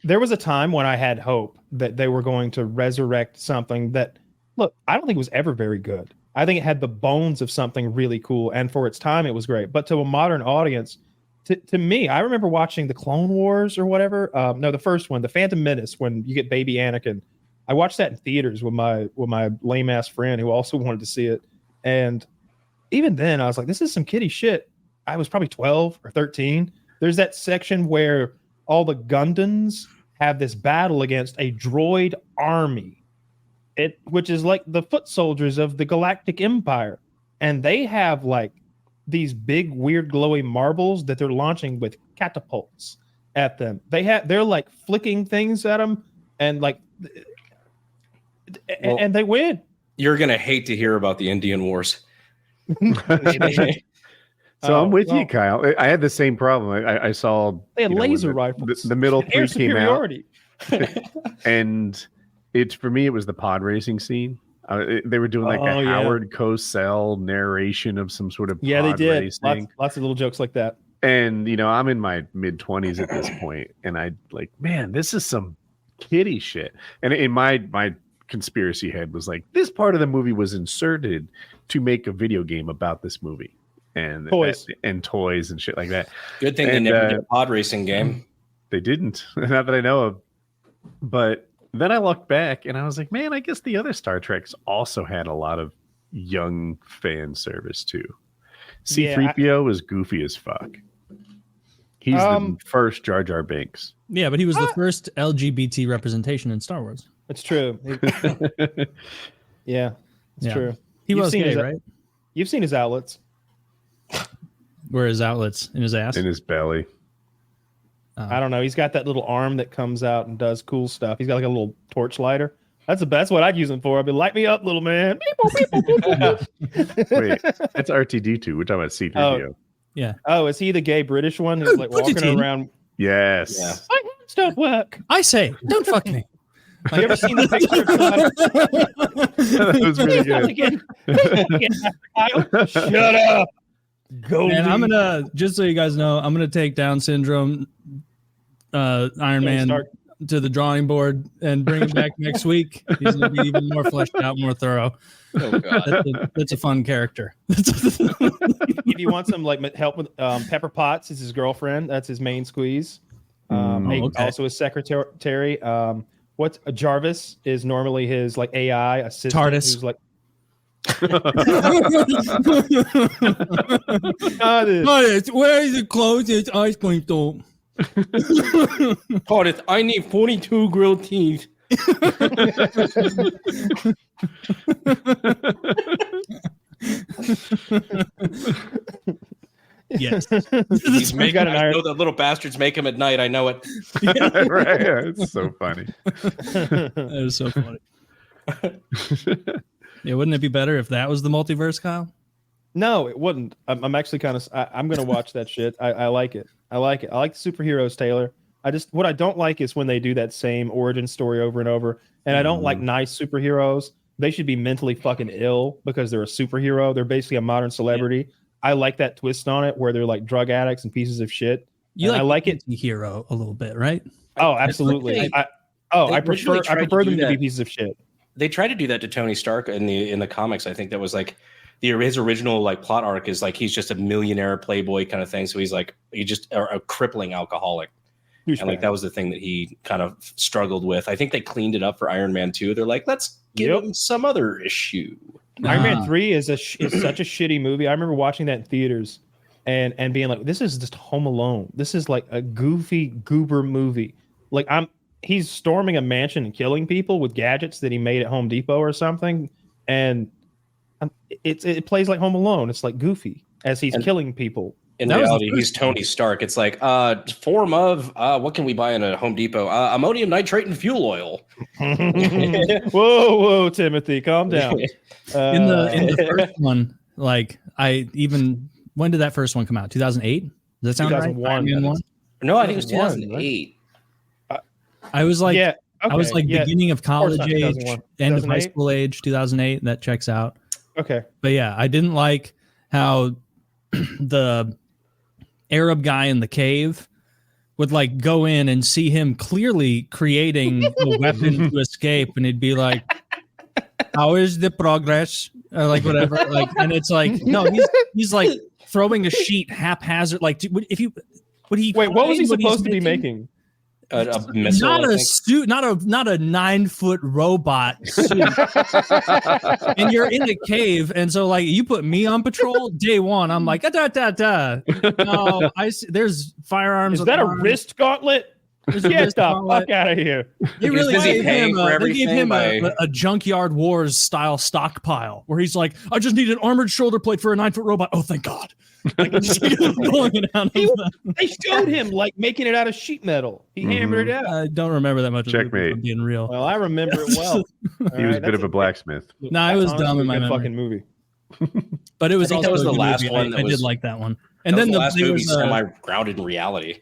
There was a time when I had hope that they were going to resurrect something that, look, I don't think it was ever very good. I think it had the bones of something really cool, and for its time, it was great. But to a modern audience, to me, I remember watching the Clone Wars or whatever. No, the first one, the Phantom Menace, when you get baby Anakin. I watched that in theaters with my lame ass friend who also wanted to see it, and even then, I was like, this is some kiddie shit. I was probably 12 or 13. There's that section where all the Gundams have this battle against a droid army, which is like the foot soldiers of the Galactic Empire. And they have like these big, weird, glowy marbles that they're launching with catapults at them. They're like flicking things at them and like, and they win. You're going to hate to hear about the Indian Wars. So I'm with you, Kyle. I had the same problem. I saw they had laser rifles. The middle three came out, and for me it was the pod racing scene. They were doing like a Howard Cosell narration of some sort of they did racing. Lots of little jokes like that. And I'm in my mid-20s at this point, and I like, man, this is some kiddie shit. And in my conspiracy head was like, this part of the movie was inserted to make a video game about this movie. And toys and shit like that. Good thing they never did a pod racing game. They didn't, not that I know of. But then I looked back and I was like, man, I guess the other Star Treks also had a lot of young fan service too. C-3PO was goofy as fuck. He's the first Jar Jar Binks. Yeah, but he was the first LGBT representation in Star Wars. It's true. Yeah, it's true. He was gay, right? You've seen his outlets. Where his outlets? In his ass? In his belly. I don't know. He's got that little arm that comes out and does cool stuff. He's got like a little torch lighter. That's the best. What I'd use him for. I'd be light me up, little man. Wait, that's R2D2. We're talking about C-3PO. Yeah. Oh, is he the gay British one who's like walking around? Yes. Yeah. My hands don't work. I say, don't fuck me. Have you ever seen the picture of somebody? That was really good. Shut up. Go. And I'm gonna, just so you guys know, I'm gonna take Down syndrome, Iron Man to the drawing board and bring him back next week. He's gonna be even more fleshed out, more thorough. Oh god, that's a fun character. If you want some like help with Pepper Potts is his girlfriend. That's his main squeeze. Also his secretary. What's Jarvis is normally his like AI assistant. TARDIS. Who's like TARDIS, where is the closest ice cream store? TARDIS, I need 42 grilled cheese. Yes. He's making, I know that little bastards make him at night. I know it. Yeah, right. It's so funny. That is so funny. Yeah, wouldn't it be better if that was the multiverse, Kyle? No, it wouldn't. I'm actually kind of. I'm gonna watch that shit. I like it. I like it. I like the superheroes, Taylor. What I don't like is when they do that same origin story over and over. And I don't like nice superheroes. They should be mentally fucking ill because they're a superhero. They're basically a modern celebrity. Yeah. I like that twist on it where they're like drug addicts and pieces of shit. I like it. Hero a little bit, right? Oh, absolutely. I prefer them to be pieces of shit. They tried to do that to Tony Stark in the comics. I think that was like his original like plot arc is like he's just a millionaire playboy kind of thing. So he's just a crippling alcoholic. And like that was the thing that he kind of struggled with. I think they cleaned it up for Iron Man 2. They're like, let's give him some other issue. Iron Man 3 is such a shitty movie. I remember watching that in theaters and being like, this is just Home Alone. This is like a goofy goober movie. Like he's storming a mansion and killing people with gadgets that he made at Home Depot or something. And it plays like Home Alone. It's like goofy as he's killing people. In reality, he's Tony Stark. It's like form of what can we buy in a Home Depot? Ammonium nitrate and fuel oil. Whoa, Timothy, calm down. In the first one, like when did that first one come out? 2008? Does that sound 2001, right? No, I think it was 2008. I was like, yeah, okay, I was like beginning of college age, end of high 2008? school age, 2008. That checks out. Okay, but yeah, I didn't like how the Arab guy in the cave would like go in and see him clearly creating a weapon to escape, and he'd be like, "How is the progress?" Or like whatever. Like, and it's like, no, he's like throwing a sheet haphazard. Like, what was he supposed to be making? A missile, not a suit, not a 9-foot robot suit. And you're in a cave, and so like you put me on patrol day one. I'm like, No, there's firearms. Is that a wrist gauntlet? Get the fuck out of here. They really gave him a Junkyard Wars style stockpile where he's like, I just need an armored shoulder plate for a 9-foot robot. Oh, thank God. Like, they showed him like making it out of sheet metal. He hammered it out. I don't remember that much of Checkmate. being real. Well, I remember it well. He was a bit of a blacksmith. No, I was dumb in my memory. fucking movie. But it was also that was the last movie. one. I did like that one. And then the last movie semi-grounded in reality.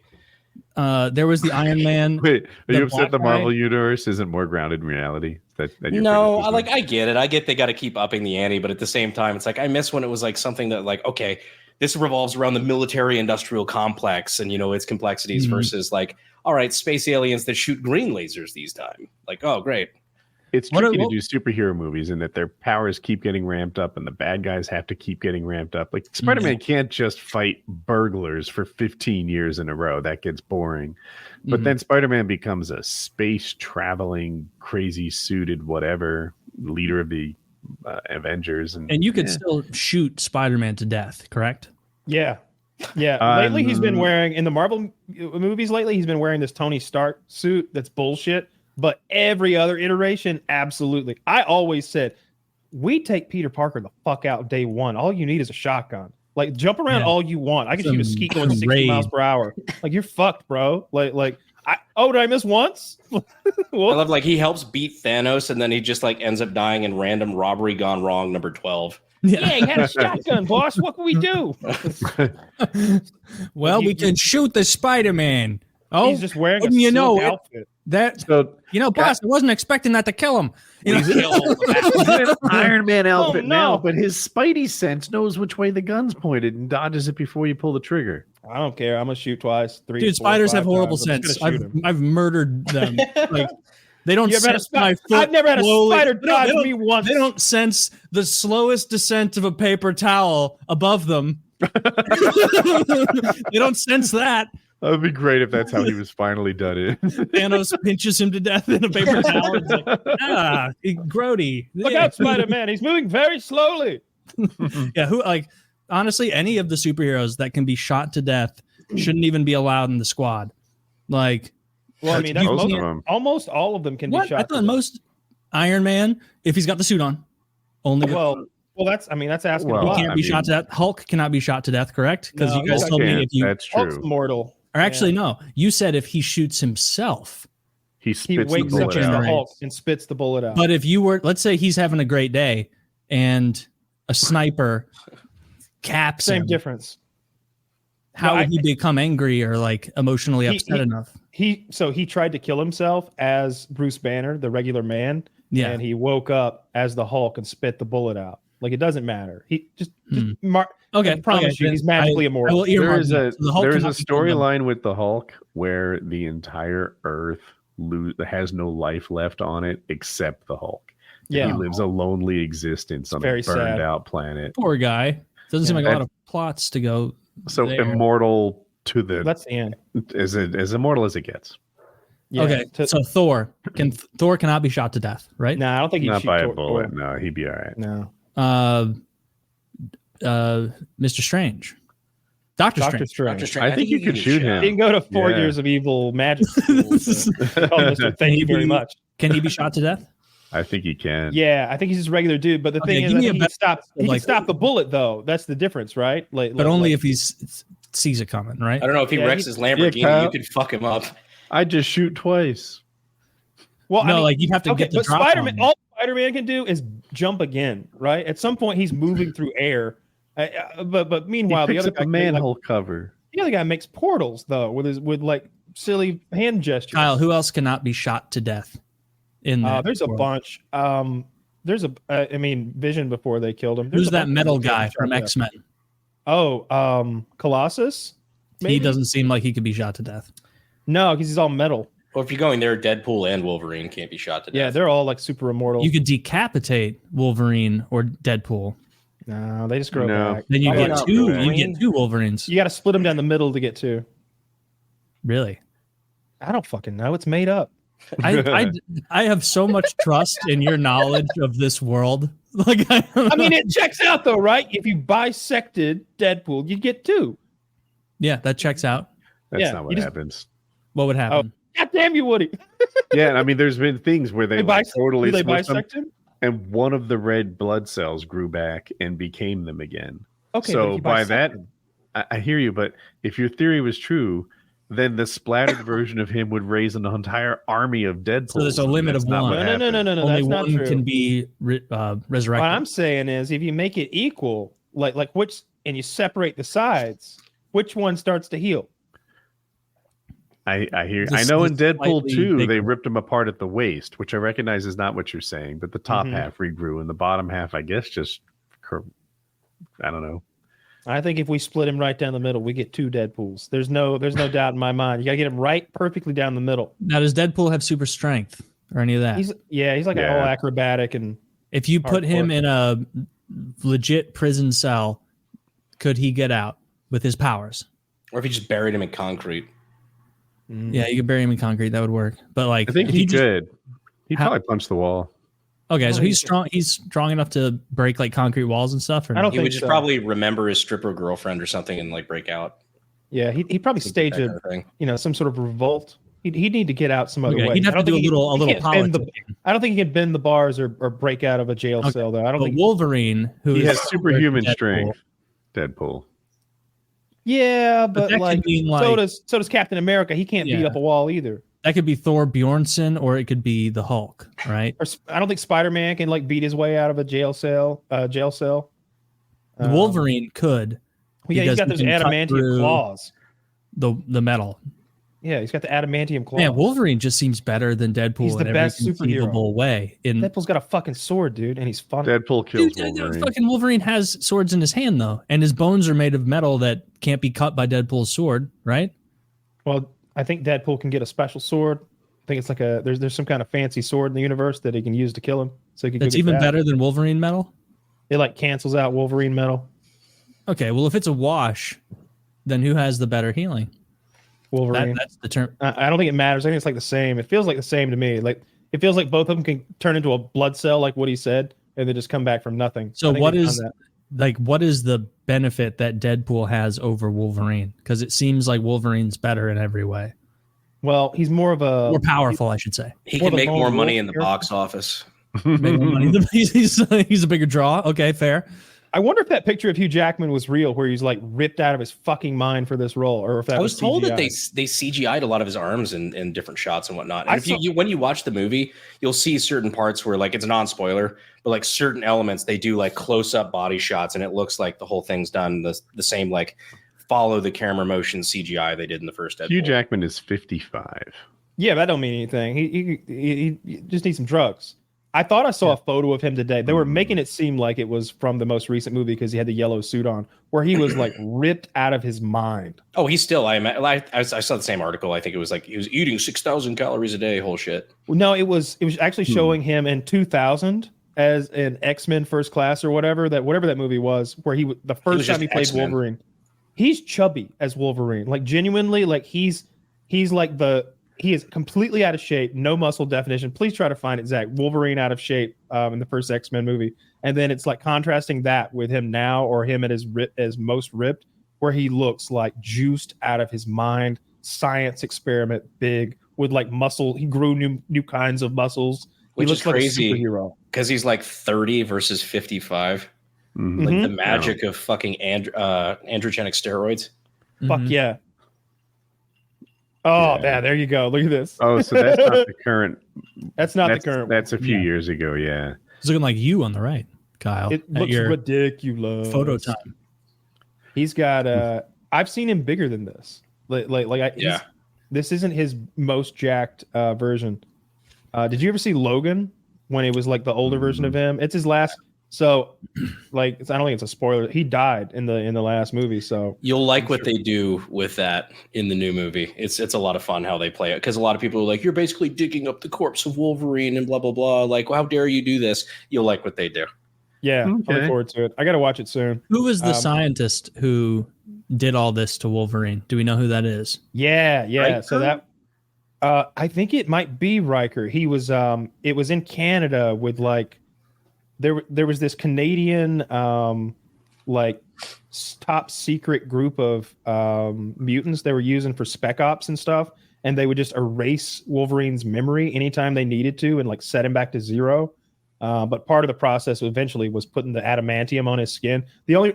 There was the Iron Man. Wait, are you upset the Marvel guy? universe isn't more grounded in reality? No, I get it. I get they got to keep upping the ante, but at the same time, it's like I miss when it was like something that like, okay, this revolves around the military-industrial complex and its complexities versus like, all right, space aliens that shoot green lasers these time. Like, oh, great. It's tricky to do superhero movies in that their powers keep getting ramped up and the bad guys have to keep getting ramped up. Like Spider-Man can't just fight burglars for 15 years in a row. That gets boring. But then Spider-Man becomes a space traveling, crazy suited whatever leader of the Avengers. And you could still shoot Spider-Man to death, correct? Yeah. Yeah. Lately he's been wearing, in the Marvel movies lately, he's been wearing this Tony Stark suit that's bullshit. But every other iteration, absolutely. I always said, we take Peter Parker the fuck out day one. All you need is a shotgun. Like, jump around all you want. I can shoot a ski going 60 miles per hour. Like, you're fucked, bro. Did I miss once? I love, like, he helps beat Thanos, and then he just, like, ends up dying in random robbery gone wrong, number 12. Yeah, he had a shotgun, boss. What can we do? Well, we can shoot the Spider-Man. Oh, he's just wearing a outfit. Boss, I wasn't expecting that to kill him. He's in an Iron Man outfit now, but his Spidey sense knows which way the gun's pointed and dodges it before you pull the trigger. I don't care. I'm gonna shoot twice, three. Dude, spiders have horrible sense. I've murdered them. Like, they don't sense my foot. I've never had a spider dodge me once. They don't sense the slowest descent of a paper towel above them. They don't sense that. That would be great if that's how he was finally done it. Thanos pinches him to death in a paper towel. It's like, grody. Look out, Spider-Man. He's moving very slowly. Yeah, honestly, any of the superheroes that can be shot to death shouldn't even be allowed in the squad. Like, well, I mean, that's almost all of them can be shot. I thought most Iron Man, if he's got the suit on, only. Well, that's asking a lot. He can't be shot to death. Hulk cannot be shot to death, correct? Because you guys told me if you. That's true. Hulk's mortal. Or actually, no. You said if he shoots himself, he wakes up in the Hulk and spits the bullet out. But if you were, let's say he's having a great day, and a sniper caps him. Same difference. How would he become angry or like emotionally upset enough? He tried to kill himself as Bruce Banner, the regular man. Yeah. And he woke up as the Hulk and spit the bullet out. Like, it doesn't matter. He just I promise you, he's magically immortal. There is a storyline with the Hulk where the entire Earth has no life left on it except the Hulk. Yeah, he lives a lonely existence on a burned out planet. Poor guy. Doesn't seem like a lot of plots to go. So there. Immortal to the. That's the end. As immortal as it gets. Yeah, okay, so Thor cannot be shot to death, right? No, I don't think he'd not shoot by a bullet. No, he'd be all right. No. Mr. Strange. Doctor Strange. I think you could shoot him. He can go to 4 years of evil magic school. Thank you very much. Can he be shot to death? I think he can. Yeah, I think he's just a regular dude. But the thing is, he can stop the bullet, though. That's the difference, right? But only if he sees it coming, right? I don't know. If he wrecks his Lamborghini, you could fuck him up. I just shoot twice. Well, no, you have to get the drop. Spider-Man, all Spider-Man can do is jump again, right? At some point, he's moving through air. But meanwhile, the other guy manhole cover. The other guy makes portals though, with like silly hand gestures. Kyle, who else cannot be shot to death? There's a bunch. There's Vision before they killed him. Who's that metal guy from X-Men? Colossus. Maybe? He doesn't seem like he could be shot to death. No, because he's all metal. Well, if you're going there, Deadpool and Wolverine can't be shot to death. Yeah, they're all like super immortal. You could decapitate Wolverine or Deadpool. No, they just grow back. Then you get two. You get two Wolverines. You got to split them down the middle to get two. Really? I don't fucking know. It's made up. I have so much trust in your knowledge of this world. Like, I mean, it checks out though, right? If you bisected Deadpool, you get two. Yeah, that checks out. That's not what happens. What would happen? Oh, God damn you, Woody. Yeah, I mean, there's been things where they totally bisect him, and one of the red blood cells grew back and became them again. Okay, so by that, I hear you, but if your theory was true, then the splattered version of him would raise an entire army of Deadpool. So there's a limit of one. No. Only that's one not true. can be resurrected. What I'm saying is, if you make it equal, like which, and you separate the sides, which one starts to heal? I hear. I know in Deadpool 2, they ripped him apart at the waist, which I recognize is not what you're saying, but the top half regrew and the bottom half, I guess, just I don't know. I think if we split him right down the middle, we get two Deadpools. There's no doubt in my mind. You got to get him right perfectly down the middle. Now, does Deadpool have super strength? or any of that. He's like Yeah. all acrobatic and If you put him hardcore. in a legit prison cell, could he get out with his powers? Or if you just buried him in concrete. Yeah, you could bury him in concrete. That would work. But like, I think if he just- could. He'd How- probably punch the wall. Okay, so Oh, he's strong. He's strong enough to break like concrete walls and stuff. Or I don't He would think just so. probably remember his stripper girlfriend or something and like break out. Yeah, he'd probably stage That a kind of thing. some sort of revolt. He'd need to get out some other Okay, way. he'd have I to don't do a think little he can't bend politics. I don't think he can bend the bars or break out of a jail Okay, cell though. I don't But think. Wolverine, who He is has superhuman Deadpool, strength. Deadpool. Yeah, But but that like, could mean, so like- does Captain America. He can't beat Yeah. up a wall either. that could be Thor Bjornsson, or it could be the Hulk, right? Or I don't think Spider-Man can like beat his way out of a jail cell. The Wolverine could Yeah, he's because got he those can cut adamantium through claws. the metal. Yeah, he's got the adamantium claws. Man, Wolverine just seems better than Deadpool He's the in best every superhero. conceivable way. Deadpool's got a fucking sword, dude, and he's funny. Deadpool kills Dude, Wolverine. fucking Wolverine has swords in his hand though, and his bones are made of metal that can't be cut by Deadpool's sword, right? Well, I think Deadpool can get a special sword. I think it's like there's some kind of fancy sword in the universe that he can use to kill him. So he can go That's get even that. better than Wolverine metal. It like cancels out Wolverine metal. Okay, well if it's a wash, then who has the better healing? Wolverine. That's the term. I don't think it matters. I think it's like the same. It feels like the same to me. Like it feels like both of them can turn into a blood cell, like what he said, and then just come back from nothing. So I think what they've is done that. like what is the benefit that Deadpool has over Wolverine? Because it seems like Wolverine's better in every way. Well, he's more of a More powerful, I should say. He More can the make more lone money wolf in the here. box office. Make more money. He's a bigger draw. Okay, fair. I wonder if that picture of Hugh Jackman was real, where he's like ripped out of his fucking mind for this role, or if that I was told that CGI. they CGI'd a lot of his arms in different shots and whatnot. I And if you when you watch the movie, you'll see certain parts where like it's a non-spoiler, but like certain elements they do like close-up body shots, and it looks like the whole thing's done the same like follow the camera motion CGI they did in the first Deadpool. Hugh Jackman is 55. Yeah, that don't mean anything. He just needs some drugs. I thought I saw a photo of him today. They were making it seem like it was from the most recent movie because he had the yellow suit on, where he was like ripped out of his mind. Oh, he's still. I saw the same article. I think it was like he was eating 6,000 calories a day. Whole shit. No, it was actually showing him in 2000 as an X-Men First Class or whatever that movie was, where the first was time just he played X-Men. Wolverine. He's chubby as Wolverine, like genuinely, like he's like he is completely out of shape, no muscle definition. Please try to find it, Zach. Wolverine out of shape in the first X-Men movie, and then it's like contrasting that with him now, or him at his most ripped, where he looks like juiced out of his mind. Science experiment, big with like muscle. He grew new kinds of muscles. Which he is looks crazy. like a superhero. Because he's like 30 versus 55. Mhm. Like the Mhm. magic of fucking androgenic steroids. Fuck Mhm. yeah. Oh, Yeah. there you go. Look at this. Oh, so that's not the current. That's not that's, the current. That's a few Yeah. years ago. Yeah. It's looking like you on the right, Kyle. It at looks your ridiculous. photo time. He's got. I've seen him bigger than this. Yeah. This isn't his most jacked version. Did you ever see Logan when it was like the older version of him? It's his last. So, like, I don't think it's a spoiler. He died in the last movie. So You'll like what they do with that in the new movie. It's a lot of fun how they play it because a lot of people are like, you're basically digging up the corpse of Wolverine and blah blah blah. Like, well, how dare you do this? You'll like what they do. yeah, I look Okay. forward to it. I got to watch it soon. Who was the Um, scientist who did all this to Wolverine? Do we know who that is? Yeah. Riker? So that I think it might be Riker. He was it was in Canada with like there was this Canadian like top secret group of mutants they were using for spec ops and stuff, and they would just erase Wolverine's memory anytime they needed to and like set him back to zero. But part of the process eventually was putting the adamantium on his skin,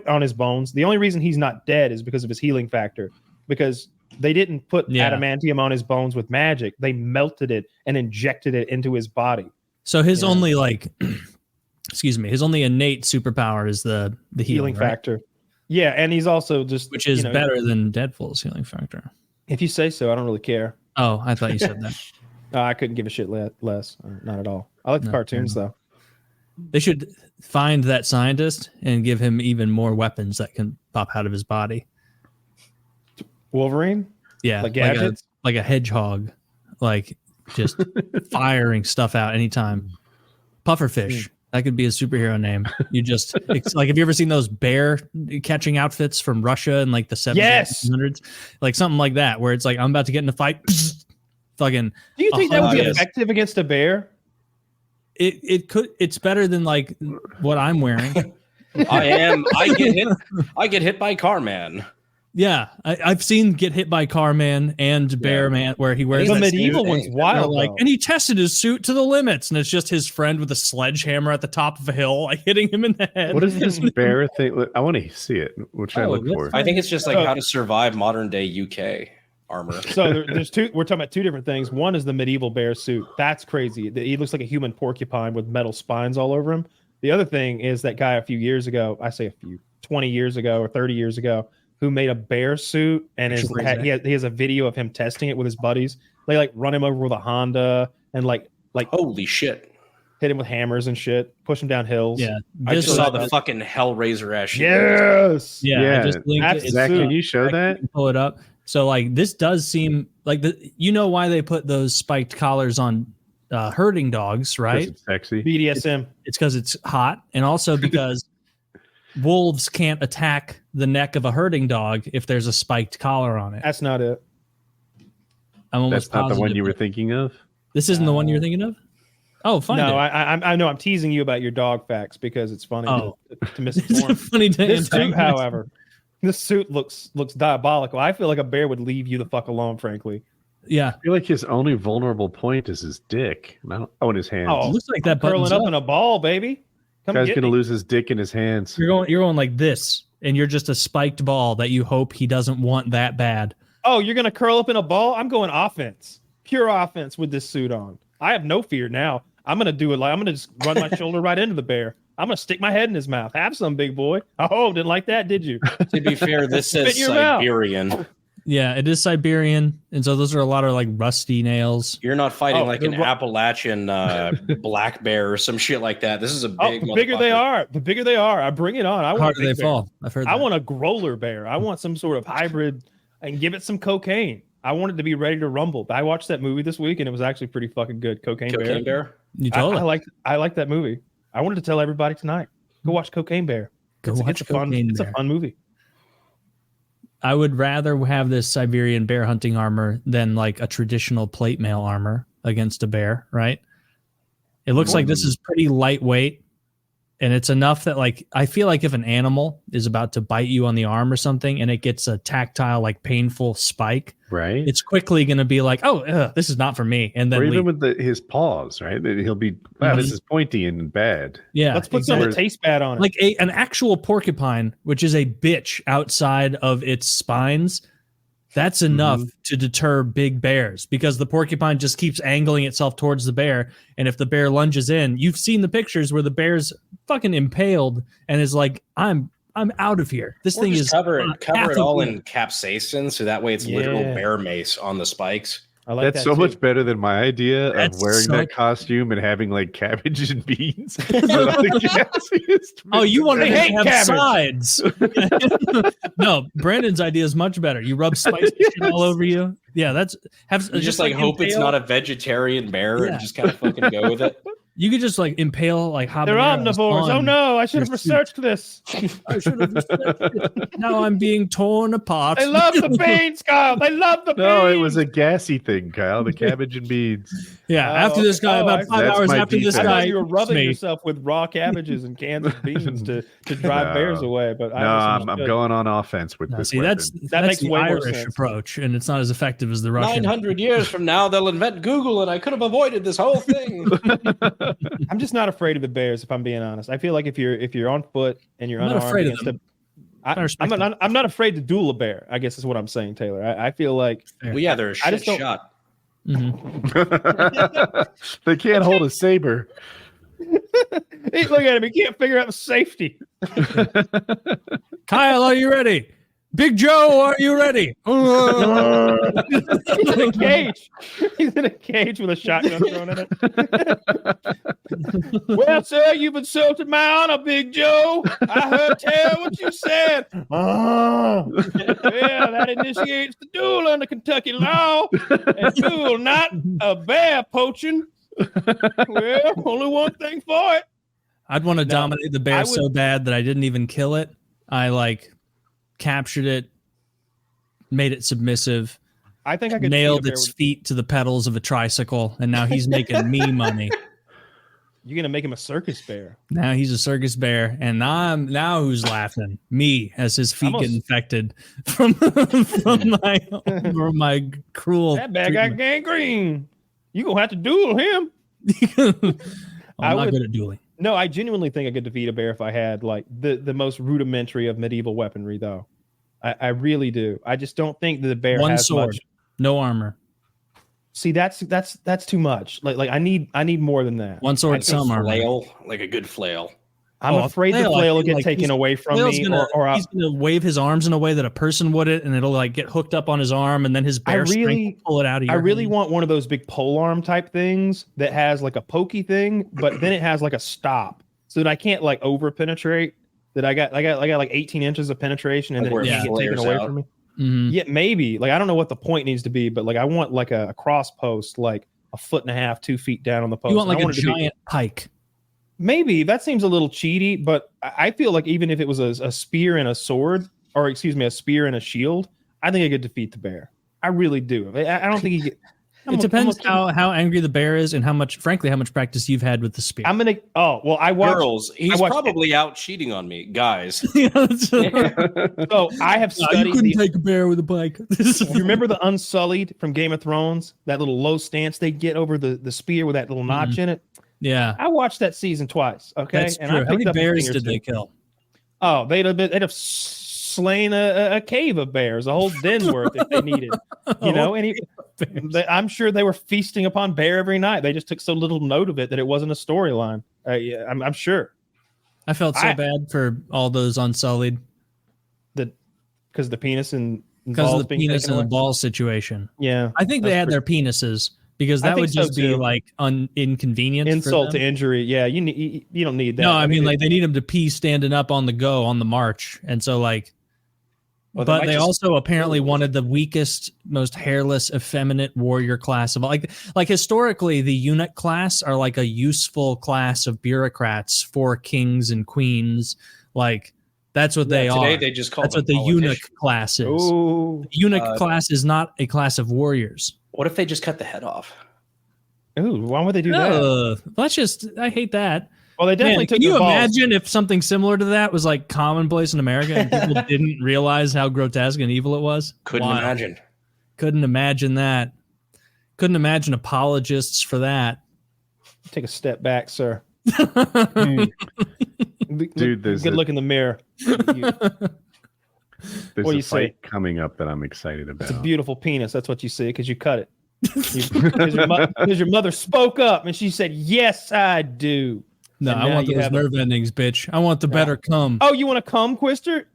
on his bones. The only reason he's not dead is because of his healing factor, because they didn't put Yeah. adamantium on his bones with magic. They melted it and injected it into his body. So his Yeah. only like, excuse me, his only innate superpower is the Healing right? factor. Yeah, and he's also just which is you know, better than Deadpool's healing factor. If you say so, I don't really care. Oh, I thought you said that. I couldn't give a shit less. Not at all. I like the No, cartoons though. They should find that scientist and give him even more weapons that can pop out of his body. Wolverine, Yeah, like gadgets. like a hedgehog, like just firing stuff out anytime. Pufferfish. That could be a superhero name. It's like, have you ever seen those bear catching outfits from Russia in like the 1700s? Like something like that, where it's like, I'm about to get in a fight. Fucking. Do you think that would be effective against a bear? It could. It's better than like what I'm wearing. I get hit by Carman. Yeah, I've seen Get Hit by Carman and Bear Man, where he wears the medieval one's wild. Like, and he tested his suit to the limits, and it's just his friend with a sledgehammer at the top of a hill, like hitting him in the head. What is this bear thing? I want to see it. What should I look for? I think it's just like how to survive modern day UK armor. So there's two. We're talking about two different things. One is the medieval bear suit. That's crazy. He looks like a human porcupine with metal spines all over him. The other thing is that guy a few years ago. I say a few, 20 years ago or 30 years ago, who made a bear suit, and he has a video of him testing it with his buddies. They like run him over with a Honda and like holy shit, hit him with hammers and shit, push him down hills. Yeah, I just saw the fucking Hellraiser ass shit. Yes, yeah. I just linked it. Zach, can you show that? Pull it up. So like this does seem like why they put those spiked collars on herding dogs, right? It's sexy. BDSM. It's because it's hot, and also because wolves can't attack the neck of a herding dog if there's a spiked collar on it. That's not it. That's not the one you were thinking of? This isn't the one you're thinking of? Oh, fine. No, I know I'm teasing you about your dog facts because it's funny to misinform. Funny to this suit, however, this suit looks diabolical. I feel like a bear would leave you the fuck alone, frankly. Yeah. I feel like his only vulnerable point is his dick. In his hands. Oh, it looks like that curling up in a ball, baby. Guy's gonna lose his dick in his hands. You're going like this, and you're just a spiked ball that you hope he doesn't want that bad. Oh, you're gonna curl up in a ball? I'm going offense, pure offense with this suit on. I have no fear now. I'm gonna do it like I'm gonna just run my shoulder right into the bear. I'm gonna stick my head in his mouth. Have some, big boy. Oh, didn't like that, did you? To be fair, this is Siberian. Yeah, it is Siberian, and so those are a lot of like rusty nails. You're not fighting like an Appalachian black bear or some shit like that. This is a big. The bigger they are, I bring it on. I want harder they fall. I've heard. I want a growler bear. I want some sort of hybrid, and give it some cocaine. I want it to be ready to rumble. I watched that movie this week, and it was actually pretty fucking good. Cocaine Bear. You told I like that movie. I wanted to tell everybody tonight. Go watch Cocaine Bear. It's a fun movie. I would rather have this Siberian bear hunting armor than like a traditional plate mail armor against a bear, right? It looks like this is pretty lightweight, and it's enough that like I feel like if an animal is about to bite you on the arm or something and it gets a tactile like painful spike, right? It's quickly going to be like, oh, this is not for me. And then or even with his paws, right? He'll be this is pointy and bad. Yeah, let's put some of the taste pad on it. Like an actual porcupine, which is a bitch outside of its spines. That's enough to deter big bears because the porcupine just keeps angling itself towards the bear. And if the bear lunges in, you've seen the pictures where the bear's fucking impaled and is like, I'm out of here. This thing is cover it all in capsaicin, so that way it's literal bear mace on the spikes. I like that's so much better than my idea of wearing that costume and having like cabbage and beans. Oh, you want to have sides? No, Brandon's idea is much better. You rub spicy shit all over you. Yeah, that's you just like hope it's not a vegetarian bear and just kind of fucking go with it. You could just like impale like they're omnivores. Oh no, I should have researched this. I should have researched it. Now I'm being torn apart. They love the beans, Kyle. They love the beans. No, it was a gassy thing, Kyle. The cabbage and beans. Yeah, after this guy, about 5 hours after this guy, you were rubbing yourself with raw cabbages and cans of beans to drive bears away. But I'm going on offense with this. See, that's makes the way more Irish sense. approach, and it's not as effective as the Russian. 900 years from now, they'll invent Google, and I could have avoided this whole thing. I'm just not afraid of the bears, if I'm being honest. I feel like if you're on foot and you're unarmed, not afraid of them. I'm not afraid to duel a bear. I guess is what I'm saying, Taylor. I feel like well, yeah, they're a shit shot. They can't hold a saber. Look at him. He can't figure out the safety. Kyle, are you ready? Big Joe, are you ready? He's in a cage. He's in a cage with a shotgun thrown in it. Well, sir, you've insulted my honor, Big Joe. I heard tell what you said. Yeah, that initiates the duel under Kentucky law. A duel, not a bear poaching. Well, only one thing for it. I'd want to dominate the bear so bad that I didn't even kill it. I captured it, made it submissive. I think I could nailed its feet to the pedals of a tricycle, and now he's making me money. You're gonna make him a circus bear. Now he's a circus bear, and now who's laughing? Me, as his feet get infected from my cruel. That bear got gangrene. You gonna have to duel him. I'm not good at dueling. No, I genuinely think I could defeat a bear if I had the most rudimentary of medieval weaponry, though. I really do. I just don't think that the bear has sword, much. No armor. See, that's too much. Like I need more than that. One sword, some armor. Flail, like a good flail. I'm afraid the flail will get taken away from me. He's gonna wave his arms in a way that a person wouldn't, and it'll get hooked up on his arm, and then his bear strength will pull it out of your hand. Want one of those big pole arm type things that has a pokey thing, but then it has a stop, so that I can't over penetrate. That I got 18 inches of penetration, and then it can't get taken away from me. Mm-hmm. Yeah, maybe. I don't know what the point needs to be, but I want a cross post, a foot and a half, 2 feet down on the post. You want a giant pike. Maybe that seems a little cheaty, but I feel like even if it was a spear and a sword, or excuse me, a spear and a shield, I think I could defeat the bear. I really do. I don't think he get. It depends how angry the bear is and how much practice you've had with the spear. I watched girls. He's probably out cheating on me, guys. So I have studied. You couldn't take a bear with a bike. You remember the Unsullied from Game of Thrones? That little low stance they get over the spear with that little notch in it. Yeah, I watched that season twice. Okay, that's true. How many bears did they kill? Oh, they'd have slain a cave of bears, a whole den worth if they needed. I'm sure they were feasting upon bear every night. They just took so little note of it that it wasn't a storyline. I'm sure. I felt so bad for all those Unsullied. Because the penis and the ball situation. Yeah, I think they had their penises. Because that would just be inconvenient. Insult to injury. Yeah, you don't need that. No, I mean they need them to pee standing up on the go on the march, and so but they also apparently wanted the weakest, most hairless, effeminate warrior class of historically the eunuch class are a useful class of bureaucrats for kings and queens. That's what they are. They just call that's what the eunuch class is. Ooh, the eunuch class is not a class of warriors. What if they just cut the head off? Ooh, why would they do that? I hate that. Well, they definitely took. Can you imagine if something similar to that was commonplace in America and people didn't realize how grotesque and evil it was? Couldn't imagine that. Couldn't imagine apologists for that. Take a step back, sir. Dude, there's good look in the mirror. There's a fight coming up that I'm excited about. It's a beautiful penis. That's what you see because you cut it. Because your mother spoke up and she said, "Yes, I do." No, I want those nerve endings, bitch. I want the better cum. Oh, you want to come quicker?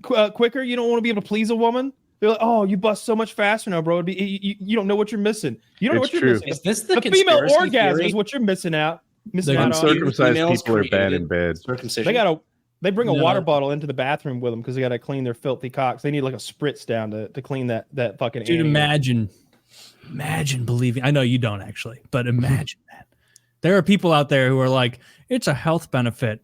You don't want to be able to please a woman? They're like, "Oh, you bust so much faster now, bro. You don't know what you're missing. You don't know what you're missing." Is this the female orgasm is what you're missing out. Uncircumcised people are bad in bed. Circumcision. They bring a water bottle into the bathroom with them because they got to clean their filthy cocks. They need a spritz down to clean that fucking. Dude, imagine believing. I know you don't actually, but imagine that there are people out there who are like, it's a health benefit.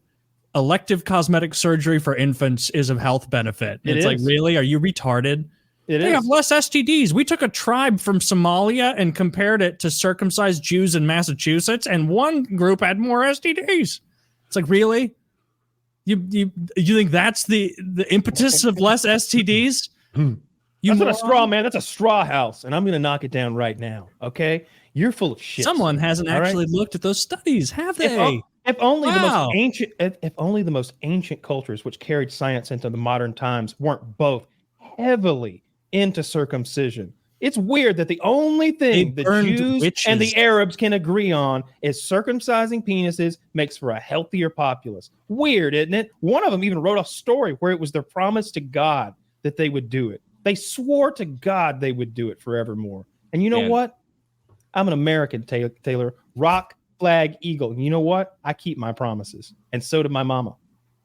Elective cosmetic surgery for infants is a health benefit. It's really? Are you retarded? They have less STDs. We took a tribe from Somalia and compared it to circumcised Jews in Massachusetts, and one group had more STDs. It's really? You think that's the impetus of less STDs? That's not a straw, man. That's a straw house, and I'm gonna knock it down right now. Okay, you're full of shit. Someone hasn't actually looked at those studies, have they? If only the most ancient cultures, which carried science into the modern times, weren't both heavily into circumcision. It's weird that the only thing the Jews and the Arabs can agree on is circumcising penises makes for a healthier populace. Weird, isn't it? One of them even wrote a story where it was their promise to God that they would do it. They swore to God they would do it forevermore. And you know what? I'm an American, Taylor. Rock, flag, eagle. And you know what? I keep my promises. And so did my mama.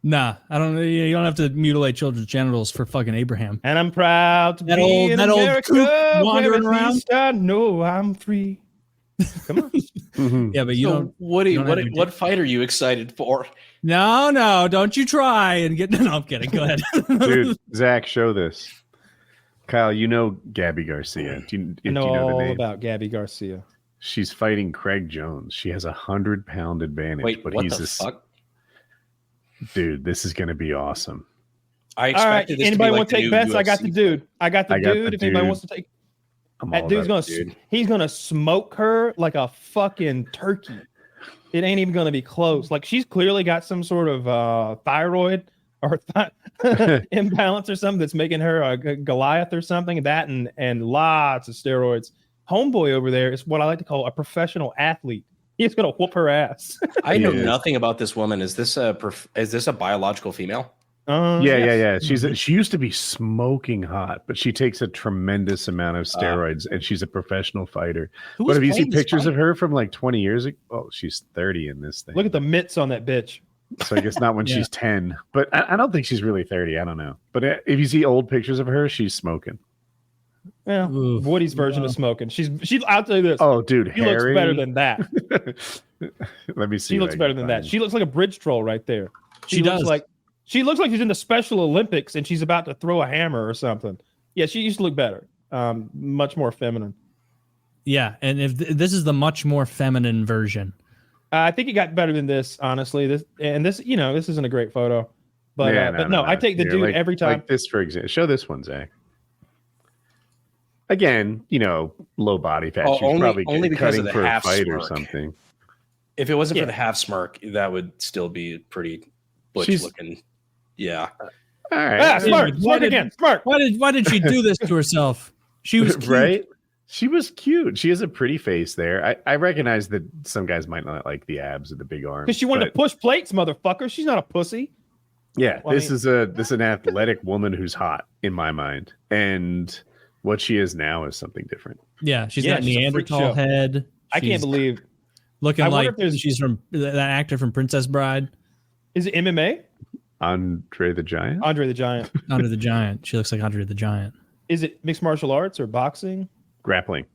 Nah, I don't. You don't have to mutilate children's genitals for fucking Abraham. And I'm proud to be in America, old wandering around. I know I'm free. Come on. Mhm. Yeah, but you don't. Woody, you don't what fight are you excited for? No, don't you try and get. No, I'm kidding. Go ahead, Dude. Zach, show this. Kyle, you know Gabi Garcia. Do I know you know the all name? about Gabi Garcia. She's fighting Craig Jones. She has 100-pound advantage. Wait, but what he's the fuck? Dude, this is gonna be awesome. I All right, expected this anybody to be want like to take bets? I got the dude. I got the dude. If anybody wants to take, I'm that all dude's about gonna it, dude. he's gonna smoke her like a fucking turkey. It ain't even gonna be close. Like she's clearly got some sort of thyroid or imbalance or something that's making her a Goliath or something. That and lots of steroids. Homeboy over there is what I like to call a professional athlete. He's gonna whoop her ass. I know Yeah. nothing about this woman. Is this a biological female? Yeah. She used to be smoking hot, but she takes a tremendous amount of steroids, and she's a professional fighter. But have you seen pictures of her from like 20 years ago? Oh, she's 30 in this thing. Look at the mitts on that bitch. So I guess not when she's 10, but I don't think she's really 30. I don't know. But if you see old pictures of her, she's smoking. Yeah, Oof. Woody's version of smoking. She's. I'll tell you this. Oh, dude, she looks Harry. better than that. Let me see. She looks better than that. She looks like a bridge troll right there. She looks does. like she looks like she's in the Special Olympics and she's about to throw a hammer or something. Yeah, she used to look better. Much more feminine. Yeah, and if this is the much more feminine version. I think it got better than this, honestly. This isn't a great photo, but no, I take the Here, dude like, every time. Like this, for example. Show this one, Zach. Again, low body fat. Oh, She's probably only because cutting of the for a half fight or smirk. something. If it wasn't Yeah. for the half smirk, that would still be pretty butch She's- looking. Yeah. All right. Smart again. Smart. Why did she do this to herself? She was cute. Right. She was cute. She has a pretty face there. I recognize that some guys might not like the abs or the big arms. Because she wanted to but push plates, motherfucker. She's not a pussy. yeah, Well, I this is an athletic woman who's hot in my mind, and what she is now is something different. Yeah, she's Yeah, got she's a freak show. Neanderthal head. I can't She's believe. looking I wonder like if there's- she's from that actor from Princess Bride, Is it MMA? Andre the Giant. Andre the Giant. Andre the Giant. She looks like Andre the Giant. Is it mixed martial arts or boxing? Grappling.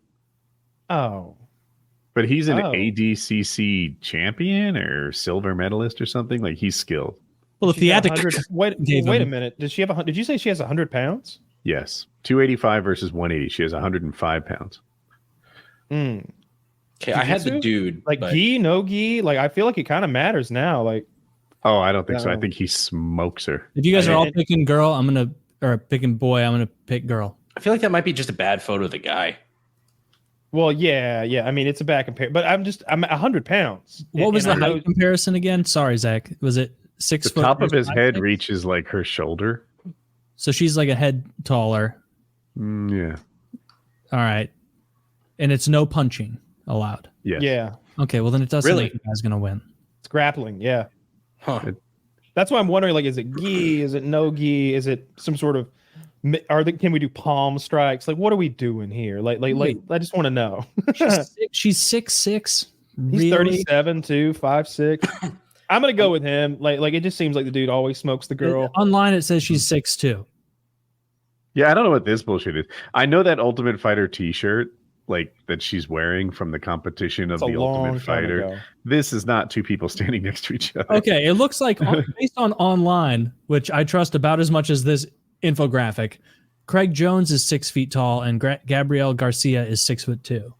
Oh, But he's an Oh. ADCC champion or silver medalist or something. Like he's skilled. Well, if She's got the 100 wait gave a him- minute. Did you say she has 100 pounds? Yes. 285 versus 180. She has 105 pounds. Mm. Okay, I had the Jiu-jitsu? dude. Like but gi, no gi. Like I feel like it kind of matters now. Like Oh, I don't think so. I No. think he smokes her. If you guys are all And- picking girl, or picking boy, I'm gonna pick girl. I feel like that might be just a bad photo of the guy. well, yeah. I mean, it's a bad compare, but I'm 100 pounds. What was the And I know- height comparison again? Sorry, Zach. Was it 6 The foot? top of his 5'6"? head reaches like her shoulder. So she's like a head taller. Yeah. All right, and it's no punching allowed. Yes. Yeah, Okay, well then it does seem Really? like the guy's gonna win. it's grappling. Yeah, Huh. that's why I'm wondering. Like, is it gi? Is it no gi? Is it some sort of? Can we do palm strikes? Like, what are we doing here? Like, I just want to know. She's 6'6". He's Really? 37 too, 5'6". I'm gonna go with him. Like it just seems like the dude always smokes the girl. Online it says she's 6'2". Yeah, I don't know what this bullshit is. I know that Ultimate Fighter t-shirt, like that she's wearing from the competition of It's a the long Ultimate time Fighter. ago. This is not two people standing next to each other. Okay, it looks like based on online, which I trust about as much as this infographic, Craig Jones is 6 feet tall and Gabrielle Garcia is 6'2".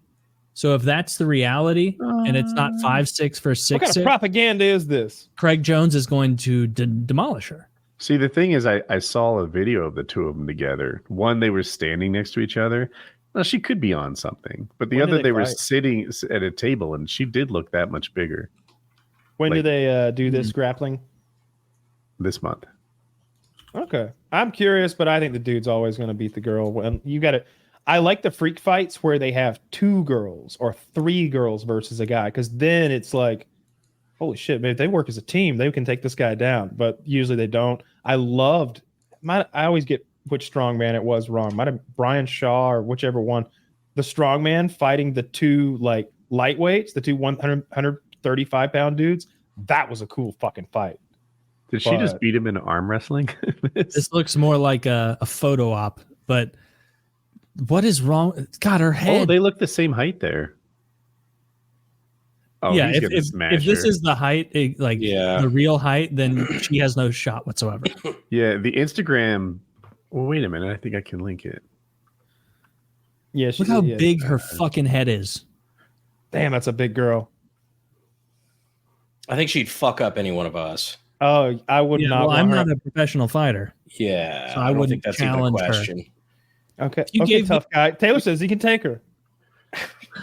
So if that's the reality and it's not 5'6" for What kind of 6'6", propaganda is this? Craig Jones is going to demolish her. See, the thing is, I saw a video of the two of them together. One, they were standing next to each other. Well, she could be on something. But the When did other, they they were fight? sitting at a table, and she did look that much bigger When do Like- they do this grappling? this month. Okay, I'm curious, but I think the dude's always going to beat the girl. When you got to, I like the freak fights where they have 2 girls or 3 girls versus a guy, because then it's like, holy shit, man! If they work as a team, they can take this guy down. But usually they don't. I always get which strongman it was wrong. Might have Brian Shaw or whichever one. The strongman fighting the two like lightweights, the two 135-pound dudes. That was a cool fucking fight. Did she just beat him in arm wrestling? This looks more like a photo op, but what is wrong? God, her head. Oh, they look the same height there. Oh, yeah, he's gonna smash if this her. is the height, the real height, then she has no shot whatsoever. Yeah, the Instagram. Well, wait a minute. I think I can link it. Yeah, look how big her fucking head is. Damn, that's a big girl. I think she'd fuck up any one of us. Oh, I would not. Well, want I'm her. not a professional fighter. Yeah, So I don't wouldn't think that's even a challenge her. question. Okay, You okay, gave tough guy. Taylor says he can take her.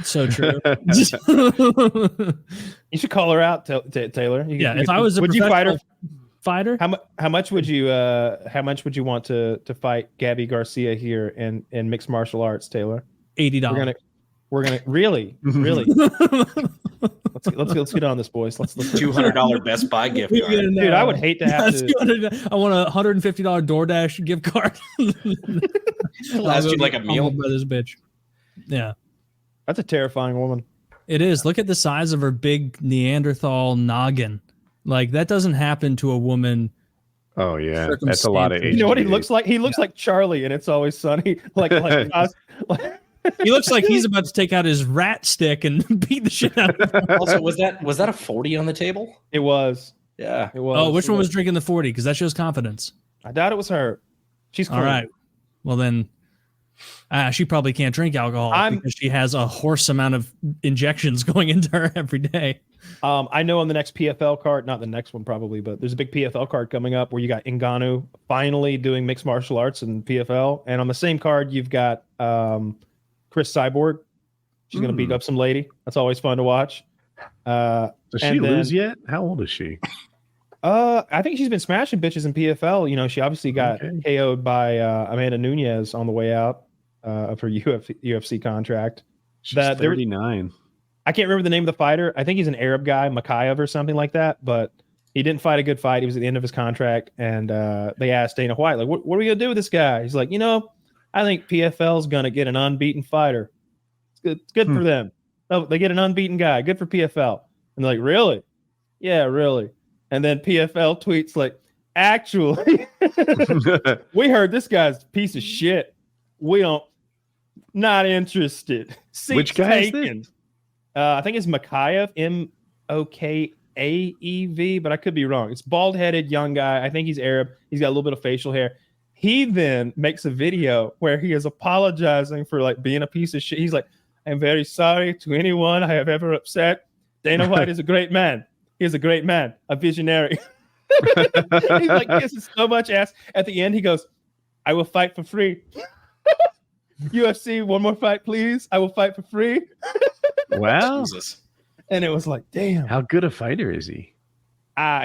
So true. You should call her out, Taylor. If I was a would you fight her? Fighter, How much would you want to fight Gabi Garcia here in mixed martial arts, Taylor? $80. We're gonna really. Let's get on this, boys. Let's $200 Best Buy gift card. Dude, I would hate to have to. I want a $150 DoorDash gift card. Last you like a meal. By this bitch. Yeah, That's a terrifying woman. it is. Look at the size of her big Neanderthal noggin. Like that doesn't happen to a woman. Oh yeah, that's a lot of. You know what he looks like? He looks like Charlie, and It's Always Sunny. Like He looks like he's about to take out his rat stick and beat the shit out of him. Also, was that a 40 on the table? it was. Yeah. It was. Oh, which one was drinking the 40? Because that shows confidence. I doubt it was her. She's clean. All right. Well then, she probably can't drink alcohol because she has a horse amount of injections going into her every day. I know on the next PFL card, not the next one probably, but there's a big PFL card coming up where you got Ngannou finally doing mixed martial arts in PFL, and on the same card you've got Chris Cyborg. She's gonna beat up some lady. That's always fun to watch. Does she lose yet? How old is she? I think she's been smashing bitches in PFL. You know, she obviously got KO'd by Amanda Nunes on the way out of her UFC contract. She's 39. I can't remember the name of the fighter. I think he's an Arab guy, Makayev or something like that. But he didn't fight a good fight. He was at the end of his contract, and they asked Dana White, like, "What are we gonna do with this guy?" He's like, I think PFL's gonna get an unbeaten fighter. It's good for them. Oh, they get an unbeaten guy. Good for PFL. And they're like, really? Yeah, really. And then PFL tweets like, actually, we heard this guy's a piece of shit. We not interested. Seats Which guy is taken. I think it's Makayev, Mokaev, but I could be wrong. It's bald-headed young guy. I think he's Arab. He's got a little bit of facial hair. He then makes a video where he is apologizing for like being a piece of shit. He's like, I'm very sorry to anyone I have ever upset. Dana White is a great man. He is a great man, a visionary. He's like, this is so much ass. At the end, he goes, I will fight for free. UFC, one more fight, please. I will fight for free. Wow. Jesus. And it was like, damn. How good a fighter is he?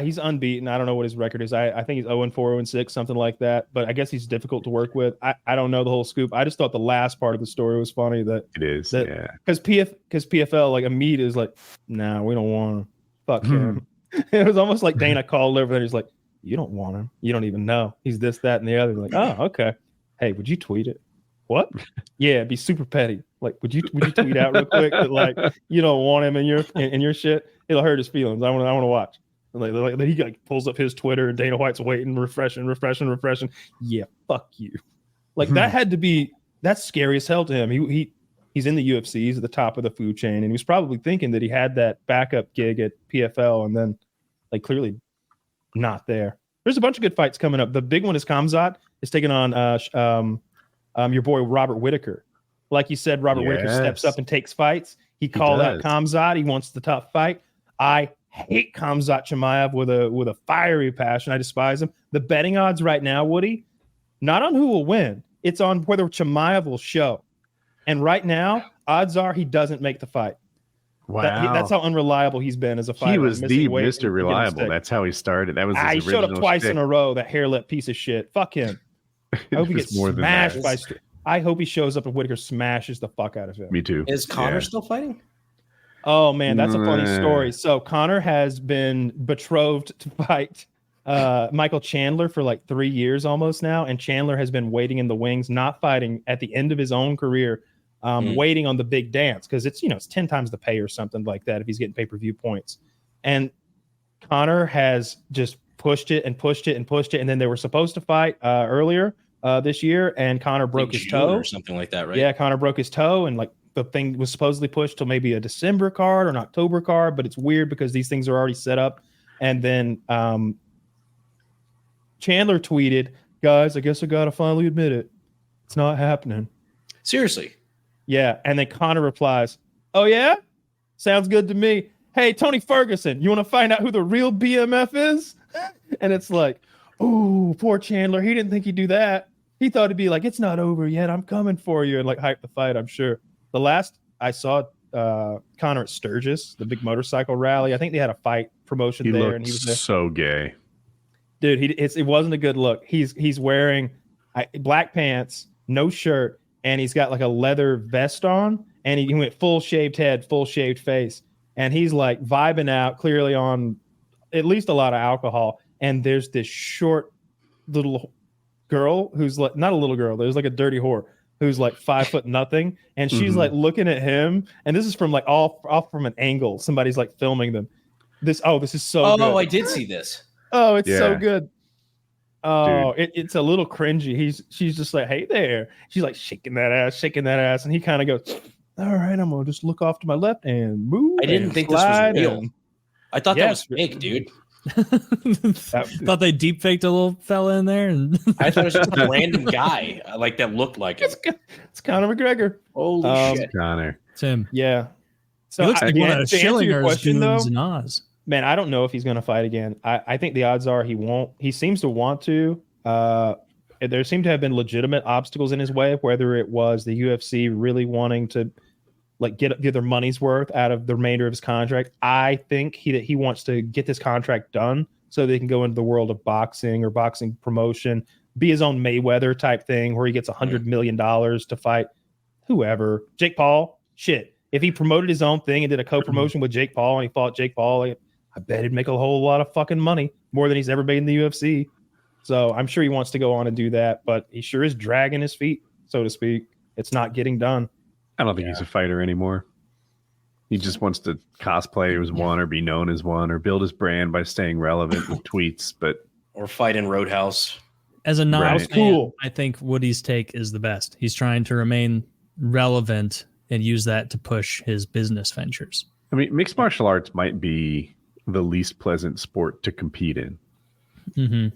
He's unbeaten. I don't know what his record is. I think he's 0-4, 0-6, something like that. But I guess he's difficult to work with. I don't know the whole scoop. I just thought the last part of the story was funny. That it is, yeah. Because PFL, like Amit is like, nah, we don't want him. Fuck him. It was almost like Dana called over there. He's like, you don't want him. You don't even know. He's this, that, and the other. Like, oh, okay. Hey, would you tweet it? What? Yeah, it'd be super petty. Like, would you tweet out real quick that like you don't want him in your shit? It'll hurt his feelings. I want to watch. Like he like pulls up his Twitter and Dana White's waiting, refreshing. Yeah, fuck you. Like that had to be that's scary as hell to him. He's in the UFC, he's at the top of the food chain, and he was probably thinking that he had that backup gig at PFL, and then like clearly not there. There's a bunch of good fights coming up. The big one is Khamzat is taking on your boy Robert Whitaker. Like you said, Robert Whitaker steps up and takes fights. He called out Khamzat. He wants the tough fight. I hate Khamzat Chimaev with a fiery passion. I despise him. The betting odds right now, Woody, not on who will win. It's on whether Chimaev will show. And right now, odds are he doesn't make the fight. Wow. That's how unreliable he's been as a fighter. He was the Mr. Reliable. That's how he started. That was his he showed up twice stick. in a row, that hair-lip piece of shit. Fuck him. I hope he gets smashed by... I hope he shows up and Whitaker smashes the fuck out of him. Me too. Is Connor still fighting? Oh, man, that's a funny story. So Connor has been betrothed to fight Michael Chandler for like 3 years almost now, and Chandler has been waiting in the wings, not fighting at the end of his own career, waiting on the big dance because it's it's 10 times the pay or something like that if he's getting pay-per-view points. And Conor has just pushed it and pushed it and pushed it, and then they were supposed to fight earlier this year, and Conor broke his toe or something like that, right? Yeah, Conor broke his toe, and like the thing was supposedly pushed till maybe a December card or an October card, but it's weird because these things are already set up. And then Chandler tweeted, "Guys, I guess I gotta finally admit it. It's not happening." Seriously? Yeah. And then Conor replies, "Oh yeah? Sounds good to me. Hey, Tony Ferguson, you want to find out who the real BMF is?" And it's like, oh, poor Chandler. He didn't think he'd do that. He thought it'd be like, "It's not over yet. I'm coming for you," and like hype the fight, I'm sure. The last I saw Conor at Sturgis, the big motorcycle rally, I think they had a fight promotion there, and he was there. So gay. Dude, it wasn't a good look. He's wearing black pants, no shirt, and he's got like a leather vest on, and he went full shaved head, full shaved face, and he's like vibing out, clearly on at least a lot of alcohol. And there's this short little girl who's like, not a little girl, there's like a dirty whore who's like 5 foot nothing, and she's like looking at him, and this is from like off from an angle. Somebody's like filming them. This is so good. I did see this. Oh, it's so good. Oh, it's a little cringy. She's just like, "Hey there." She's like shaking that ass, and he kind of goes, "All right, I'm gonna just look off to my left and move." I didn't think this was real. I thought that was fake, dude. Thought they deep faked a little fella in there, and I thought it was just a random guy like that looked like it. It's Conor McGregor. Holy shit, Conor. It's him. Yeah. So he looks like one of those Schillinger's goons in Oz. Man, I don't know if he's going to fight again. I think the odds are he won't. He seems to want to. There seem to have been legitimate obstacles in his way, whether it was the UFC really wanting to like get their money's worth out of the remainder of his contract. I think he wants to get this contract done so they can go into the world of boxing or boxing promotion, be his own Mayweather type thing where he gets $100 million to fight whoever. Jake Paul, shit. If he promoted his own thing and did a co-promotion with Jake Paul and he fought Jake Paul, I bet he'd make a whole lot of fucking money, more than he's ever made in the UFC. So I'm sure he wants to go on and do that, but he sure is dragging his feet, so to speak. It's not getting done. I don't think he's a fighter anymore. He just wants to cosplay as one or be known as one or build his brand by staying relevant with tweets, or fight in Roadhouse. As a non-fan, cool. I think Woody's take is the best. He's trying to remain relevant and use that to push his business ventures. I mean, mixed martial arts might be the least pleasant sport to compete in. Mm-hmm.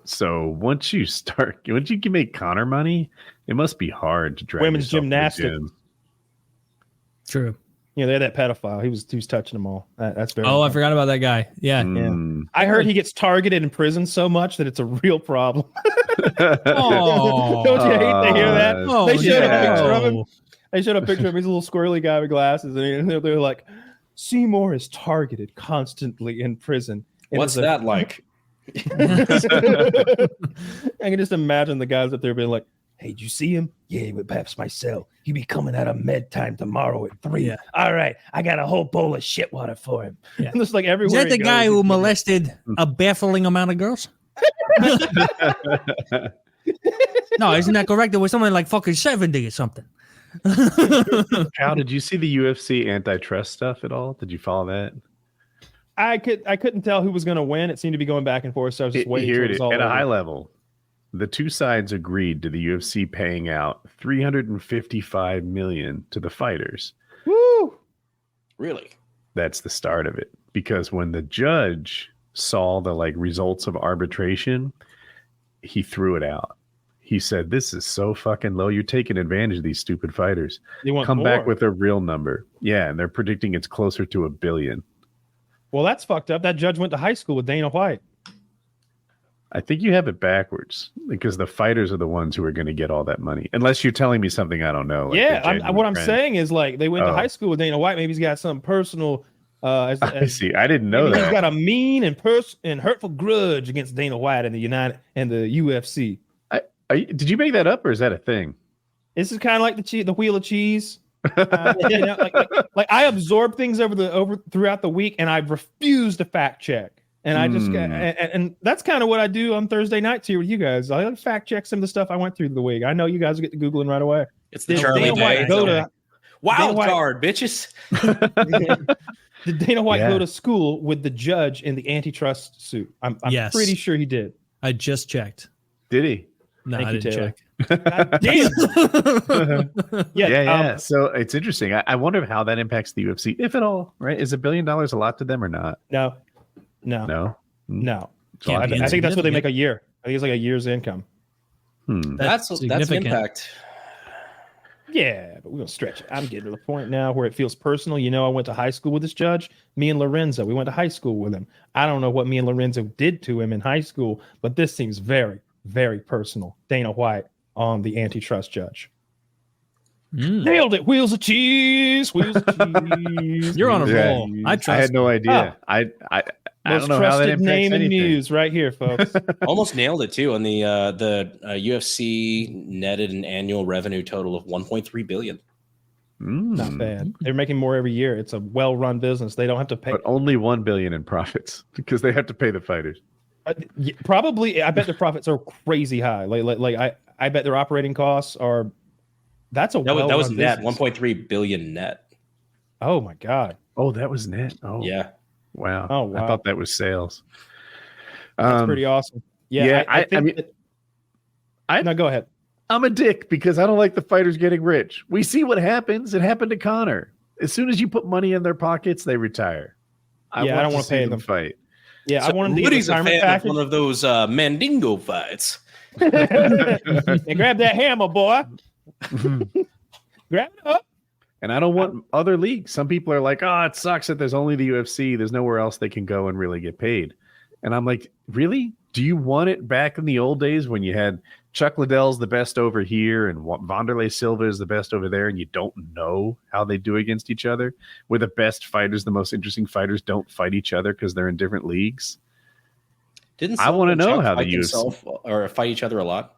So once you can make Conor money, it must be hard to drag women's yourself to the gymnastics. gym. True. Yeah, they had that pedophile. He was touching them all. That's very. Oh, I forgot about that guy. Yeah. I heard he gets targeted in prison so much that it's a real problem. Oh, don't you hate to hear that? Oh, They showed a picture of him. no. They showed a picture of him. He's a little squirrely guy with glasses, and they're like, "Seymour is targeted constantly in prison." And What's that like? I can just imagine the guys up there being like, "Hey, did you see him? Yeah, with Paps my cell. He be coming out of med time tomorrow at 3. Yeah. All right, I got a whole bowl of shit water for him." Yeah. And it's like Is everywhere. that the guy who molested a baffling amount of girls? No, isn't that correct? There was something like fucking 70 or something. How did you see the UFC antitrust stuff at all? Did you follow that? I couldn't tell who was going to win. It seemed to be going back and forth. So I was just waiting. Here till it is. all At a over. high level, the two sides agreed to the UFC paying out $355 million to the fighters. Woo! Really? That's the start of it. Because when the judge saw the results of arbitration, he threw it out. He said, "This is so fucking low. You're taking advantage of these stupid fighters. They want Come more. back with a real number." Yeah, and they're predicting it's closer to $1 billion. Well, that's fucked up. That judge went to high school with Dana White. I think you have it backwards because the fighters are the ones who are going to get all that money. Unless you're telling me something I don't know. Like Yeah, what I'm friend. saying is they went to high school with Dana White. Maybe he's got something personal. I see. I didn't know He's that. got a mean and hurtful grudge against Dana White and the UFC. Did you make that up or is that a thing? This is kind of like the wheel of cheese. Like I absorb things throughout the week, and I refuse to fact check. And I just and that's kind of what I do on Thursday nights here with you guys. I fact check some of the stuff I went through the week. I know you guys will get to Googling right away. It's the Charlie Day. Wild card, bitches. Did Dana White go to school with the judge in the antitrust suit? I'm pretty sure he did. I just checked. Did he? No, I didn't check. God damn. Yeah. So it's interesting. I wonder how that impacts the UFC, if at all. Right? Is $1 billion a lot to them or not? No. So I think that's what they make a year. I think it's like a year's income. That's an impact. Yeah, but we're gonna stretch it. I'm getting to the point now where it feels personal. You know, I went to high school with this judge. Me and Lorenzo, we went to high school with him. I don't know what me and Lorenzo did to him in high school, but this seems very, very personal. Dana White on the antitrust judge. Nailed it. Wheels of cheese. You're on a roll. I had no idea. I most don't know how that trusted name in anything. news right here, folks. Almost nailed it too. On the UFC netted an annual revenue total of 1.3 billion. Not bad. They're making more every year. It's a well-run business. They don't have to pay. But only 1 billion in profits because they have to pay the fighters. Probably, I bet their profits are crazy high. I bet their operating costs are. That was net 1.3 billion net. Oh my god. Oh, that was net. Oh yeah. Wow. Oh wow. I thought that was sales. That's pretty awesome. Yeah. I think no, go ahead. I'm a dick because I don't like the fighters getting rich. We see what happens. It happened to Connor. As soon as you put money in their pockets, they retire. I don't want to pay them fight. Yeah, so I want them to Woody's get a fan of one of those Mandingo fights. And grab that hammer, boy. Grab it up. And I don't want other leagues. Some people are like, oh, it sucks that there's only the UFC. There's nowhere else they can go and really get paid. And I'm like, really? Do you want it back in the old days when you had Chuck Liddell's the best over here and Wanderlei Silva is the best over there and you don't know how they do against each other? Where the best fighters, the most interesting fighters don't fight each other because they're in different leagues? I want to know how the UFC or fight each other a lot.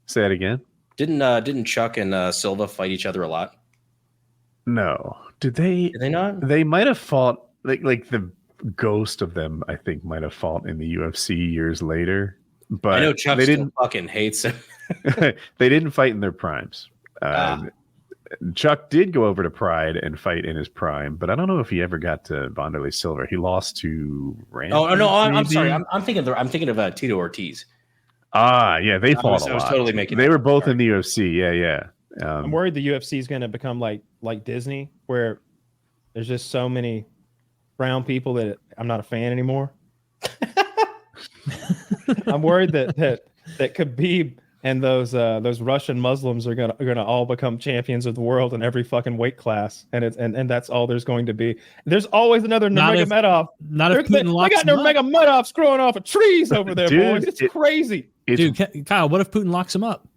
Say it again. Didn't Chuck and Silva fight each other a lot? No. Did they not? They might have fought like the ghost of them, I think, might have fought in the UFC years later. But I know Chuck still fucking hates him. They didn't fight in their primes. Chuck did go over to Pride and fight in his prime, but I don't know if he ever got to Wanderlei Silva. He lost to Randy. Oh no, I'm sorry. I'm thinking of Tito Ortiz. Yeah, they fought a lot. I was totally making. They were both in the UFC. Yeah. I'm worried the UFC is going to become like Disney, where there's just so many brown people that I'm not a fan anymore. I'm worried that Khabib and those Russian Muslims are gonna all become champions of the world in every fucking weight class, and that's all there's going to be. There's always another Nurmagomedov. They got Nurmagomedovs growing off of trees over there, boys. It's crazy. Dude, Kyle, what if Putin locks them up?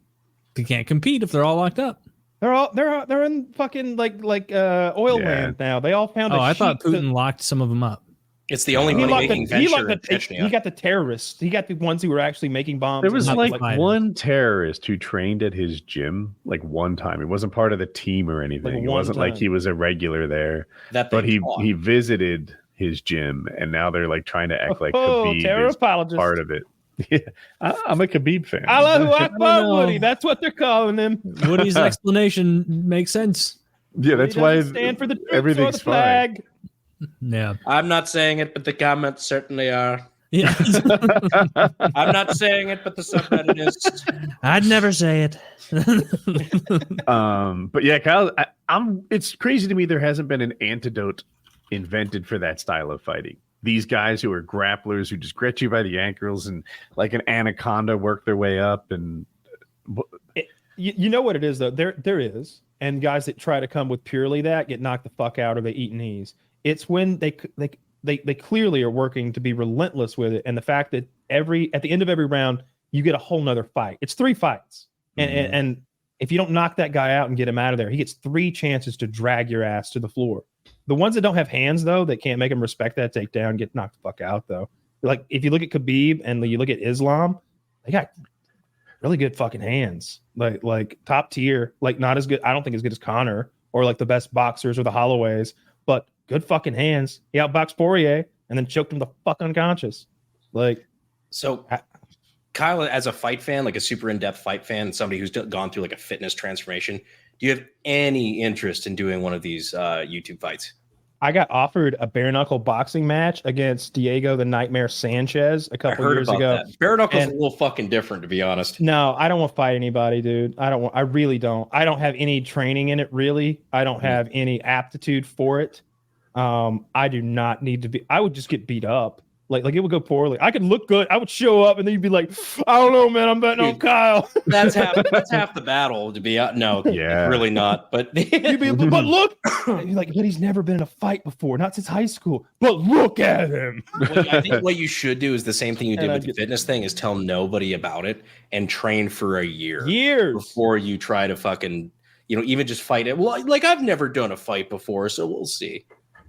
They can't compete if they're all locked up. They're in fucking like oil land now. They all found. I thought Putin locked some of them up. It's the only money-making venture in Chechnya. He got the terrorists. He got the ones who were actually making bombs. There was like one terrorist who trained at his gym like one time. It wasn't part of the team or anything. It wasn't like he was a regular there. But he visited his gym, and now they're like trying to act like Khabib is part of it. Yeah, I'm a Khabib fan. Allahu Akbar, Woody. That's what they're calling him. Woody's explanation makes sense. Yeah, that's why stand for the everything's fine. Yeah, I'm not saying it, but the comments certainly are. Yeah, I'm not saying it, but the subreddit is. I'd never say it. But yeah, Kyle, it's crazy to me there hasn't been an antidote invented for that style of fighting. These guys who are grapplers who just grab you by the ankles and like an anaconda work their way up, and you know what it is though. There is, and guys that try to come with purely that get knocked the fuck out or they eat knees. It's when they clearly are working to be relentless with it, and the fact that at the end of every round you get a whole nother fight. It's 3 fights, and if you don't knock that guy out and get him out of there, he gets 3 chances to drag your ass to the floor. The ones that don't have hands though, that can't make him respect that takedown, get knocked the fuck out though. Like if you look at Khabib and you look at Islam, they got really good fucking hands, like top tier, like not as good. I don't think as good as Connor or like the best boxers or the Holloways, but good fucking hands. He outboxed Poirier and then choked him the fuck unconscious. Like, So Kyle, as a fight fan, like a super in-depth fight fan, somebody who's gone through like a fitness transformation, do you have any interest in doing one of these YouTube fights? I got offered a bare knuckle boxing match against Diego the Nightmare Sanchez a couple years ago. That. Bare knuckle's a little fucking different, to be honest. No, I don't want to fight anybody, dude. I really don't. I don't have any training in it, really. I don't have any aptitude for it. I do not need to be. I would just get beat up. Like it would go poorly. I could look good. I would show up, and then you'd be like, I don't know, man. I'm betting on Kyle. That's half the battle. To be no, yeah, really not. But you'd be, but look, you're like, but he's never been in a fight before, not since high school. But look at him. Well, I think what you should do is the same thing you did with the fitness thing: is tell nobody about it and train for a years before you try to fucking, even just fight it. Well, like I've never done a fight before, so we'll see.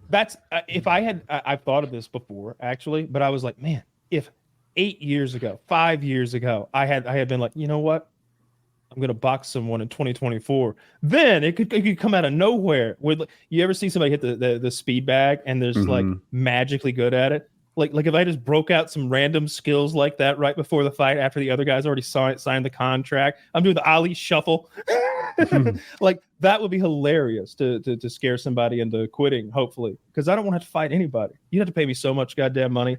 That's if I had, I've thought of this before actually, but I was like, man, if 8 years ago, 5 years ago, I had been like, you know what, I'm gonna box someone in 2024, then it could come out of nowhere. You ever see somebody hit the speed bag and they're just like magically good at it? Like if I just broke out some random skills like that right before the fight, after the other guys already signed the contract, I'm doing the Ali shuffle. Like that would be hilarious to scare somebody into quitting, hopefully, because I don't want to have to fight anybody. You'd have to pay me so much goddamn money.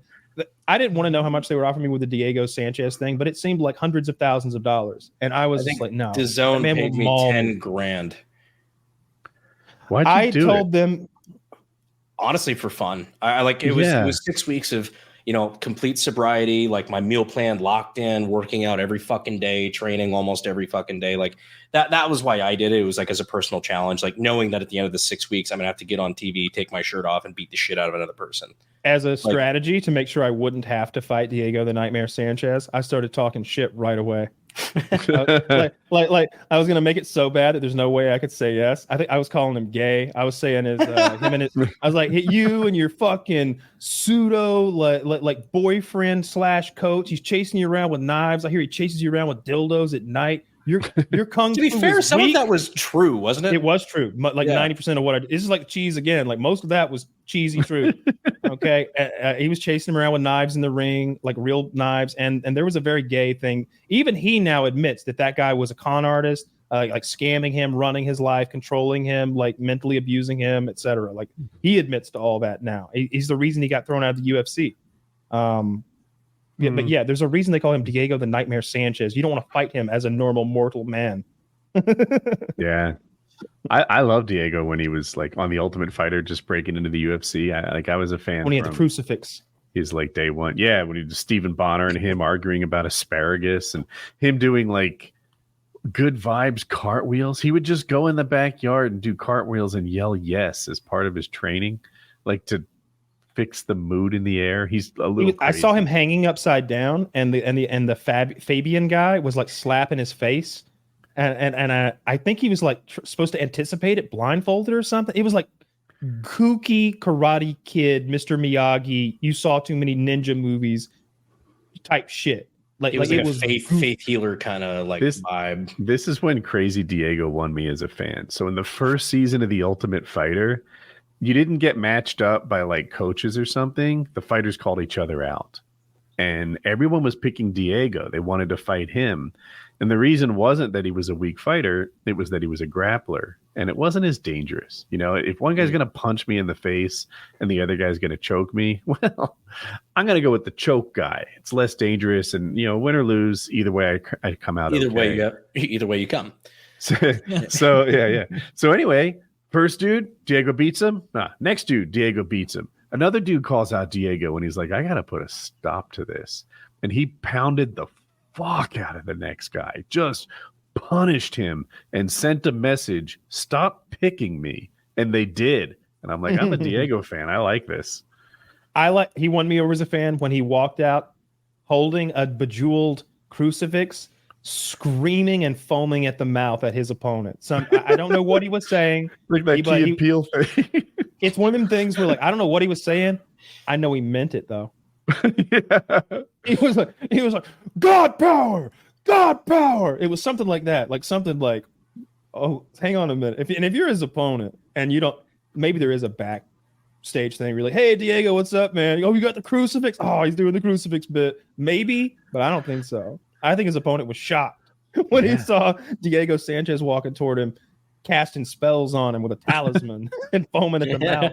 I didn't want to know how much they were offering me with the Diego Sanchez thing, but it seemed like hundreds of thousands of dollars, and I was just like, no. DAZN paid me $10,000. Why'd you do told them. Honestly, for fun. I like it was 6 weeks of complete sobriety, like my meal plan locked in, working out every fucking day, training almost every fucking day. Like that was why I did it. It was like as a personal challenge, like knowing that at the end of the 6 weeks, I'm gonna have to get on TV, take my shirt off, and beat the shit out of another person. As a strategy to make sure I wouldn't have to fight Diego the Nightmare Sanchez, I started talking shit right away. like I was gonna make it so bad that there's no way I could say yes. I think I was calling him gay. I was saying him and his. I was like, hit you and your fucking pseudo like boyfriend / coach. He's chasing you around with knives. I hear he chases you around with dildos at night. Your kung fu. To be fair, some of that was true, wasn't it? It was true. Like 90% of what I did. This is like cheese again. Like most of that was cheesy truth. Okay, he was chasing him around with knives in the ring, like real knives, and there was a very gay thing. Even he now admits that guy was a con artist, like scamming him, running his life, controlling him, like mentally abusing him, etc. Like he admits to all that now. He's the reason he got thrown out of the UFC. But yeah, there's a reason they call him Diego the Nightmare Sanchez. You don't want to fight him as a normal mortal man. Yeah. I love Diego when he was like on the Ultimate Fighter, just breaking into the UFC. I was a fan when he had the crucifix. He's like day one. Yeah, when he was Stephen Bonner and him arguing about asparagus and him doing like good vibes cartwheels. He would just go in the backyard and do cartwheels and yell yes as part of his training, like to fix the mood in the air. He's a little crazy. I saw him hanging upside down, and the Fabian guy was like slapping his face. And I think he was like supposed to anticipate it, blindfolded or something. It was like kooky Karate Kid, Mr. Miyagi. You saw too many ninja movies type shit. Like it was faith healer kind of like vibe. This is when Crazy Diego won me as a fan. So in the first season of The Ultimate Fighter, you didn't get matched up by like coaches or something. The fighters called each other out, and everyone was picking Diego. They wanted to fight him. And the reason wasn't that he was a weak fighter. It was that he was a grappler, and it wasn't as dangerous. If one guy's going to punch me in the face and the other guy's going to choke me, well, I'm going to go with the choke guy. It's less dangerous, and win or lose, either way, I come out. Either way you come. So yeah. So anyway, first dude, Diego beats him. Next dude, Diego beats him. Another dude calls out Diego, and he's like, I got to put a stop to this. And he pounded the fuck out of the next guy, just punished him and sent a message, stop picking me. And they did. And I'm like, I'm a Diego fan. I like this. He won me over as a fan when he walked out holding a bejeweled crucifix, screaming and foaming at the mouth at his opponent. I don't know what he was saying. Like that Key and Peele thing. It's one of them things where like, I don't know what he was saying. I know he meant it though. Yeah. He was like, God power. It was something like that, like something like, oh, hang on a minute. If you're his opponent and you don't, maybe there is a back stage thing. Really, hey Diego, what's up, man? Oh, you got the crucifix. Oh, he's doing the crucifix bit. Maybe, but I don't think so. I think his opponent was shocked when he saw Diego Sanchez walking toward him, casting spells on him with a talisman and foaming at the mouth.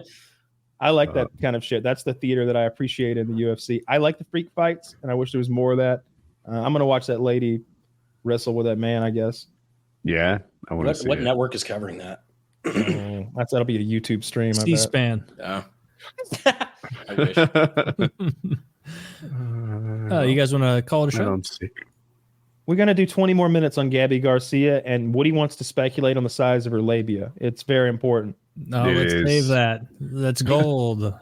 I like that kind of shit. That's the theater that I appreciate in the UFC. I like the freak fights, and I wish there was more of that. I'm gonna watch that lady wrestle with that man, I guess. Yeah, I want to see what it. network is covering that? That'll be a YouTube stream. C-SPAN. Oh. I wish. You guys want to call it a I show? don't see. We're gonna do 20 more minutes on Gabi Garcia, and Woody wants to speculate on the size of her labia. It's very important. No, It let's is. save that. That's gold.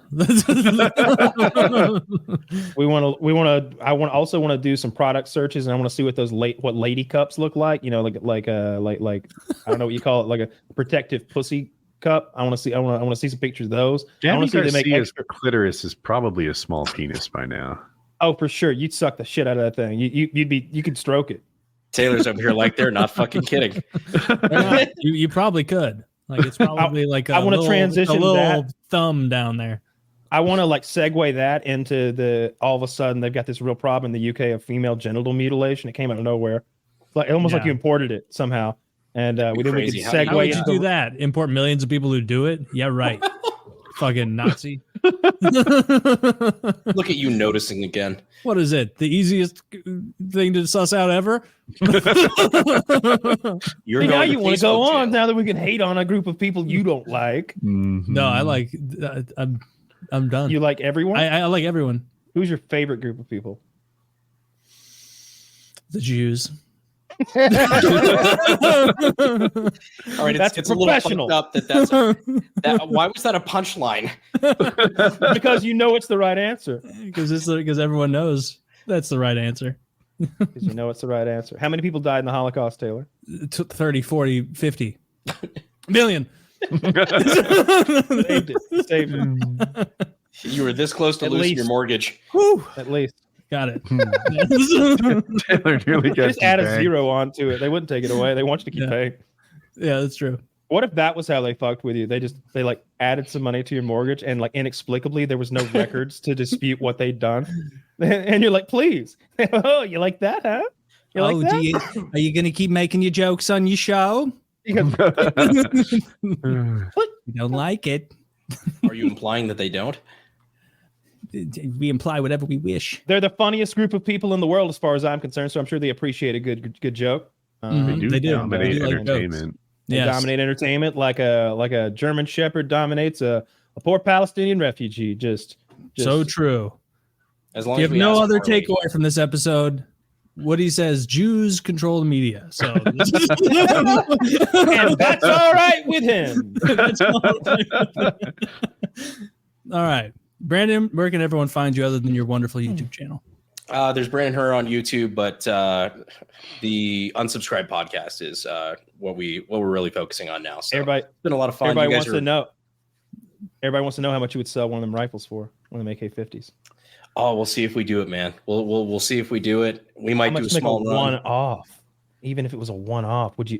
I also want to do some product searches, and I want to see what those what lady cups look like. You know, like I don't know what you call it, like a protective pussy cup. I want to see some pictures of those. I want Gabi to see they make Garcia's extra. clitoris is probably a small penis by now. Oh, for sure, you'd suck the shit out of that thing. You could stroke it. Taylor's over here like they're not fucking kidding. You probably could. Like it's probably like I want to transition a little that. thumb down there. I want to like segue that into the all of a sudden they've got this real problem in the UK of female genital mutilation. It came out of nowhere. It's like almost like you imported it somemew. And we could Crazy. segue. How would you into do that? Import millions of people who do it? Yeah, right. Fucking Nazi. Look at you noticing again. What is it? The easiest thing to suss out ever? You're See, now going you to want to go Facebook on jail. now that we can hate on a group of people you don't like. No, I like. I'm done. You like everyone? I like everyone. Who's your favorite group of people? The Jews. All right, That's it's a professional. little fucked up that why was that a punchline? Because you know it's the right answer. Because everyone knows that's the right answer. Because you know it's the right answer. How many people died in the Holocaust, Taylor? 30, 40, 50 million. Saved it. Saved it. You were this close to At losing least. your mortgage. Whew. At least. Got it. Taylor nearly got Just add a bag. zero onto it. They wouldn't take it away. They want you to keep paying. Yeah, that's true. What if that was how they fucked with you? They like added some money to your mortgage, and like inexplicably there was no records to dispute what they'd done, and you're like, please, oh, you like that, huh? You like that? Are you going to keep making your jokes on your show? He goes, You don't like it. Are you implying that they don't? We imply whatever we wish. they're the funniest group of people in the world, as far as I'm concerned. So I'm sure they appreciate a good joke. Mhm. They do. dominate They do like entertainment. They Yes. dominate entertainment like a German Shepherd dominates a poor Palestinian refugee. Just So true. As long If you as have we no ask other Harley. takeaway from this episode, Woody says Jews control the media. So and that's all right with him. that's all right. All right. Brandon, where can everyone find you other than your wonderful YouTube channel? There's Brandon Herrera on YouTube, but the Unsubscribed podcast is what we're really focusing on now. So Everybody, it's been a lot of fun. everybody You guys wants to know. Everybody wants to know how much you would sell one of them rifles for, one of them AK-50s. Oh, we'll see if we do it, man. We'll see if we do it. We How might much do a to make small run. one-off? Even if it was a one-off, would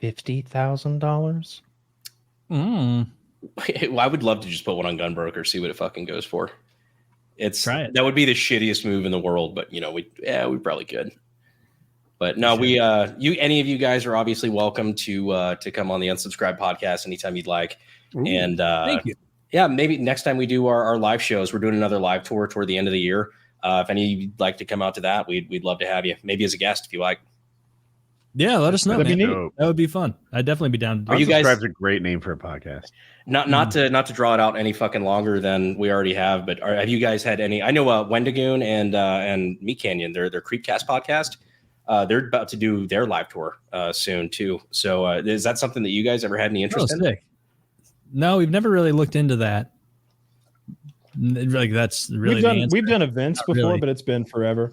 $50,000? I would love to just put one on Gunbroker, see what it fucking goes for. Try it. That would be the shittiest move in the world, but we probably could. But no, any of you guys are obviously welcome to come on the Unsubscribed podcast anytime you'd like. Ooh, And Thank you. yeah, maybe next time we do our live shows, we're doing another live tour toward the end of the year. If any of you'd like to come out to that, we'd love to have you. Maybe as a guest if you like. Yeah, let us know. That'd be Man. neat. That would be fun. I'd definitely be down. Are you guys- Unsubscribe's a great name for a podcast. Not to draw it out any fucking longer than we already have, but have you guys had any? I know Wendigoon and Meat Canyon, their Creepcast podcast, they're about to do their live tour soon too. So is that something that you guys ever had any interest in? Sick. No, we've never really looked into that. Like that's really We've done events Not before, really. but it's been forever.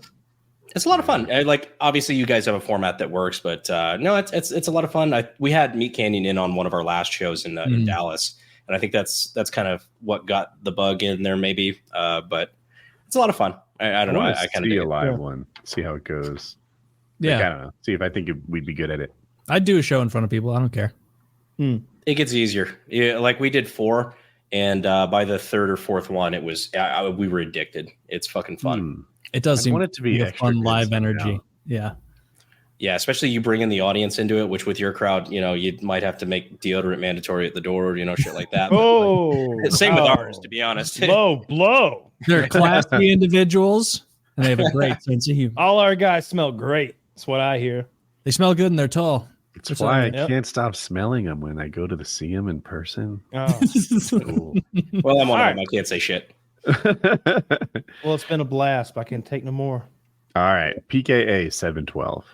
It's a lot of fun. Like obviously you guys have a format that works, but no, it's a lot of fun. We had Meat Canyon in on one of our last shows in Dallas, and I think that's kind of what got the bug in there, maybe. But it's a lot of fun. I don't know. wanna I kind of see a live Yeah. one, see how it goes. Yeah, Like, I don't know. See if I think we'd be good at it. I'd do a show in front of people. I don't care. It gets easier. Yeah, like we did 4, And by the third or fourth one, it was we were addicted. It's fucking fun. It does I seem want it to be a extra fun good live somehow. energy. Yeah. Yeah, especially you bring in the audience into it, which with your crowd, you might have to make deodorant mandatory at the door, shit like that. But, Oh, same with wow. ours, to be honest. Low blow. They're classy individuals and they have a great sense of humor. All our guys smell great. That's what I hear. They smell good and they're tall. It's why I Yep. can't stop smelling them when I go to see them in person. Oh. Cool. Well, I'm one All of them. I can't say shit. Well, it's been a blast, but I can't take no more. All right. PKA 712.